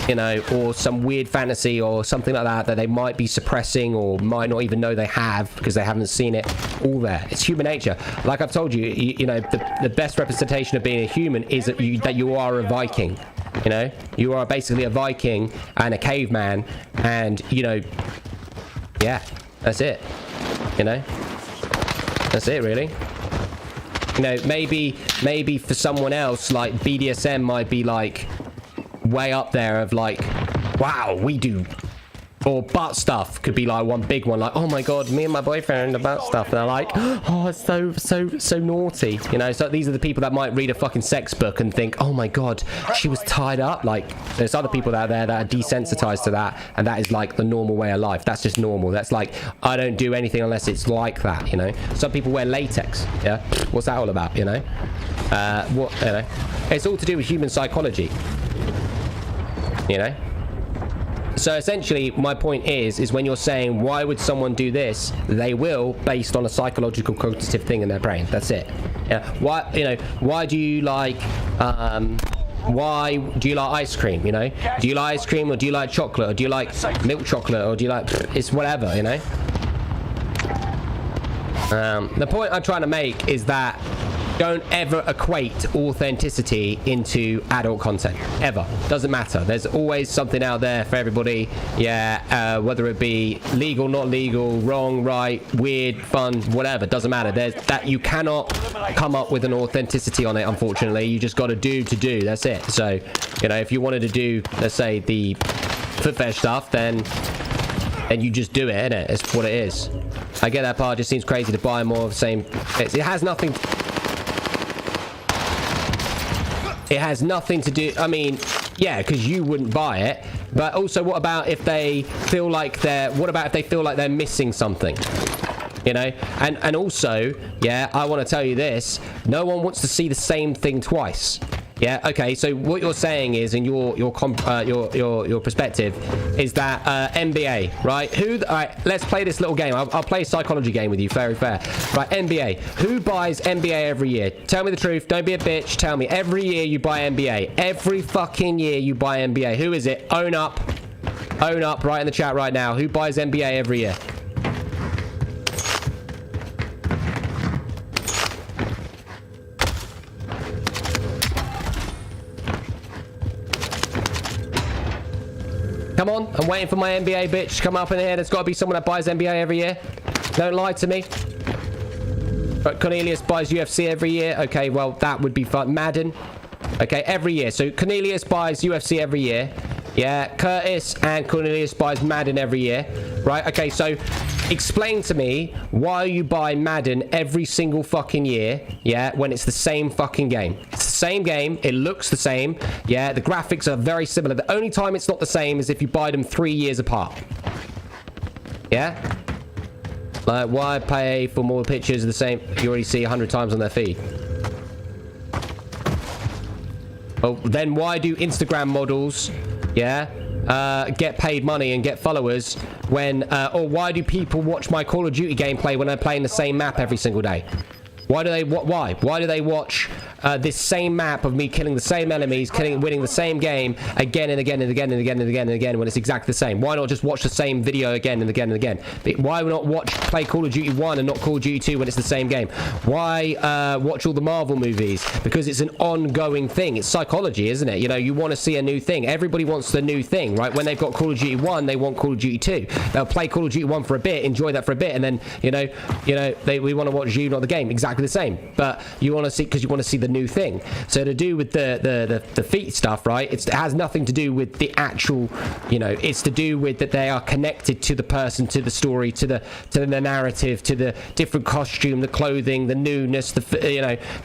you know, or some weird fantasy or something like that they might be suppressing or might not even know they have because they haven't seen it all there. It's human nature. Like I've told you, you know, the best representation of being a human is that you are a Viking. You know, you are basically a Viking and a caveman, and, you know, yeah, that's it. You know, that's it, really. You know, maybe for someone else, like, BDSM might be like way up there of like, wow, we do, or butt stuff could be like one big one, like, oh my god, me and my boyfriend about stuff, and they're like, oh, it's so naughty, you know. So these are the people that might read a fucking sex book and think, oh my god, she was tied up. Like, there's other people out there that are desensitized to that, and that is like the normal way of life. That's just normal. That's like, I don't do anything unless it's like that, you know. Some people wear latex. Yeah, what's that all about, you know? What, you know, it's all to do with human psychology, you know. So essentially my point is when you're saying, why would someone do this, they will, based on a psychological cognitive thing in their brain. That's it. Yeah. Why, you know, why do you like ice cream, you know? Do you like ice cream, or do you like chocolate, or do you like milk chocolate, or do you like, it's whatever, you know. The point I'm trying to make is that don't ever equate authenticity into adult content, ever. Doesn't matter. There's always something out there for everybody. Yeah, whether it be legal, not legal, wrong, right, weird, fun, whatever. Doesn't matter. There's that, you cannot come up with an authenticity on it, unfortunately. You just got to do. That's it. So, you know, if you wanted to do, let's say, the foot fetish stuff, then you just do it, innit? It's what it is. I get that part. It just seems crazy to buy more of the same. It has nothing. It has nothing to do, I mean, yeah, because you wouldn't buy it. But also, what about if they feel like they're missing something? You know? And also, yeah, I want to tell you this. No one wants to see the same thing twice. Yeah, okay, so what you're saying is, in your perspective, is that NBA, right? All right, let's play this little game. I'll play a psychology game with you, very fair. Right, NBA. Who buys NBA every year? Tell me the truth. Don't be a bitch. Tell me. Every year you buy NBA. Every fucking year you buy NBA. Who is it? Own up. Own up right in the chat right now. Who buys NBA every year? Come on, I'm waiting for my NBA bitch to come up in here. There's got to be someone that buys NBA every year. Don't lie to me. But Cornelius buys UFC every year. Okay, well, that would be fun. Madden. Okay, every year. So Cornelius buys UFC every year. Yeah, Curtis and Cornelius buys Madden every year. Right, okay, so explain to me why you buy Madden every single fucking year, yeah, when it's the same fucking game. It's the same game, it looks the same, yeah, the graphics are very similar. The only time it's not the same is if you buy them 3 years apart. Yeah? Like, why pay for more pictures of the same you already see 100 times on their feed? Well, then why do Instagram models, yeah, get paid money and get followers when, or why do people watch my Call of Duty gameplay when I'm playing the same map every single day? Why do they? Why? Why do they watch this same map of me killing the same enemies, winning the same game again and again and again and again and again and again when it's exactly the same? Why not just watch the same video again and again and again? Why not play Call of Duty 1 and not Call of Duty 2 when it's the same game? Why watch all the Marvel movies? Because it's an ongoing thing. It's psychology, isn't it? You know, you want to see a new thing. Everybody wants the new thing, right? When they've got Call of Duty 1, they want Call of Duty 2. They'll play Call of Duty 1 for a bit, enjoy that for a bit, and then we want to watch you, not the game. Exactly the same. But you want to see, because you want to see the new thing. So to do with the feet stuff, right? It has nothing to do with the actual, it's to do with that they are connected to the person, to the story, to the narrative, to the different costume, the clothing, the newness.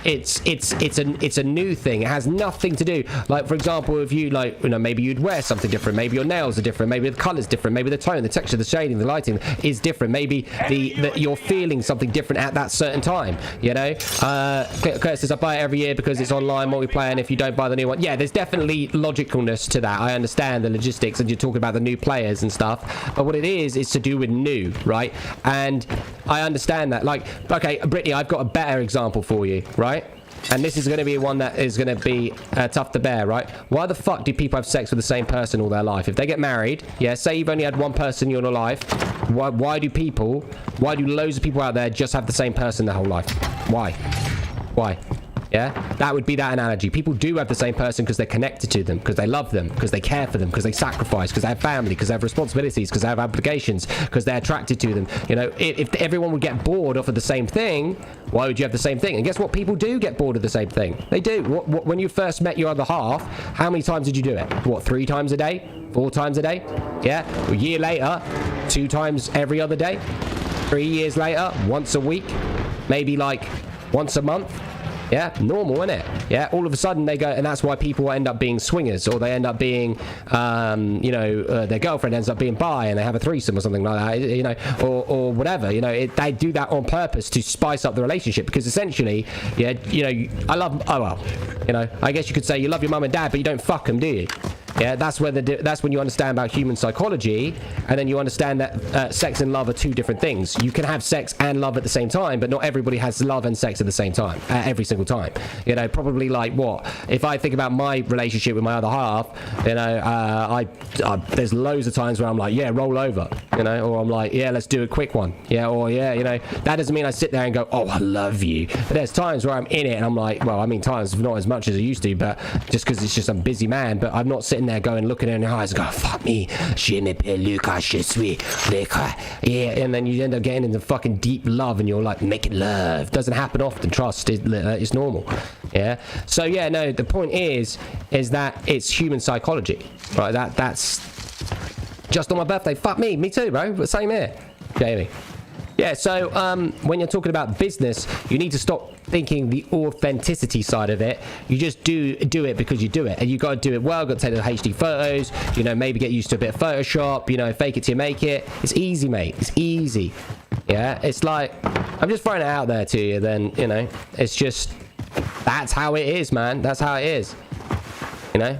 It's a new thing. It has nothing to do. Like, for example, if you maybe you'd wear something different. Maybe your nails are different. Maybe the color's different. Maybe the tone, the texture, the shading, the lighting is different. Maybe you're feeling something different at that certain time. Kurt says I buy it every year because it's online multiplayer, and if you don't buy the new one, yeah, there's definitely logicalness to that. I understand the logistics, and you're talking about the new players and stuff, but what it is to do with new, right? And I understand that. Like, okay, Brittany, I've got a better example for you, right? And this is going to be one that is going to be tough to bear, right? Why the fuck do people have sex with the same person all their life? If they get married, yeah, say you've only had one person in your life, why do loads of people out there just have the same person their whole life? Why? Yeah, that would be that analogy. People do have the same person because they're connected to them, because they love them, because they care for them, because they sacrifice, because they have family, because they have responsibilities, because they have obligations, because they're attracted to them. If everyone would get bored off of the same thing, why would you have the same thing? And guess what? People do get bored of the same thing. They do. When you first met your other half, how many times did you do it? 3 times a day? 4 times a day? Yeah. A year later, 2 times every other day? 3 years later, once a week? Maybe like once a month? Yeah, normal, isn't it? Yeah, all of a sudden they go, and that's why people end up being swingers, or they end up being, their girlfriend ends up being bi, and they have a threesome or something like that, or whatever. They do that on purpose to spice up the relationship, because essentially, I guess you could say you love your mum and dad, but you don't fuck them, do you? Yeah, that's when you understand about human psychology, and then you understand that sex and love are 2 different things. You can have sex and love at the same time, but not everybody has love and sex at the same time, every single time. Probably like what? If I think about my relationship with my other half, there's loads of times where I'm like, yeah, roll over, or I'm like, yeah, let's do a quick one, yeah, or yeah, that doesn't mean I sit there and go, oh, I love you. But there's times where I'm in it and I'm like, well, I mean, times not as much as I used to, but just because it's just I'm a busy man, but I'm not sitting there going, looking in her eyes and go, fuck me, je m'appelle Lucas, je suis Lucas. Yeah, and then you end up getting into fucking deep love, and you're like, making love. Doesn't happen often, trust, it's normal. Yeah, so yeah, no, the point is that it's human psychology, right? That's just on my birthday. Fuck me too, bro. Same here, Jamie. Yeah, so when you're talking about business, you need to stop thinking the authenticity side of it. You just do it because you do it, and you got to do it well. Got to take the HD photos, maybe get used to a bit of Photoshop, fake it till you make it. It's easy, mate. It's easy. Yeah, it's like, I'm just throwing it out there to you. Then it's just, that's how it is, man. That's how it is. Dun.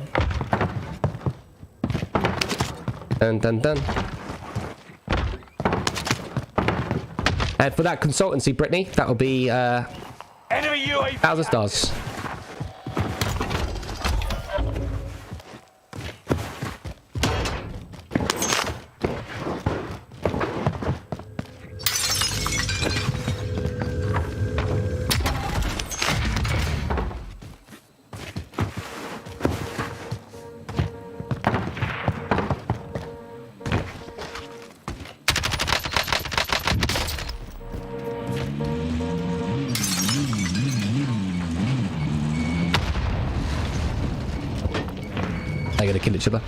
And for that consultancy, Brittany, that'll be 1,000 stars. They're gonna kill each other.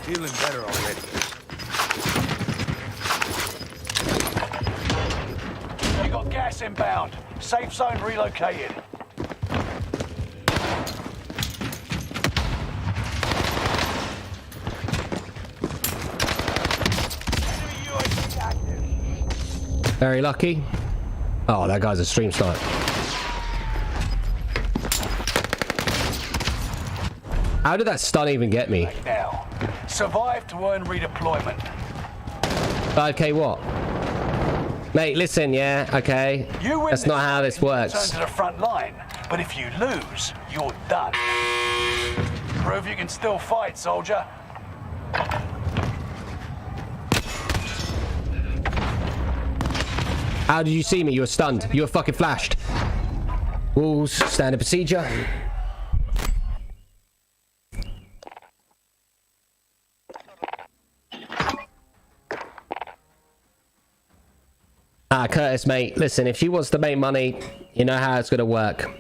Feeling better already. You got gas inbound. Safe zone relocated. Very lucky. Oh, that guy's a stream sniper. How did that stun even get me? Now, survive to earn redeployment. 5k what? Mate, listen, yeah, okay. That's not how this works. Turn to the front line, but if you lose, you're done. Prove you can still fight, soldier. How did you see me? You were stunned. You were fucking flashed. Rules, standard procedure. Curtis, mate, listen, if she wants to make money, you know how it's going to work.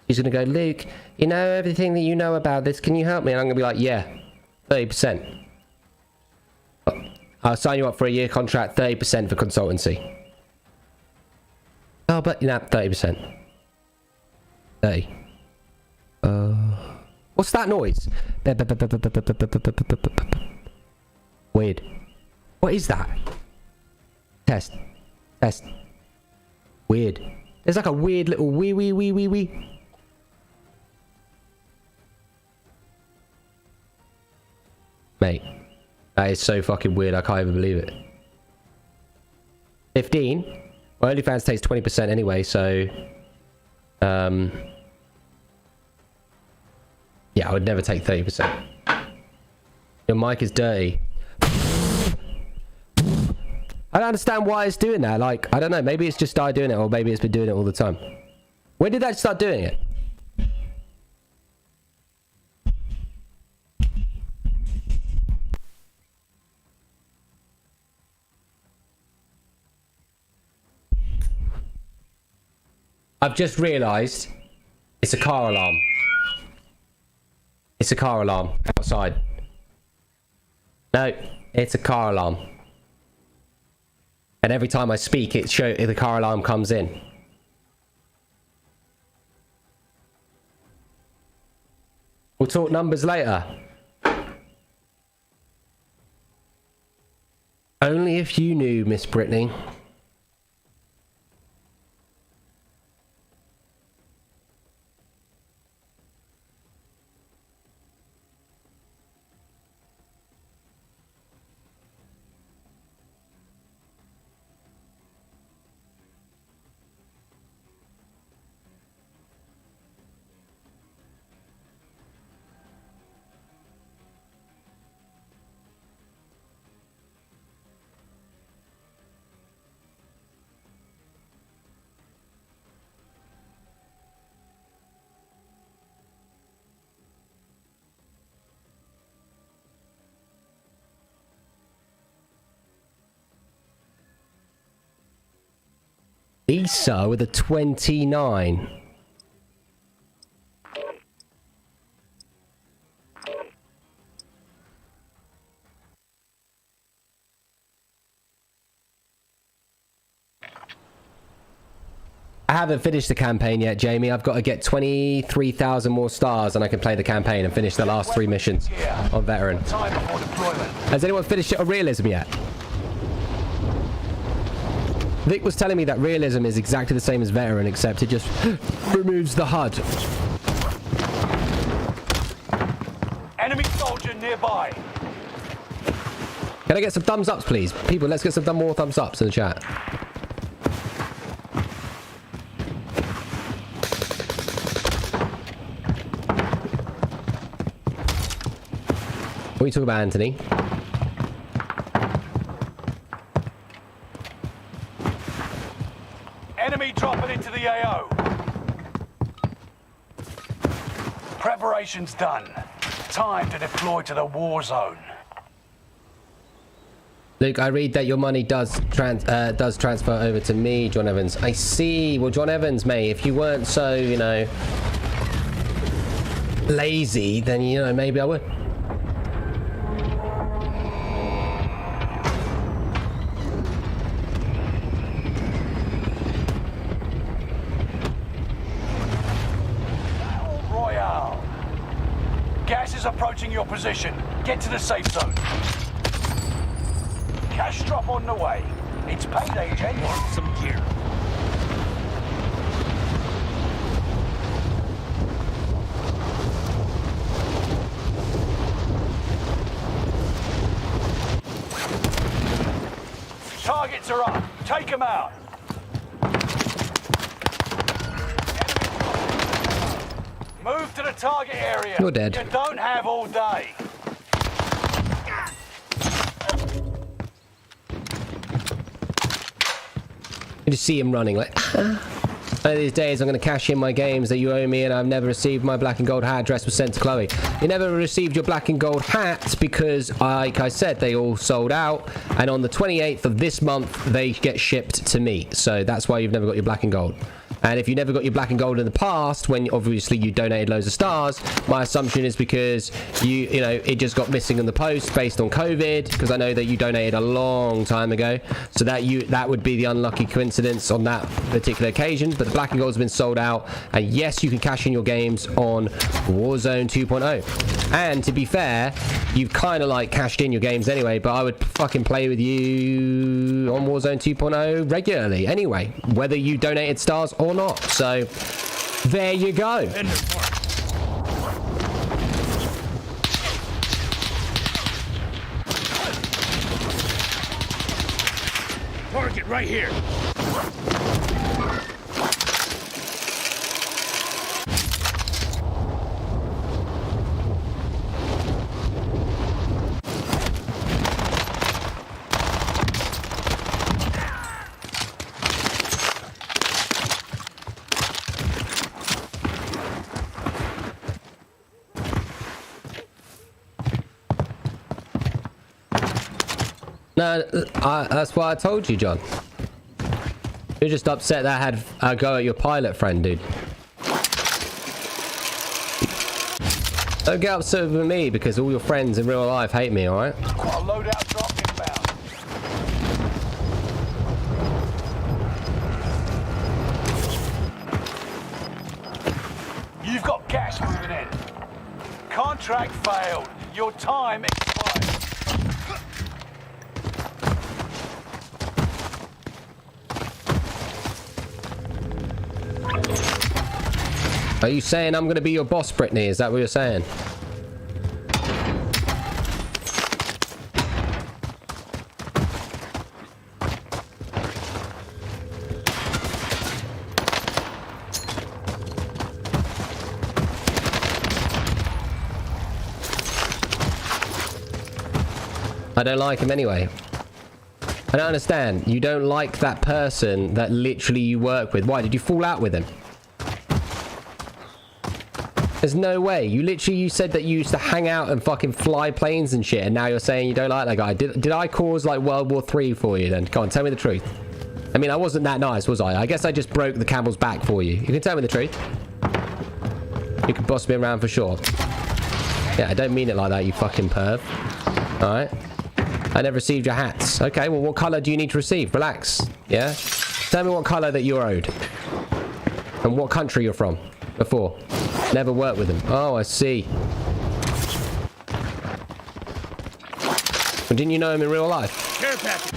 She's going to go, Luke, you know everything that you know about this. Can you help me? And I'm going to be like, yeah, 30%. I'll sign you up for a year contract, 30% for consultancy. Oh, but, you know, 30%. 30. What's that noise? Weird. What is that? Test. Test. Weird. There's like a weird little wee. Mate, that is so fucking weird. I can't even believe it. 15. Well, OnlyFans takes 20% anyway, so yeah, I would never take 30%. Your mic is dirty. I don't understand why it's doing that. Like, I don't know. Maybe it's just started doing it, or maybe it's been doing it all the time. When did that start doing it? I've just realised it's a car alarm. It's a car alarm outside. No, it's a car alarm. And every time I speak, the car alarm comes in. We'll talk numbers later. Only if you knew, Miss Brittany. Lisa with a 29. I haven't finished the campaign yet, Jamie. I've got to get 23,000 more stars and I can play the campaign and finish the last 3 missions on Veteran. Has anyone finished it on Realism yet? Vic was telling me that Realism is exactly the same as Veteran, except it just removes the HUD. Enemy soldier nearby. Can I get some thumbs ups, please? People, let's get some more thumbs ups in the chat. What are you talking about, Anthony? Enemy dropping into the AO. Preparation's done. Time to deploy to the war zone. Luke, I read that your money does transfer over to me, John Evans. I see. Well, John Evans, mate, if you weren't so, you know, lazy, then, you know, maybe I would. Royale. Gas is approaching your position. Get to the safe zone. Cash drop on the way. It's payday, Jen. Want some gear. Targets are up. Take them out. Move to the target area. You're dead. You don't have all day. You just see him running like. One of these days I'm going to cash in my games that you owe me, and I've never received my black and gold hat. Dress was sent to Chloe. You never received your black and gold hat because, like I said, they all sold out, and on the 28th of this month they get shipped to me. So that's why you've never got your black and gold. And if you never got your black and gold in the past, when obviously you donated loads of stars, my assumption is because you know, it just got missing in the post based on COVID, because I know that you donated a long time ago. So that would be the unlucky coincidence on that particular occasion. But the black and gold has been sold out, and yes, you can cash in your games on Warzone 2.0. And to be fair, you've kind of like cashed in your games anyway, but I would fucking play with you on Warzone 2.0 regularly anyway, whether you donated stars or not. So there you go. Target right here. No, that's what I told you, John. You're just upset that I had a go at your pilot friend, dude. Don't get upset with me because all your friends in real life hate me, alright? Got a loadout drop inbound. You've got gas moving in. Contract failed. Your time expired. Are you saying I'm going to be your boss, Brittany? Is that what you're saying? I don't like him anyway. I don't understand. You don't like that person that literally you work with. Why? Did you fall out with him? There's no way. You said that you used to hang out and fucking fly planes and shit, and now you're saying you don't like that guy. Did I cause like World War III for you then? Come on, tell me the truth. I mean, I wasn't that nice, was I? I guess I just broke the camel's back for you. You can tell me the truth. You can boss me around for sure. Yeah, I don't mean it like that, you fucking perv. Alright. I never received your hats. Okay, well, what colour do you need to receive? Relax. Yeah? Tell me what colour that you're owed. And what country you're from. Before. Never worked with him. Oh, I see. Well, didn't you know him in real life? Care package.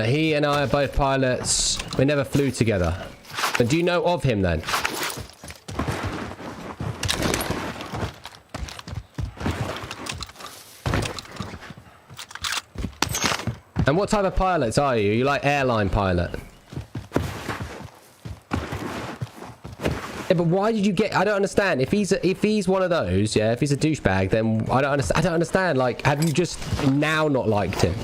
He and I are both pilots. We never flew together. But do you know of him then? And what type of pilots are you? You like airline pilot? Yeah, but why did you get? I don't understand. If he's one of those, yeah, if he's a douchebag, then I don't understand. Like, have you just now not liked him?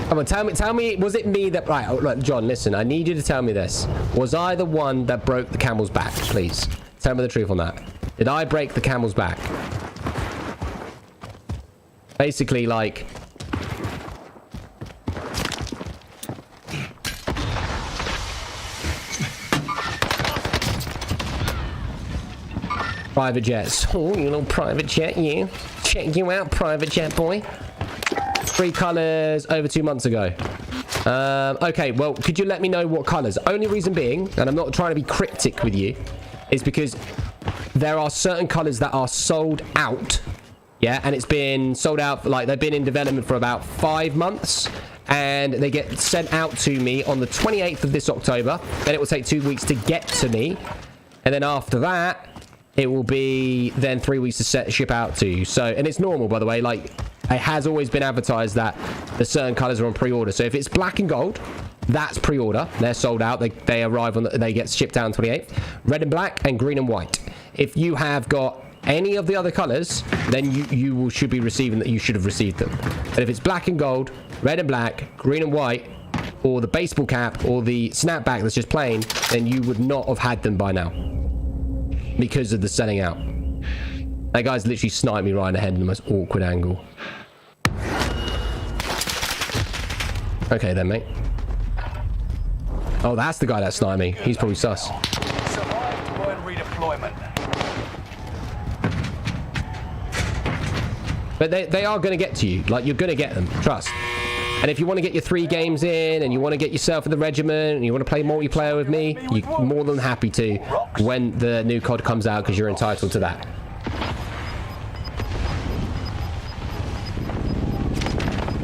Come on, tell me, was it me that... Right, look, John, listen, I need you to tell me this. Was I the one that broke the camel's back, please? Tell me the truth on that. Did I break the camel's back? Basically, like... Private jets. Oh, you little private jet, you. Check you out, private jet boy. 3 colors over 2 months ago. Okay, well, could you let me know what colors? Only reason being, and I'm not trying to be cryptic with you, is because there are certain colors that are sold out. Yeah, and it's been sold out, like they've been in development for about 5 months. And they get sent out to me on the 28th of this October. Then it will take 2 weeks to get to me. And then after that, it will be then 3 weeks to ship out to you. So, and it's normal, by the way. Like, it has always been advertised that the certain colors are on pre-order. So if it's black and gold, that's pre-order. They're sold out. They arrive on. They get shipped out on 28th. Red and black and green and white. If you have got any of the other colors, then you should be receiving that. You should have received them. But if it's black and gold, red and black, green and white, or the baseball cap, or the snapback that's just plain, then you would not have had them by now. Because of the selling out. That guy's literally sniped me right in the head in the most awkward angle. Okay then, mate. Oh, that's the guy that sniped me. He's probably sus. Survive to earn redeployment. But they are going to get to you. Like, you're going to get them. Trust. And if you want to get your 3 games in and you want to get yourself in the regiment and you want to play multiplayer with me, you're more than happy to when the new COD comes out, because you're entitled to that.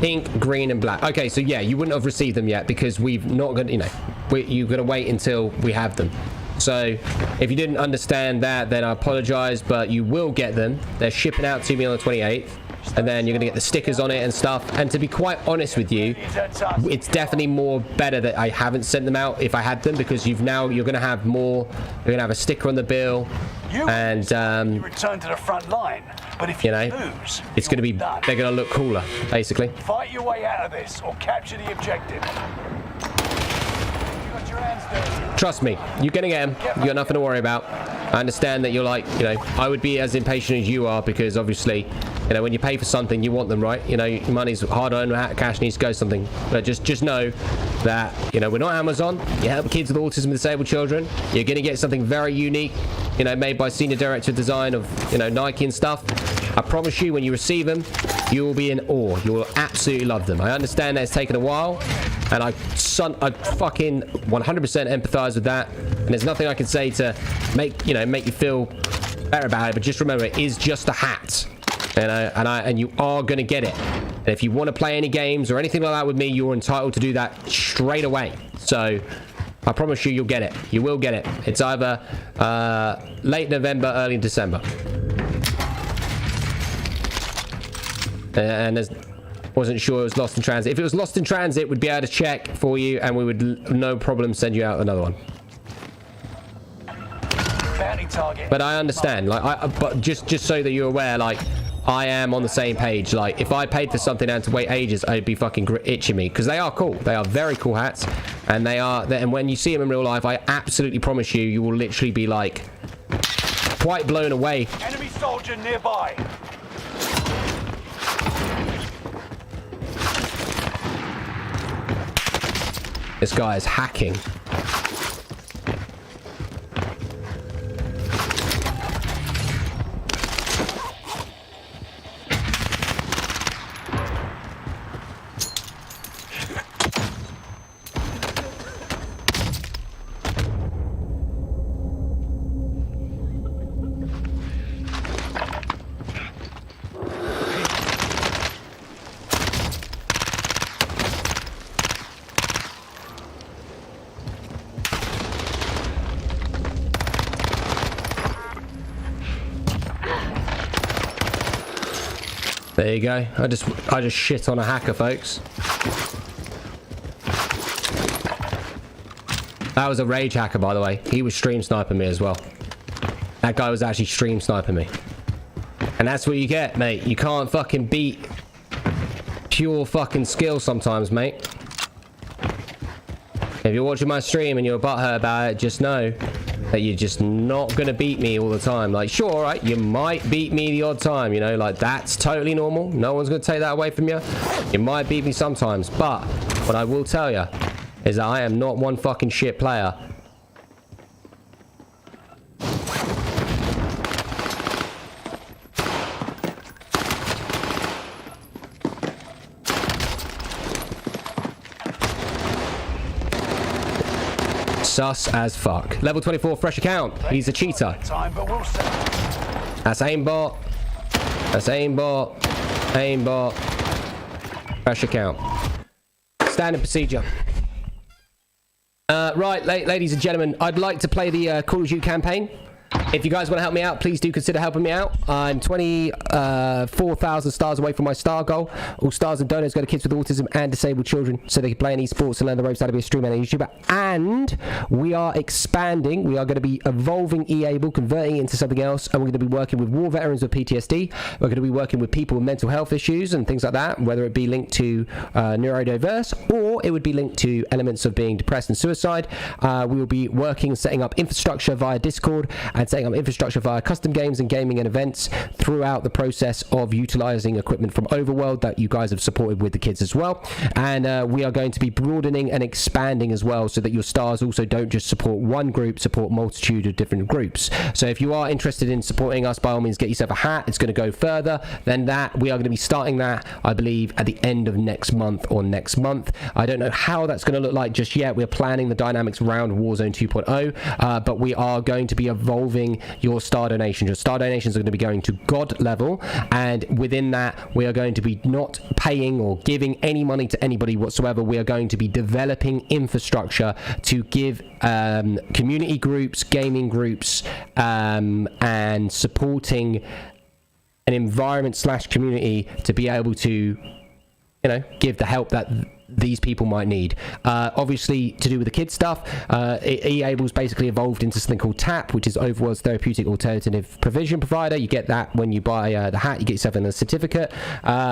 Pink, green, and black. Okay, so yeah, you wouldn't have received them yet because we've not got, you know, you're going to wait until we have them. So if you didn't understand that, then I apologize, but you will get them. They're shipping out to me on the 28th. And then you're going to get the stickers on it and stuff. And to be quite honest with you, it's definitely more better that I haven't sent them out if I had them, because you're going to have more. You're going to have a sticker on the bill, and you return to the front line. But if you lose, it's going to be, they're going to look cooler, basically. Fight your way out of this or capture the objective. You got your hands dirty. Trust me, you're going to get them. You got nothing to worry about. I understand that you're like, you know, I would be as impatient as you are, because obviously, you know, when you pay for something, you want them, right? You know, money's hard-earned, cash needs to go something. But just know that, you know, we're not Amazon. You help kids with autism and disabled children. You're going to get something very unique, you know, made by senior director of design of, you know, Nike and stuff. I promise you, when you receive them, you will be in awe. You will absolutely love them. I understand that it's taken a while, and I fucking 100% empathize with that. And there's nothing I can say to make you feel better about it. But just remember, it is just a hat. And you are going to get it. And if you want to play any games or anything like that with me, you're entitled to do that straight away. So I promise you, you'll get it. You will get it. It's either late November, early December. And wasn't sure it was lost in transit. If it was lost in transit, we'd be able to check for you, and we would no problem send you out another one. But I understand, like, but just so that you're aware, like, I am on the same page. Like, if I paid for something and had to wait ages, I'd be fucking itching me, because they are cool. They are very cool hats, and and when you see them in real life, I absolutely promise you, you will literally be like quite blown away. Enemy soldier nearby. This guy is hacking. There you go. I just shit on a hacker, folks. That was a rage hacker, by the way. He was stream sniping me as well. That guy was actually stream sniping me. And that's what you get, mate. You can't fucking beat pure fucking skill sometimes, mate. If you're watching my stream and you're butthurt about it, just know that you're just not gonna beat me all the time. Like, sure, all right, you might beat me the odd time, you know, like, that's totally normal. No one's gonna take that away from you. You might beat me sometimes, but what I will tell you is that I am not one fucking shit player. Sus as fuck. Level 24, fresh account. He's a cheater. Time, but we'll see. That's aimbot. That's aimbot. Aimbot. Fresh account. Standard procedure. Right, ladies and gentlemen, I'd like to play the Call of Duty campaign. If you guys want to help me out, please do consider helping me out. I'm 24,000 stars away from my star goal. All stars and donations go to kids with autism and disabled children so they can play in esports and learn the ropes how to be a streamer and a YouTuber. And we are expanding. We are going to be evolving eAble, converting it into something else, and we're going to be working with war veterans with PTSD. We're going to be working with people with mental health issues and things like that, whether it be linked to neurodiverse or it would be linked to elements of being depressed and suicide. We will be working, setting up infrastructure via Discord and setting up infrastructure via custom games and gaming and events throughout the process of utilizing equipment from Overworld that you guys have supported with the kids as well. And we are going to be broadening and expanding as well so that your stars also don't just support one group, support multitude of different groups. So if you are interested in supporting us, by all means get yourself a hat. It's going to go further than that. We are going to be starting that, I believe, at the end of next month or next month. I don't know how that's going to look like just yet. We're planning the dynamics around Warzone 2.0, but we are going to be evolving your star donations. Your star donations are going to be going to God level, and within that we are going to be not paying or giving any money to anybody whatsoever. We are going to be developing infrastructure to give community groups, gaming groups, and supporting an environment / community to be able to, you know, give the help that these people might need. Obviously, to do with the kids stuff, eAble's basically evolved into something called TAP, which is Overworld's therapeutic alternative provision provider. You get that when you buy the hat. You get yourself a certificate.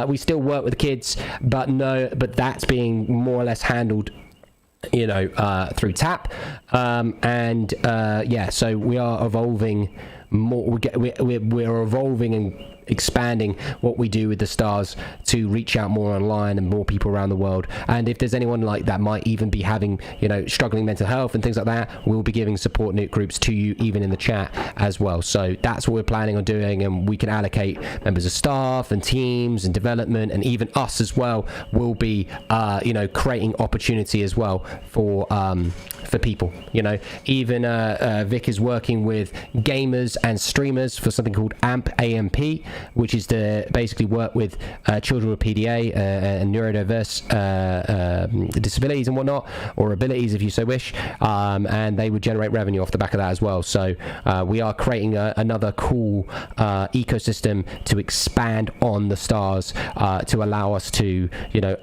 We still work with the kids, but that's being more or less handled, you know, through TAP. Yeah, so we are evolving more. We're evolving and expanding what we do with the stars to reach out more online and more people around the world. And if there's anyone like that might even be having, you know, struggling mental health and things like that, we'll be giving support groups to you even in the chat as well. So that's what we're planning on doing, and we can allocate members of staff and teams and development, and even us as well will be you know, creating opportunity as well for people. You know, even Vic is working with gamers and streamers for something called AMP, which is to basically work with children with PDA and neurodiverse disabilities and whatnot, or abilities if you so wish, and they would generate revenue off the back of that as well. So we are creating another cool ecosystem to expand on the stars, to allow us to, you know,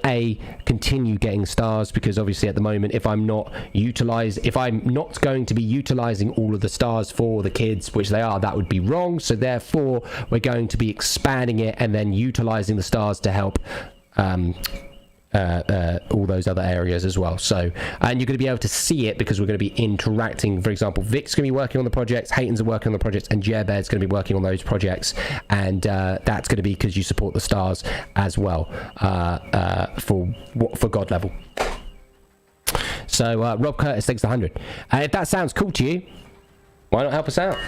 continue getting stars, because obviously at the moment, if I'm not going to be utilizing all of the stars for the kids, which they are, that would be wrong. So therefore we're going to be expanding it and then utilizing the stars to help all those other areas as well. So, and you're going to be able to see it because we're going to be interacting. For example, Vic's going to be working on the projects, Hayton's are working on the projects, and Jerbear's going to be working on those projects, and that's going to be because you support the stars as well, for God level. So Rob Curtis, thanks 100. If that sounds cool to you, why not help us out?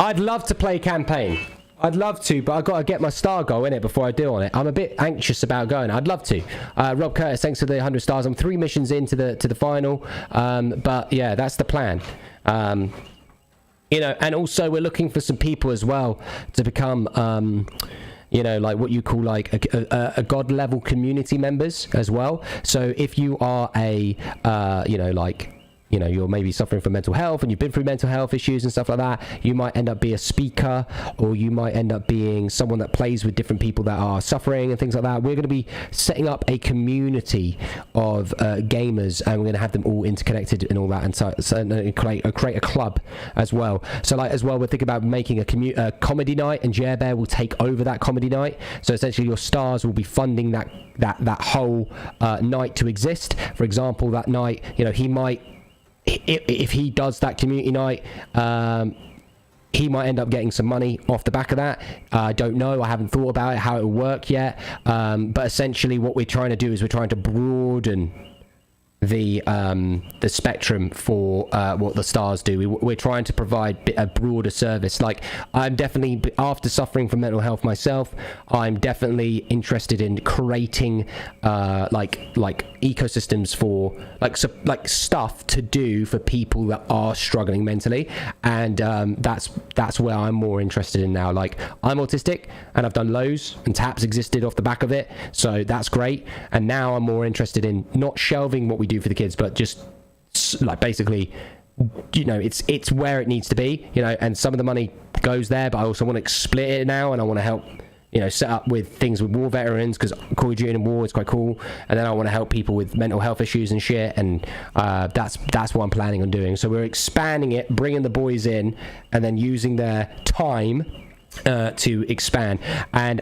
I'd love to play campaign. I'd love to, but I've got to get my star goal in it before I do on it. I'm a bit anxious about going. I'd love to. Rob Curtis, thanks for the 100 stars. I'm 3 missions into the final. But yeah, that's the plan. You know, and also we're looking for some people as well to become, you know, like what you call like a God level community members as well. So if you are a, you know, like you know, you're maybe suffering from mental health and you've been through mental health issues and stuff like that, you might end up being a speaker, or you might end up being someone that plays with different people that are suffering and things like that. We're going to be setting up a community of gamers, and we're going to have them all interconnected and all that, and so create a club as well. So like as well, we're thinking about making a comedy night, and Jer Bear will take over that comedy night. So essentially your stars will be funding that whole night to exist. For example, that night, you know, he might, if he does that community night, he might end up getting some money off the back of that. I don't know. I haven't thought about it, how it will work yet. But essentially what we're trying to do is we're trying to broaden the spectrum for what the stars do. We're trying to provide a broader service. Like, I'm definitely, after suffering from mental health myself, I'm definitely interested in creating like ecosystems for like stuff to do for people that are struggling mentally, and that's where I'm more interested in now. Like, I'm autistic and I've done lows, and TAP's existed off the back of it, so that's great. And now I'm more interested in not shelving what we do for the kids, but just like basically, you know, it's where it needs to be, you know, and some of the money goes there, but I also want to split it now, and I want to help, you know, set up with things with war veterans, because Call of Duty in war is quite cool, and then I want to help people with mental health issues and shit, and that's what I'm planning on doing. So we're expanding it, bringing the boys in, and then using their time to expand. And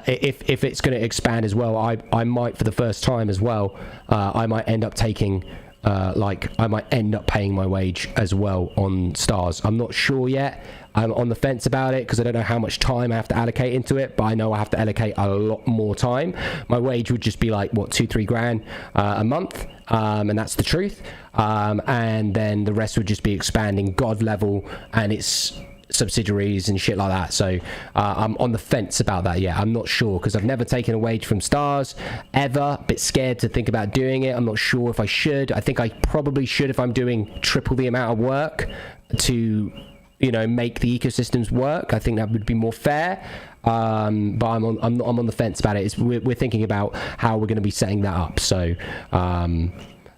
if it's going to expand as well, I might, for the first time as well, I might end up taking I might end up paying my wage as well on stars. I'm not sure yet. I'm on the fence about it because I don't know how much time I have to allocate into it, but I know I have to allocate a lot more time. My wage would just be like, what, 2-3 grand a month, and that's the truth. And then the rest would just be expanding God level and its subsidiaries and shit like that. So I'm on the fence about that. Yeah, I'm not sure, because I've never taken a wage from stars ever. A bit scared to think about doing it. I'm not sure if I should. I think I probably should if I'm doing triple the amount of work to, you know, make the ecosystems work. I think that would be more fair. But I'm on the fence about it. We're thinking about how we're going to be setting that up. So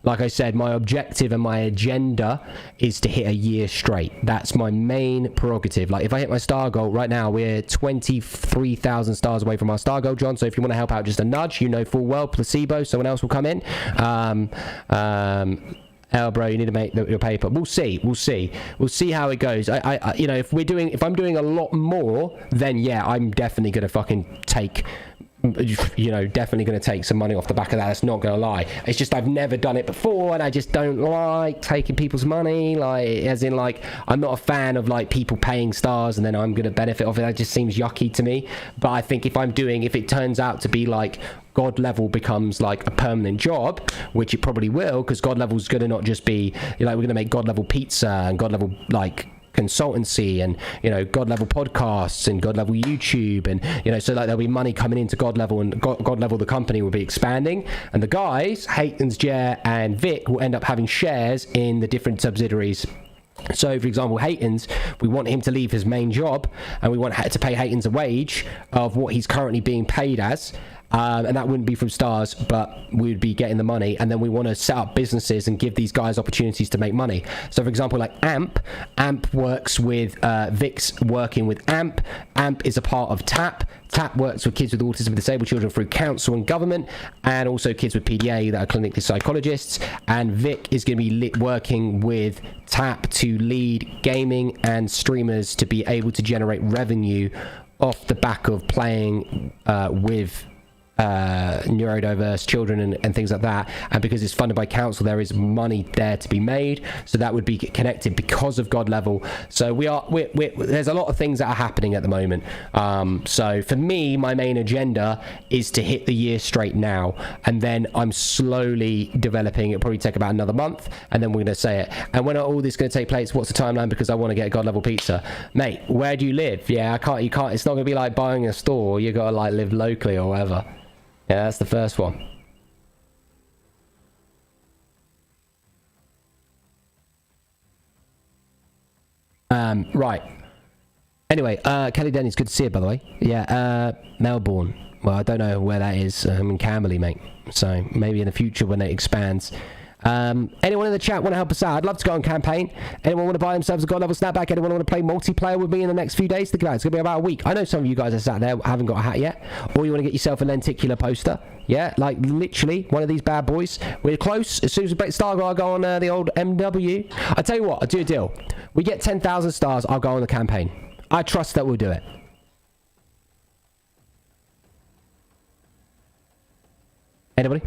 like I said, my objective and my agenda is to hit a year straight. That's my main prerogative. Like, if I hit my star goal, right now we're 23,000 stars away from our star goal, John. So if you want to help out, just a nudge, you know full well, placebo, someone else will come in. Bro, you need to make your paper. We'll see how it goes. I you know, if I'm doing a lot more, then yeah, I'm definitely gonna fucking take, you know, definitely going to take some money off the back of that. That's not going to lie. It's just I've never done it before, and I just don't like taking people's money. Like, as in, like, I'm not a fan of like people paying stars and then I'm going to benefit off it. That just seems yucky to me. But I think if it turns out to be like God level becomes like a permanent job, which it probably will, because God level is going to not just be, you know, we're going to make God level pizza and God level like consultancy and, you know, God level podcasts and God level YouTube, and, you know, so like there'll be money coming into God level, and God level the company will be expanding, and the guys Haytons, Jer and Vic will end up having shares in the different subsidiaries. So for example, Haytons, we want him to leave his main job, and we want to pay Haytons a wage of what he's currently being paid as. And that wouldn't be from stars, but we'd be getting the money, and then we want to set up businesses and give these guys opportunities to make money. So for example, like AMP works with Vic's working with AMP is a part of TAP works with kids with autism and disabled children through council and government, and also kids with PDA that are clinically psychologists. And Vic is going to be working with TAP to lead gaming and streamers to be able to generate revenue off the back of playing with neurodiverse children and things like that. And because it's funded by council, there is money there to be made, so that would be connected because of God level. So there's a lot of things that are happening at the moment. So for me, my main agenda is to hit the year straight now, and then I'm slowly developing. It'll probably take about another month, and then we're going to say it. And when are all this going to take place? What's the timeline? Because I want to get God level pizza. Mate, where do you live? Yeah, you can't, it's not going to be like buying a store. You got to like live locally or whatever. Yeah, that's the first one. Right. Anyway, Kelly Denny's good to see you, by the way. Yeah, Melbourne. Well, I don't know where that is. I'm in Camberley, mate. So maybe in the future when it expands, Anyone in the chat want to help us out? I'd love to go on campaign. Anyone want to buy themselves a god level snapback? Anyone want to play multiplayer with me in the next few days? Think about it. It's going to be about a week. I know some of you guys are sat there haven't got a hat yet. Or you want to get yourself a lenticular poster. Yeah, like literally one of these bad boys. We're close. As soon as we start, I'll go on the old MW. I tell you what, I'll do a deal. We get 10,000 stars, I'll go on the campaign. I trust that we'll do it. Anybody?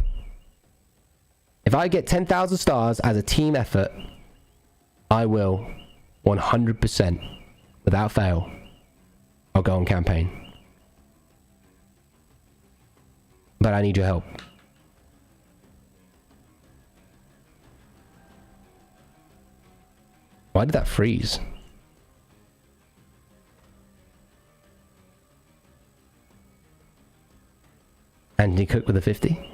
If I get 10,000 stars as a team effort, I will 100%, without fail, I'll go on campaign. But I need your help. Why did that freeze? Andy Cook with a 50?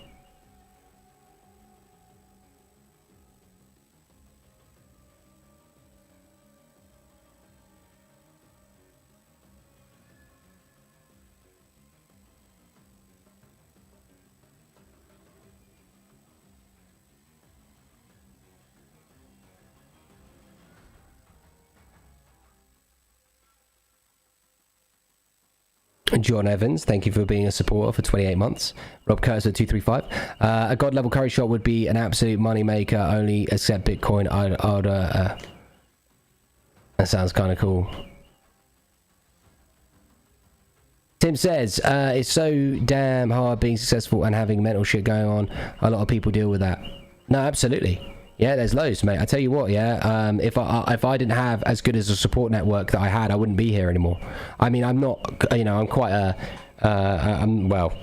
John Evans, thank you for being a supporter for 28 months. Rob Curtis at 235. A god level curry shot would be an absolute money maker. Only accept Bitcoin. That sounds kind of cool. Tim says, it's so damn hard being successful and having mental shit going on. A lot of people deal with that. No, absolutely. Yeah, there's loads, mate. I tell you what, yeah. If I didn't have as good as a support network that I had, I wouldn't be here anymore. I mean, I'm not, you know, I'm quite well,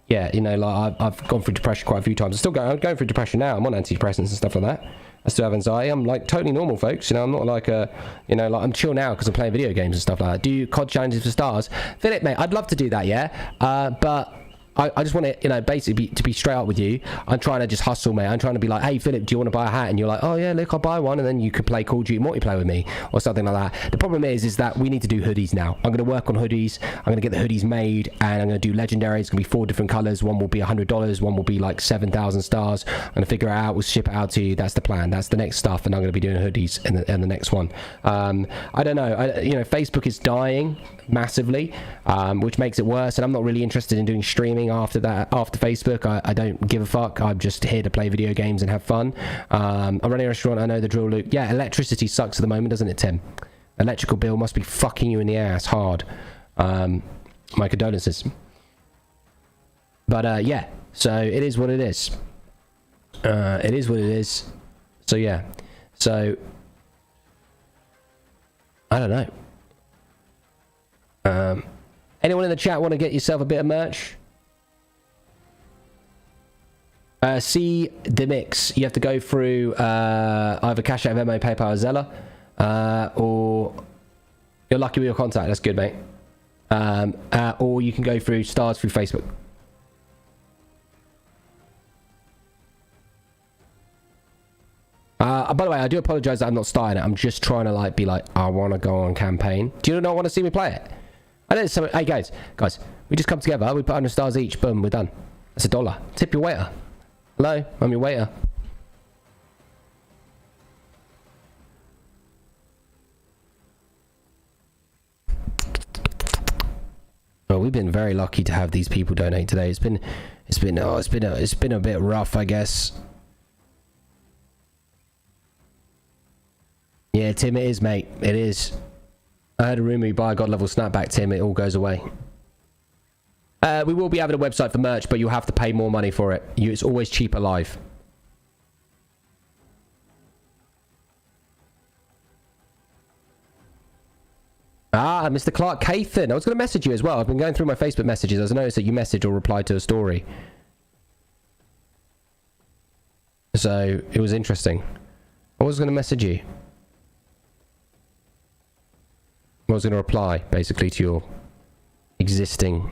yeah, you know, like I've gone through depression quite a few times. I'm going through depression now. I'm on antidepressants and stuff like that. I still have anxiety. I'm like totally normal, folks. You know, I'm not like you know, like I'm chill now because I'm playing video games and stuff like that. Do you COD challenges for stars? Philip, mate, I'd love to do that, yeah. But I just want to, you know, basically to be straight up with you. I'm trying to just hustle, mate. I'm trying to be like, hey, Philip, do you want to buy a hat? And you're like, oh, yeah, look, I'll buy one. And then you could play Call of Duty multiplayer with me or something like that. The problem is that we need to do hoodies now. I'm going to work on hoodies. I'm going to get the hoodies made and I'm going to do legendary. It's going to be 4 different colors. One will be $100. One will be like 7,000 stars. I'm going to figure it out. We'll ship it out to you. That's the plan. That's the next stuff. And I'm going to be doing hoodies in the next one. I don't know. You know, Facebook is dying massively, which makes it worse. And I'm not really interested in doing streaming after that. After Facebook, I don't give a fuck. I'm just here to play video games and have fun. I'm running a restaurant. I know the drill, Luke. Yeah, electricity sucks at the moment, doesn't it, Tim? Electrical bill must be fucking you in the ass hard. My condolences. But yeah, so it is what it is. It is what it is. So yeah, so I don't know. Anyone in the chat want to get yourself a bit of merch? See the mix. You have to go through either Cash App, Venmo, PayPal, or Zella, or you're lucky with your contact. That's good, mate. Or you can go through stars through Facebook. By the way, I do apologize that I'm not starting it. I'm just trying to like be like, I want to go on campaign. Do you not want to see me play it? I know some. Hey guys, we just come together. We put 100 stars each. Boom, we're done. That's $1. Tip your waiter. Hello, I'm your waiter. Well, we've been very lucky to have these people donate today. It's been a bit rough, I guess. Yeah, Tim, it is, mate. It is. I heard a rumor you buy a god level snapback, Tim. It all goes away. We will be having a website for merch, but you'll have to pay more money for it. It's always cheaper live. Ah, Mr. Clark Cathan. I was going to message you as well. I've been going through my Facebook messages. I noticed that you messaged or replied to a story. So, it was interesting. I was going to message you. I was going to reply, basically, to your existing...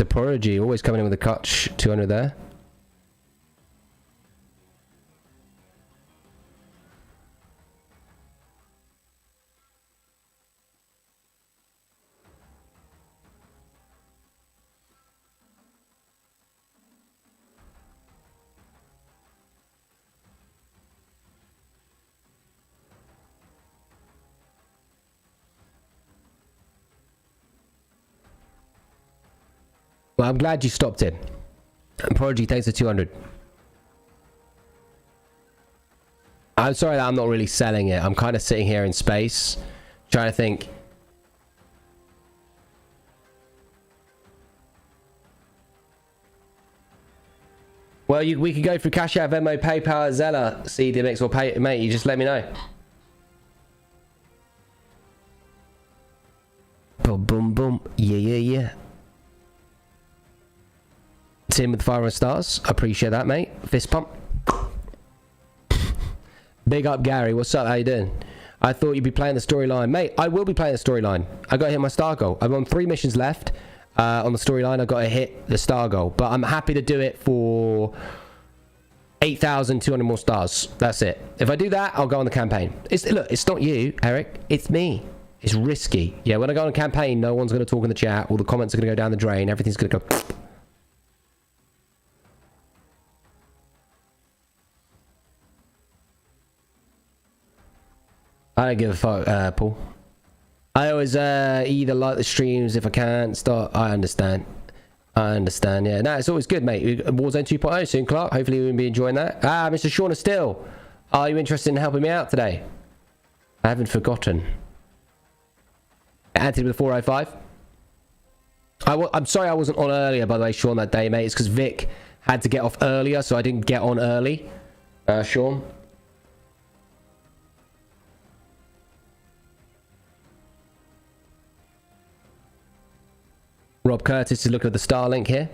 Mr. Prodigy, always coming in with a clutch 200 there. Well, I'm glad you stopped it. Prodigy, thanks for 200. I'm sorry that I'm not really selling it. I'm kind of sitting here in space, trying to think. Well, we could go through Cash App, Venmo, PayPal, Zella, CDMX, or pay, mate. You just let me know. Boom, boom, boom. Yeah, yeah, yeah. Tim with 5 stars. Appreciate that, mate. Fist pump. Big up, Gary. What's up? How you doing? I thought you'd be playing the storyline. Mate, I will be playing the storyline. I got to hit my star goal. I'm on 3 missions left on the storyline. I got to hit the star goal. But I'm happy to do it for 8,200 more stars. That's it. If I do that, I'll go on the campaign. Look, it's not you, Eric. It's me. It's risky. Yeah, when I go on a campaign, no one's going to talk in the chat. All the comments are going to go down the drain. Everything's going to go... I don't give a fuck, Paul. I always either like the streams if I can. Start. I understand. Yeah. No, it's always good, mate. Warzone 2.0 soon, Clark. Hopefully we'll be enjoying that. Mr. Shauna Still. Are you interested in helping me out today? I haven't forgotten. Anthony with the 405. I'm sorry I wasn't on earlier, by the way, Sean, that day, mate. It's because Vic had to get off earlier, so I didn't get on early. Sean. Rob Curtis is looking at the Starlink here.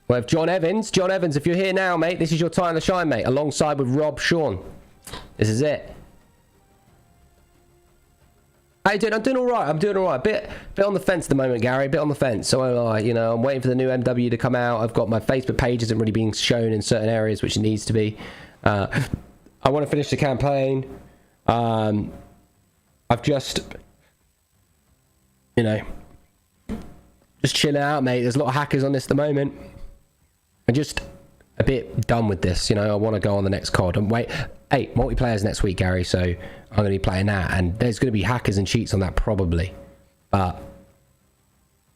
We have John Evans. John Evans, if you're here now, mate, this is your time to shine, mate. Alongside with Rob Sean. This is it. How you doing? I'm doing all right. I'm doing all right. Bit on the fence at the moment, Gary. Bit on the fence. So, you know, I'm waiting for the new MW to come out. I've got my Facebook page isn't really being shown in certain areas, which it needs to be. I want to finish the campaign. I've just, you know, just chilling out, mate. There's a lot of hackers on this at the moment. I'm just a bit done with this, you know. I want to go on the next COD. And wait, hey, multiplayer's next week, Gary, so I'm going to be playing that, and there's going to be hackers and cheats on that probably, but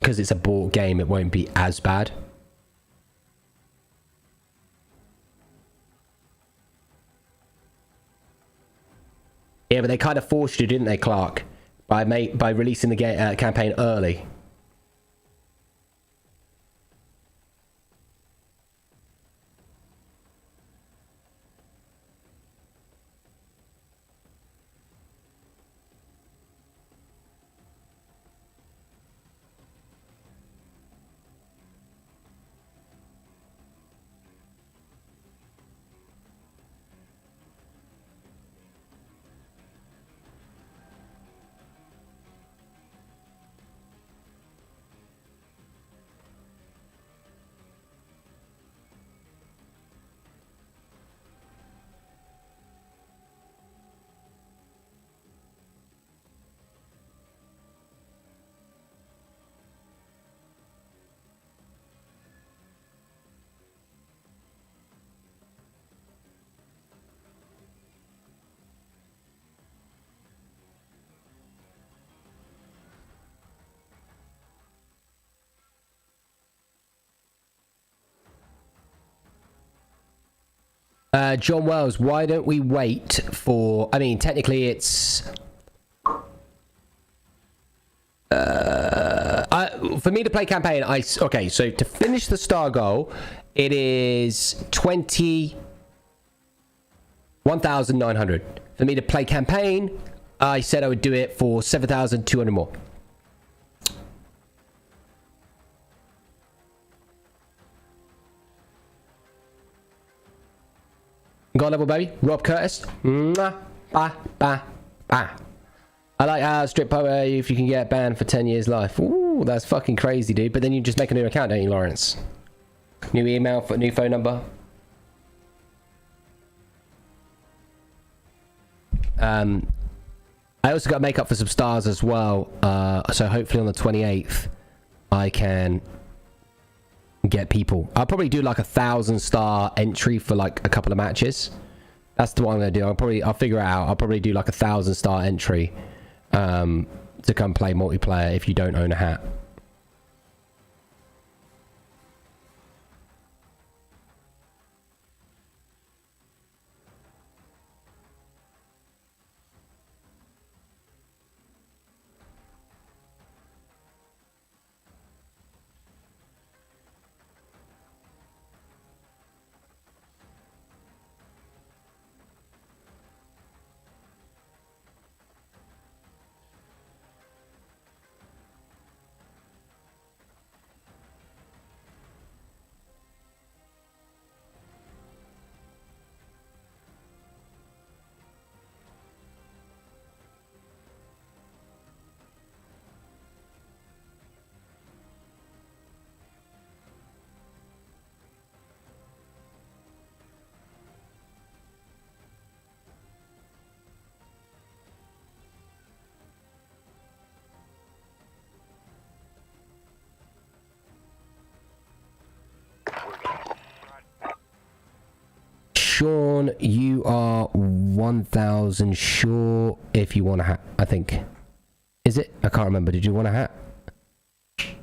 because it's a bought game, it won't be as bad. Yeah, but they kind of forced you, didn't they, Clark, by releasing the campaign early. John Wells, why don't we wait for... I mean, technically it's... for me to play campaign, okay, so to finish the star goal, it is 21,900. For me to play campaign, I said I would do it for 7,200 more. God level, baby. Rob Curtis. Mwah. Bah, bah, bah. I like strip power if you can get banned for 10 years life. Ooh. Oh, that's fucking crazy, dude. But then you just make a new account, don't you, Lawrence? New email, new phone number. I also got to make up for some stars as well. So hopefully on the 28th, I can get people. I'll probably do like 1,000-star entry for like a couple of matches. That's the one I'm gonna do. I'll figure it out. I'll probably do like 1,000-star entry to come play multiplayer if you don't own a hat. Sean, you are 1,000 sure if you want a hat, I think. Is it? I can't remember. Did you want a hat?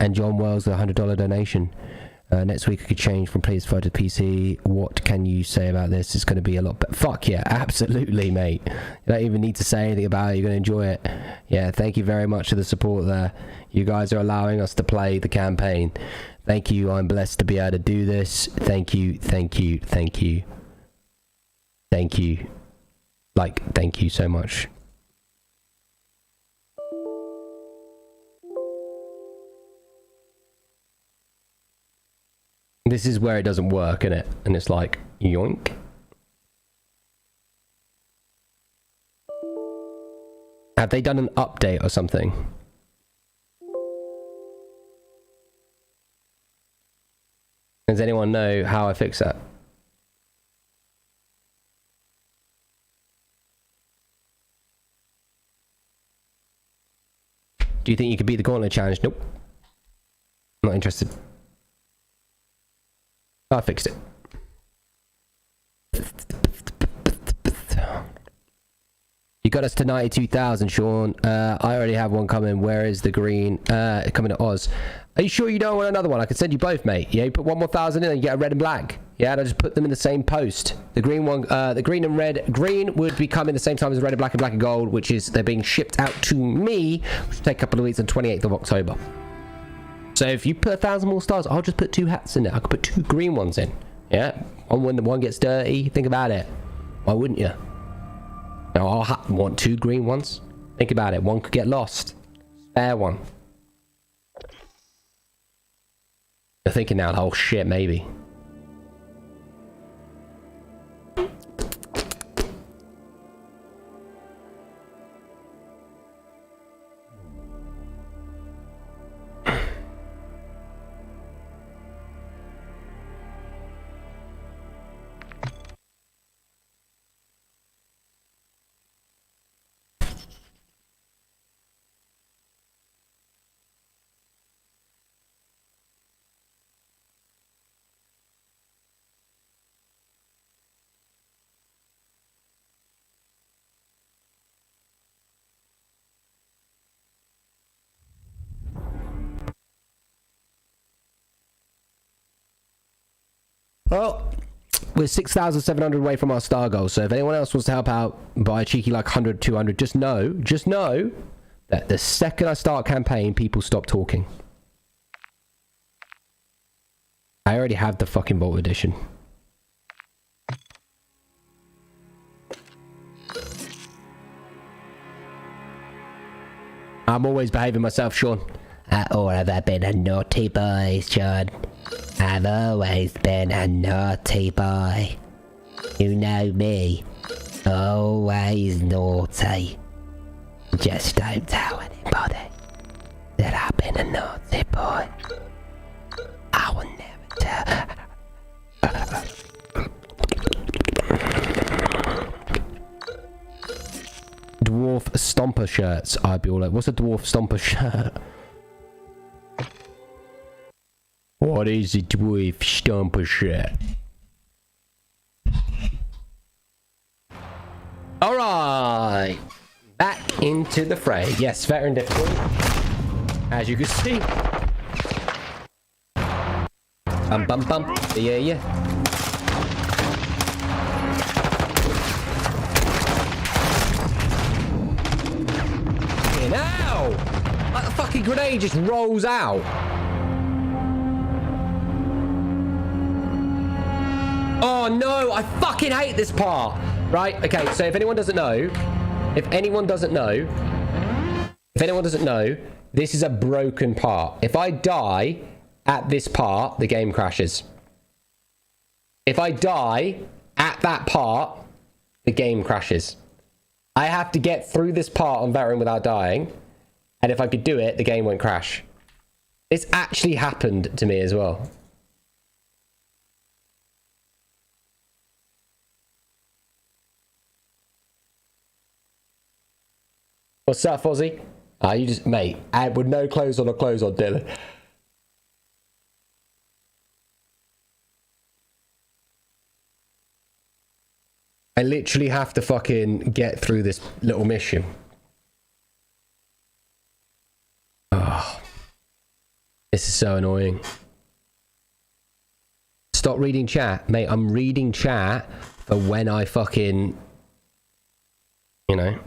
And John Wells, the $100 donation. Next week I could change from PS5 to PC. What can you say about this? It's going to be a lot better. Fuck yeah, absolutely, mate. You don't even need to say anything about it. You're going to enjoy it. Yeah, thank you very much for the support there. You guys are allowing us to play the campaign. Thank you. I'm blessed to be able to do this. Thank you, thank you, thank you. Thank you. Like, thank you so much. This is where it doesn't work, isn't it? And it's like, yoink. Have they done an update or something? Does anyone know how I fix that? Do you think you could beat the gauntlet challenge? Nope. Not interested. I fixed it. You got us to 92,000, Sean. I already have one coming. Where is the green? Coming to Oz. Are you sure you don't want another one? I can send you both, mate. Yeah, you put one more 1,000 in and you get a red and black. Yeah, and I just put them in the same post. The green one, the green and red. Green would be coming the same time as red and black and gold, which is they're being shipped out to me, which will take a couple of weeks on 28th of October. So if you put 1,000 more stars, I'll just put 2 hats in there. I could put 2 green ones in. Yeah, when the one gets dirty, think about it. Why wouldn't you? Now I'll want 2 green ones. Think about it. One could get lost. Spare one. You're thinking now, oh shit, maybe. Well, we're 6,700 away from our star goal, so if anyone else wants to help out by a cheeky like 100, 200, just know that the second I start campaign, people stop talking. I already have the fucking Vault Edition. I'm always behaving myself, Sean. Or have I been a naughty boy, Sean? I've always been a naughty boy. You know me. Always naughty. Just don't tell anybody that I've been being a naughty boy. I will never tell. Dwarf stomper shirts. I'd be all like, what's a dwarf stomper shirt? What is a dwarf stomper shirt? Alright. Back into the fray. Yes, veteran difficulty. As you can see. Bum bum bum. Yeah, yeah. Ow! Like the fucking grenade just rolls out. Oh no, I fucking hate this part. Right, okay, so if anyone doesn't know, this is a broken part. If I die at this part, the game crashes. If I die at that part, the game crashes. I have to get through this part on veteran without dying, and if I could do it, the game won't crash. It's actually happened to me as well. What's up, Fozzie? You just, mate, with no clothes on or clothes on, Dylan. I literally have to fucking get through this little mission. Oh, this is so annoying. Stop reading chat. Mate, I'm reading chat for when I fucking, you know.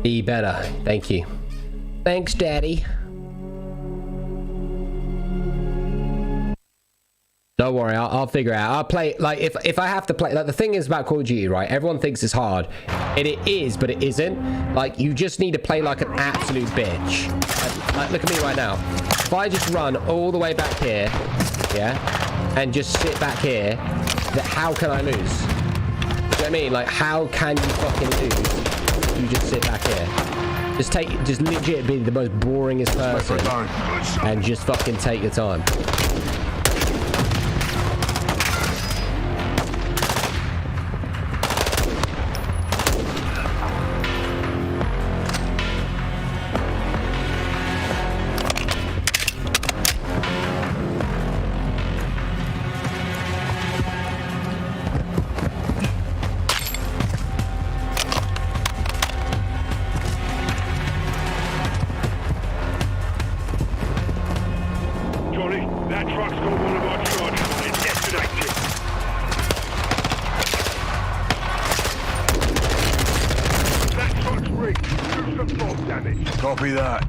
Be better. Thank you. Thanks, Daddy. Don't worry, I'll figure it out. I'll play, like, if I have to play, like, the thing is about Call of Duty, right? Everyone thinks it's hard. And it is, but it isn't. Like, you just need to play like an absolute bitch. Like, look at me right now. If I just run all the way back here, yeah, and just sit back here, how can I lose? You know what I mean? Like, how can you fucking lose? You just sit back here. Just legit be the most boringest person and just fucking take your time. Copy that.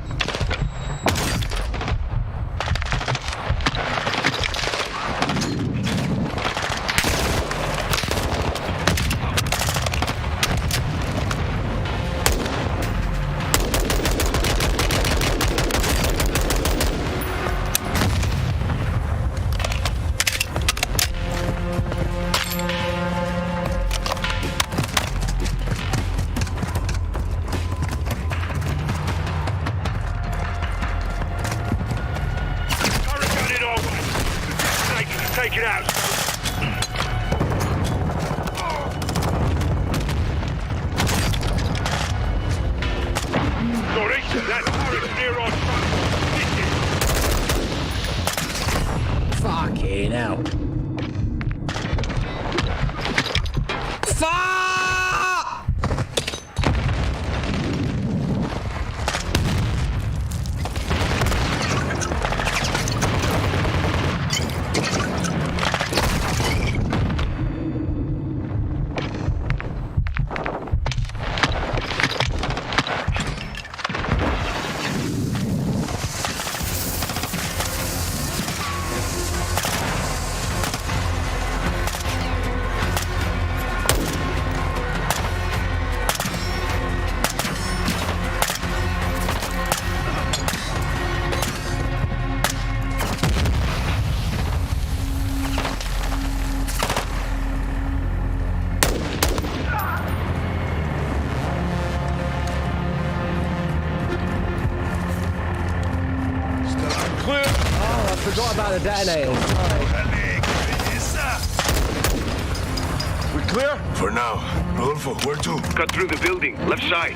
Fucking hell. clear. Oh, I forgot about the detonators. We clear? For now. Rodolfo, where to? Cut through the building, left side.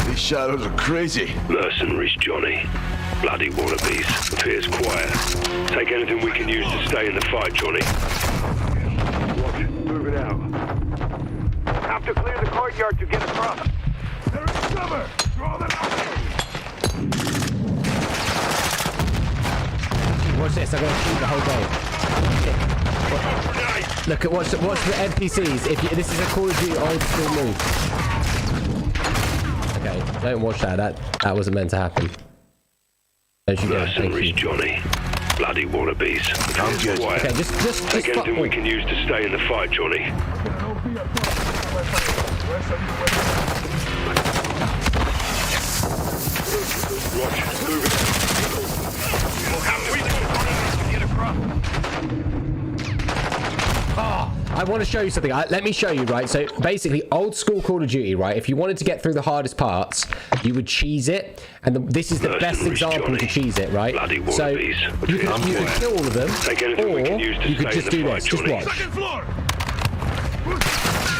These shadows are crazy. Mercenaries, Johnny. Bloody wannabes. Appears quiet. Take anything we can use to stay in the fight, Johnny. Watch it. Move it out. Have to clear the courtyard to get across. There is cover. Draw them out. Watch this, I'm going to shoot the whole game. Look at watch the NPCs. If you, this is a Call of Duty old school move. Okay, don't watch that. That wasn't meant to happen. Don't you go? Thank you. Johnny. Bloody wannabes. I'm good. Okay, just Take anything we can use to stay in the fight, Johnny. Watch, move it. We'll have to get across. I want to show you something. Let me show you, right? So basically, old school Call of Duty, right? If you wanted to get through the hardest parts, you would cheese it, and this is the best example to cheese it, right? So you can kill all of them, or you could just do this. Just watch.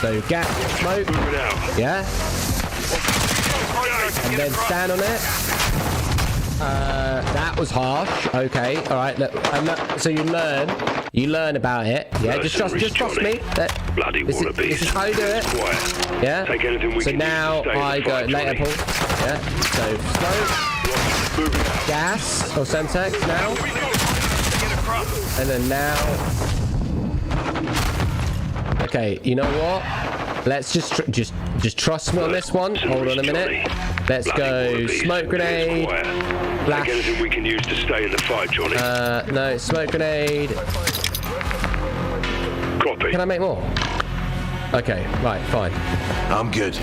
So get smoke, yeah, and then stand on it. That was harsh. Okay, all right. Look, so you learn about it. Yeah, just trust me. This is how you do it. Yeah. So now I go later, Paul. Yeah. So smoke, gas or Semtex now, and then now. Okay, you know what? Let's just trust me on this one. Hold on a minute. Let's go smoke grenade. Flash. Anything we can use to stay in the fight, Johnny. No, smoke grenade. Copy. Can I make more? Okay, right, fine. I'm good.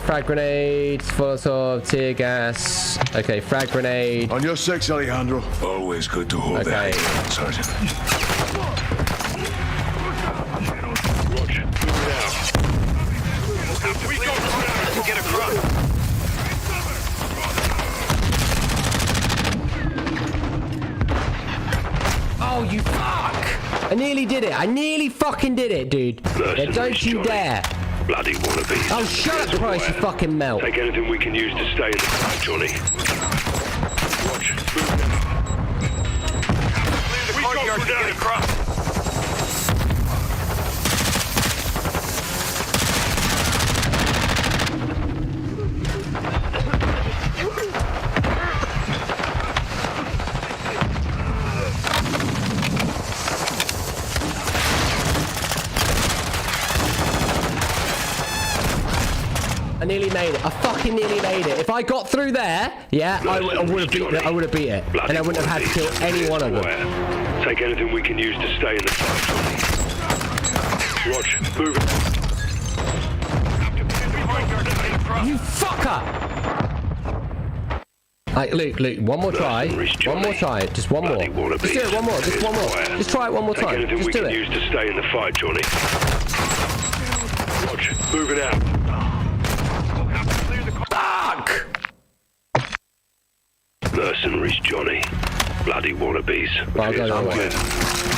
Frag grenade, Molotov, tear gas. Okay, frag grenade. On your six, Alejandro. Always good to hold Okay. that, Sergeant. Watch. Move it out. We go to get across. Oh, you fuck! I nearly did it. I nearly fucking did it, dude. Yeah, don't you dare. Bloody wannabes. Oh, shut up, Christ, you fucking melt. Take anything we can use to stay in the fight, Johnny. Watch. Move it out. Clear the courtyard to get across. I nearly made it. I fucking nearly made it. If I got through there, yeah, I would have beat it. I would have beat it. And I wouldn't have had to kill any one of them. Take anything we can use to stay in the fight, Johnny. Watch. Move it. You fucker! Right, Luke, one more try. One more try. Just one more. Just do it one more. Just one more. Just try it one more time. Just do it. Use to stay in the fight, Johnny. Watch. Move it out. Fuck! Mercenaries, Johnny. Bloody wannabes. Well, I'm good.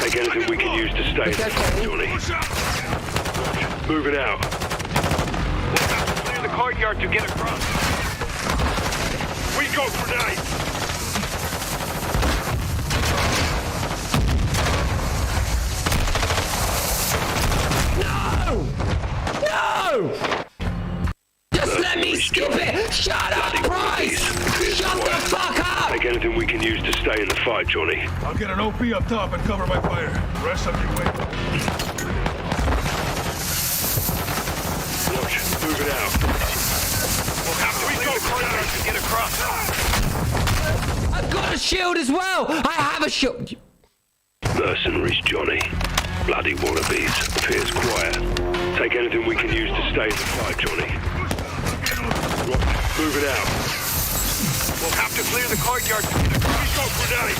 Take anything we can use to stay in the fight, Johnny. Watch. Move it out. We'll have to clear the courtyard to get across. We go grenade! No! Just let me skip it! Shut up, Bryce! Shut the fuck up! Take anything we can use to stay in the fight, Johnny. I'll get an OP up top and cover my fire. The rest of you wait. Watch. Move it out. We'll have to clear the courtyard to get across. I've got a shield as well! I have a shield! Mercenaries, Johnny. Bloody wannabes. Appears quiet. Take anything we can use to stay in the fight, Johnny. Watch. Move it out. We'll have to clear the courtyard to get across. We go grenade!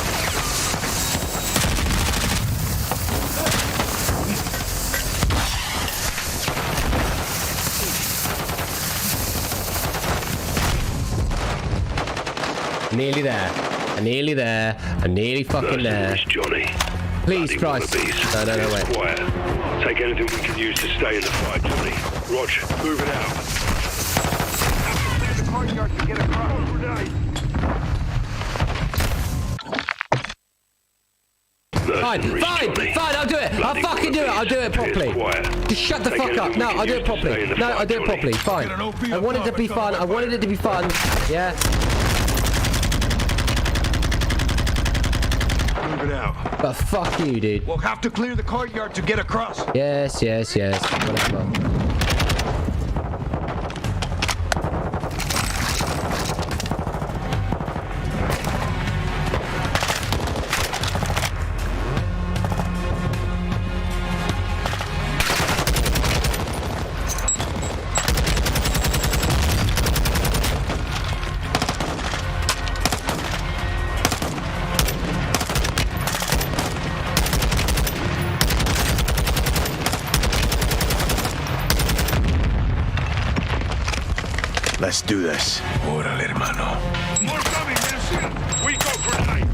Nearly there. I'm nearly there. I'm nearly fucking there. Johnny. Please, Christ. No, wait. Quiet. Take anything we can use to stay in the fight, Johnny. Roger, moving out. The courtyard to get across. Fine, I'll do it. I'll fucking do it. I'll do it properly. Just shut the fuck up. No, I'll do it properly. No, I'll do it properly. Fine. I wanted it to be fun. Yeah. Moving out. But fuck you, dude. We'll have to clear the courtyard to get across. Yes. Whatever. Let's do this. Órale, hermano. More coming, man. We go for tonight.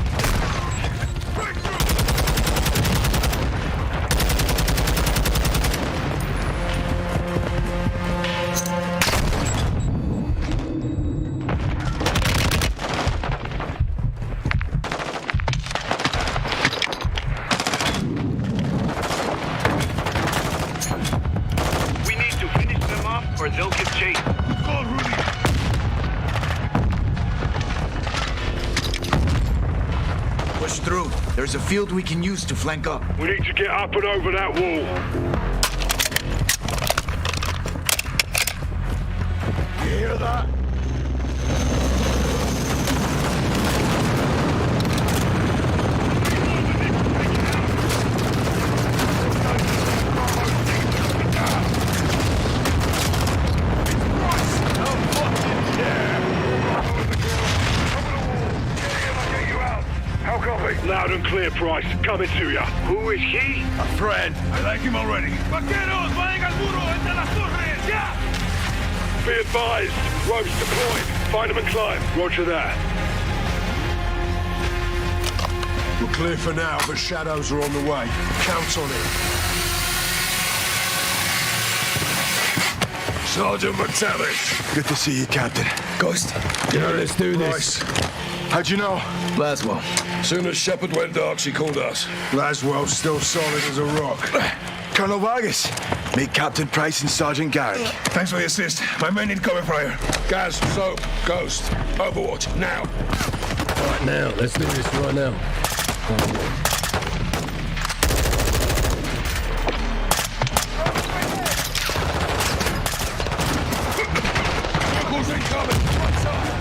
We need to finish them off or they'll get chased. Push through. There's a field we can use to flank up. We need to get up and over that wall. You hear that? Loud and clear, Price. Coming to you. Who is he? A friend. I like him already. Vaqueros, vayan al muro entre las torres. Yeah! Be advised. Ropes deployed. Find them and climb. Roger that. We're clear for now, but shadows are on the way. Count on it. Sergeant McTavish. Good to see you, Captain. Ghost. Yeah, let's do this. How'd you know? Laswell. Soon as Shepard went dark, she called us. Laswell's still solid as a rock. Colonel Vargas. Meet Captain Price and Sergeant Garrick. Thanks for the assist. My men need cover fire. Gaz, Soap, Ghost. Overwatch, now. Right now. Let's do this right now. Vehicles incoming. What's up?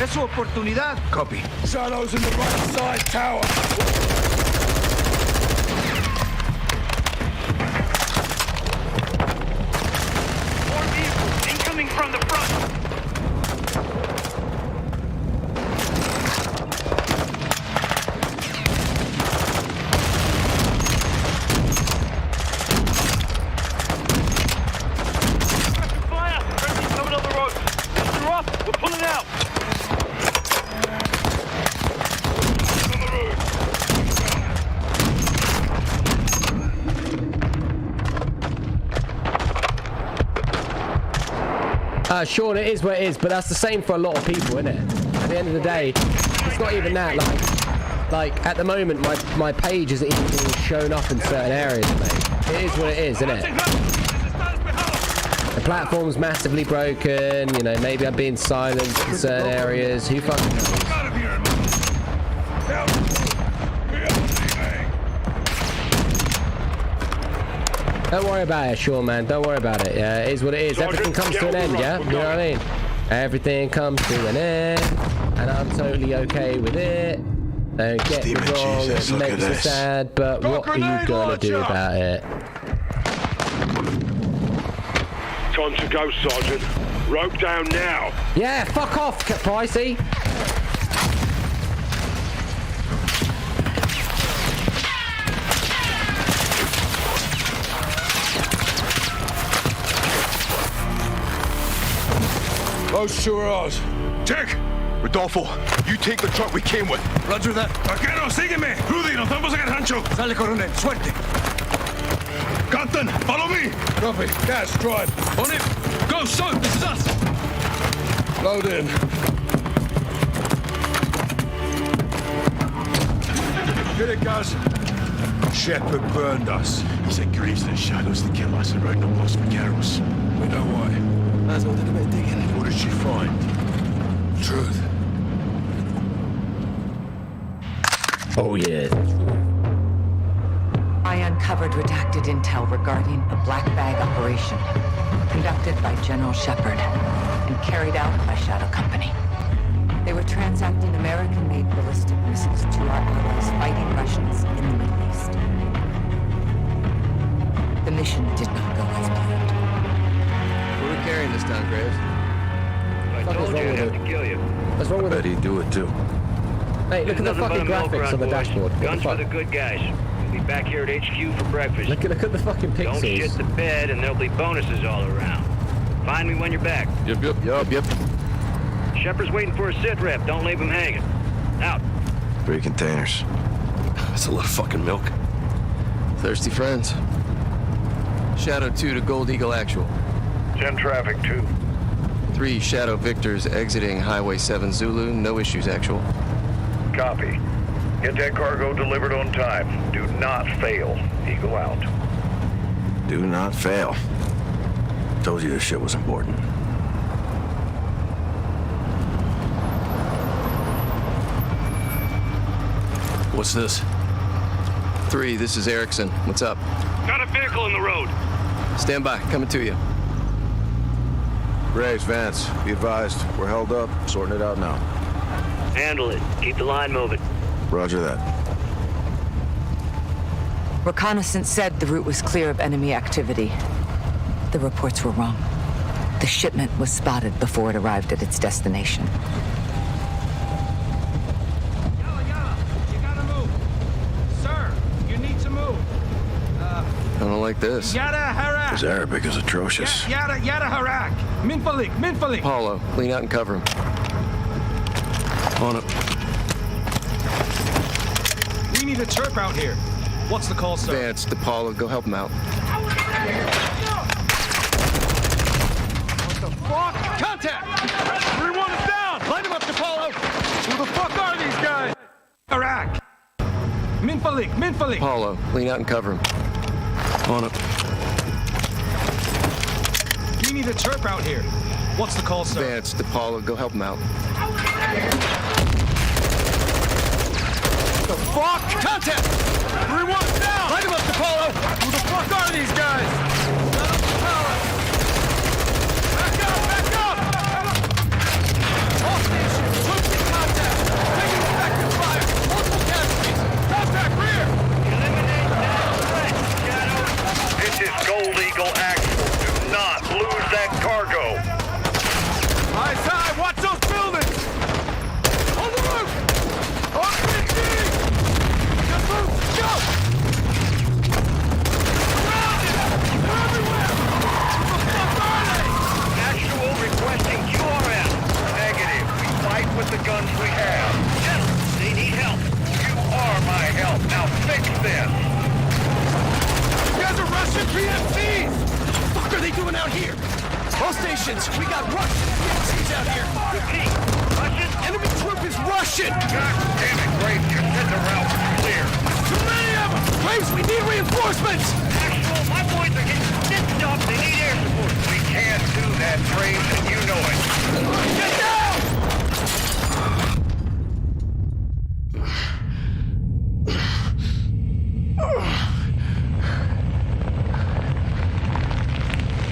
Es su oportunidad. Copy. Shadows in the right side tower. More vehicles incoming from the front. Fire! Friendly coming on the road. They're up. We're pulling out. Sean, it is what it is, but that's the same for a lot of people, isn't it? At the end of the day, it's not even that. Like at the moment, my page isn't even being shown up in certain areas, mate. It is what it is, isn't it? The platform's massively broken. You know, maybe I'm being silenced in certain areas. Who fucking knows? Don't worry about it, Sean, man. Don't worry about it. Yeah, it is what it is. Everything comes to an end, yeah? You know what I mean? Everything comes to an end, and I'm totally okay with it. Don't get me wrong, it makes me sad, but what are you gonna do about it? Time to go, Sergeant. Rope down now. Yeah, fuck off, Pricey. Those two are ours. Check! Rodolfo, you take the truck we came with. Roger that. Vaquero, sígueme. Rudy, nos vamos a rancho. Sale, coronel. Suerte. Captain, follow me. Copy. Gas, drive. On it. Go, so, this is us. Load in. Get it, guys. Shepard burned us. He said Graves and Shadows to kill us and rode no Los Vaqueros. We know why. That's all the bit digging. What did she find? Truth. Oh, yeah. I uncovered redacted intel regarding a black bag operation conducted by General Shepard and carried out by Shadow Company. They were transacting American-made ballistic missiles to our allies fighting Russians in the Middle East. The mission did not go as planned. What are we carrying this time, Graves? I told you I'd have to kill you. What's wrong with it? Bet he'd do it too. Hey, look at the fucking graphics on the dashboard. What Guns the for the fuck? good guys. We'll be back here at HQ for breakfast. Look at the fucking Don't pixels. shit the bed and there'll be bonuses all around. Find me when you're back. Yep. Shepard's waiting for a sit rep. Don't leave him hanging. Out. 3 containers. That's a lot of fucking milk. Thirsty friends. Shadow 2 to Gold Eagle Actual. 10 traffic, 2. 3 Shadow Victors exiting Highway 7 Zulu. No issues, Actual. Copy. Get that cargo delivered on time. Do not fail. Eagle out. Do not fail. Told you this shit was important. What's this? 3, this is Erickson. What's up? Got a vehicle in the road. Stand by. Coming to you. Graves, Vance, be advised. We're held up. Sorting it out now. Handle it. Keep the line moving. Roger that. Reconnaissance said the route was clear of enemy activity. The reports were wrong. The shipment was spotted before it arrived at its destination. I don't like this. His Arabic is atrocious. Paulo, lean out and cover him. On it. We need a chirp out here. What's the call, sir? Vance, to Paulo, go help him out. What the fuck? Contact! Everyone is down! Line him up, DePaulo! Who the fuck are these guys? Iraq! Minfalik! Paulo, lean out and cover him. On it. We need a chirp out here. What's the call, sir? Vance, to Paulo, go help him out. The fuck? Contact! Everyone is down! Line him up, DePaulo! Who the fuck are these guys? Back up! All stations, troops in contact! Taking effective fire! Multiple casualties! Contact rear! Eliminate that threat, Shadow. This is Gold Eagle Actual. Do not lose that cargo. Eyes high! Watch those buildings! On the roof! RPG! Just move! Go! Surrounded! They're everywhere! Who the fuck are they? Actual requesting QRM. Negative. We fight with the guns we have. Gentlemen, they need help. You are my help. Now fix this. You guys are Russian PMCs! What the fuck are they doing out here? All stations, we got Russian PMCs out here! Repeat. Russian? Enemy troop is Russian! God damn it, Graves. You said the route was clear. Too many of them! Graves, we need reinforcements! Actual, my boys are getting stitched up. They need air support. We can't do that, Graves, and you know it. Get down!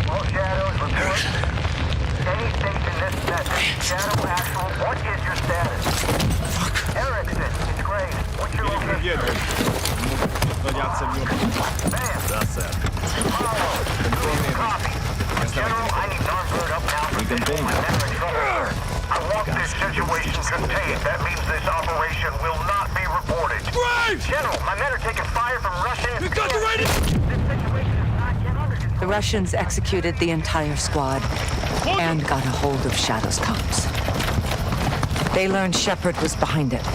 All Shadows report. Any station this message. Shadow Actual, what is your status? Erickson, it's Graves. What's your location? Copy. General, I need Narberg up now for visual and men are in trouble. I want this situation contained. That means this operation will not be reported. Graves! General, my men are taking fire from Russian... We've got the right... This situation is not yet under control. The Russians executed the entire squad. and got a hold of Shadow's comms. They learned Shepard was behind it.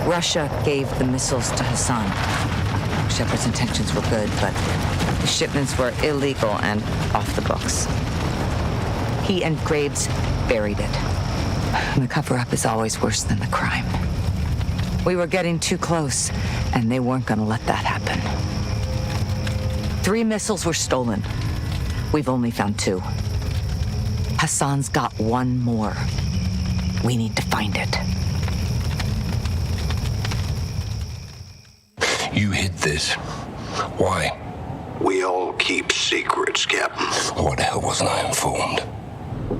Russia gave the missiles to Hassan. Shepard's intentions were good, but the shipments were illegal and off the books. He and Graves buried it. The cover-up is always worse than the crime. We were getting too close, and they weren't gonna let that happen. 3 missiles were stolen. We've only found 2. Hassan's got 1 more. We need to find it. You hid this. Why? We all keep secrets, Captain. Why the hell wasn't I informed?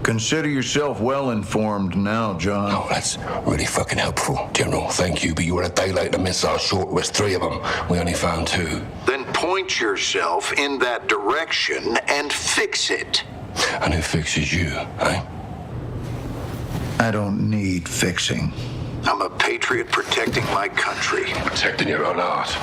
Consider yourself well informed now, John. Oh, that's really fucking helpful, General. Thank you, but you were a day late. The missile short was 3 of them. We only found 2. Then point yourself in that direction and fix it. And who fixes you, eh? I don't need fixing. I'm a patriot protecting my country. Protecting your own art.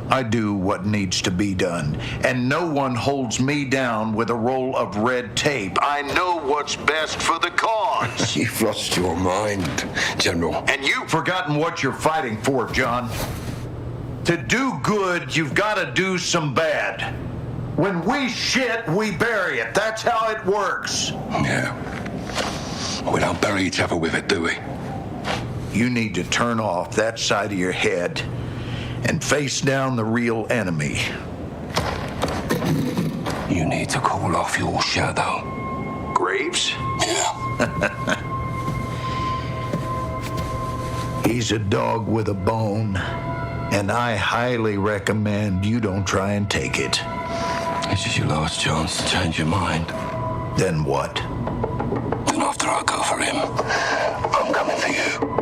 I do what needs to be done, and no one holds me down with a roll of red tape. I know what's best for the cause. You've lost your mind, General. And you've forgotten what you're fighting for, John. To do good, you've got to do some bad. When we shit, we bury it. That's how it works. Yeah. We don't bury each other with it, do we? You need to turn off that side of your head and face down the real enemy. You need to call off your shadow. Graves? Yeah. He's a dog with a bone, and I highly recommend you don't try and take it. This is your last chance to change your mind. Then what? Then after I go for him, I'm coming for you.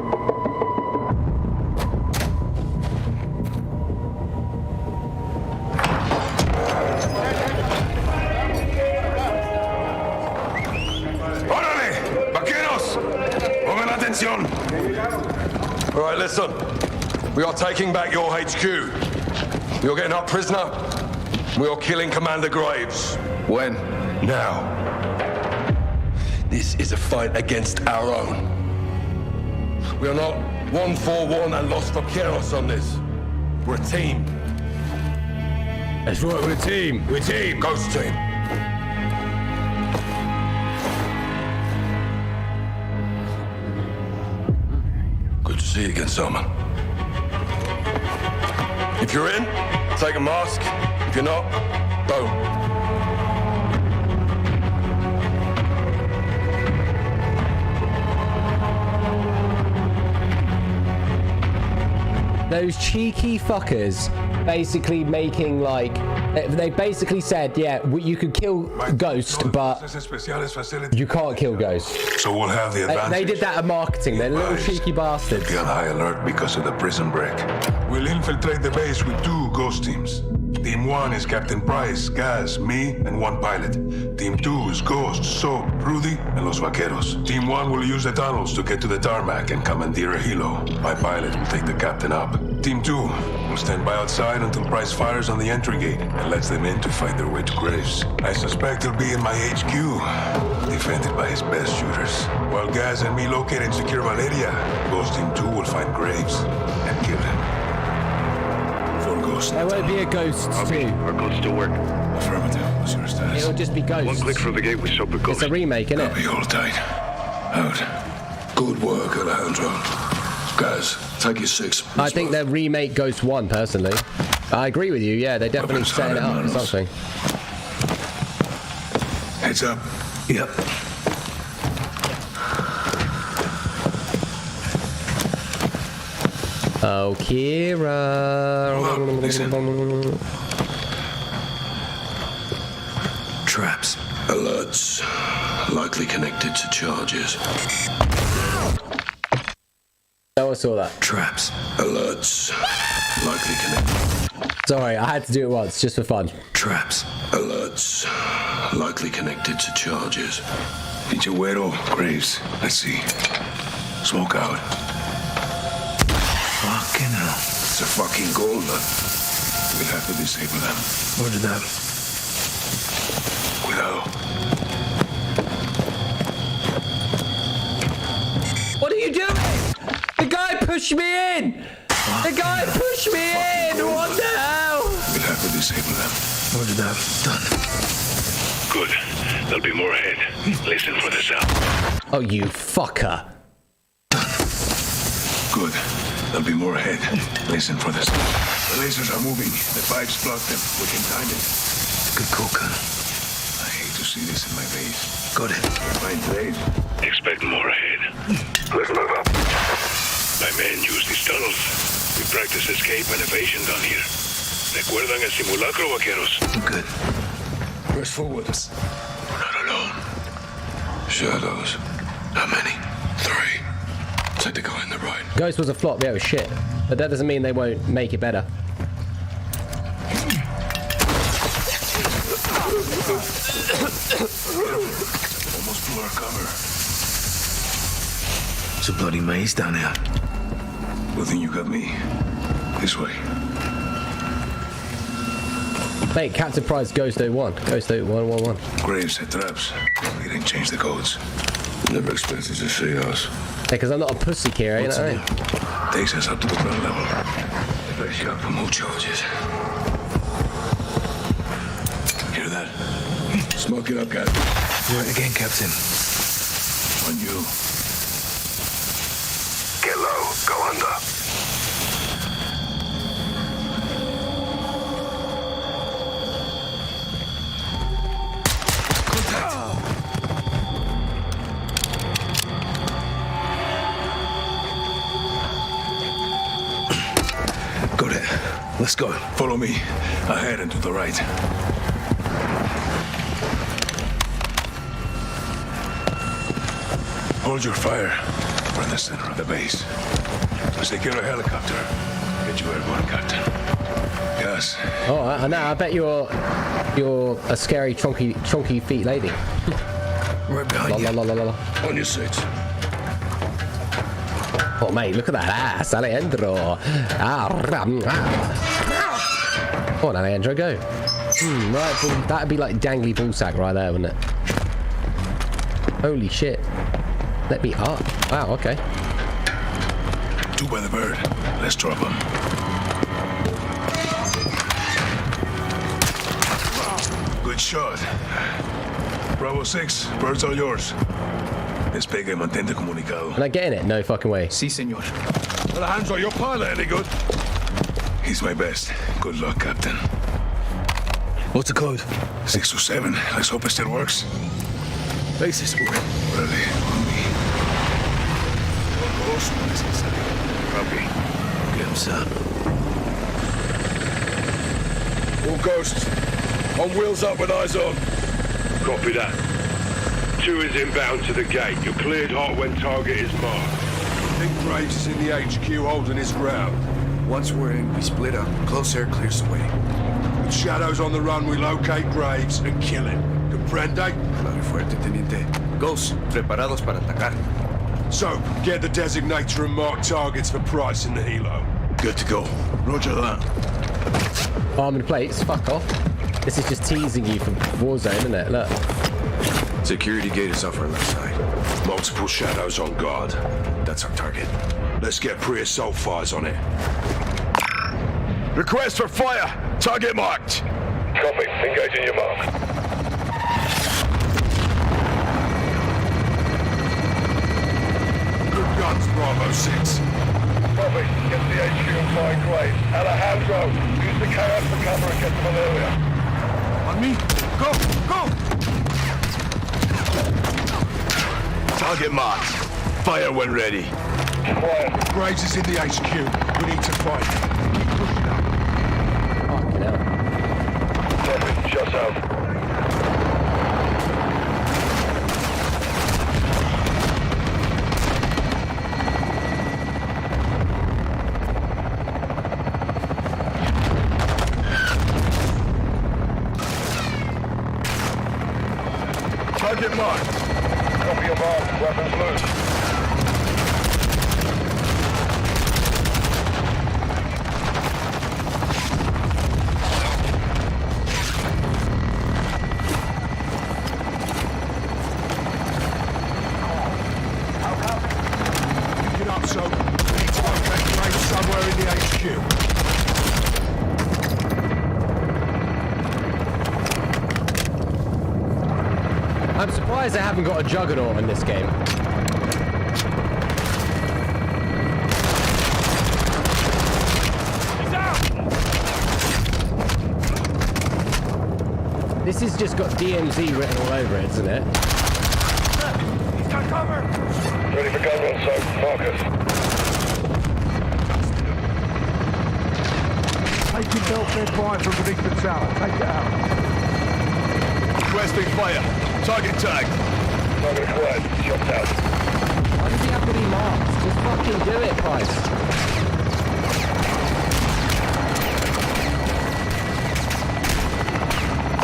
All right, listen. We are taking back your HQ. You're getting up prisoner. We are killing Commander Graves. When? Now. This is a fight against our own. We are not 1 for 1 and Los Vaqueros on this. We're a team. That's right, we're a team. We're a team. Ghost team. Good to see you again, Salman. If you're in, take a mask. If you're not, don't. Those cheeky fuckers basically making like they basically said, yeah, you could kill Ghost, but you can't kill Ghost. So we'll have the advantage. They did that at marketing. They're little cheeky bastards. Be on high alert because of the prison break. We'll infiltrate the base with 2 ghost teams. Team 1 is Captain Price, Gaz, me, and 1 pilot. Team 2 is Ghost, Soap, Rudy, and Los Vaqueros. Team 1 will use the tunnels to get to the tarmac and commandeer a helo. My pilot will take the captain up. Team 2 will stand by outside until Price fires on the entry gate and lets them in to fight their way to Graves. I suspect he'll be in my HQ, defended by his best shooters. While Gaz and me locate and secure Valeria, Ghost Team 2 will find Graves and kill him. There won't be a Ghost too. Our codes still work. Affirmative. What's your status? It'll just be Ghost. 1 click from the gate with Super Ghost. It's a remake, isn't it? Copy, hold tight. Out. Good work, Alejandro. Guys, take your 6. I think they'll remake Ghost 1, personally. I agree with you, yeah, they're definitely setting it up for something. Heads up. Yep. Oh, Kira. Traps. Alerts. Likely connected to charges. No one saw that. Traps. Alerts. Likely connected. Sorry, I had to do it once, just for fun. Traps. Alerts. Likely connected to charges. Pinchuero. Graves. Let's see. Smoke out. Fucking hell. It's a fucking golden. We'll have to disable them. What is that? Cuidado. pushed me in! The guy pushed me in! What the hell? We'll have to disable them. Roger that. Done. Good. There'll be more ahead. Listen for the sound. Oh, you fucker. Good. There'll be more ahead. Listen for this. The lasers are moving. The pipes block them. We can time it. Good call, Colonel. I hate to see this in my base. Got it. Find base. Expect more ahead. Let's move up. My men use these tunnels. We practice escape and evasion down here. ¿Recuerdan el simulacro, vaqueros? Good. Press forward. We're not alone. Shadows. How many? 3. Take the guy on the right. Ghost was a flop, yeah, it was shit. But that doesn't mean they won't make it better. Almost blew our cover. It's a bloody maze down here. Good thing you got me. This way. Mate, Captain Price Ghost 01. Ghost 0111. Graves set traps. We didn't change the codes. Never expected to see us. Yeah, because I'm not a pussy, Kira, you know what I mean? Takes us up to the ground level. They better up for more charges. Hear that? Smoke it up, guys. Do it again, Captain. On you. Get low. Go under. Got it. Let's go. Follow me. Ahead and to the right. Hold your fire. We're in the center of the base. Let's take care of a helicopter. Get you airborne, Captain. Yes. Oh, I know. I bet you're a scary, chunky feet lady. Right behind you. On your seats. Oh, mate, look at that ass, Alejandro. Come on, Alejandro, go. Right, that'd be like dangly ballsack right there, wouldn't it? Holy shit. Let me up. Wow, okay. 2 by the bird. Let's drop them. Good shot. Bravo 6, birds are yours. Despegue y mantente comunicado. Am I getting it? No fucking way. Sí, señor. Alejandro, your pilot any good? He's my best. Good luck, Captain. What's the code? 627. Let's hope it still works. Basis. Órale, on me. Copy. Get him, sir. All ghosts. On wheels up with eyes on. Copy that. 2 is inbound to the gate. You're cleared hot when target is marked. Think Graves is in the HQ holding his ground. Once we're in, we split up. Close air clears the way. With Shadows on the run, we locate Graves and kill him. Comprende? Claro y fuerte, teniente. Ghosts, preparados para atacar. So, get the designator and mark targets for Price in the helo. Good to go. Roger that. Armoured plates, fuck off. This is just teasing you for Warzone, isn't it? Look. Security gate is off our left side. Multiple Shadows on guard. That's our target. Let's get pre-assault fires on it. Request for fire. Target marked. Copy. Engaging your mark. Good guns, Bravo 6. Copy. Get to the HQ and find Graves. Alejandro, use the chaos for cover and get to Valeria. On me. Go! Go! Target marked. Fire when ready. Quiet. Graves is in the HQ. We need to fight. Keep pushing up. Fucking hell. Copy. Shots out. Target marked. Copy your mark. Weapons loose. Get up, so. We need to locate surprised they haven't got a juggernaut in this game. This has just got DMZ written all over it, isn't it? He's got cover! Ready for cover on site. Focus. Taking belt-fed fire from beneath the tower. Take it out. Requesting fire. Target tag. Target acquired. Shots out. Why does he have to be marked? Just fucking do it, Price.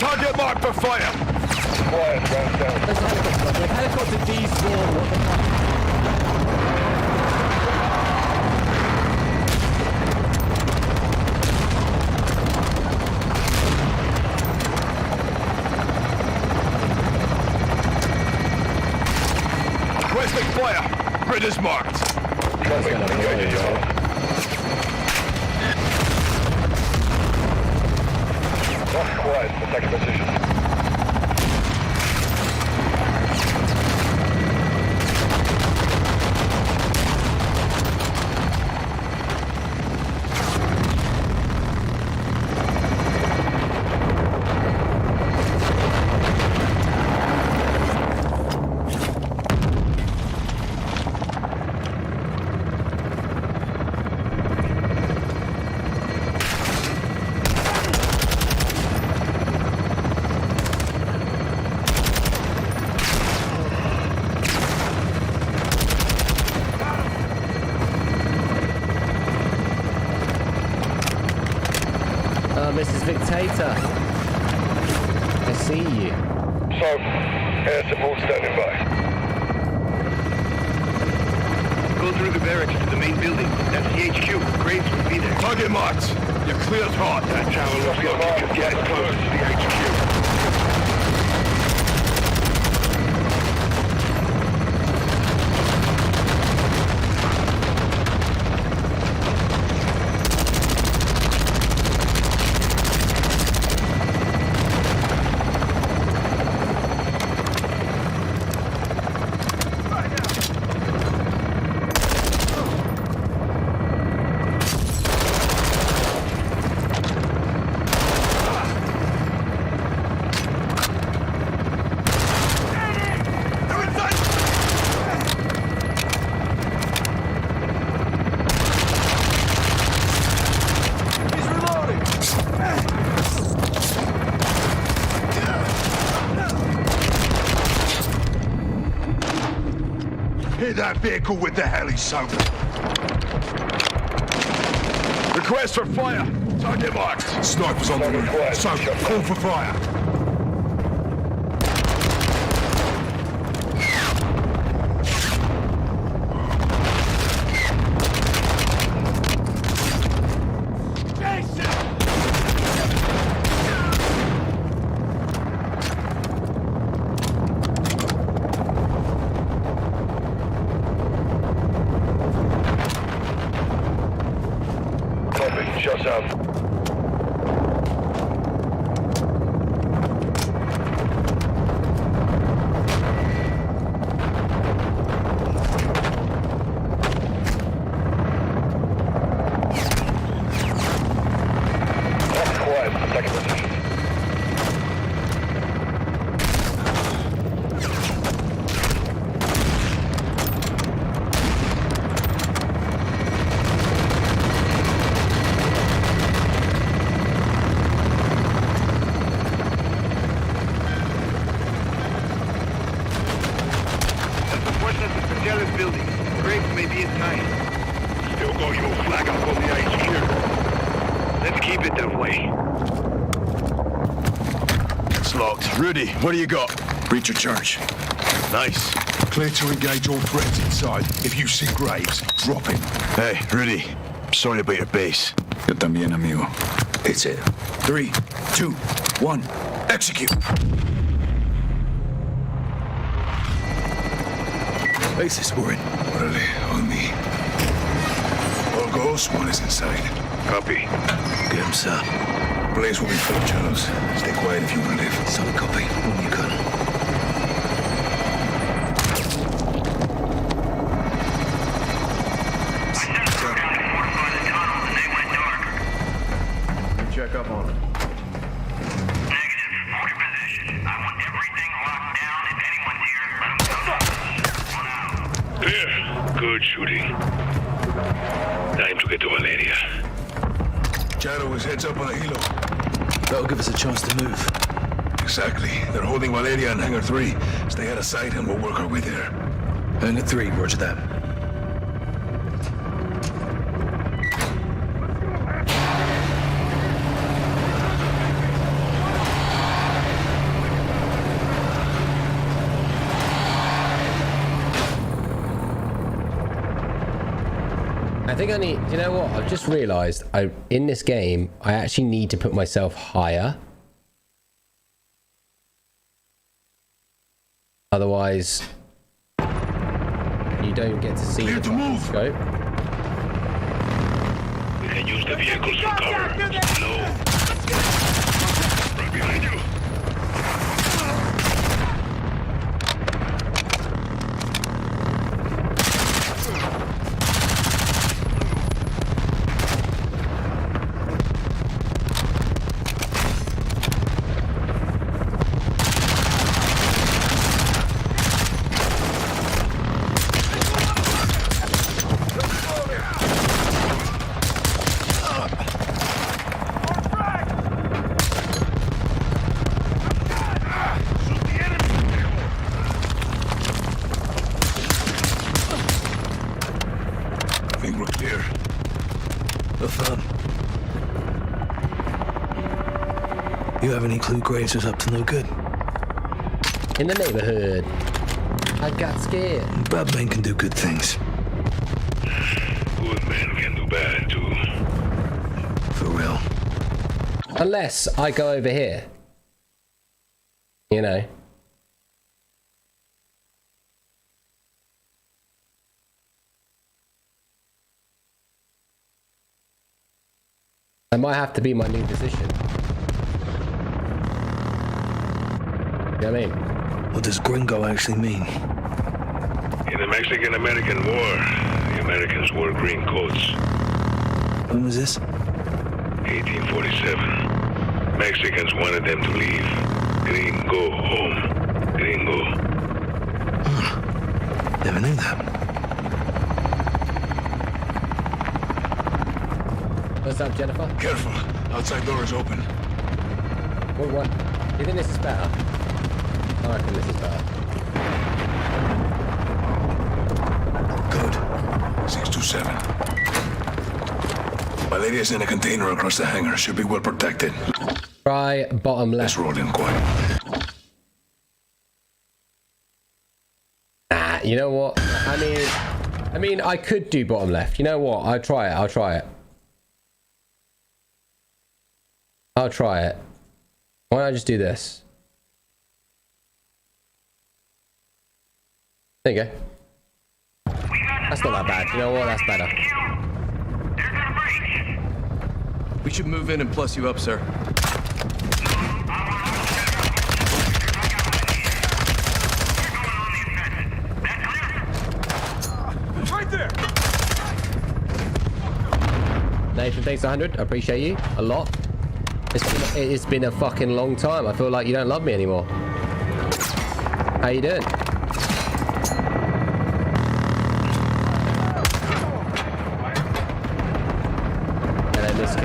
Target marked for fire. Quiet. Round down. There's a helicopter. The helicopter despawned. What the fuck? Requesting fire. Grid is marked. Copy. Engaging your mark. Mark quiet. Attack position. Mrs. Dictator. I see you. So, air support standing by. Go through the barracks to the main building. That's the HQ. Graves will be there. Target marked. You're cleared hot. That tower looks like it could get close to the HQ. Hit that vehicle with the heli soap. Request for fire. Target marked. Snipers on the roof. So, call for fire. Shots out. Quiet. Attacking position. Building. Graves may be in time. Still got your flag up on the HQ. Let's keep it that way. It's locked. Rudy, what do you got? Breach of charge. Nice. Clear to engage all threats inside. If you see Graves, drop him. Hey, Rudy. Sorry about your base. Yo también, amigo. It's it. 3, 2, 1. Execute. Bases for it. Orale, on me. All goes, one is inside. Copy. Get him, sir. Place will be full, Charles. Stay quiet if you want to live. So copy. When you can. Good shooting. Time to get to Valeria. Shadow is heads up on a helo. That'll give us a chance to move. Exactly. They're holding Valeria in Hangar 3. Stay out of sight and we'll work our way there. Hangar 3, roger that. I think I need, you know what, I've just realized in this game I actually need to put myself higher, otherwise you don't get to see the fucking scope. We can use the vehicles for cover. Slow. Right behind you. You have any clue Graves was up to no good? In the neighborhood. I got scared. Bad men can do good things. Good men can do bad too. For real. Unless I go over here. You know. That might have to be my new position. You know what I mean? What does gringo actually mean? In the Mexican-American War, the Americans wore green coats. When was this? 1847. Mexicans wanted them to leave. Gringo home. Gringo. Never knew that. What's up, Jennifer? Careful. Outside door is open. What? You think this is better? I reckon this is better. Code 627. Valeria's in a container across the hangar. Should be well protected. Try bottom left. Let's roll in quiet. Nah, you know what? I mean, I could do bottom left. You know what? I'll try it. I'll try it. Why don't I just do this? There you go. That's not that bad. You know what? That's better. We should move in and plus you up, sir. Right there. Nathan, thanks 100. I appreciate you a lot. It's been a fucking long time. I feel like you don't love me anymore. How you doing? Hello, Miss K.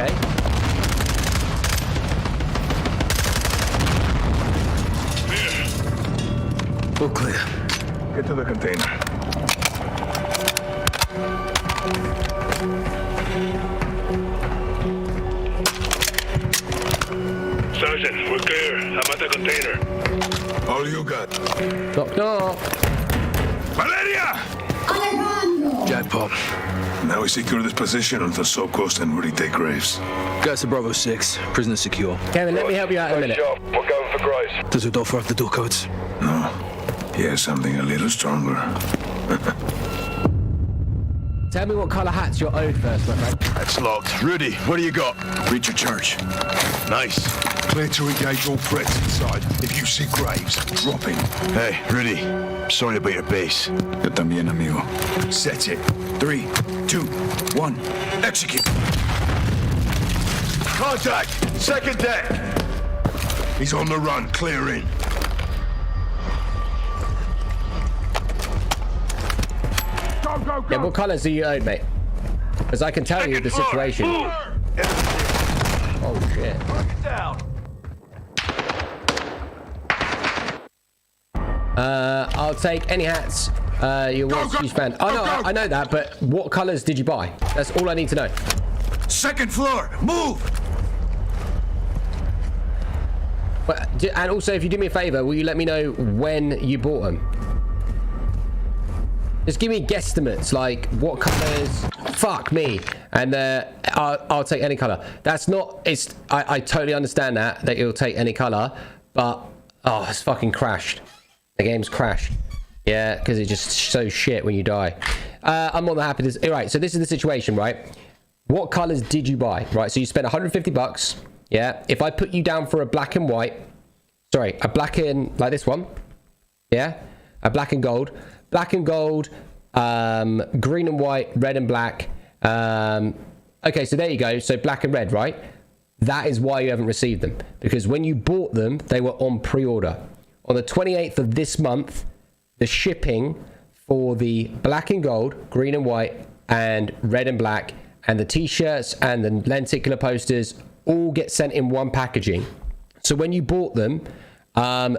All clear. Get to the container. Sergeant, we're clear. I'm at the container. All you got. Knock, knock. Valeria! Jackpot. Now we secure this position until Soap Ghost and Rudy take Graves. Guys to Bravo 6. Prisoner secure. Kevin, let me help you out in a minute. Job. We're going for Graves. Does Rodolfo have the door codes? No. He has something a little stronger. Tell me what colour hats you're owed first, my friend. That's locked. Rudy, what do you got? Reach your church. Nice. Clear to engage all threats inside. If you see Graves, drop him. Hey, Rudy. Sorry about your base. Yo también, amigo. Set it. 3, 2, 1. Execute. Contact. Second deck. He's on the run. Clear in. Go! Yeah, what colours are you owed, mate? Because I can tell you the situation. Oh shit. I'll take any hats. You want to spend. Oh no, I know that, but what colours did you buy? That's all I need to know. Second floor, move! But, and also, if you do me a favour, will you let me know when you bought them? Just give me guesstimates, like what colours. Fuck me, and I'll take any colour. That's not. It's. I totally understand that you'll take any colour, but oh, it's fucking crashed. The game's crashed. Yeah, because it's just so shit when you die. I'm more than happy to. Right, so this is the situation, right? What colours did you buy? Right, so you spent 150 bucks. Yeah, if I put you down for a black and white, sorry, a black and like this one. Yeah, a black and gold. Black and gold, green and white, red and black. Okay, so there you go. So black and red, right? That is why you haven't received them. Because when you bought them, they were on pre-order. On the 28th of this month, the shipping for the black and gold, green and white, and red and black, and the t-shirts and the lenticular posters all get sent in one packaging. So when you bought them,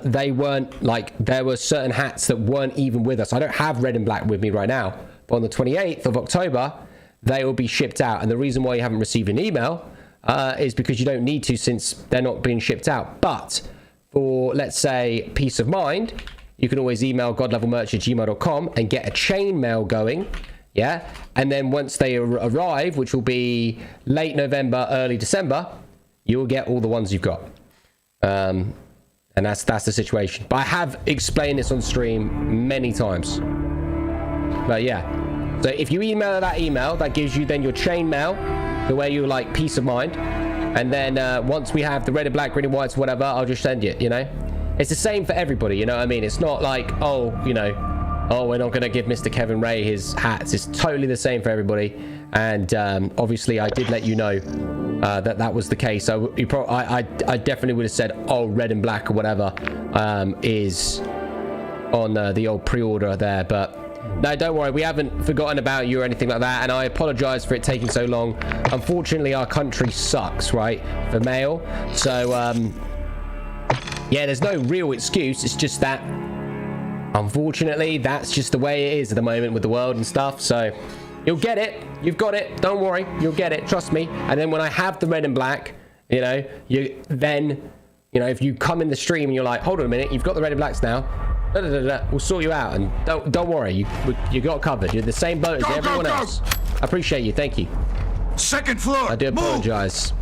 they weren't like, there were certain hats that weren't even with us. I don't have red and black with me right now, but on the 28th of October, they will be shipped out. And the reason why you haven't received an email is because you don't need to, since they're not being shipped out. But for, let's say, peace of mind, you can always email godlevelmerch@gmail.com and get a chain mail going. Yeah. And then once they arrive, which will be late November, early December, you will get all the ones you've got. And that's the situation. But I have explained this on stream many times. But yeah. So if you email that email, that gives you then your chain mail, the way you like peace of mind. And then once we have the red and black, green and whites, whatever, I'll just send you, you know. It's the same for everybody, you know what I mean? It's not like, oh, you know, oh, we're not going to give Mr. Kevin Ray his hats. It's totally the same for everybody. And obviously, I did let you know that was the case. So I definitely would have said, oh, red and black or whatever is on the old pre-order there. But no, don't worry. We haven't forgotten about you or anything like that. And I apologize for it taking so long. Unfortunately, our country sucks, right, for mail. So, yeah, there's no real excuse. It's just that, unfortunately, that's just the way it is at the moment with the world and stuff. So you'll get it. You've got it. Don't worry. You'll get it. Trust me. And then when I have the red and black, you know, if you come in the stream and you're like, hold on a minute, you've got the red and blacks now. We'll sort you out. And don't worry. You got covered. You're the same boat as everyone else. I appreciate you. Thank you. Second floor. I do apologize.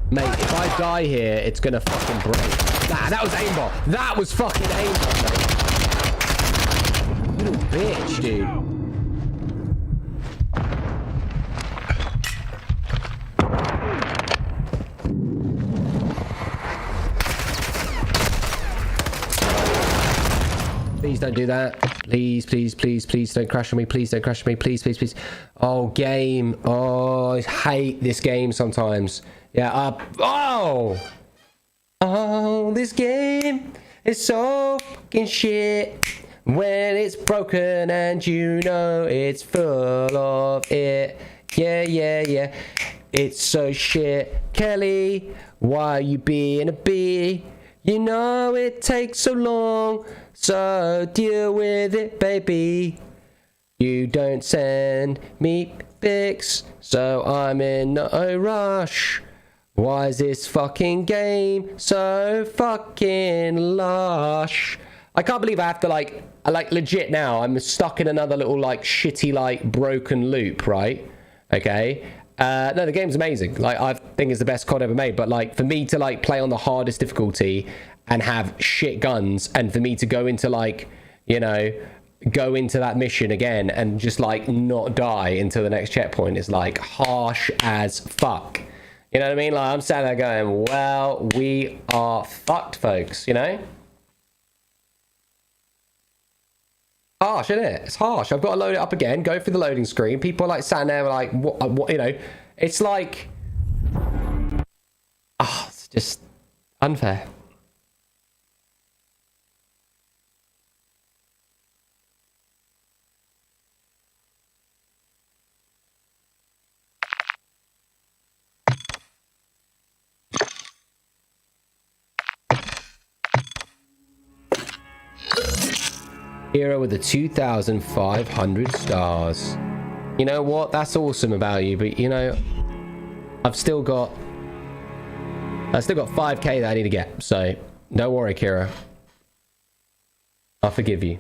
Mate, if I die here, it's gonna fucking break. Nah, that was aimbot. That was fucking aimbot, mate. Little bitch, dude. Please don't do that. Please, please, please, please don't crash on me. Please don't crash on me. Please, please, please. Oh, game. Oh, I hate this game sometimes. Yeah, oh, this game is so fucking shit when it's broken and you know it's full of it. Yeah, yeah, yeah. It's so shit. Kelly, why are you being a bee? You know it takes so long, so deal with it, baby. You don't send me pics, so I'm in no rush. Why is this fucking game so fucking lush? I can't believe I have to like legit now. I'm stuck in another little like shitty like broken loop, right? Okay. No, the game's amazing. Like I think it's the best COD ever made. But like for me to like play on the hardest difficulty and have shit guns, and for me to go into like, you know, go into that mission again and just like not die until the next checkpoint is like harsh as fuck. You know what I mean? Like I'm sat there going, well, we are fucked, folks, you know? Harsh, isn't it? It's harsh. I've got to load it up again, go through the loading screen. People are like sat there like, what, you know? It's like, it's It's just unfair. Hero with the 2,500 stars. You know what? That's awesome about you, but you know, I've still got 5k that I need to get, so don't worry, Kira. I'll forgive you.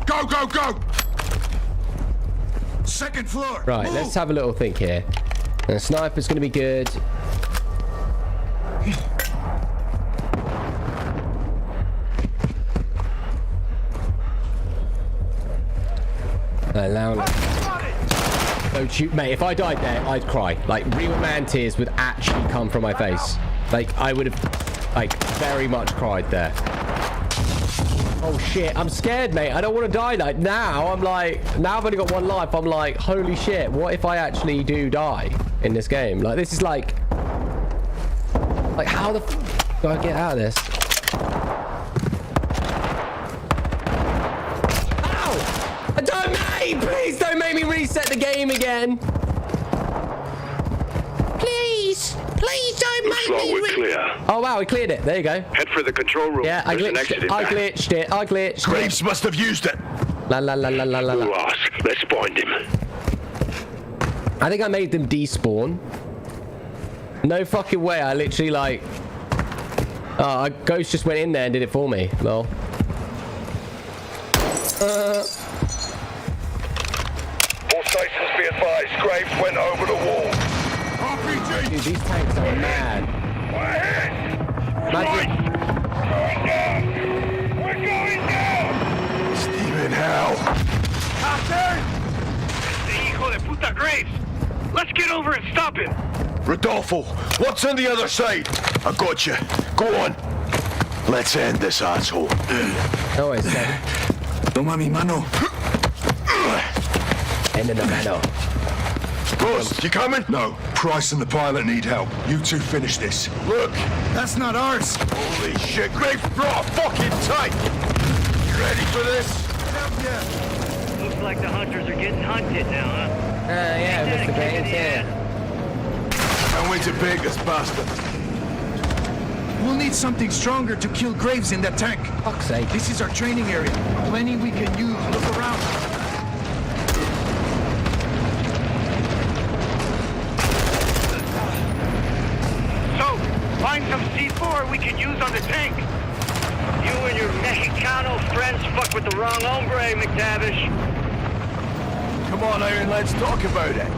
Go, go, go! Second floor. Right, move. Let's have a little think here. The sniper's going to be good. Don't shoot, mate. If I died there, I'd cry. Like, real man tears would actually come from my face. Like, I would have, like, very much cried there. Oh shit, I'm scared, mate. I don't want to die. Like, now I'm like, now I've only got one life. I'm like, holy shit, what if I actually do die in this game? Like, this is like how the f do I get out of this? Ow! Don't make, please don't make me reset the game again. Please, please don't make me. We're clear. Oh wow, we cleared it. There you go. Head for the control room. Yeah, I glitched it. I glitched it. Graves must have used it. La la la la la la la. Let's find him. I think I made them despawn. No fucking way. I literally like. Oh, Ghost just went in there and did it for me. Lol. All stations be advised. Graves went over the wall. RPG. Dude, these tanks are mad. Imagine. We're going down. Steven, how? Captain! Hijo de puta Graves! Let's get over and stop him! Rodolfo, what's on the other side? I got you. Go on. Let's end this asshole. No, I said. Toma mi mano. End in the mano. Ghost, you coming? No. Price and the pilot need help. You two finish this. Look, that's not ours. Holy shit, Graves brought a fucking tank. You ready for this? Yeah. Looks like the hunters are getting hunted now, huh? Yeah, Mr. Graves, yeah. Can't wait to beg this bastard. We'll need something stronger to kill Graves in that tank. Fuck's sake. This is our training area. Plenty we can use. Look around. So, find some C4 we can use on the tank. You and your Mexicano friends fuck with the wrong hombre, McTavish. Come on, Aaron, let's talk about it.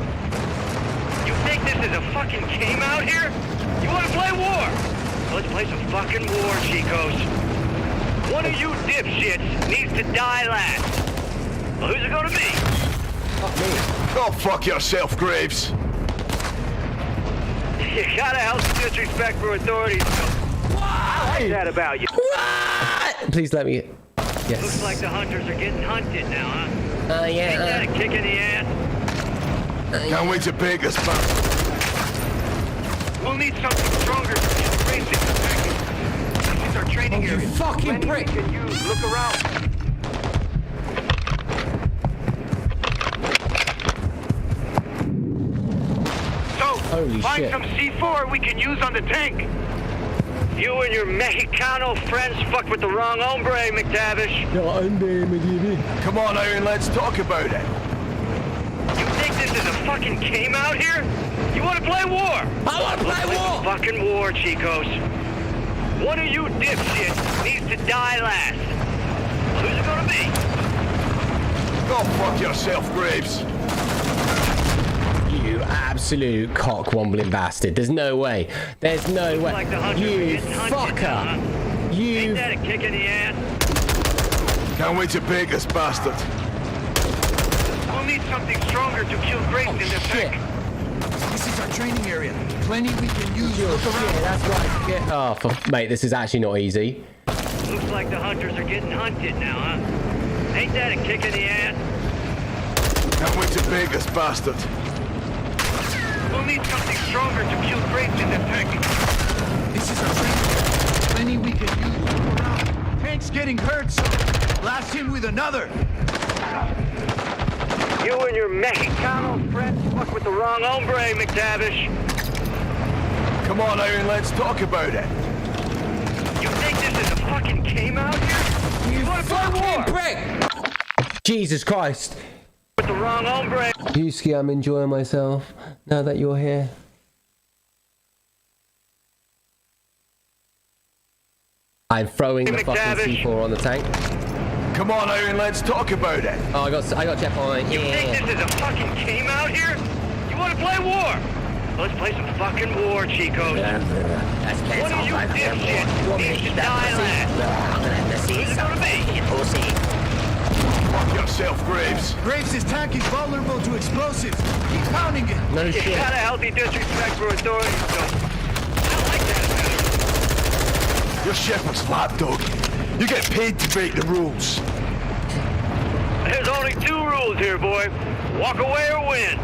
You think this is a fucking game out here? You want to play war? Let's play some fucking war, Chicos. One of you dipshits needs to die last. Well, who's it gonna be? Fuck me. Go fuck yourself, Graves. You gotta have some disrespect for authorities. What's that about you? What? Please let me. Yes. Looks like the hunters are getting hunted now, huh? Yeah. Ain't that a kick in the ass? Can't wait to beg this bastard. We'll need something stronger to get Graves in the package. This is our training area. You fucking prick. Can you look around? Holy find shit. some C4 we can use on the tank. You and your Mexicano friends fuck with the wrong hombre, McTavish. Come on, Aaron, let's talk about it. You think this is a fucking game out here? You want to play war? I want to play war! Fucking war, Chicos. One of you dipshits needs to die last. Who's it gonna be? Go fuck yourself, Graves. You absolute cock-wombling bastard. There's no way. There's no way. Like the You fucker. Huh? You. Ain't that a kick in the ass? Can't wait to beg this bastard. We'll need something stronger to kill Graves in this shit. tank. This is our training area. Plenty we can use. Look around. That's right. Oh, mate, this is actually not easy. Looks like the hunters are getting hunted now, huh? Ain't that a kick in the ass? Can't wait to beg this bastard. We'll need something stronger to kill Graves in that tank. This is our friend. Any we can use. Tank's getting hurt, so blast him with another. You and your Mexicano friends fuck with the wrong hombre, McTavish. Come on, Aaron, let's talk about it. You think this is a fucking game out here? You want to play war? Prick! Jesus Christ. With the wrong hombre. Yusuke, I'm enjoying myself now that you're here. I'm throwing the fucking C4 on the tank. Come on, Aaron, let's talk about it. Oh, I got checkpoint. You think this is a fucking game out here? You want to play war? Let's play some fucking war, Chicos. One of you dipshits needs to die last. Who's it gonna be? Fuck yourself, Graves. Graves' tank is vulnerable to explosives. Keep pounding it. No It's shit. got a healthy disrespect for authority, so I like that better. You're Shepard's lapdog. You get paid to break the rules. There's only 2 rules here, boy. Walk away or win.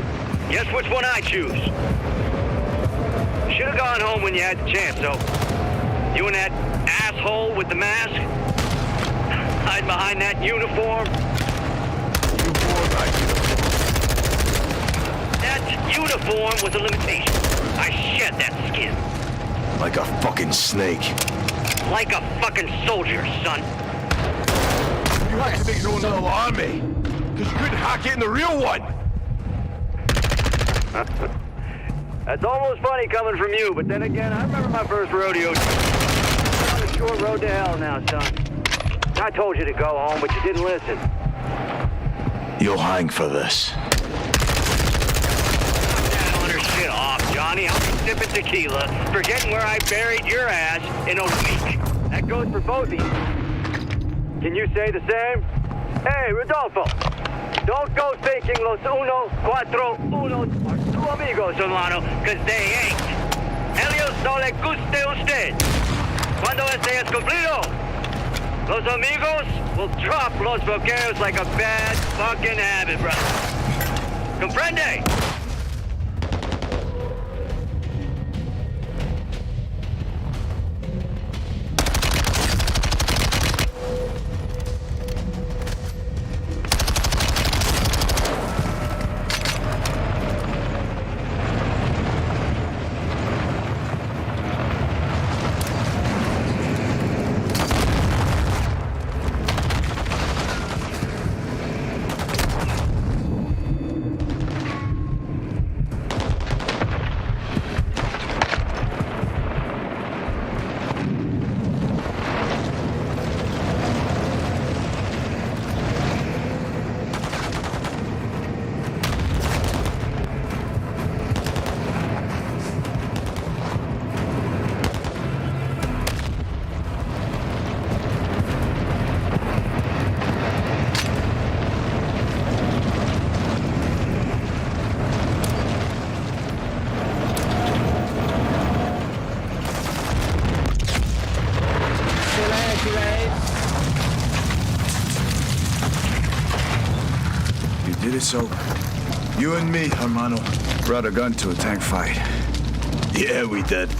Guess which one I choose. Should have gone home when you had the chance, though. You and that asshole with the mask. Hide behind that uniform. You wore that uniform. That uniform was a limitation. I shed that skin. Like a fucking snake. Like a fucking soldier, son. You had to make your own little army. Because you couldn't hack it in the real one. That's almost funny coming from you, but then again, I remember my first rodeo. You're on a short road to hell now, son. I told you to go home, but you didn't listen. You'll hang for this. That honor shit off, Johnny. I'll be sipping tequila, forgetting where I buried your ass in a week. That goes for both of you. Can you say the same? Hey, Rodolfo. Don't go thinking los 1, 4, 1 are tu amigos, hermano, because they ain't. Ellos no le guste usted. Cuando este es cumplido, los amigos will drop los bloqueos like a bad fucking habit, brother. Comprende? So, you and me, hermano, brought a gun to a tank fight. Yeah, we did.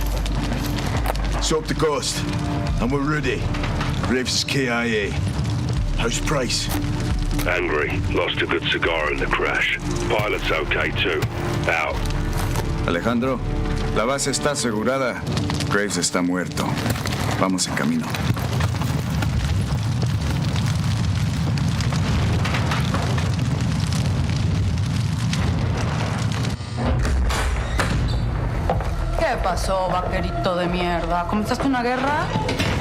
So up the coast, and we're ready. Graves is KIA. How's Price? Angry. Lost a good cigar in the crash. Pilot's okay too. Out. Alejandro, la base está asegurada. Graves está muerto. Vamos en camino. ¿Qué pasó, vaquerito de mierda? ¿Comenzaste una guerra?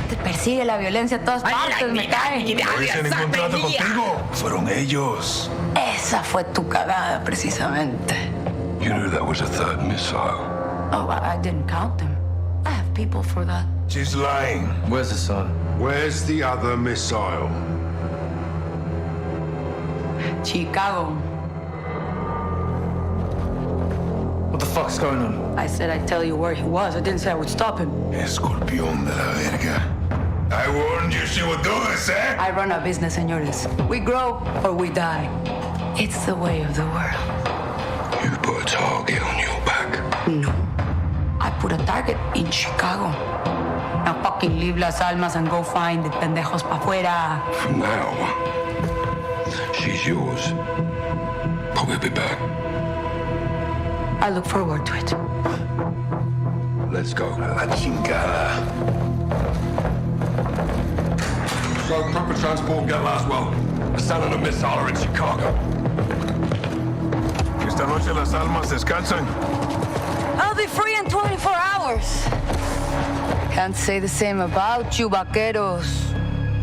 Te persigue la violencia a todas partes, me cae. No hice ningún trato contigo. Fueron ellos. Esa fue tu cagada, precisamente. You knew that was a third missile. Oh, I didn't count them. I have people for that. She's lying. Where's the son? Where's the other missile? Chicago. What the fuck's going on? I said I'd tell you where he was. I didn't say I would stop him. Escorpión de la verga. I warned you she would do this, eh? I run a business, señores. We grow or we die. It's the way of the world. You put a target on your back. No. I put a target in Chicago. Now fucking leave Las Almas and go find the pendejos pa' fuera. From now on, she's yours. But we'll be back. I look forward to it. Let's go. La chingada. So, proper transport get Laswell. Hassan and a missile are in Chicago. Esta noche las almas descansan. I'll be free in 24 hours. Can't say the same about you, vaqueros.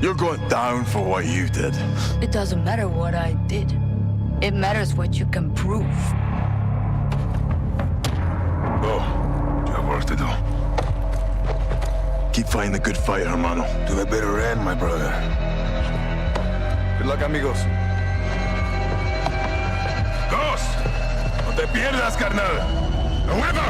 You're going down for what you did. It doesn't matter what I did. It matters what you can prove. Oh, you have work to do. Keep fighting the good fight, hermano. To the bitter end, my brother. Good luck, amigos. Ghost! No te pierdas, carnal. ¡A huevo!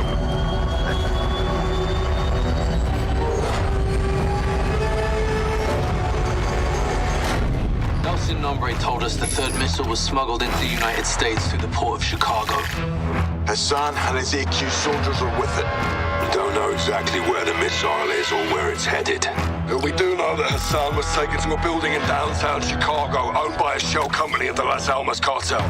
Nelson Nombre told us the third missile was smuggled into the United States through the port of Chicago. Hassan and his EQ soldiers are with it. We don't know exactly where the missile is or where it's headed. But we do know that Hassan was taken to a building in downtown Chicago owned by a shell company of the Las Almas cartel.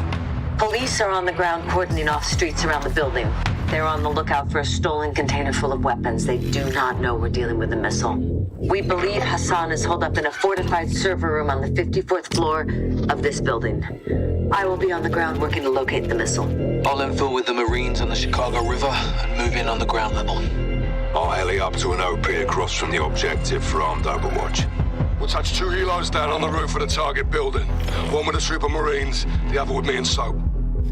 Police are on the ground cordoning off streets around the building. They're on the lookout for a stolen container full of weapons. They do not know we're dealing with a missile. We believe Hassan is holed up in a fortified server room on the 54th floor of this building. I will be on the ground working to locate the missile. I'll infill with the Marines on the Chicago River and move in on the ground level. I'll heli up to an OP across from the objective for armed overwatch. We'll touch 2 helos down on the roof of the target building. One with a troop of Marines, the other with me and Soap.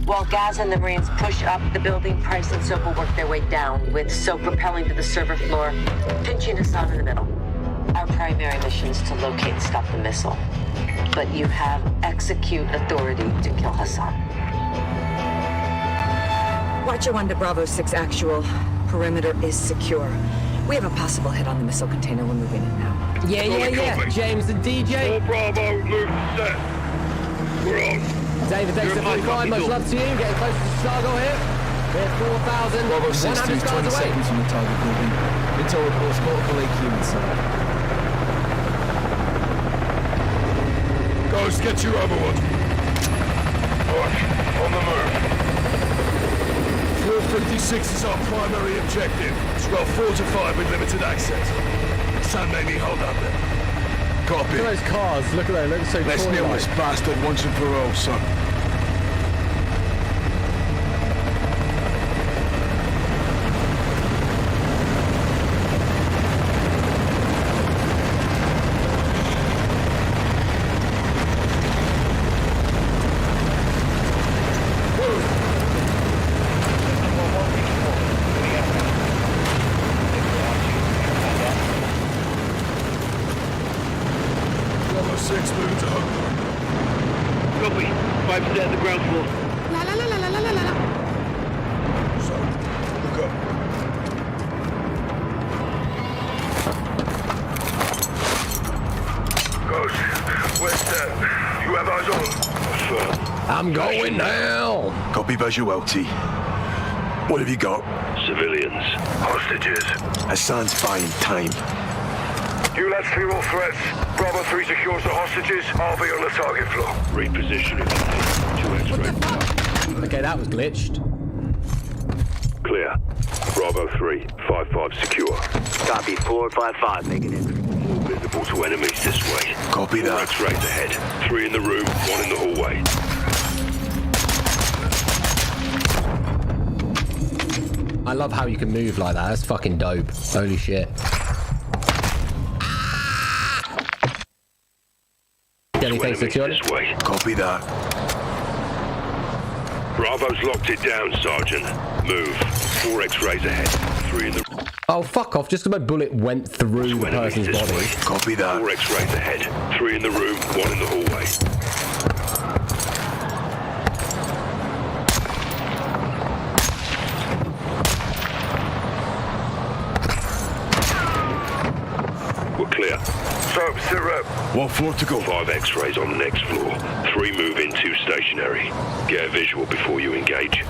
While Gaz and the Marines push up the building, Price and Soap will work their way down, with Soap propelling to the server floor, pinching Hassan in the middle. Our primary mission is to locate and stop the missile. But you have execute authority to kill Hassan. Watcher 1 to Bravo 6 actual. Perimeter is secure. We have a possible hit on the missile container. We're moving in now. Yeah. James the DJ. All Bravo, move set. We're on. David, thanks for 45. Much love to you. Getting close to Chicago here. We're 4,100 stars away. From the target building. Intel reports multiple AQ inside. Ghost, get your overwatch. Alright, on the move. 456 is our primary objective. It's well fortified with limited access. Sam made me hold up there. Copy. Look at those cars. Look at them. They look so Let's toy-like. nail this bastard once and for all, son. Copy. 5% at the ground floor. La la la la la la la la. So, look up. Ghost, where's that? You have eyes on? I'm going now. Copy visual, T. What have you got? Civilians. Hostages. Hassan's buying time. You lads fear all threats. Bravo 3 secures the hostages. I'll be on the target floor. Repositioning. 2 X-ray. Okay, that was glitched. Clear. Bravo 3, 5-5 secure. Copy 455, making it. All visible to enemies this way. Copy 4 that. X-rays ahead. 3 in the room, 1 in the hallway. I love how you can move like that. That's fucking dope. Holy shit. Anything secured? This way. Copy that. Bravo's locked it down, Sergeant. Move. 4 X-rays ahead. 3 in the... Oh, fuck off. Just because my bullet went through the person's body. Way. Copy that. 4 X-rays ahead. 3 in the room, 1 in the hallway. We're clear. So, sit rep. What floor to go? 5 X-rays on the next floor. 3 move in, 2 stationary. Get a visual before you engage.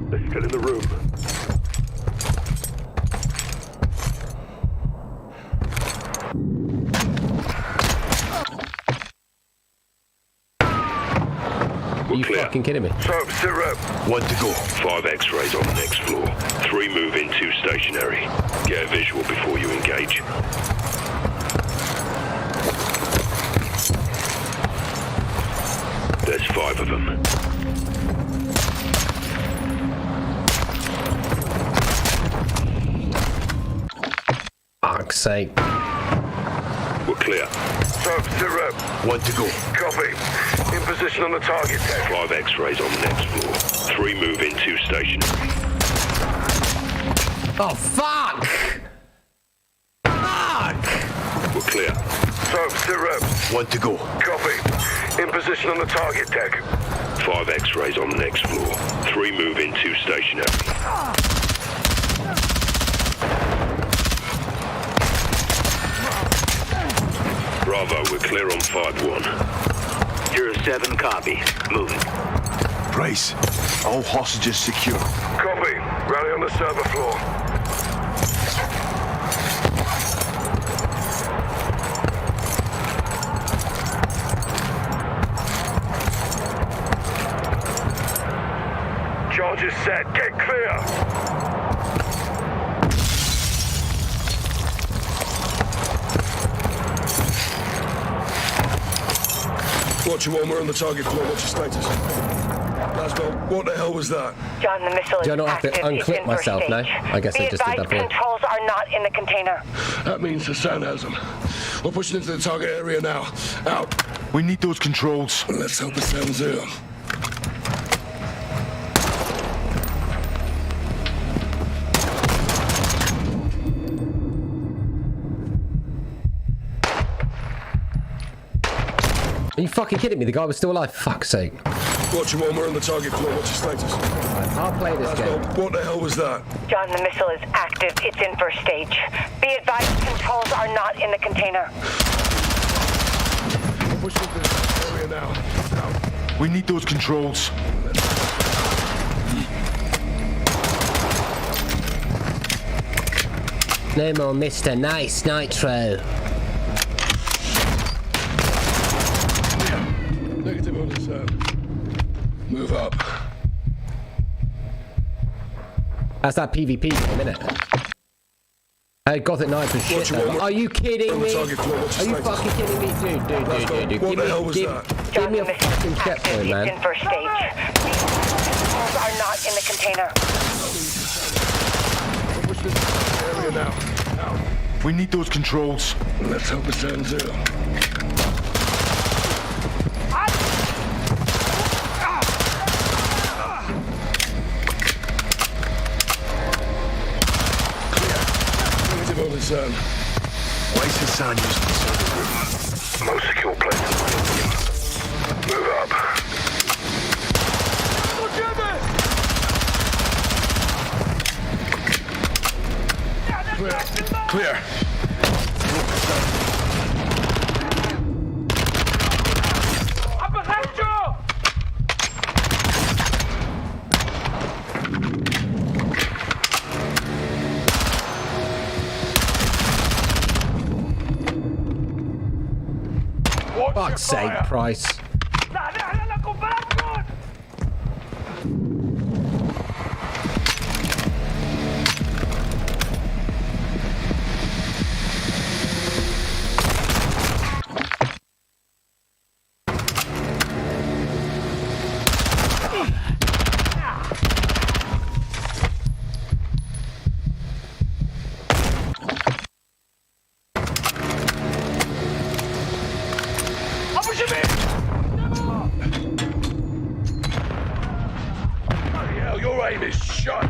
Let's get in the room. Are you fucking kidding me? So, sit rep. 1 to go. 5 X-rays on the next floor. 3 move in, 2 stationary. Get a visual before you engage. There's 5 of them. Fuck's sake. We're clear. So, sit rep. 1 to go. Copy. In position on the target deck. 5 X-rays on the next floor. 3 move in, 2 stationary. Oh, fuck! Fuck! We're clear. So, sit rep. 1 to go. Copy. In position on the target deck. 5 X-rays on the next floor. 3 move in, 2 stationary. Bravo, we're clear on 5-1. 07, copy. Moving. Price, all hostages secure. Copy. Rally on the server floor. Charges set. Get clear. Roger 1, we're on the target floor. What's your status? Glasgow, what the hell was that? John, the missile is Do I not have to active. It's unclip in myself, first no? stage. I guess I just did that for you. Controls are not in the container. That means Hassan has them. We're pushing into the target area now. Out. We need those controls. Let's hope Hassan's here. Are you fucking kidding me? The guy was still alive. Fuck's sake. Roger 1, we're on the target floor. What's your status? I'll play this game. What the hell was that? John, the missile is active. It's in first stage. Be advised, controls are not in the container. We're pushing into the area now. Out. We need those controls. No more Mr. Nice Nitro. Negative on Hassan. Move up. That's that PvP game, isn't it? Hey, Gothic Knights was shit though. Are you kidding me? Are you fucking kidding me? Dude. What the hell was that? Give me a fucking checkpoint, man. It's in first stage. Controls are not in the container. Area now. Out. We need those controls. Let's hope Hassan's here. Hassan. Why is Hassan using the server room? Most secure place. Move up. Clear. Fuck's sake, Price. Your aim is shot.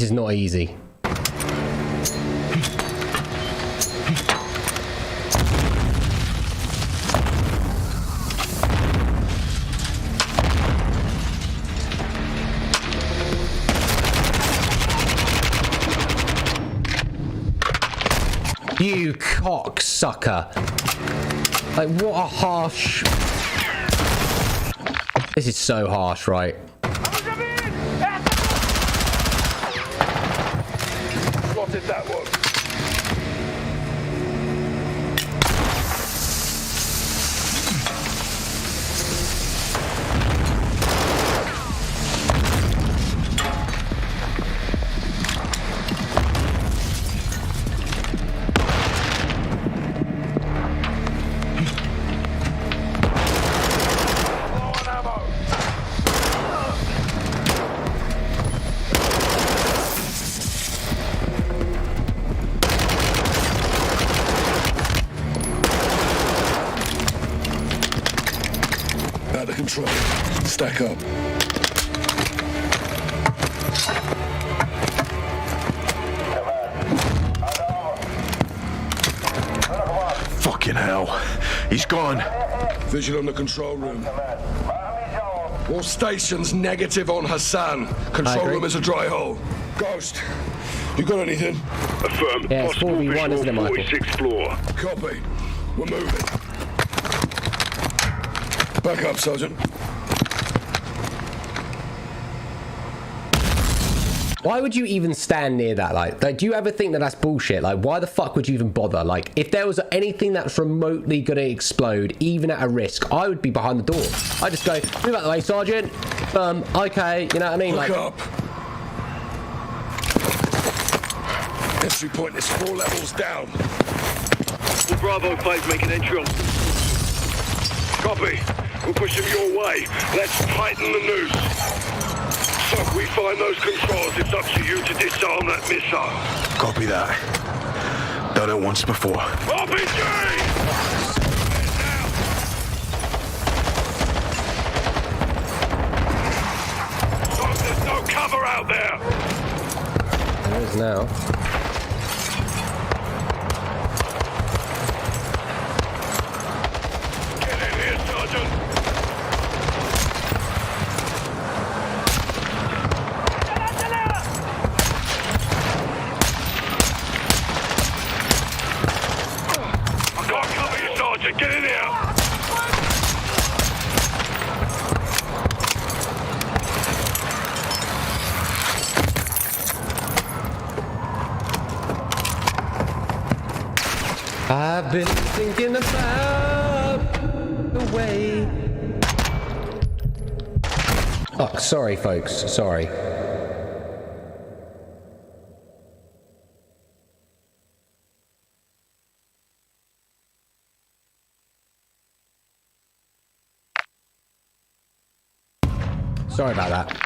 This is not easy. You cocksucker. Like, what a harsh... This is so harsh, right? Spotted that one. Out of control. Stack up. Fucking hell. He's gone. Visual on the control room. All stations negative on Hassan. Control room is a dry hole. Ghost, you got anything? Affirm. Yeah, it's 4v1, isn't it, Michael? 46th floor. Copy. We're moving. Back up, Sergeant. Why would you even stand near that? Like, do you ever think that that's bullshit? Like, why the fuck would you even bother? Like, if there was anything that's remotely going to explode, even at a risk, I would be behind the door. I just go, move out the way, Sergeant. Okay, you know what I mean? Look like, up. Entry point is 4 levels down. Will Bravo 5 make an entry on... Copy. We'll push them your way. Let's tighten the noose. So if we find those controls, it's up to you to disarm that missile. Copy that. Done it once before. RPG! So there's no cover out there. There is now. Get in here, Sergeant. Get in here! I've been thinking about the way... Oh, sorry, folks. Sorry. Sorry about that.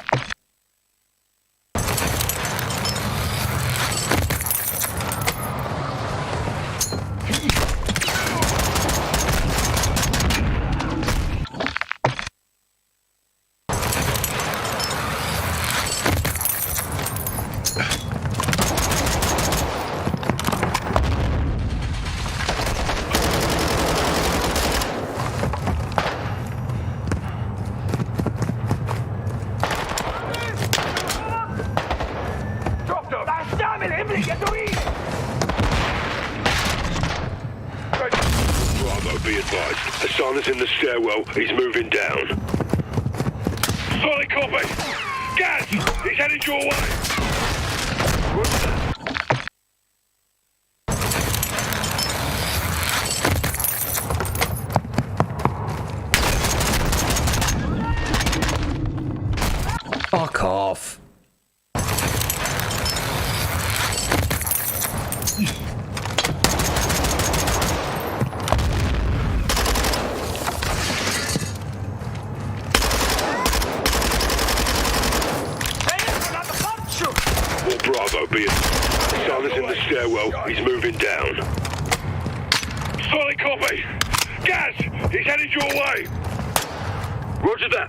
Bravo, be advised. Hassan is in the stairwell. He's moving down. Solid copy. Gas! He's headed your way. Fuck off. Bravo, be it. Hassan is in the stairwell. He's moving down. Solid copy. Gas! He's headed your way. Roger that.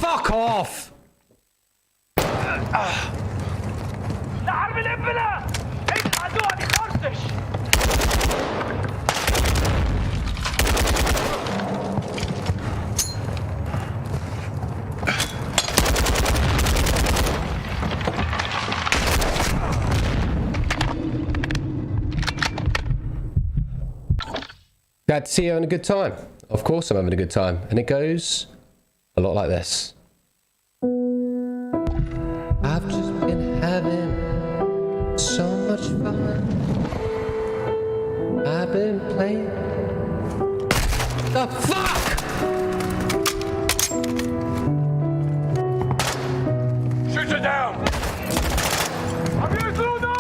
Fuck off! Glad to see you having a good time. Of course I'm having a good time. And it goes a lot like this. I've just been having so much fun. I've been playing. The fuck? Shoot her down! I'm here through now!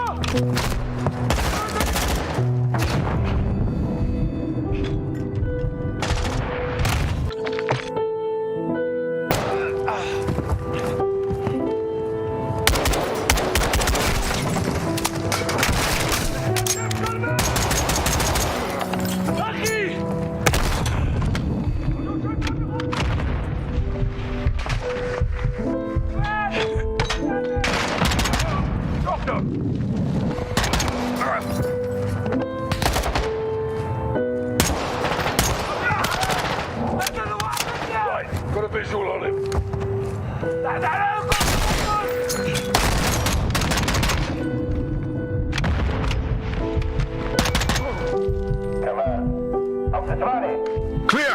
Got a visual on him. Clear!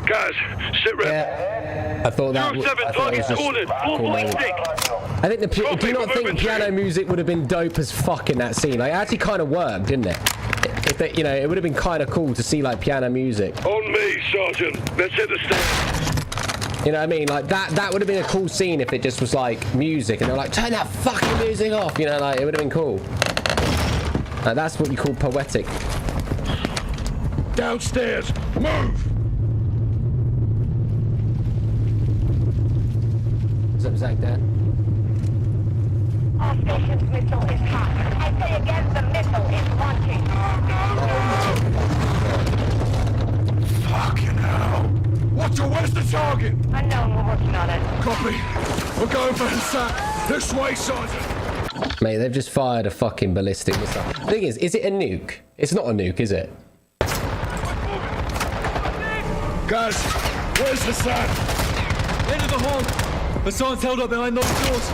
Guys, sit rep. Yeah. I thought that was just cornered. cool moment. I think do you not think piano music would have been dope as fuck in that scene? Like, it actually kind of worked, didn't it? If they, you know, it would have been kind of cool to see like piano music. On me, Sergeant. Let's hit the stand. You know what I mean? Like that would have been a cool scene if it just was like music and they were like, turn that fucking music off. You know, like it would have been cool. That's what you call poetic. Downstairs. Move! What's up, Zach, Dad? Our station's missile is hot. I say again, the missile is launching. Fucking hell. Watcher, where's the target? Unknown, we're working on it. Copy. We're going for Hassan. This way, Sergeant. Mate, they've just fired a fucking ballistic missile. The thing is it a nuke? It's not a nuke, is it? Guys, where's Hassan? Into the hall. Hassan's held up behind those doors.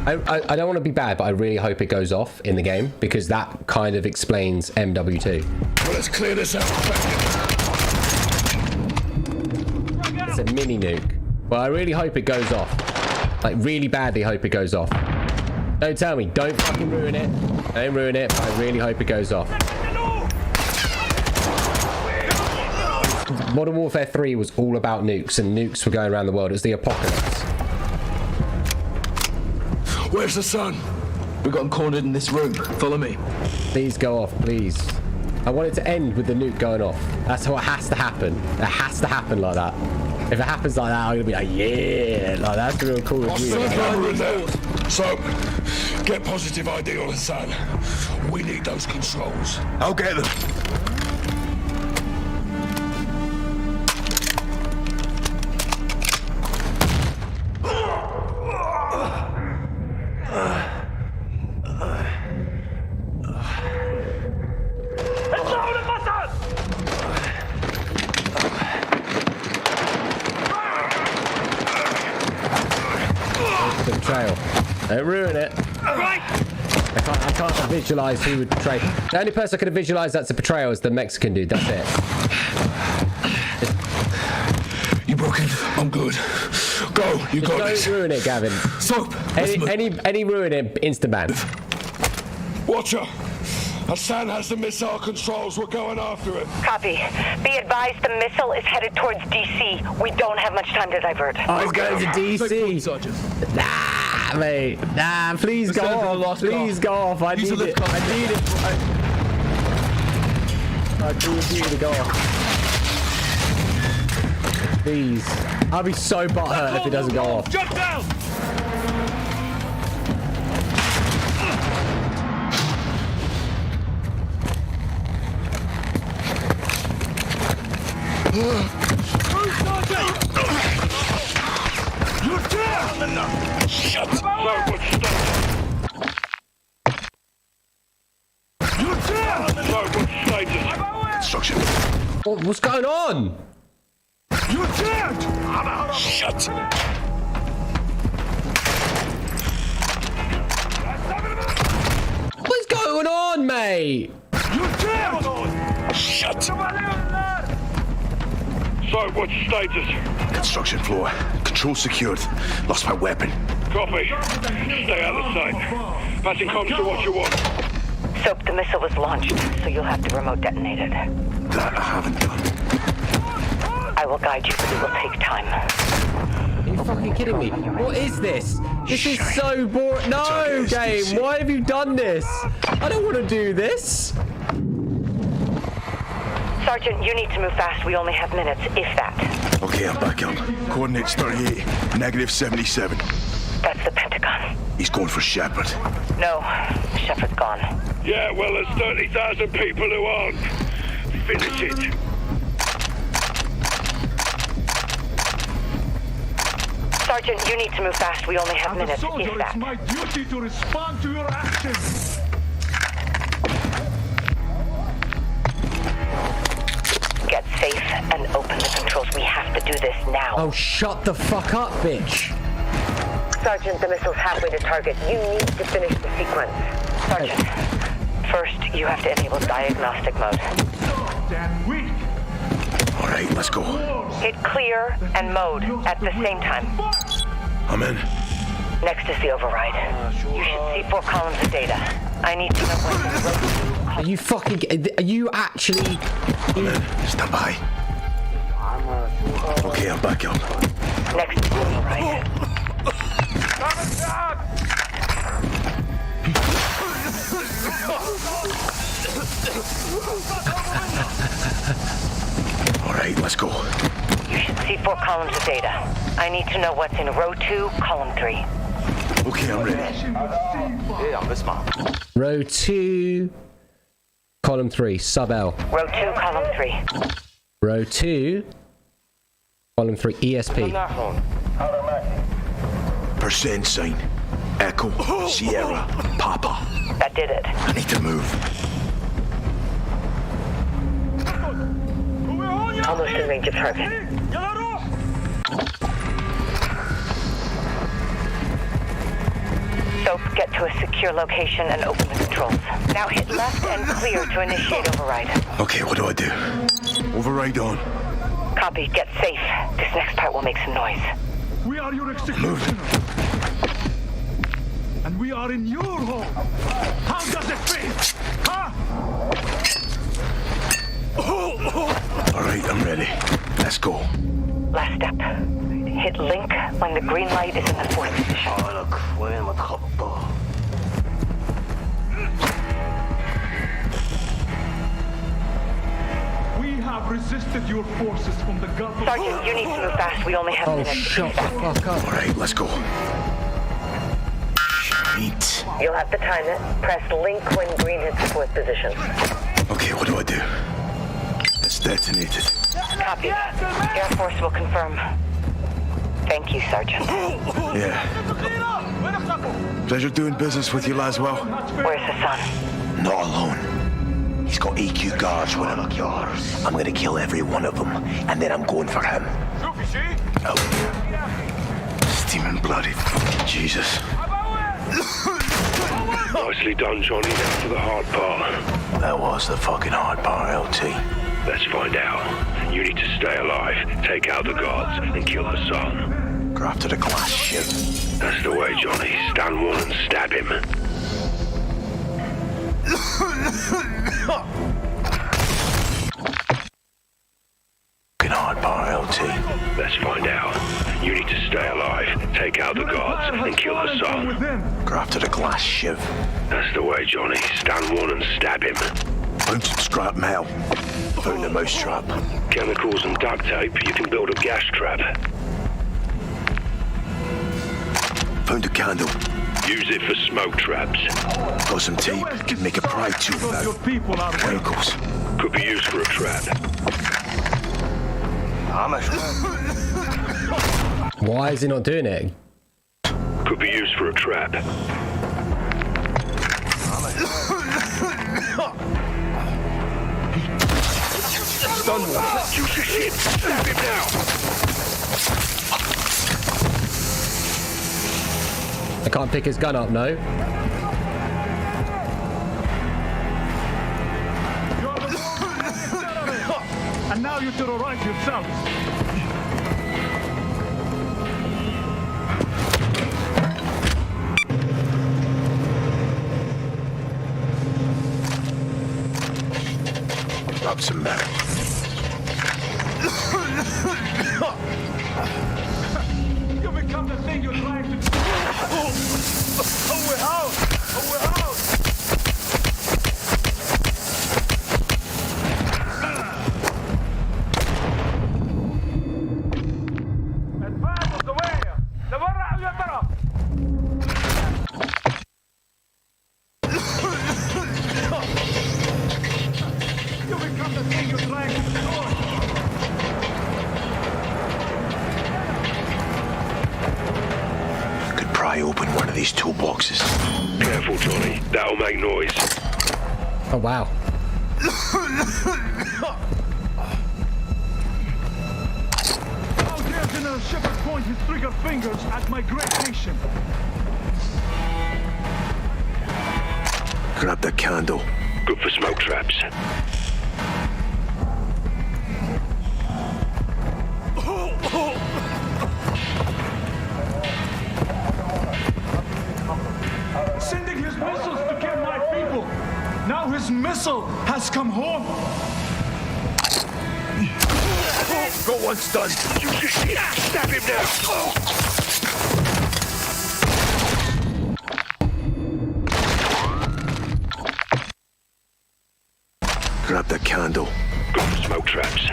I don't want to be bad, but I really hope it goes off in the game because that kind of explains MW2. Well, let's clear this out. It's a mini nuke. Well, I really hope it goes off. Like, really badly hope it goes off. Don't tell me. Don't fucking ruin it. Don't ruin it. But I really hope it goes off. Modern Warfare 3 was all about nukes, and nukes were going around the world. It was the apocalypse. Where's the sun? We got him cornered in this room. Follow me. Please go off, please. I want it to end with the nuke going off. That's how it has to happen. It has to happen like that. If it happens like that, I'm gonna be like, yeah, like that's real cool. So, get positive ID on Hassan. We need those controls. I'll get them. Don't ruin it. I can't visualize who would betray. The only person I could have visualized that's a betrayal is the Mexican dude. That's it. You broken? I'm good. Go. You got this. Don't ruin it, Gavin. Soap. Any ruin it, instant ban. Watcher. Hassan has the missile controls. We're going after him. Copy. Be advised the missile is headed towards DC. We don't have much time to divert. Oh, it's going to DC. Nah, mate. Nah, please go off. Please go off. I need it. I need it. I need you to go off. Please. I'll be so butthurt if it doesn't go off. Jump down! You're dead! Shut So what's status? You're dead! So what's status? Construction. What's going on? You're dead! Shut. What's going on, mate? You're dead! Shut. So what's status? Construction floor. Control secured. Lost my weapon. Copy. Stay out of sight. Passing comms to what you want. Soap, the missile was launched, so you'll have to remote detonate it. That I haven't done. I will guide you, but it will take time. Are you fucking kidding me? What is this? This is so boring. No, game. Why have you done this? I don't want to do this. Sergeant, you need to move fast. We only have minutes, if that. Okay, I'm back up. Coordinates 38, negative 77. That's the Pentagon. He's going for Shepard. No, Shepard's gone. Yeah, well, there's 30,000 people who aren't. Finish it. Sergeant, you need to move fast. We only have As a minutes, soldier, if that. it's my duty to respond to your actions. Get safe and open the controls. We have to do this now. Oh, shut the fuck up, bitch. Sergeant, the missile's halfway to target. You need to finish the sequence. Sergeant, first you have to enable diagnostic mode. Damn weak. All right, let's go. Hit clear and mode at the same time. I'm in. Next is the override. You should see 4 columns of data. I need to know when. Are you fucking... Are you actually... I'm in. Stand by. Okay, I'm back up. Next is the override. All right, let's go. You should see 4 columns of data. I need to know what's in row 2, column 3. Okay, I'm ready. Row 2, column 3, sub L. Row 2, column 3. Row 2, column 3, ESP. Percent sign. Echo, Sierra, Papa. That did it. I need to move. Almost in range of target. Soap, get to a secure location and open the controls. Now hit left and clear to initiate override. Okay, what do I do? Override on. Copy, get safe. This next part will make some noise. We are your executioner. And we are in your home. How does it feel? Huh? All right, I'm ready. Let's go. Last step. Hit link when the green light is in the 4th position. We have resisted your forces from the Gulf of Sergeant, you need to move fast. We only have minutes. Shut the fuck up. All right, let's go. Shit. You'll have to time it. Press link when green hits the 4th position. Okay, what do I do? It's detonated. Copy. Air Force will confirm. Thank you, Sergeant. Yeah. Pleasure doing business with you, Laswell. Where's Hassan? Not alone. He's got EQ guards with him. I'm gonna kill every one of them, and then I'm going for him. Oh. Steaming bloody fucking Jesus. Nicely done, Johnny. Now for the hard part. That was the fucking hard part, LT. Let's find out. You need to stay alive, take out the guards, and kill Hassan. Go after the glass ship. That's the way, Johnny. Stand one and stab him. Fucking hard part, LT. Let's find out. You need to stay alive, take out the guards, and kill Hassan. Go after the glass shiv. That's the way, Johnny. Stand one and stab him. Found some scrap metal. Found a mousetrap. Chemicals and duct tape, you can build a gas trap. Found a candle. Use it for smoke traps. Got some tape. Can make a pry tube out. Chemicals. Could be used for a trap. Why is he not doing it? Could be used for a trap. Stun one. Use your shit. Stab him now. I can't pick his gun up, no. And now you terrorize yourself. Rub some metal. You become the thing you're trying to do. Oh, we're out! Oh, we're out! Open one of these toolboxes. Careful, Johnny. That'll make noise. Oh, wow. How dare General Shepard point his trigger fingers at my great nation? Grab the candle. Good for smoke traps. Sending his missiles to kill my people. Now his missile has come home. Got one stunned. Use your shit. Stab him now. Grab the candle. Good for smoke traps.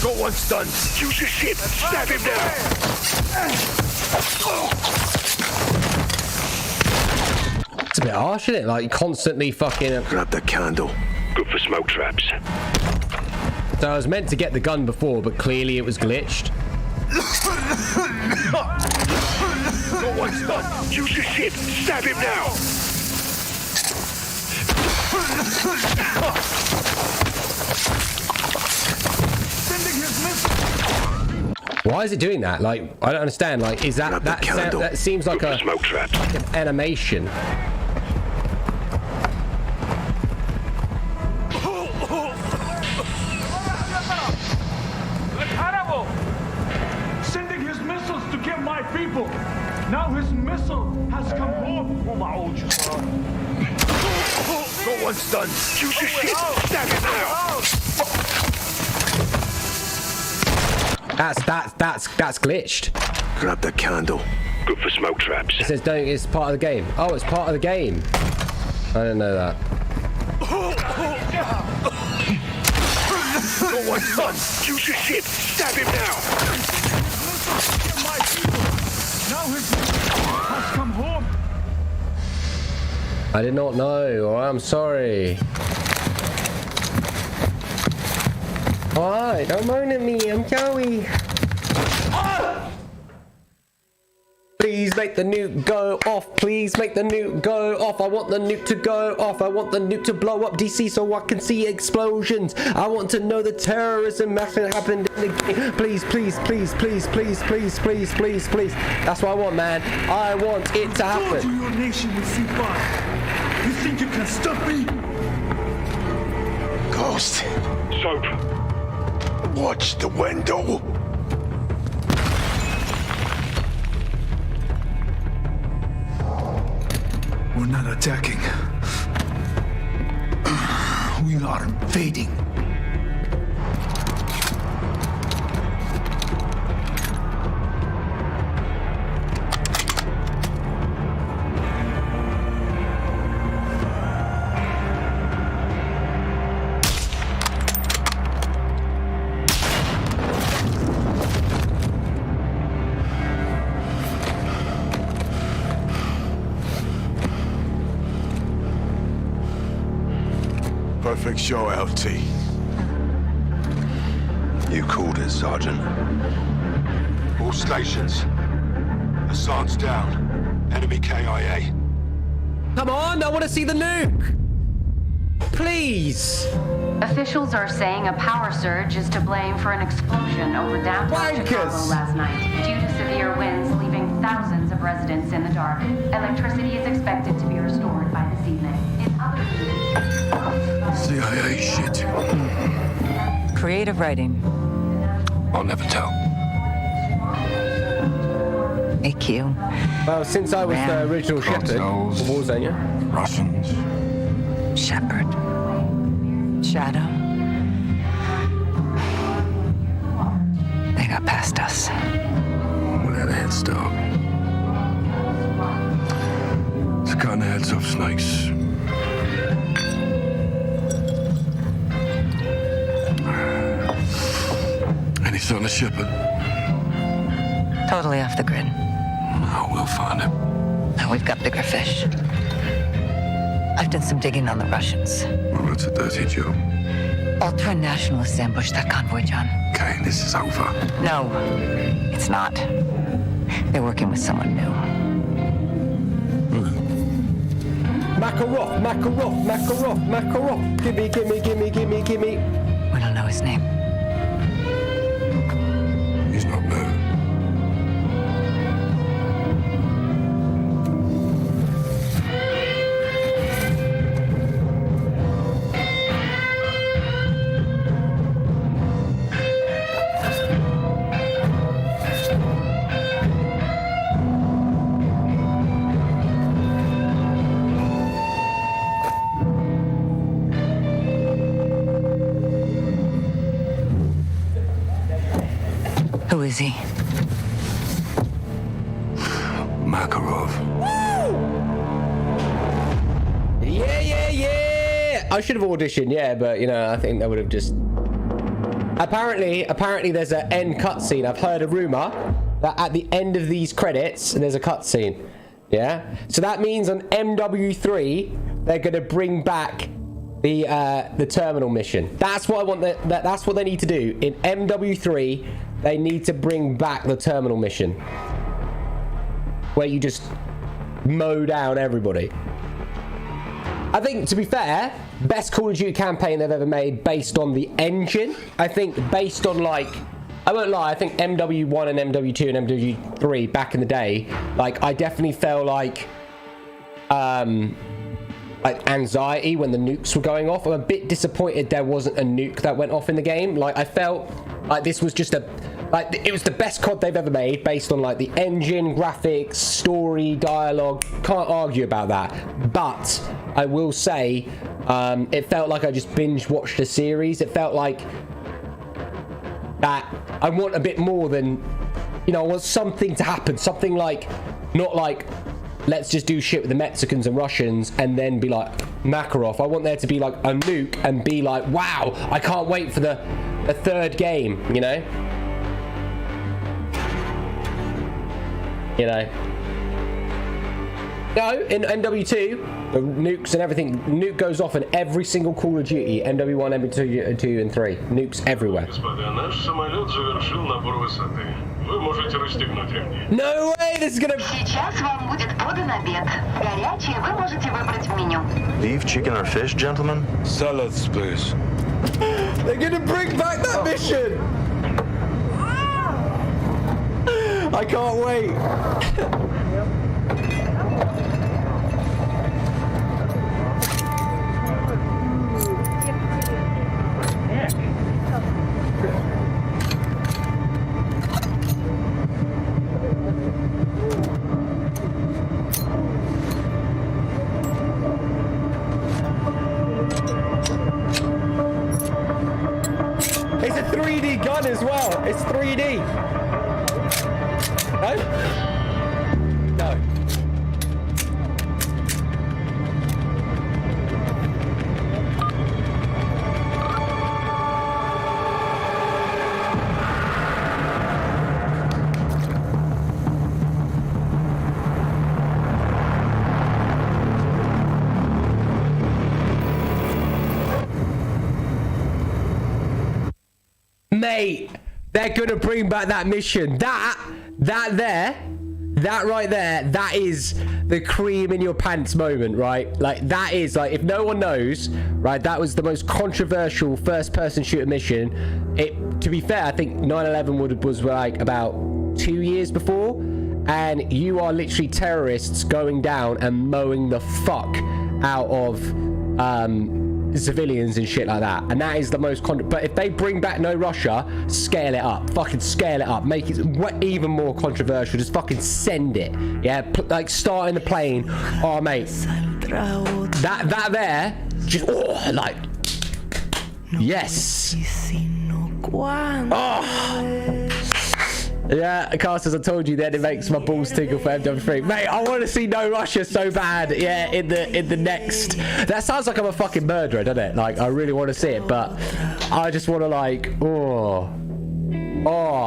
Got one stunned. Use your shit. Stab him now. It's a bit harsh, isn't it? Like, constantly fucking... Grab the candle. Good for smoke traps. So I was meant to get the gun before, but clearly it was glitched. Got one stunned. Use your shit. Stab him now. Sending his missile. Why is it doing that? Like, I don't understand. Like, is that that seems like a smoke trap. Like an animation. Sending his missiles to kill my people. Now his missile has come home. Got one stunned. Use your shit. Stab him now. That's glitched. Grab the candle. Good for smoke traps. It says don't. It's part of the game. Oh, it's part of the game. I didn't know that. Got one stunned. Use your shit. Stab him now. Now his missile has come home. I did not know. Oh, I'm sorry. Alright, don't moan at me. I'm Joey. Please make the nuke go off. Please make the nuke go off. I want the nuke to go off. I want the nuke to blow up DC so I can see explosions. I want to know the terrorism that happened in the game. Please, please, please, please, please, please, please, please, please. That's what I want, man. I want it to happen. To your nation will see fire. You think you can stop me? Ghost. Soap. Watch the window. We're not attacking. We are invading. Perfect show, LT. You called it, Sergeant. All stations. Hassan's down. Enemy KIA. Come on, I want to see the nuke! Please! Officials are saying a power surge is to blame for an explosion over downtown Chicago last night, due to severe winds leaving thousands of residents in the dark. Electricity is expected to be restored by this evening. In other news, CIA shit. Creative writing. I'll never tell. AQ. Well, since I was the original Shepard of Warzone, yeah? Russians. Shepard. Shadow. They got past us. We had a head start. It's cutting the heads off snakes. Any sign of Shepard? Totally off the grid. Oh, we'll find him. Now we've got bigger fish. I've done some digging on the Russians. Well, that's a dirty job. Ultra-nationalists ambushed that convoy, John. Okay, this is over. No, it's not. They're working with someone new. Makarov, Makarov, Makarov, Makarov. Gimme, gimme, gimme, gimme, gimme. We don't know his name. He's not new. Who is he? Makarov. Yeah, yeah, yeah! I should have auditioned, yeah, but, you know, I think that would have just... Apparently there's an end cutscene. I've heard a rumor that at the end of these credits, there's a cutscene. Yeah? So that means on MW3, they're going to bring back the terminal mission. That's what I want. That's what they need to do. In MW3, they need to bring back the terminal mission. Where you just mow down everybody. I think, to be fair, best Call of Duty campaign they've ever made based on the engine. I think based on, like, I won't lie, I think MW1 and MW2 and MW3 back in the day, like, I definitely felt like anxiety when the nukes were going off. I'm a bit disappointed there wasn't a nuke that went off in the game. Like, I felt like this was just it was the best COD they've ever made based on, like, the engine, graphics, story, dialogue. Can't argue about that. But I will say, it felt like I just binge watched a series. It felt like that I want a bit more than, you know, I want something to happen. Something like, not like, let's just do shit with the Mexicans and Russians and then be like Makarov. I want there to be like a nuke and be like, wow, I can't wait for the third game, you know? You know? No, in MW2, the nukes and everything, nuke goes off in every single Call of Duty, MW1, MW2, and 3. Nukes everywhere. No way, this is gonna... Сейчас вам будет подан обед. Горячий вы можете выбрать в меню. Beef, chicken, or fish, gentlemen? Salads, please. They're gonna bring back that mission! I can't wait. It's a 3D gun as well. It's 3D. No? No. Mate, they're gonna bring back that mission. That right there, that is the cream in your pants moment, right? Like, that is, like, if no one knows, right, that was the most controversial first-person shooter mission. To be fair, I think 9/11 was like about 2 years before, and you are literally terrorists going down and mowing the fuck out of civilians and shit like that, and that is the most but if they bring back No Russia, scale it up, fucking scale it up, make it even more controversial, just fucking send it, yeah, like starting the plane, oh mate, that there, just, oh, like, yes, oh. Yeah, Casters, I told you then, it makes my balls tingle for MW3. Mate, I want to see No Russia so bad, yeah, in the next... That sounds like I'm a fucking murderer, doesn't it? Like, I really want to see it, but I just want to, like, oh,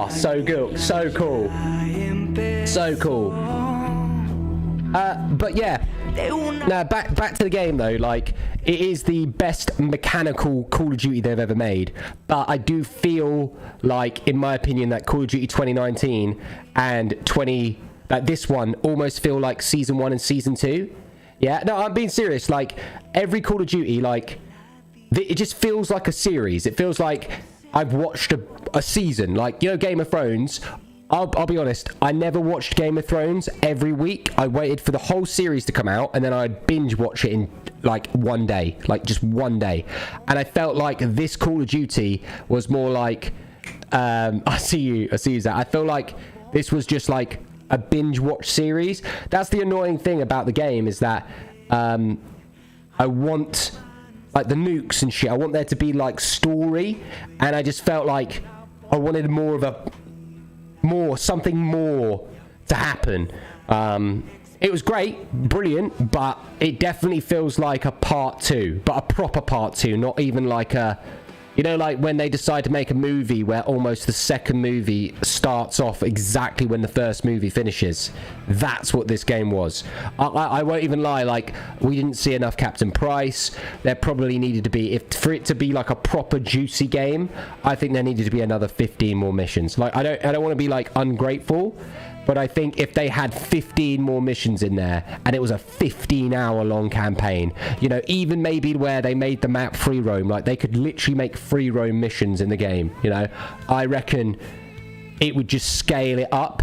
so good, so cool. So cool. But yeah, now back to the game though, like, it is the best mechanical Call of Duty they've ever made, but I do feel like, in my opinion, that Call of Duty 2019 and this one almost feel like Season 1 and Season 2. Yeah, no, I'm being serious. Like, every Call of Duty, like, it just feels like a series. It feels like I've watched a season. Like, you know, Game of Thrones, I'll be honest, I never watched Game of Thrones every week. I waited for the whole series to come out, and then I'd binge watch it in, like, one day. Like, just one day. And I felt like this Call of Duty was more like... I see you, Zach. I feel like this was just, like, a binge watch series. That's the annoying thing about the game, is that I want... like, the nukes and shit, I want there to be, like, story, and I just felt like I wanted something more to happen. It was great, brilliant, but it definitely feels like a part 2, but a proper part 2, not even like a, you know, like when they decide to make a movie where almost the second movie starts off exactly when the first movie finishes. That's what this game was. I won't even lie, like, we didn't see enough Captain Price. There probably needed to be, for it to be like a proper juicy game, I think there needed to be another 15 more missions. Like, I don't want to be like ungrateful, but I think if they had 15 more missions in there, and it was a 15-hour long campaign, you know, even maybe where they made the map free roam, like, they could literally make free roam missions in the game, you know, I reckon it would just scale it up.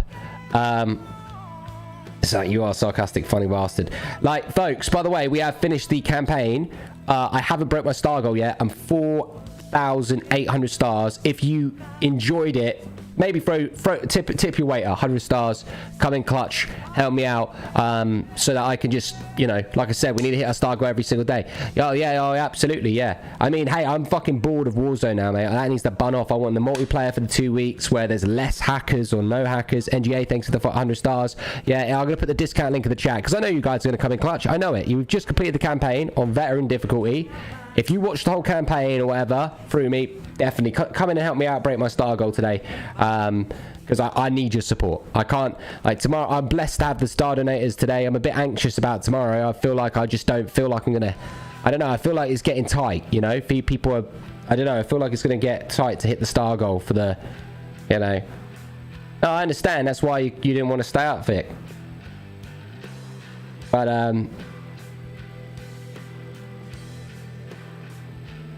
So you are a sarcastic, funny bastard. Like, folks, by the way, we have finished the campaign. I haven't broke my star goal yet. I'm 4,800 stars. If you enjoyed it, maybe tip your waiter 100 stars, come in clutch, help me out, so that I can just, you know, like I said, we need to hit our star goal every single day. Oh absolutely, yeah. I mean, hey, I'm fucking bored of Warzone now, mate. That needs to bun off. I want the multiplayer for the 2 weeks where there's less hackers or no hackers. NGA, thanks for the 100 stars. Yeah, I'm gonna put the discount link in the chat, because I know you guys are gonna come in clutch. I know it. You've just completed the campaign on veteran difficulty. If you watched the whole campaign or whatever through me, definitely come in and help me out, break my star goal today, because I need your support. I can't, like, tomorrow, I'm blessed to have the star donators today. I'm a bit anxious about tomorrow. I feel like I just don't feel like I'm gonna, I don't know, I feel like it's getting tight, you know, people are, I don't know, I feel like it's gonna get tight to hit the star goal for the, you know. No, I understand, that's why you didn't want to stay up, Vic. But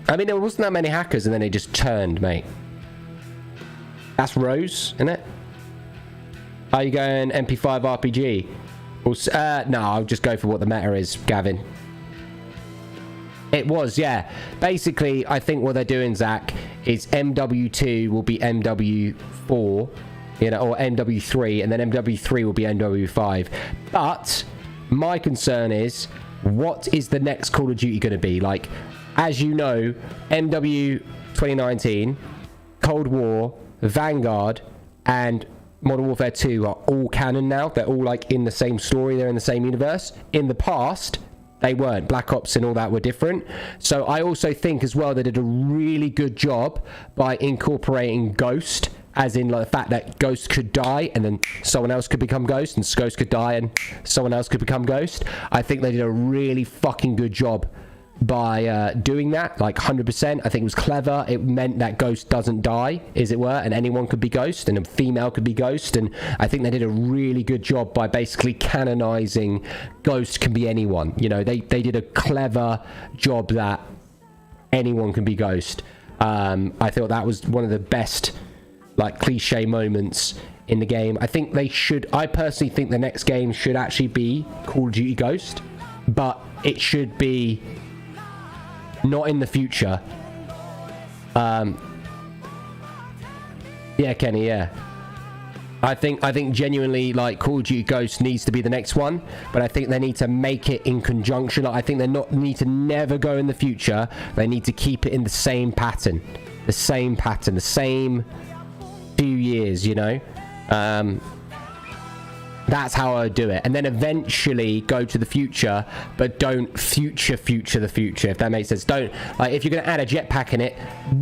I mean, there wasn't that many hackers, and then they just turned, mate. That's Rose, isn't it? Are you going MP5 RPG? Or, no, I'll just go for what the meta is, Gavin. It was, yeah. Basically, I think what they're doing, Zach, is MW2 will be MW4, you know, or MW3, and then MW3 will be MW5. But my concern is, what is the next Call of Duty going to be? Like, as you know, MW 2019, Cold War, Vanguard, and Modern Warfare 2 are all canon now. They're all, like, in the same story. They're in the same universe. In the past, they weren't. Black Ops and all that were different. So I also think as well they did a really good job by incorporating Ghost, as in, like, the fact that Ghost could die and then someone else could become Ghost, and Ghost could die and someone else could become Ghost. I think they did a really fucking good job by doing that, like 100%. I think it was clever. It meant that Ghost doesn't die, as it were, and anyone could be Ghost, and a female could be Ghost, and I think they did a really good job by basically canonizing Ghost can be anyone. You know, they did a clever job that anyone can be Ghost. I thought that was one of the best, like, cliche moments in the game. I think they should, I personally think the next game should actually be Call of Duty Ghost, but it should be not in the future. Yeah, Kenny, yeah. I think genuinely, like, Call of Duty Ghost needs to be the next one, but I think they need to make it in conjunction. Like, I think they need to never go in the future. They need to keep it in the same pattern. The same few years, you know? That's how I would do it. And then eventually go to the future, but don't future the future, if that makes sense. Don't, like, if you're going to add a jetpack in it,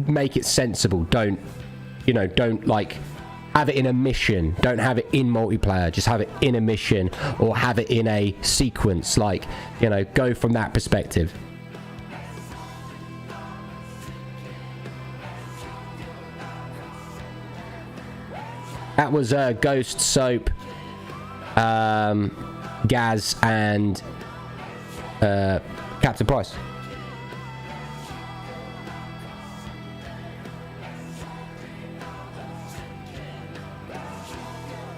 make it sensible. Don't, you know, don't, like, have it in a mission. Don't have it in multiplayer. Just have it in a mission, or have it in a sequence. Like, you know, go from that perspective. That was Ghost, Soap, Gaz, and Captain Price.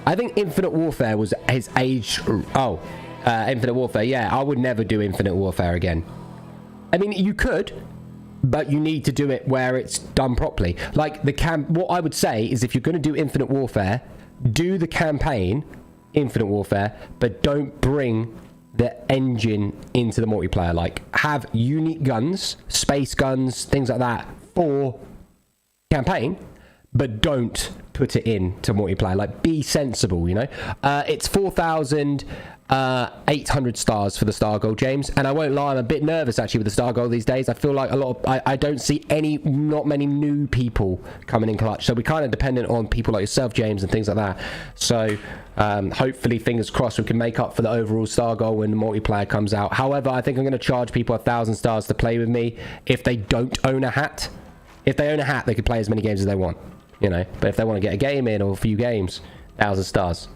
I think Infinite Warfare was his age. Infinite Warfare. Yeah, I would never do Infinite Warfare again. I mean, you could, but you need to do it where it's done properly. Like, what I would say is, if you're going to do Infinite Warfare, do the campaign Infinite Warfare, but don't bring the engine into the multiplayer. Like, have unique guns, space guns, things like that for campaign, but don't put it into multiplayer. Like, be sensible, you know. It's 4,800 stars for the Star Gold, James, and I won't lie, I'm a bit nervous actually with the Star Gold these days. I feel like I don't see not many new people coming in clutch, so we're kind of dependent on people like yourself, James, and things like that. So hopefully, fingers crossed, we can make up for the overall Star Gold when the multiplayer comes out. However, I think I'm going to charge people 1,000 stars to play with me if they don't own a hat. If they own a hat, they can play as many games as they want, you know. But if they want to get a game in, or a few games, 1,000 stars.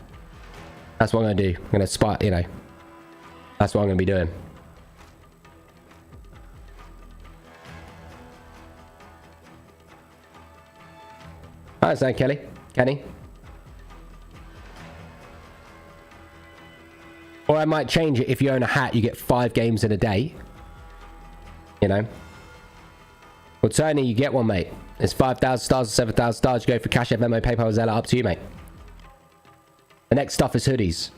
That's what I'm going to do. I'm going to spot, you know. That's what I'm going to be doing. Alright, so Kenny. Or I might change it. If you own a hat, you get 5 games in a day. You know. Well, Tony, you get one, mate. It's 5,000 stars or 7,000 stars. You go for Cash App, Venmo, PayPal, Zella. Up to you, mate. The next stuff is hoodies.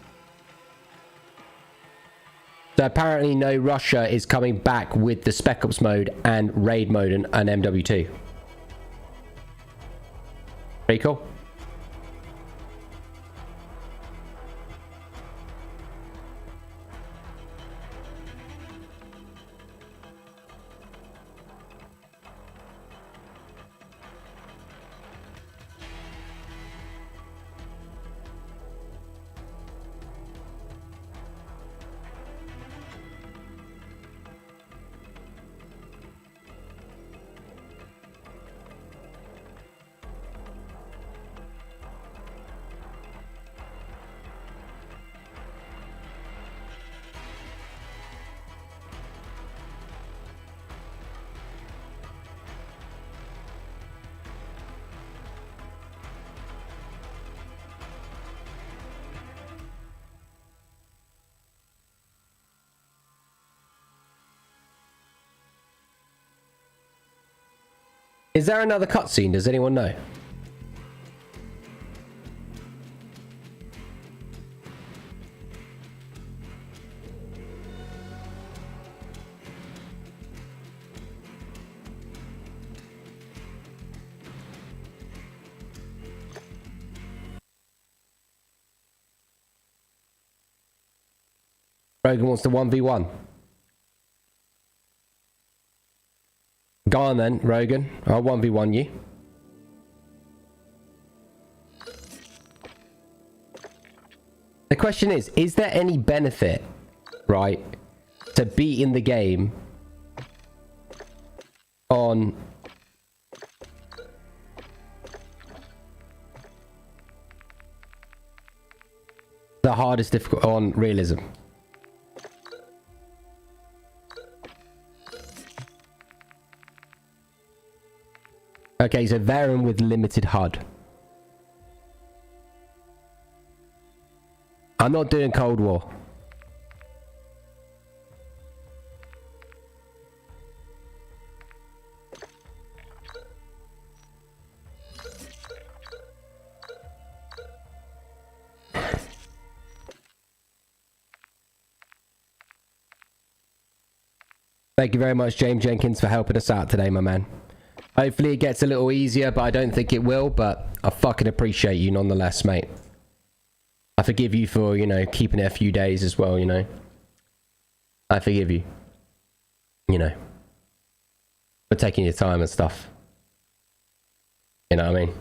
So apparently, No Russia is coming back with the Spec Ops mode and Raid mode and MW2. Pretty cool. Is there another cutscene? Does anyone know? Rogan wants to 1v1. Go on then, Rogan. I'll 1v1 you. The question is there any benefit, right, to beating the game on the hardest difficult on realism. Okay, so variant with limited HUD. I'm not doing Cold War. Thank you very much, James Jenkins, for helping us out today, my man. Hopefully it gets a little easier, but I don't think it will, but I fucking appreciate you nonetheless, mate. I forgive you for, you know, keeping it a few days as well, you know. I forgive you. You know. For taking your time and stuff. You know what I mean?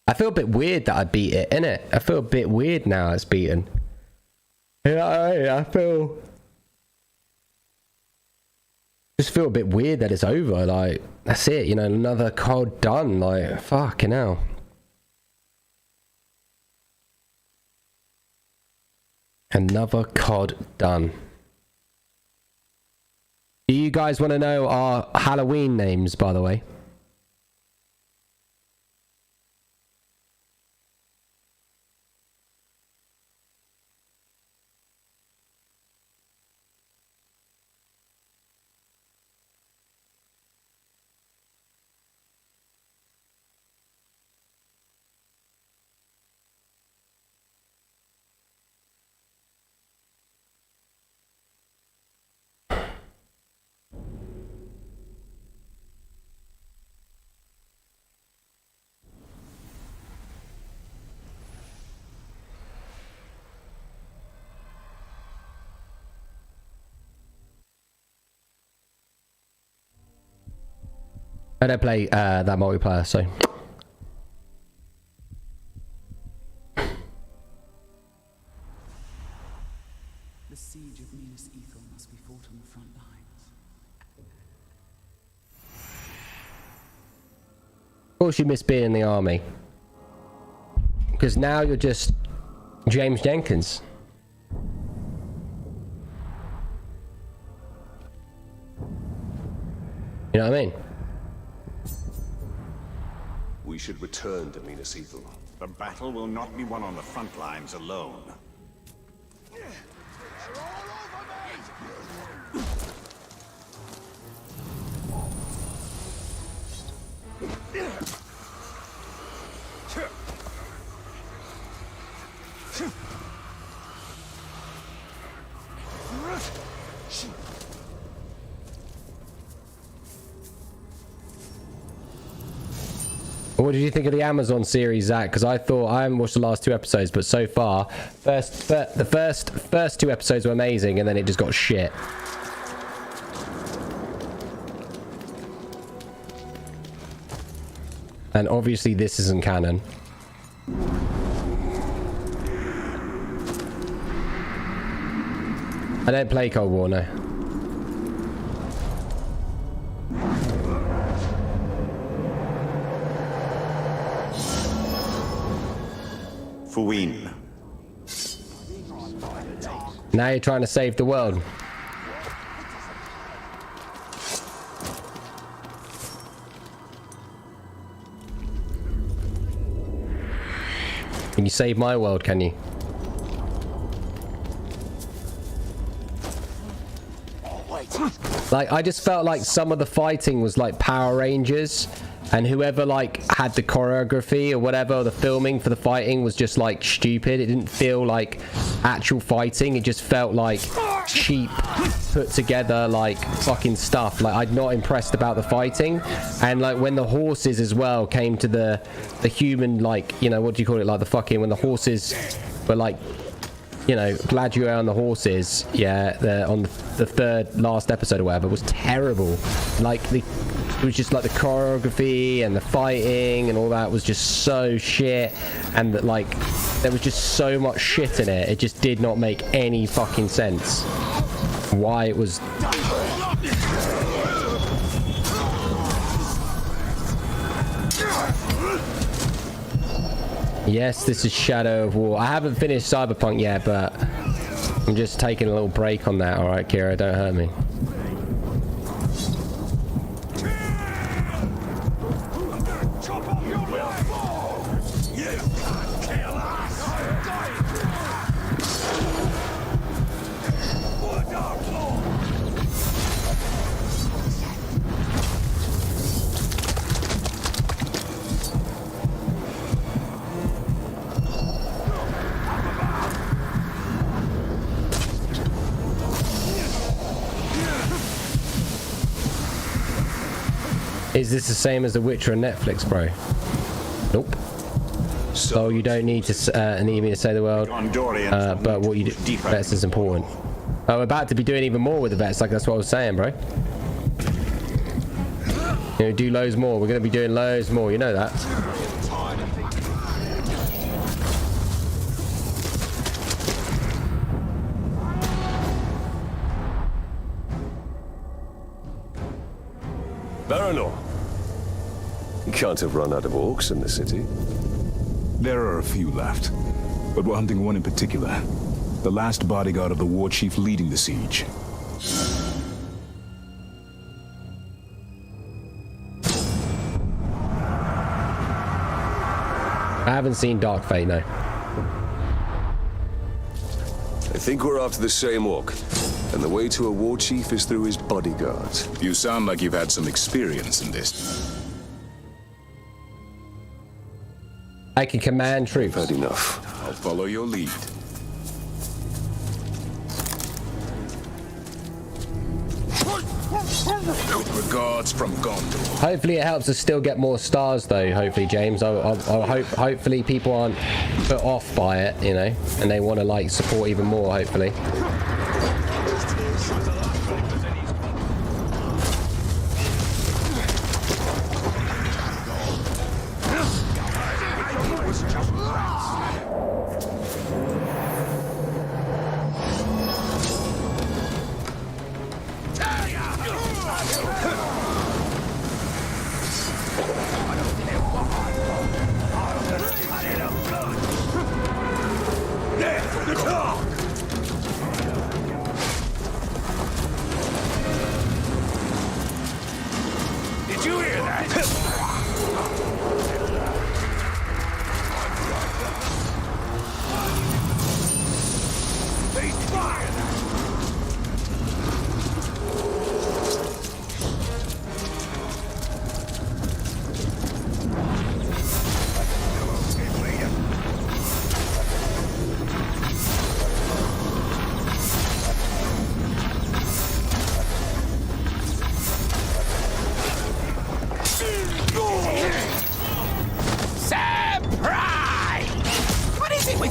I feel a bit weird that I beat it, innit? I feel a bit weird now it's beaten. Yeah, I feel... just feel a bit weird that it's over. Like, that's it, you know, another COD done. Like, fucking hell. Another COD done. Do you guys want to know our Halloween names, by the way? I don't play that multiplayer, so... The siege of Minas Ithil must be fought on the front lines. Of course you miss being in the army. Because now you're just James Jenkins. You know what I mean? We should return to Minas Ithil. The battle will not be won on the front lines alone. What did you think of the Amazon series, Zach? Because I haven't watched the last 2 episodes, but so far, the first 2 episodes were amazing, and then it just got shit. And obviously this isn't canon. I don't play Cold War, no. Fuin. Now you're trying to save the world. Can you save my world, can you? Like, I just felt like some of the fighting was like Power Rangers, and whoever like had the choreography or whatever, or the filming for the fighting was just like stupid. It didn't feel like actual fighting. It just felt like cheap, put together like fucking stuff. Like, I'm not impressed about the fighting. And like when the horses as well came to the human, like, you know, what do you call it, like the fucking, when the horses were like, you know, glad you were on the horses, yeah, on the third last episode or whatever, was terrible. Like, it was just like the choreography and the fighting and all that was just so shit, and that, like, there was just so much shit in it. It just did not make any fucking sense. why it was. Yes, this is Shadow of War. I haven't finished Cyberpunk yet, but I'm just taking a little break on that. All right, Kira, don't hurt me. Is this the same as The Witcher on Netflix, bro? Nope. So you don't need to need me to say the word, but what you do, vets is important. I'm about to be doing even more with the vets, like that's what I was saying, bro. You know, do loads more. We're going to be doing loads more, you know that. Baranor. You can't have run out of orcs in the city. There are a few left, but we're hunting one in particular. The last bodyguard of the war chief leading the siege. I haven't seen Dark Fate, no. I think we're after the same orc, and the way to a war chief is through his bodyguards. You sound like you've had some experience in this. I can command troops. Had enough. I'll follow your lead. With regards from Gondor. Hopefully it helps us still get more stars though, hopefully, James. I hope hopefully people aren't put off by it, you know, and they want to like support even more, hopefully.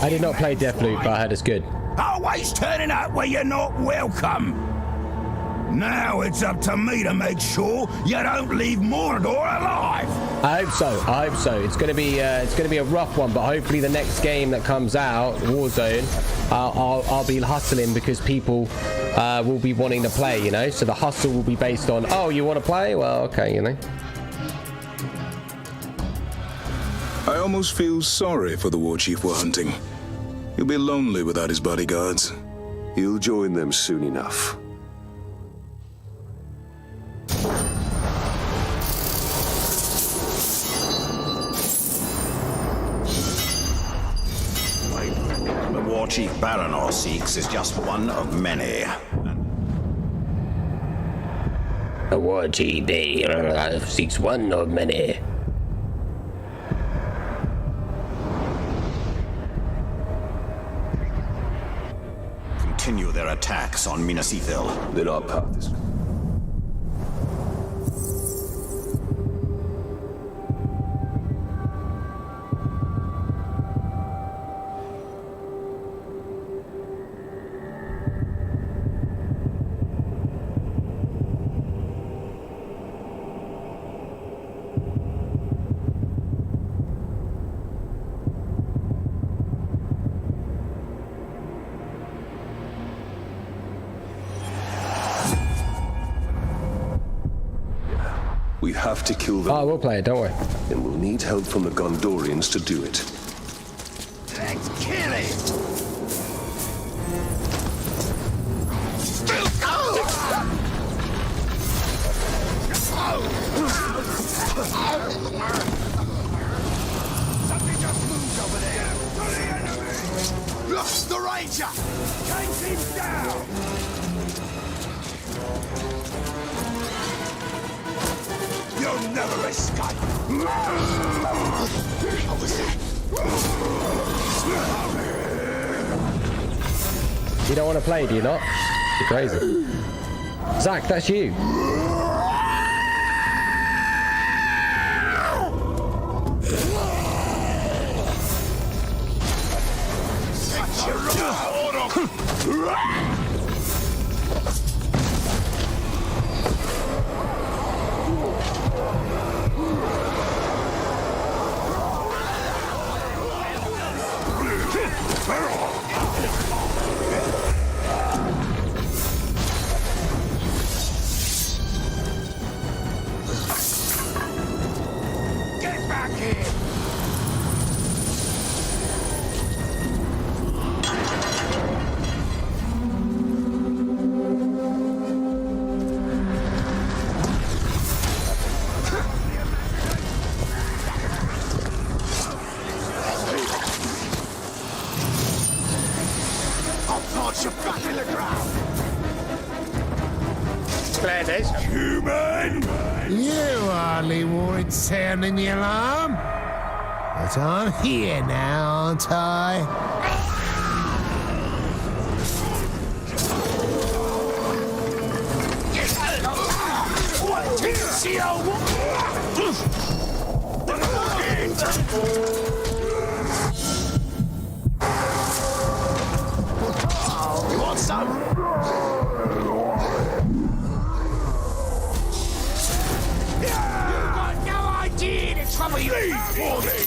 I did not play Deathloop, but I heard it's good. Always turning up where you're not welcome. Now it's up to me to make sure you don't leave Mordor alive. I hope so. I hope so. It's gonna be a rough one, but hopefully the next game that comes out, Warzone, I'll be hustling because people will be wanting to play. You know, so the hustle will be based on, oh, you want to play? Well, okay, you know. I almost feel sorry for the war chief we're hunting. He'll be lonely without his bodyguards. He'll join them soon enough. The war chief Baranor seeks is just one of many. The war chief seeks one of many. Continue their attacks on Minas Ithil. Then our path is... We have to kill them. Oh, we'll play it, don't worry. And we'll need help from the Gondorians to do it. Let's kill it! Something just moved over there. To the enemy! Lost the Ranger! Take him down! You'll never escape! You don't want to play, do you not? You're crazy. Zach, that's you. Get back here! I'll plant you back in the ground! Gladys. Human! You hardly wanted sounding the alarm. But I'm here now, aren't I? What did you see, old You want some? You got no idea the trouble you have for me!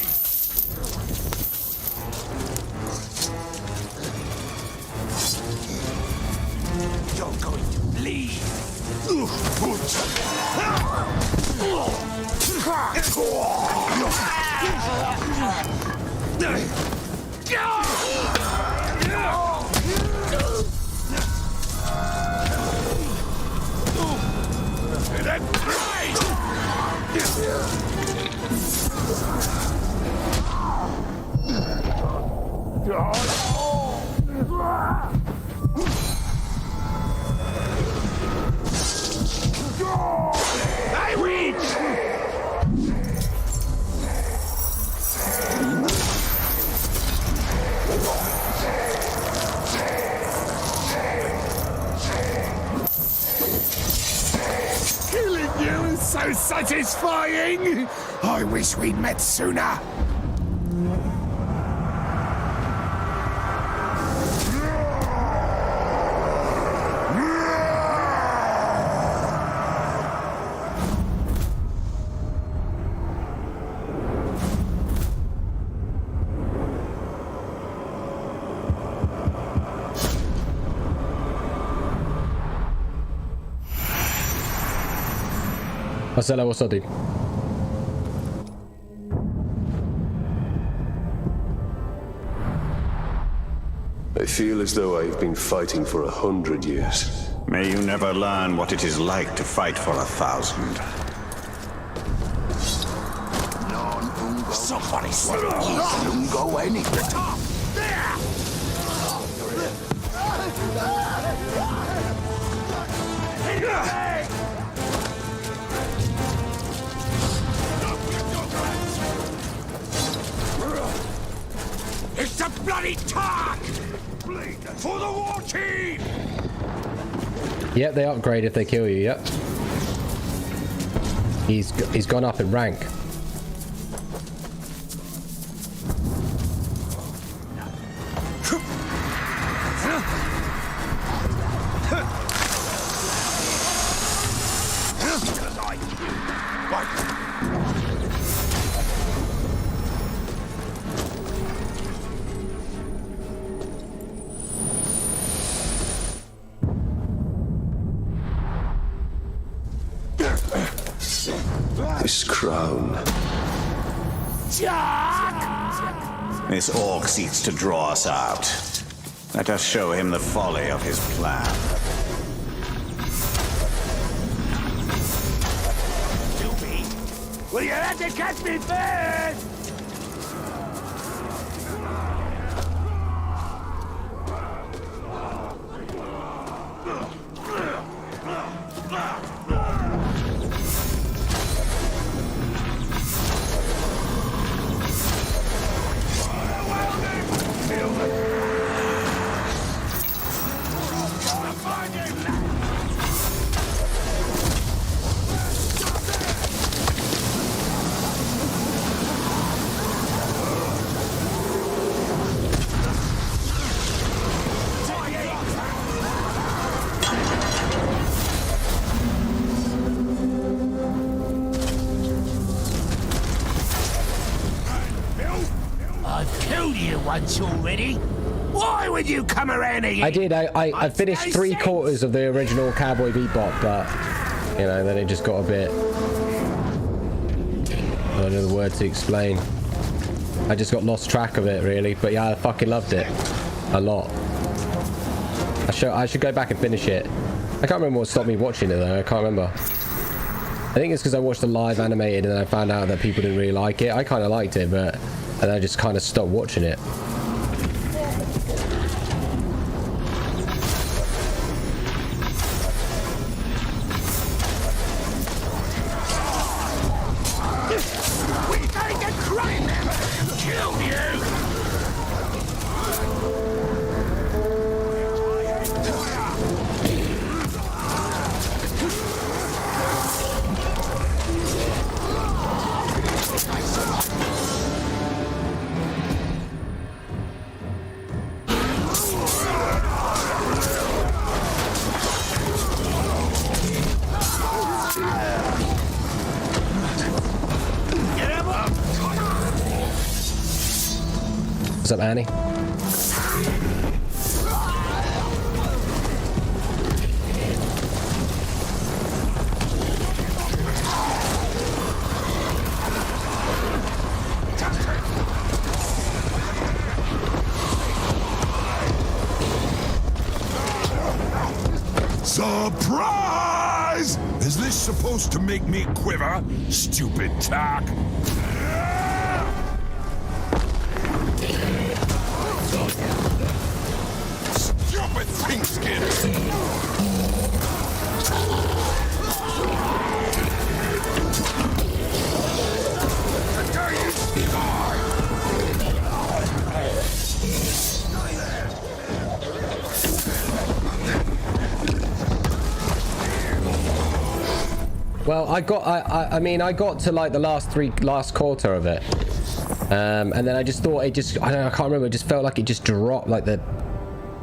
You're going to bleed! I reach! Killing you is so satisfying. I wish we'd met sooner. هسه وصلتي. I feel as though I've been fighting for 100 years. May you never learn what it is like to fight for 1,000. Somebody said you couldn't go anywhere. It's a bloody targ! For the war team! Yep, they upgrade if they kill you. Yep. He's gone up in rank. This crown. This orc seeks to draw us out. Let us show him the folly of his plan. Well, you had to catch me first! Already? Why would you come around again? I did. I finished 3/4 of the original Cowboy Bebop, but you know, then it just got a bit. I don't know the word to explain. I just got lost track of it, really. But yeah, I fucking loved it a lot. I should go back and finish it. I can't remember what stopped me watching it though. I can't remember. I think it's because I watched the live animated and then I found out that people didn't really like it. I kind of liked it, but and I just kind of stopped watching it. What's up, Annie? Surprise! Is this supposed to make me quiver? Stupid tack. Stupid thinkskin! Well, I mean, I got to like the last quarter of it, and then I just thought I don't know, I can't remember. It just felt like it just dropped, like the, you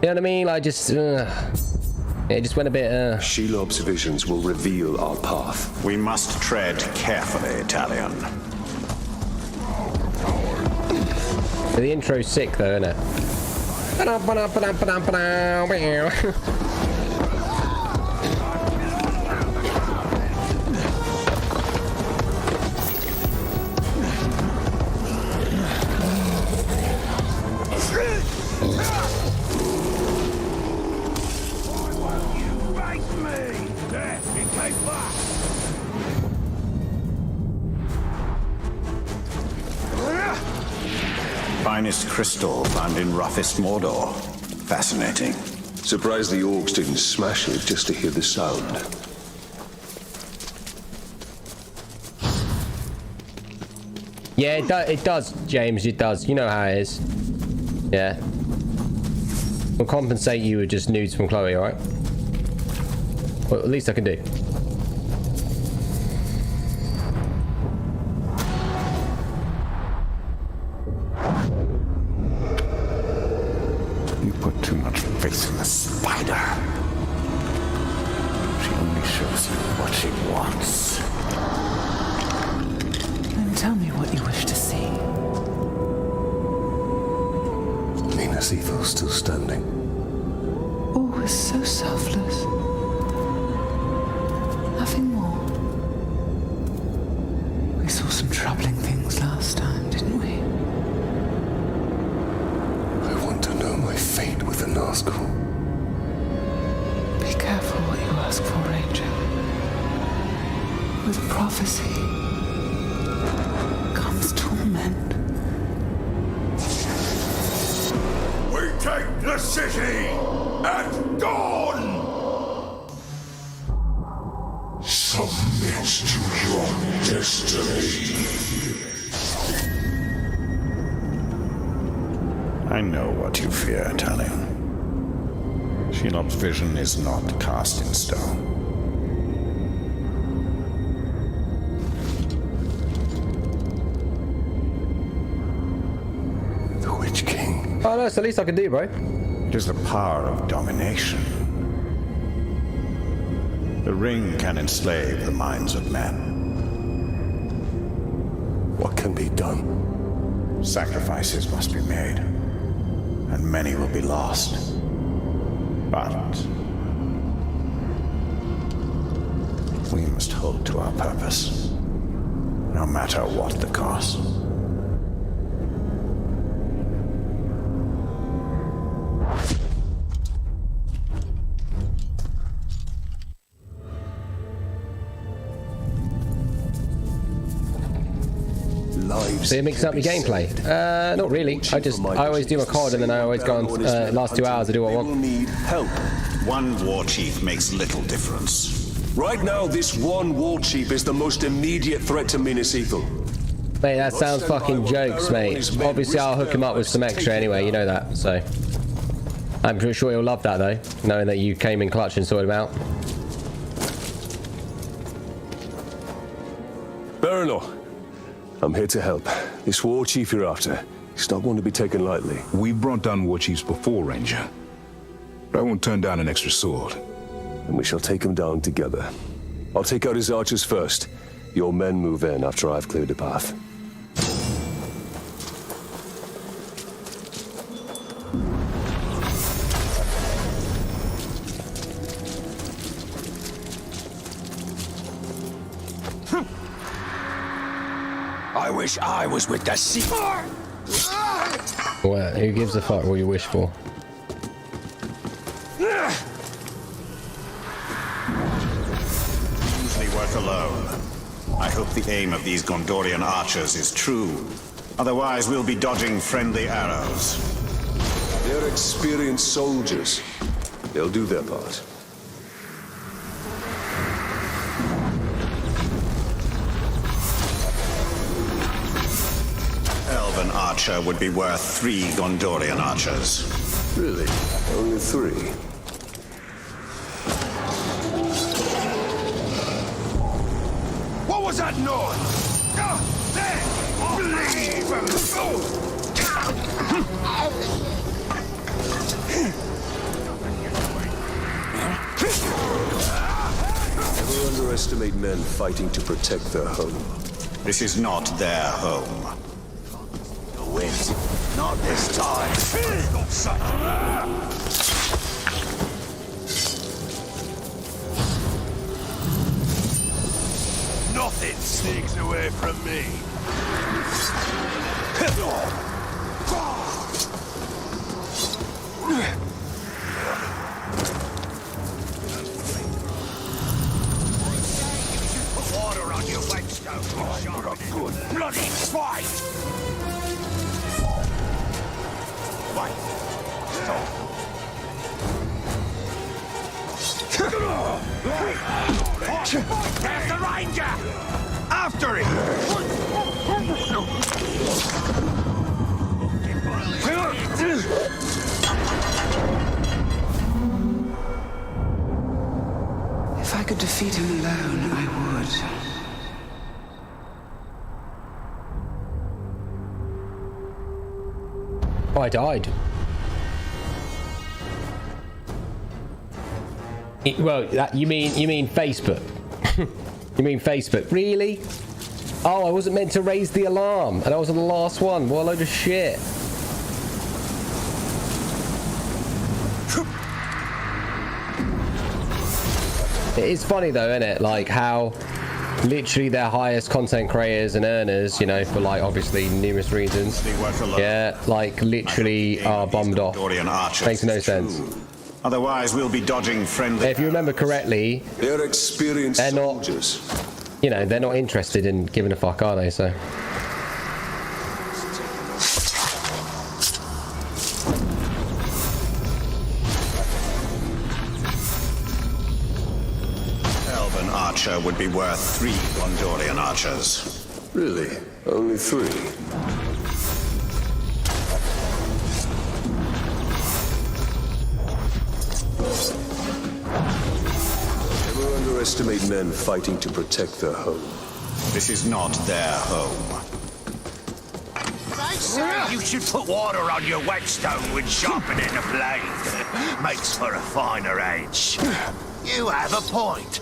know what I mean? Like just, it just went a bit. Shelob's visions will reveal our path. We must tread carefully, Italian. The intro's sick though, isn't it? Finest crystal found in roughest Mordor. Fascinating. Surprised the orcs didn't smash it just to hear the sound. Yeah, it does, James. It does. You know how it is. Yeah. We'll compensate you with just nudes from Chloe, alright? Well, at least I can do. You put too much faith in the spider. She only shows you what she wants. Then tell me what you wish to see. Minas Ethel still standing. All was so selfless. Nothing more. With prophecy comes torment. We take the city at dawn! Submit to your destiny. I know what you fear, Talion. Shelob's vision is not cast in stone. The Witch King. Oh, no, it's the least I can do, bro. It is the power of domination. The ring can enslave the minds of men. What can be done? Sacrifices must be made, and many will be lost. But we must hold to our purpose, no matter what the cost. So you're mixing up your gameplay? Not really. I always do my COD and then I always go on last 2 hours to do what I want. We will need help. One war chief makes little difference. Right now, this one war chief is the most immediate threat to Minas Ethel. Mate, that sounds fucking jokes, mate. Obviously, I'll hook him up with some extra anyway, you know that, so. I'm pretty sure he'll love that, though, knowing that you came in clutch and sorted him out. Baranor, I'm here to help. This war chief you're after, he's not going to be taken lightly. We brought down war chiefs before, Ranger. But I won't turn down an extra sword. And we shall take him down together. I'll take out his archers first. Your men move in after I've cleared the path. I wish I was with the sea. Well, who gives a fuck what you wish for? Usually work alone. I hope the aim of these Gondorian archers is true. Otherwise, we'll be dodging friendly arrows. They're experienced soldiers. They'll do their part. Elven archer would be worth 3 Gondorian archers. Really? Only 3? What was that noise? There! Believe him! Never underestimate men fighting to protect their home. This is not their home. The wind. Not this time. Nothing sneaks away from me. Put water on your whetstone. Put a good bloody fight. Right. There's the Ranger! After him! If I could defeat him alone, I would. Oh, I died. Well, you mean Facebook? You mean Facebook? Really? Oh, I wasn't meant to raise the alarm, and I was on the last one. What a load of shit. It is funny though, isn't it? Like how literally their highest content creators and earners, you know, for like obviously numerous reasons. Yeah, like literally are bummed off. Makes no sense. Otherwise, we'll be dodging friendly. If you remember correctly, they're experienced soldiers. you know, they're not interested in giving a fuck, are they? So. Elven archer would be worth 3 Gondorian archers. Really? Only 3? Never underestimate men fighting to protect their home. This is not their home. They say you should put water on your whetstone when sharpening a blade. Makes for a finer edge. You have a point.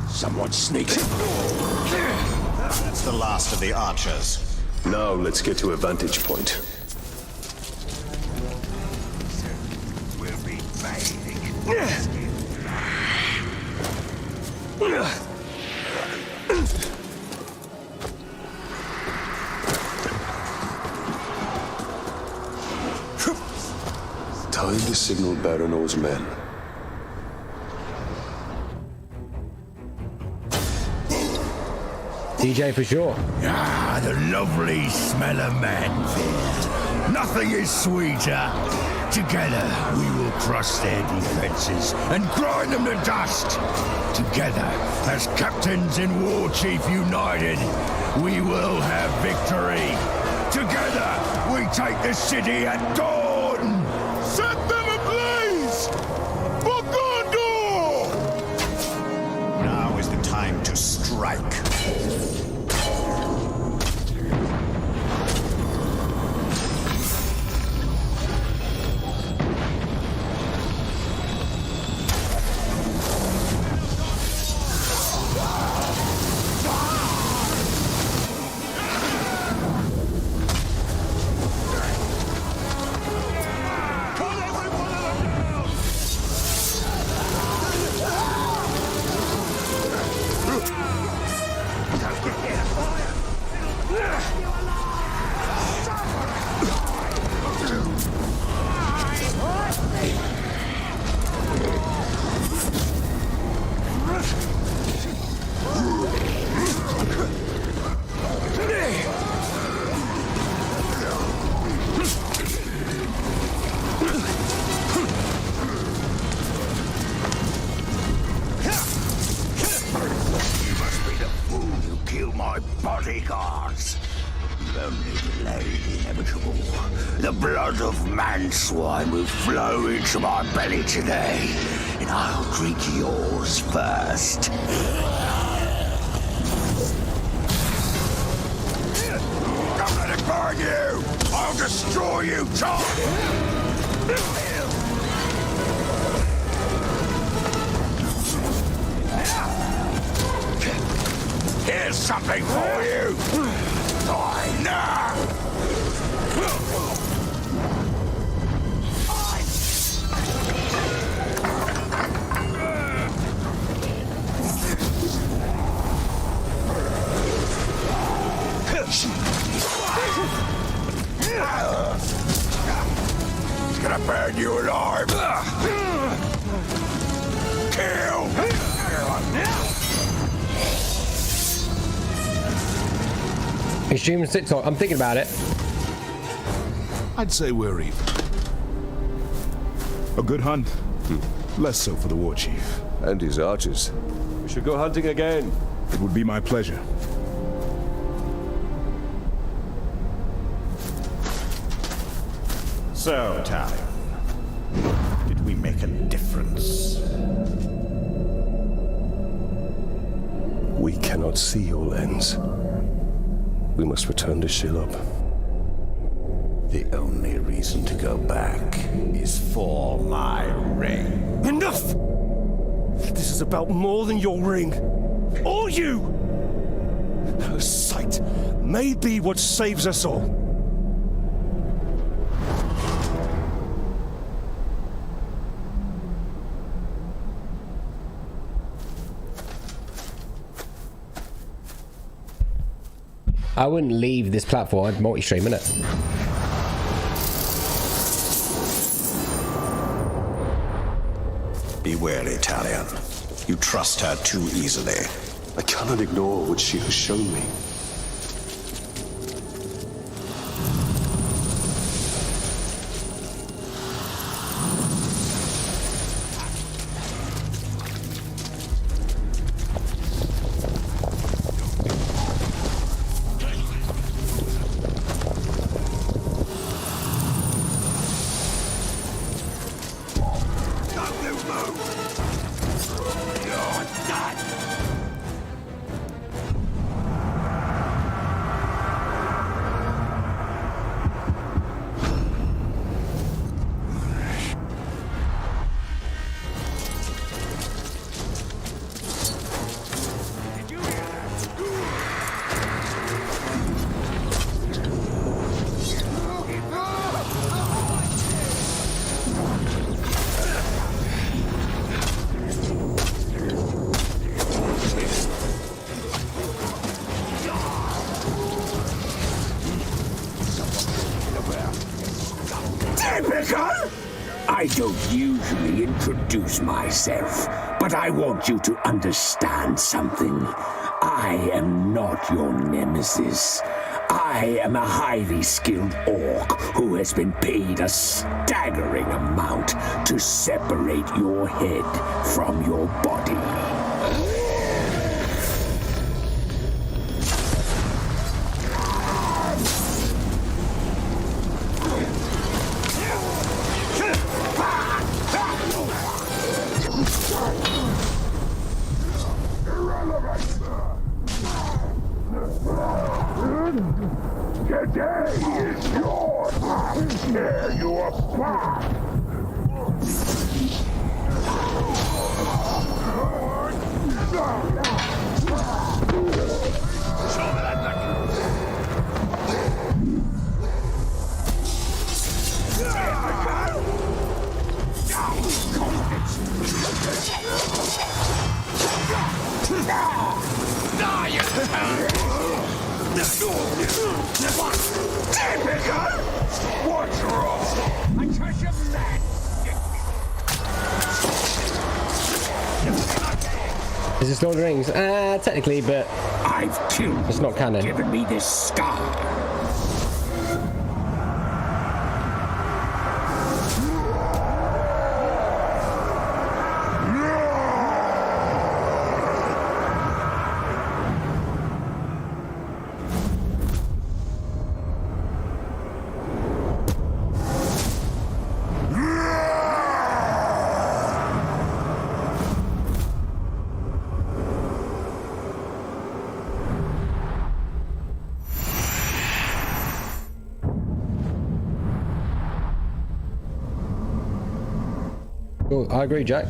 Someone sneaks. That's the last of the archers. Now let's get to a vantage point. We'll be bathing. Time to signal Baron's men. DJ for sure. Ah, the lovely smell of manfit. Nothing is sweeter. Together, we will crush their defenses and grind them to dust. Together, as captains and war chief united, we will have victory. Together, we take the city at dawn. Set them ablaze! For Gondor! Now is the time to strike. Swine will flow into my belly today, and I'll drink yours first. Don't let it burn you! I'll destroy you, Tom! Here's something for you! Die now! It's gonna burn you alive! Kill! He's streaming TikTok. I'm thinking about it. I'd say we're even. A good hunt? Less so for the war chief. And his archers. We should go hunting again. It would be my pleasure. So, Talion, did we make a difference? We cannot see all ends. We must return to Shelob. The only reason to go back is for my ring. Enough! This is about more than your ring. Or you! Her sight may be what saves us all. I wouldn't leave this platform. I'd multi-stream, innit? Be wary, Talion. You trust her too easily. I cannot ignore what she has shown me. I don't usually introduce myself, but I want you to understand something. I am not your nemesis. I am a highly skilled orc who has been paid a staggering amount to separate your head from your body. Today is yours. Tear you apart. What's wrong? I touch your man. Is this Lord of the Rings? Technically, but I've killed. It's not canon. Given me this scar. Cool. I agree, Jack.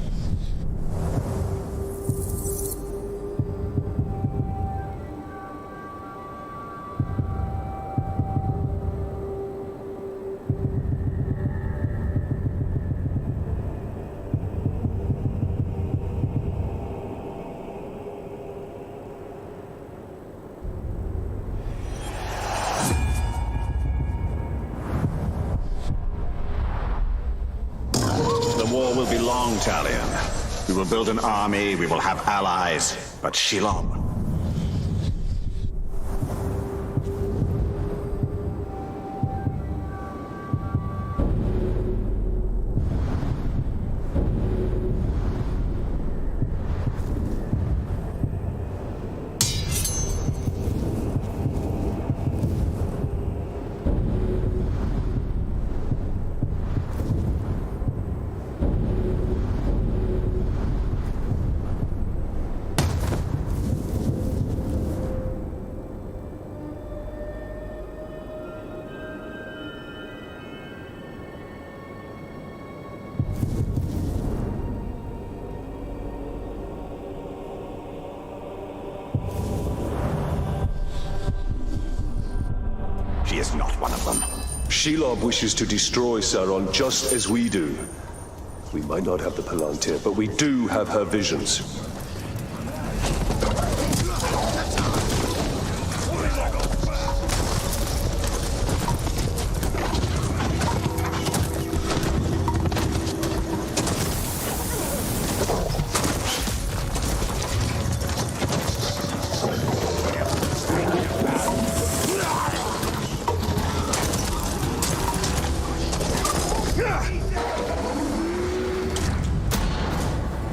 Talion. We will build an army, we will have allies, but Shelob. She is not one of them. Shelob wishes to destroy Sauron just as we do. We might not have the Palantir, but we do have her visions.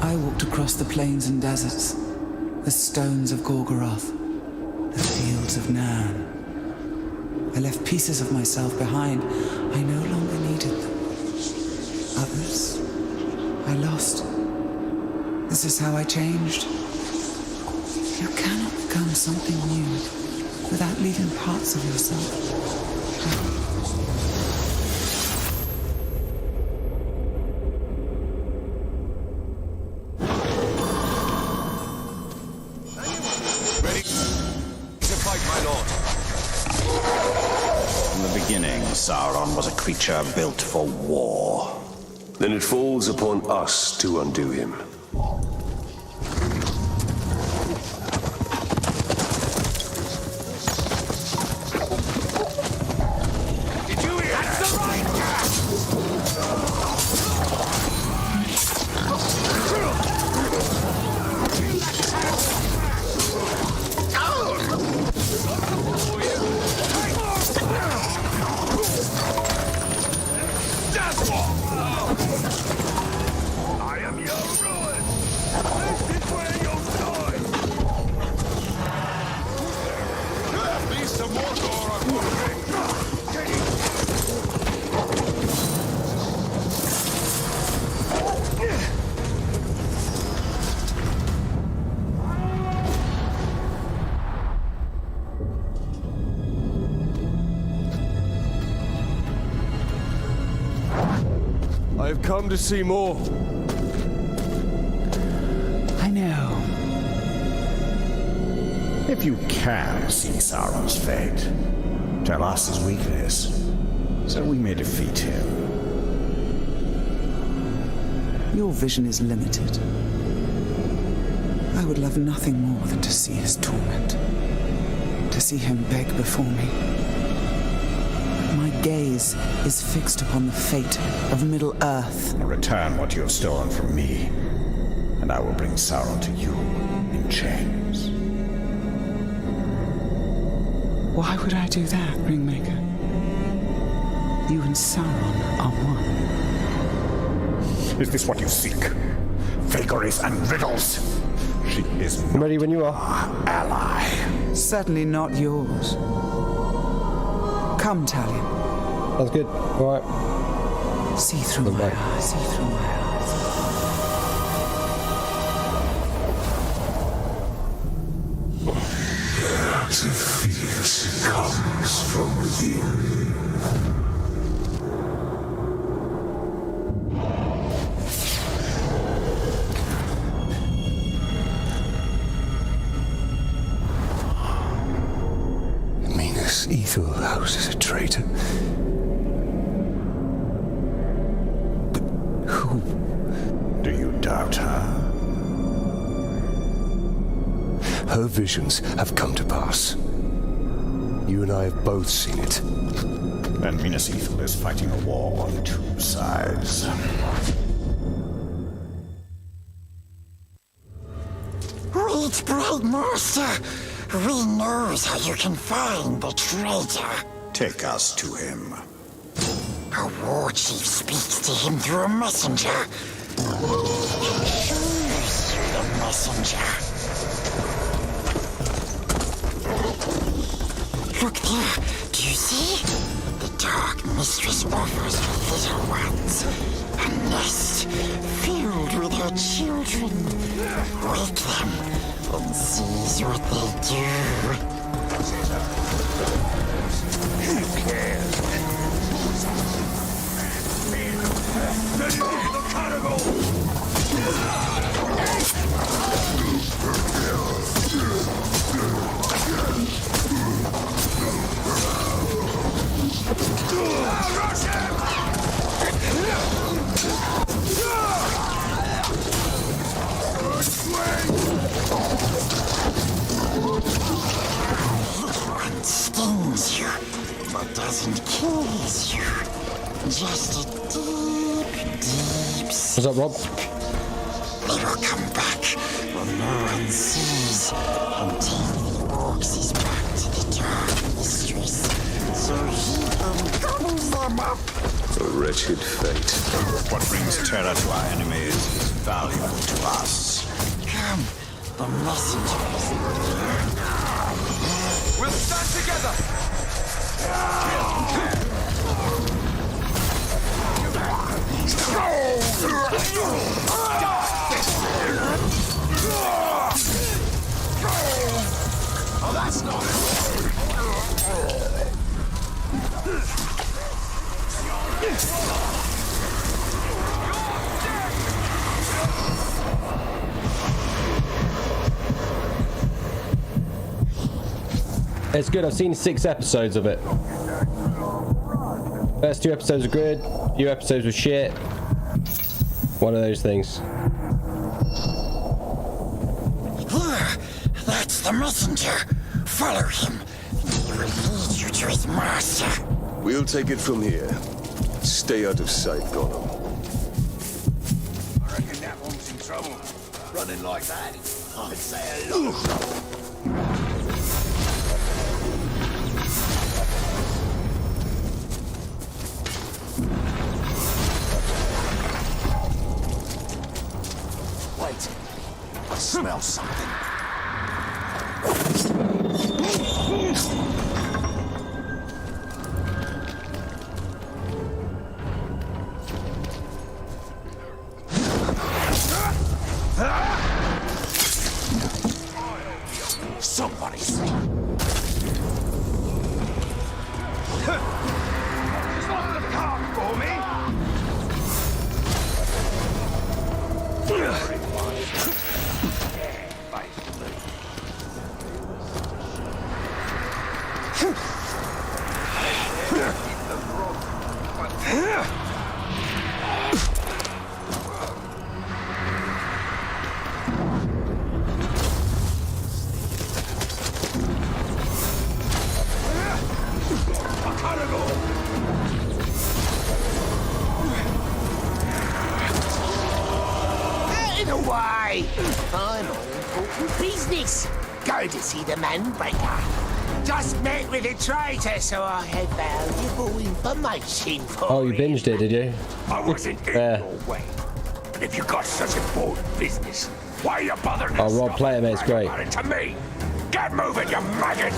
I walked across the plains and deserts, the stones of Gorgoroth, the fields of Narn. I left pieces of myself behind. I no longer needed them. Others, I lost. This is how I changed. You cannot become something new without leaving parts of yourself. Sauron was a creature built for war. Then it falls upon us to undo him. I've come to see more. I know. If you can see Sauron's fate, tell us his weakness, so we may defeat him. Your vision is limited. I would love nothing more than to see his torment, to see him beg before me. My gaze is fixed upon the fate of Middle-earth. Return what you have stolen from me, and I will bring Sauron to you in chains. Why would I do that, Ringmaker? You and Sauron are one. Is this what you seek? Vagaries and riddles? She is ready when you are. Ally. Certainly not yours. Come, Talion. That's good. All right. See through my eyes. See through my eyes. Artifice comes from within. Minas Ithil houses a traitor. But who? Do you doubt her? Her visions have come to pass. You and I have both seen it. And Minas Ithil is fighting a war on two sides. Wait, Bright Master! We knows how you can find the traitor. Take us to him. A war chief speaks to him through a messenger. Choose the messenger. Look there. Do you see? The Dark Mistress offers her little ones a nest filled with her children. Wake them and seize what they do. Who cares? doesn't kiss you. Just a deep, deep What's up, Rob? It will come back when no one sees until he walks his back to the dark mistress. So he gobbles them up. A wretched fate. What brings terror to our enemies is valuable to us. Come, the messenger is here. We'll stand together! Oh, that's not It's good. I've seen 6 episodes of it. First 2 episodes are good. Few episodes were shit. One of those things. That's the messenger. Follow him. He will lead you to his master. We'll take it from here. Stay out of sight, Gollum. I reckon that one's in trouble. Running like that, I'd say a lot of trouble. Wait. I smell something. Somebody's. Just open the car for me! I'm on important business. Go to see the Manbreaker. Just met with a traitor, so I had valuable information for Oh, you binged it, did you? I wasn't in your way. But if you got such important business, why you bothering Oh, Rob, play it, mate. It's great. about it to me? Get moving, you maggot!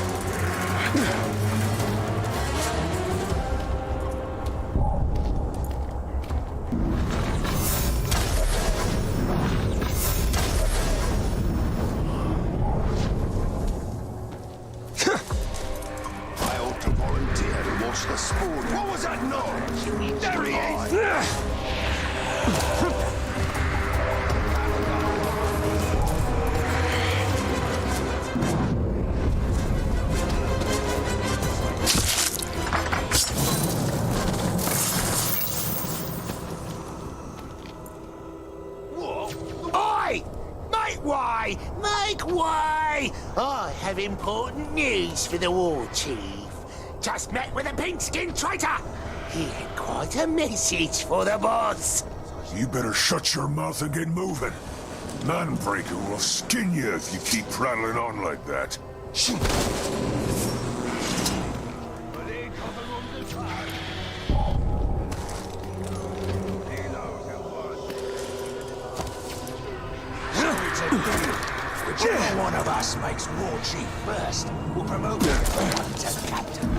I ought to volunteer to watch the sport. What was that noise? There he is! Oi! Make way! Make way! I have important news for the war chief. Just met with a pink-skin traitor. He had quite a message for the boss. You better shut your mouth and get moving. Manbreaker will skin you if you keep prattling on like that. Whichever one of us makes war chief first, we'll promote him to captain.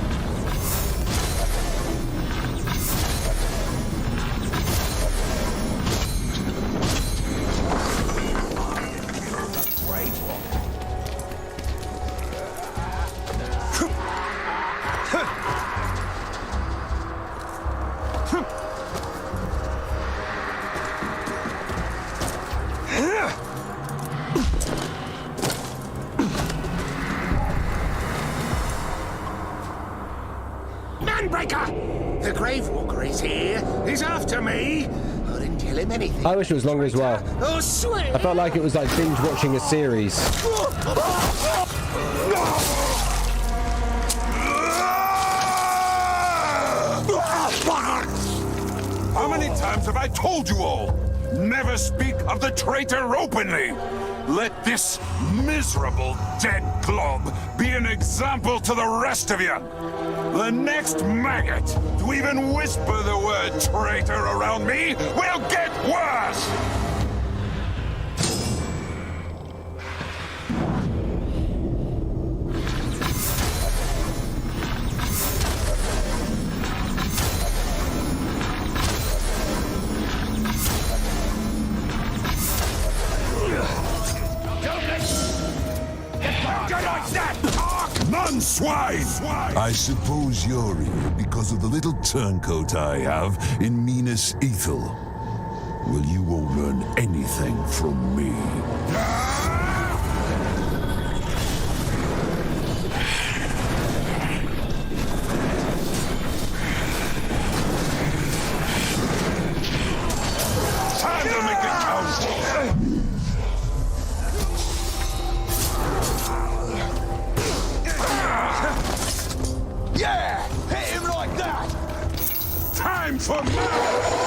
Manbreaker! The Gravewalker is here. He's after me. I didn't tell him anything. I wish it was longer as well. Oh, swear! I felt like it was like binge watching a series. times have I told you all? Never speak of the traitor openly. Let this miserable dead glob be an example to the rest of you. The next maggot to even whisper the word traitor around me will get worse! Swine! I suppose you're here because of the little turncoat I have in Minas Ethel. Well, you won't learn anything from me. Time to make it count! Yeah! Hit him like that! Time for murder!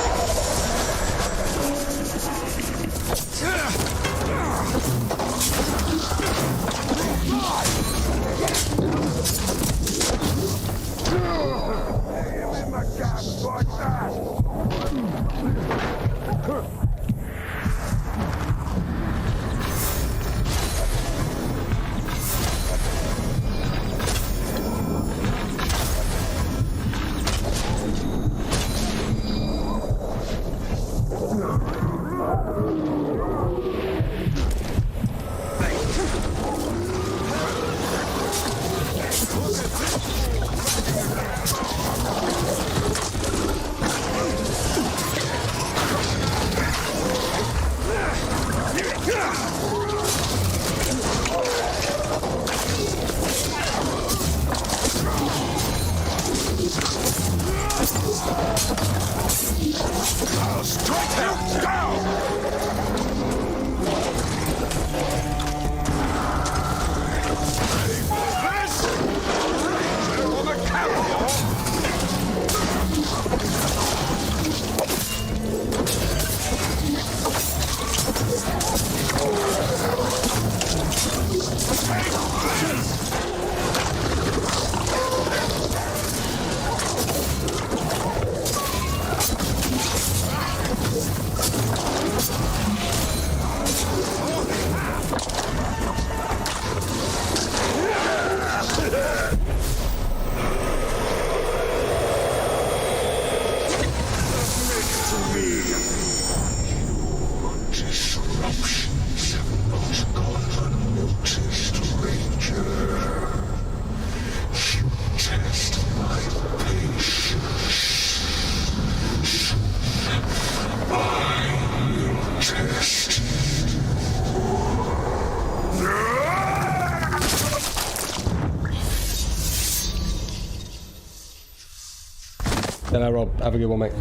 Hello, Rob. Have a good one, mate.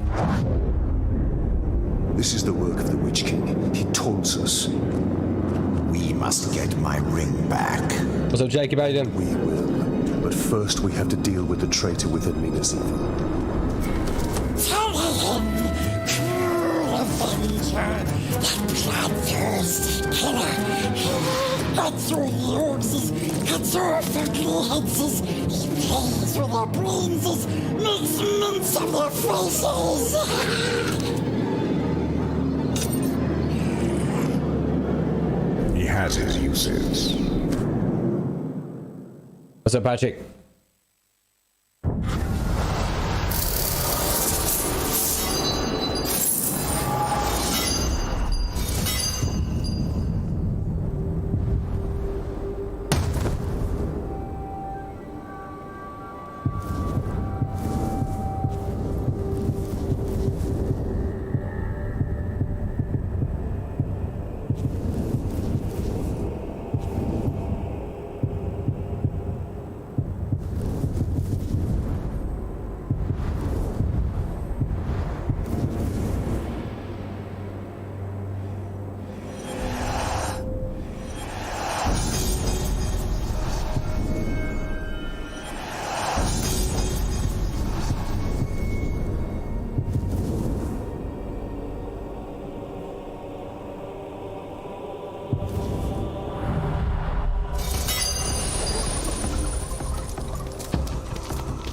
This is the work of the Witch King. He taunts us. We must get my ring back. What's up, Jacob? How you doing? We will. But first we have to deal with the traitor within Minas Ethel. Tell him, cruel avenger, that bloodthirsty killer. Cuts your ears, cuts off ugly heads, he plays with their brains, makes mince of their faces. He has his uses. What's up, Patrick?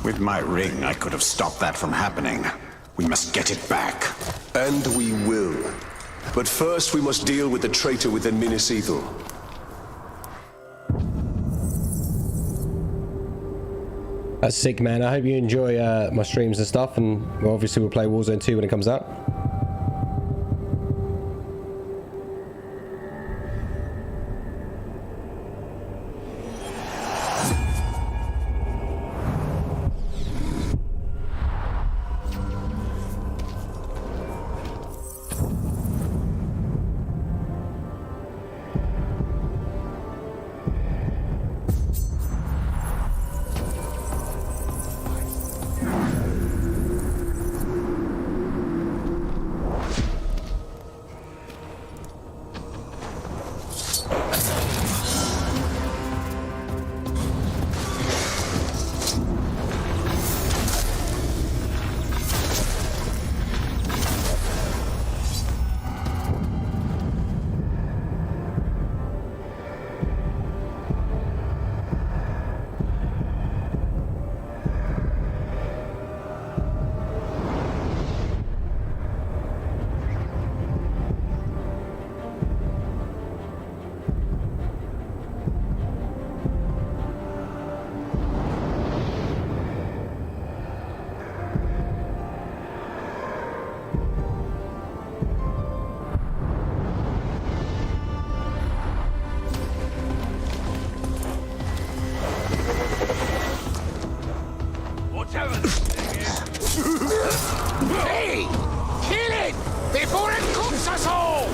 With my ring, I could have stopped that from happening. We must get it back. And we will. But first we must deal with the traitor within Minas Ithil. That's sick, man. I hope you enjoy my streams and stuff, and obviously we'll play Warzone 2 when it comes out. Hey! Kill it! Before it cooks us all!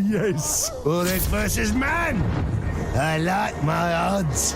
Yes! Bullet versus man! I like my odds.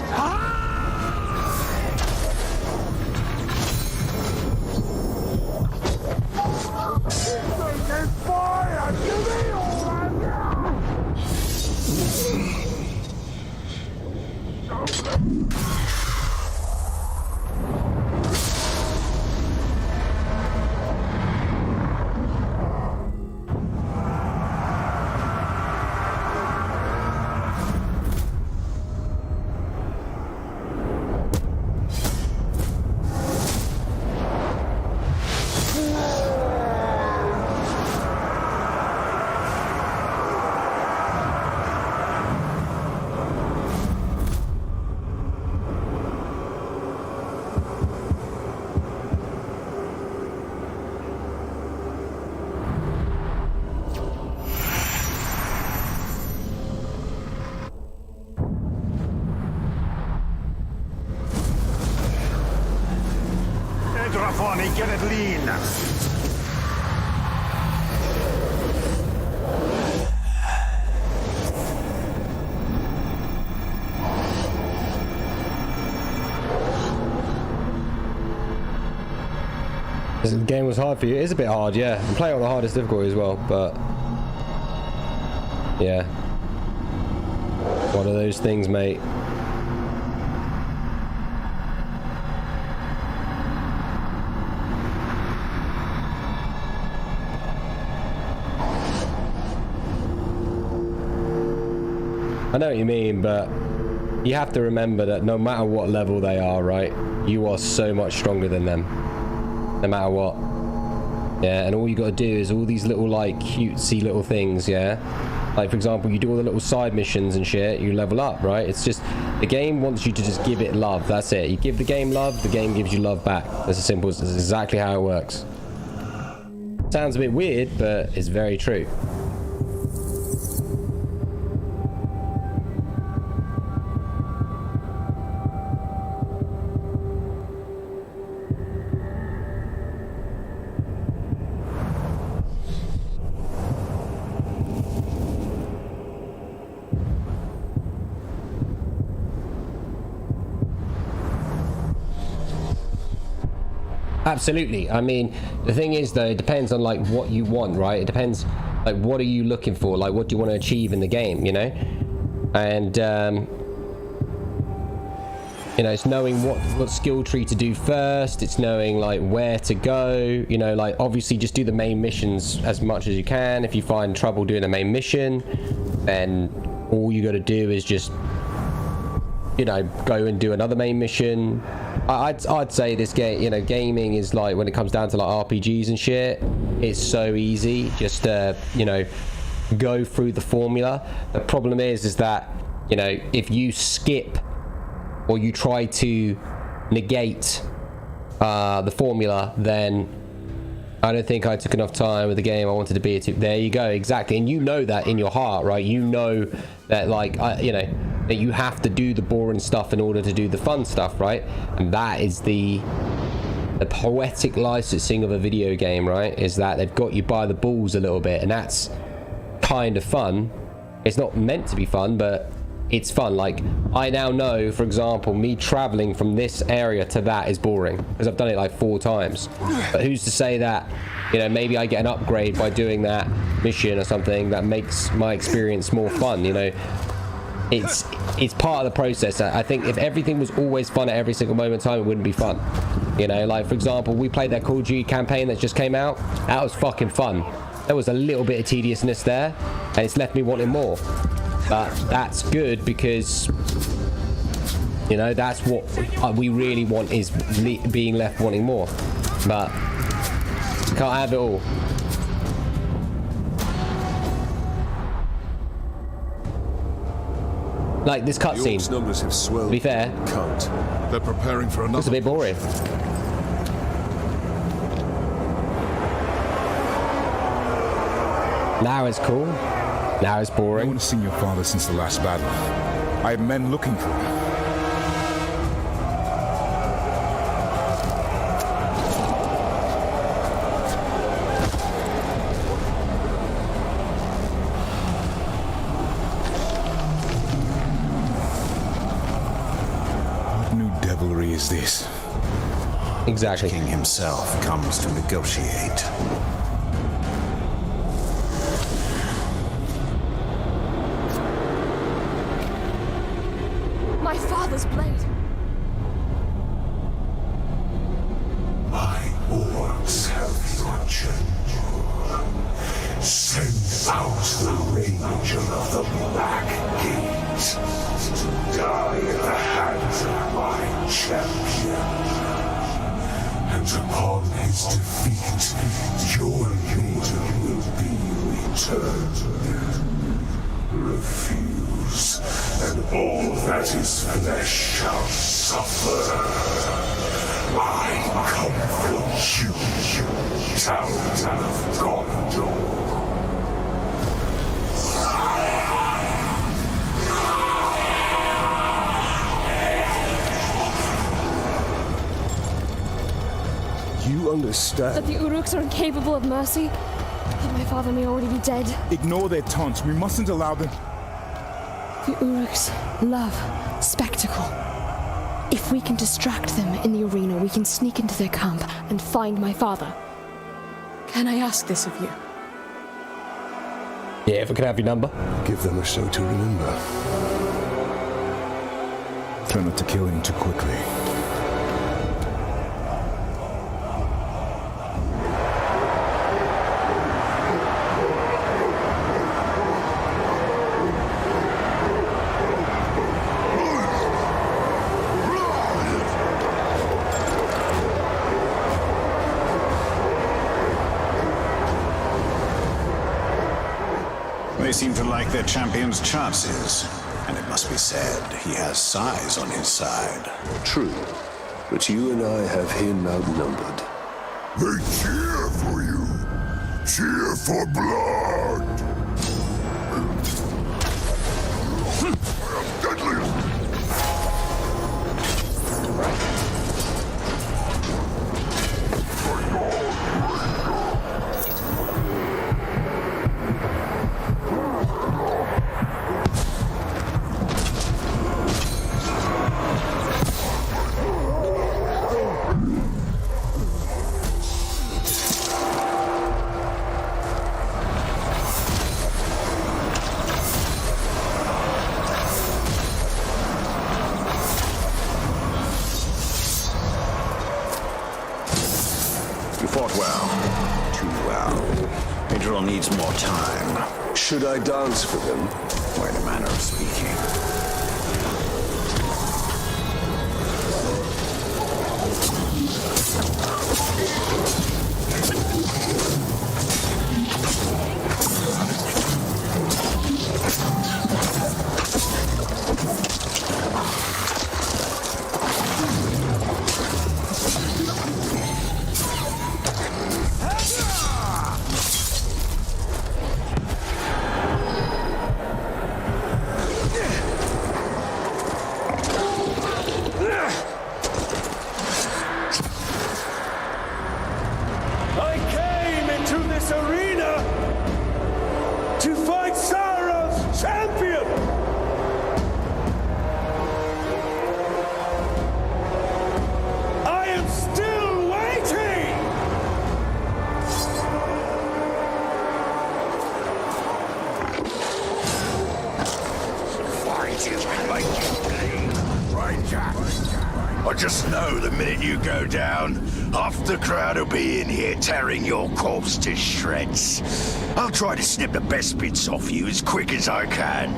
Get it lean. This game was hard for you. It is a bit hard, yeah. I'm playing on the hardest difficulty as well, but yeah. One of those things, mate. I know what you mean, but you have to remember that no matter what level they are, right, you are so much stronger than them. No matter what. Yeah, and all you gotta do is all these little, like, cutesy little things, yeah? Like, for example, you do all the little side missions and shit, you level up, right? It's just, the game wants you to just give it love, that's it. You give the game love, the game gives you love back. That's as simple as, that's exactly how it works. Sounds a bit weird, but it's very true. Absolutely. I mean, the thing is, though, it depends on, like, what you want, right? It depends, like, what are you looking for? Like, what do you want to achieve in the game, you know? And, You know, it's knowing what skill tree to do first. It's knowing like where to go. You know, like obviously just do the main missions as much as you can. If you find trouble doing the main mission, then all you got to do is just, you know, go and do another main mission. I'd say this game, you know, gaming is like, when it comes down to like RPGs and shit, it's so easy just to, you know, go through the formula. The problem is that, you know, if you skip or you try to negate the formula, then I don't think I took enough time with the game. I wanted to be there you go, exactly. And you know that in your heart, right? You know that, like, you know, that you have to do the boring stuff in order to do the fun stuff, right? And that is the poetic licensing of a video game, right? Is that they've got you by the balls a little bit, and that's kind of fun. It's not meant to be fun, but it's fun. Like, I now know, for example, me traveling from this area to that is boring because I've done it like 4 times. But who's to say that, you know, maybe I get an upgrade by doing that mission or something that makes my experience more fun. You know, it's part of the process. I think if everything was always fun at every single moment in time, it wouldn't be fun. You know, like, for example, we played that Call of Duty campaign that just came out. That was fucking fun. There was a little bit of tediousness there, and it's left me wanting more. But that's good because, you know, that's what we really want, is being left wanting more. But can't have it all. Like this cutscene, to be fair, they're preparing for another. It's a bit boring. Now it's cool. Now it's boring. I haven't seen your father since the last battle. I have men looking for him. What new devilry is this? Exactly. The king himself comes to negotiate. Blade. My orcs have tortured you. Send out the Ranger of the Black Gate to die at the hands of my champion. And upon his defeat, your leader will be returned. Refuse, and all that is flesh shall suffer. I come for you, town of Gondor. You understand? That the Uruks are incapable of mercy? That my father may already be dead? Ignore their taunts. We mustn't allow them. The Uruks love spectacle. If we can distract them in the arena, we can sneak into their camp and find my father. Can I ask this of you? Yeah, if I can have your number. Give them a show to remember. Try not to kill him too quickly. They seem to like their champion's chances. And it must be said, he has size on his side. True. But you and I have him outnumbered. They cheer for you. Cheer for blood. Deadly. cathedral needs more time. Should I dance for them? Quite a manner of speaking. I just know the minute you go down, half the crowd will be in here tearing your corpse to shreds. I'll try to snip the best bits off you as quick as I can.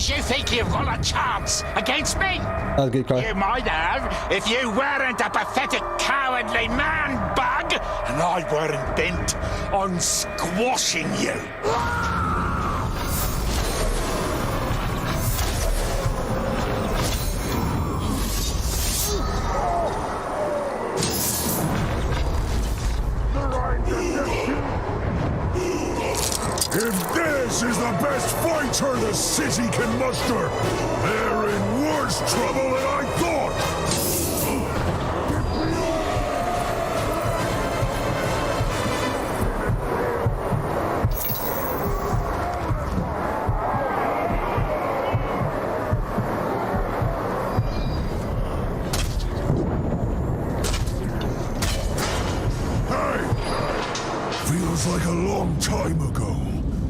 You think you've got a chance against me? That was a good cry. You might have if you weren't a pathetic, cowardly man-bug, and I weren't bent on squashing you. If this is the best fighter the city can muster, they're in worse trouble than I thought! Hey! Feels like a long time ago.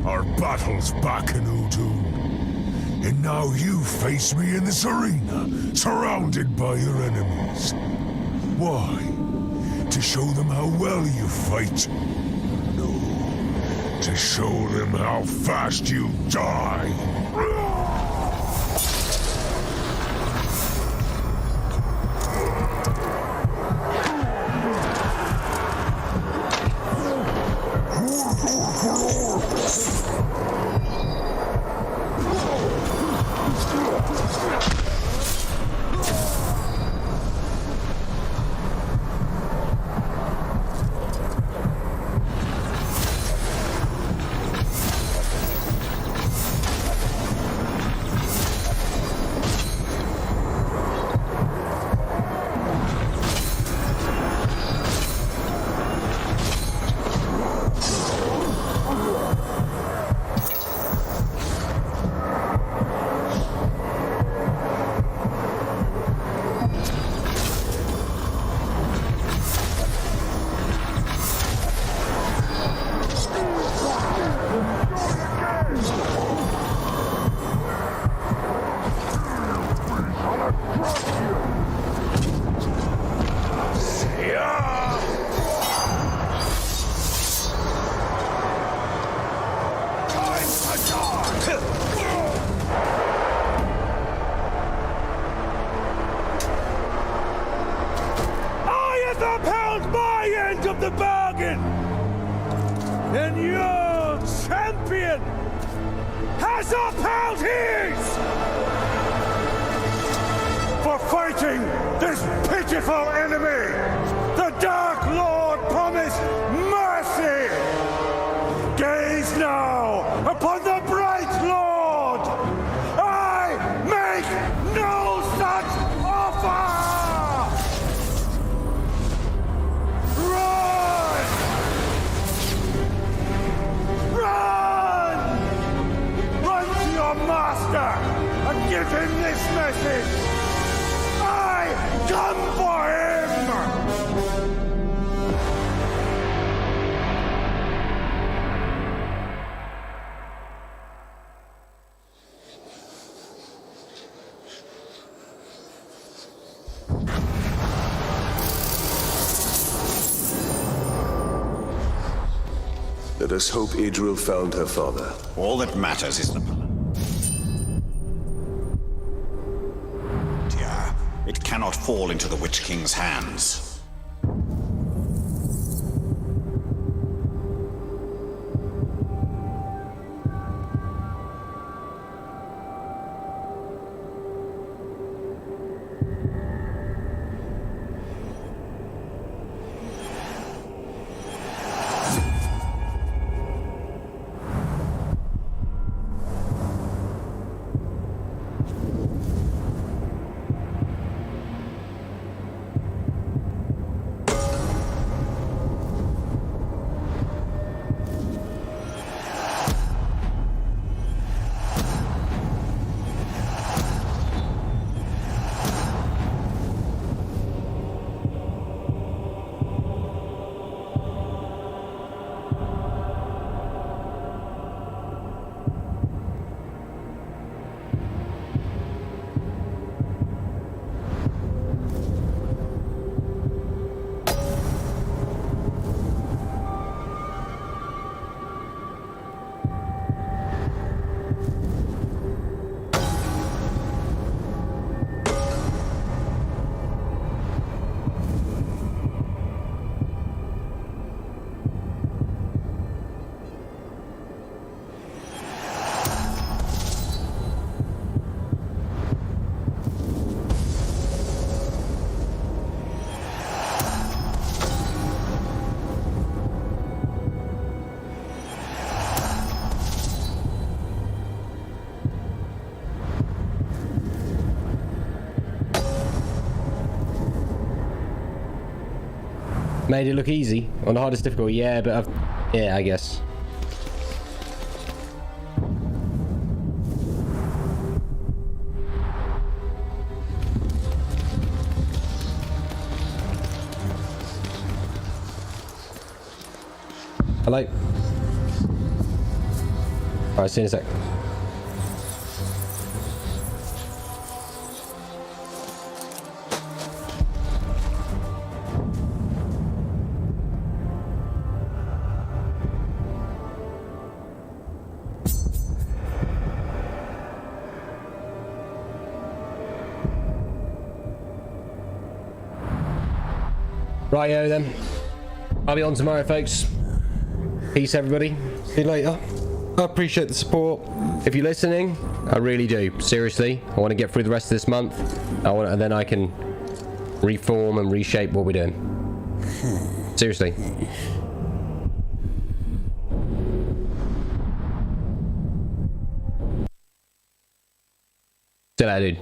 Our battle's back in Udun. And now you face me in this arena, surrounded by your enemies. Why? To show them how well you fight? No. To show them how fast you die. has upheld his! For fighting this pitiful enemy, the Dark Lord promised mercy! Gaze now upon the Bright Lord! I make no such offer! Run! Run! Run to your master and give him this message! I come for him! Let us hope Idril found her father. All that matters is the Palantir. It cannot fall into the Witch King's hands. Made it look easy on the hardest difficulty, yeah, but yeah, I guess. Hello. Alright, see you in a sec. Righto then. I'll be on tomorrow, folks. Peace, everybody. See you later. I appreciate the support. If you're listening, I really do. Seriously, I want to get through the rest of this month. And then I can reform and reshape what we're doing. Seriously. See you later, dude.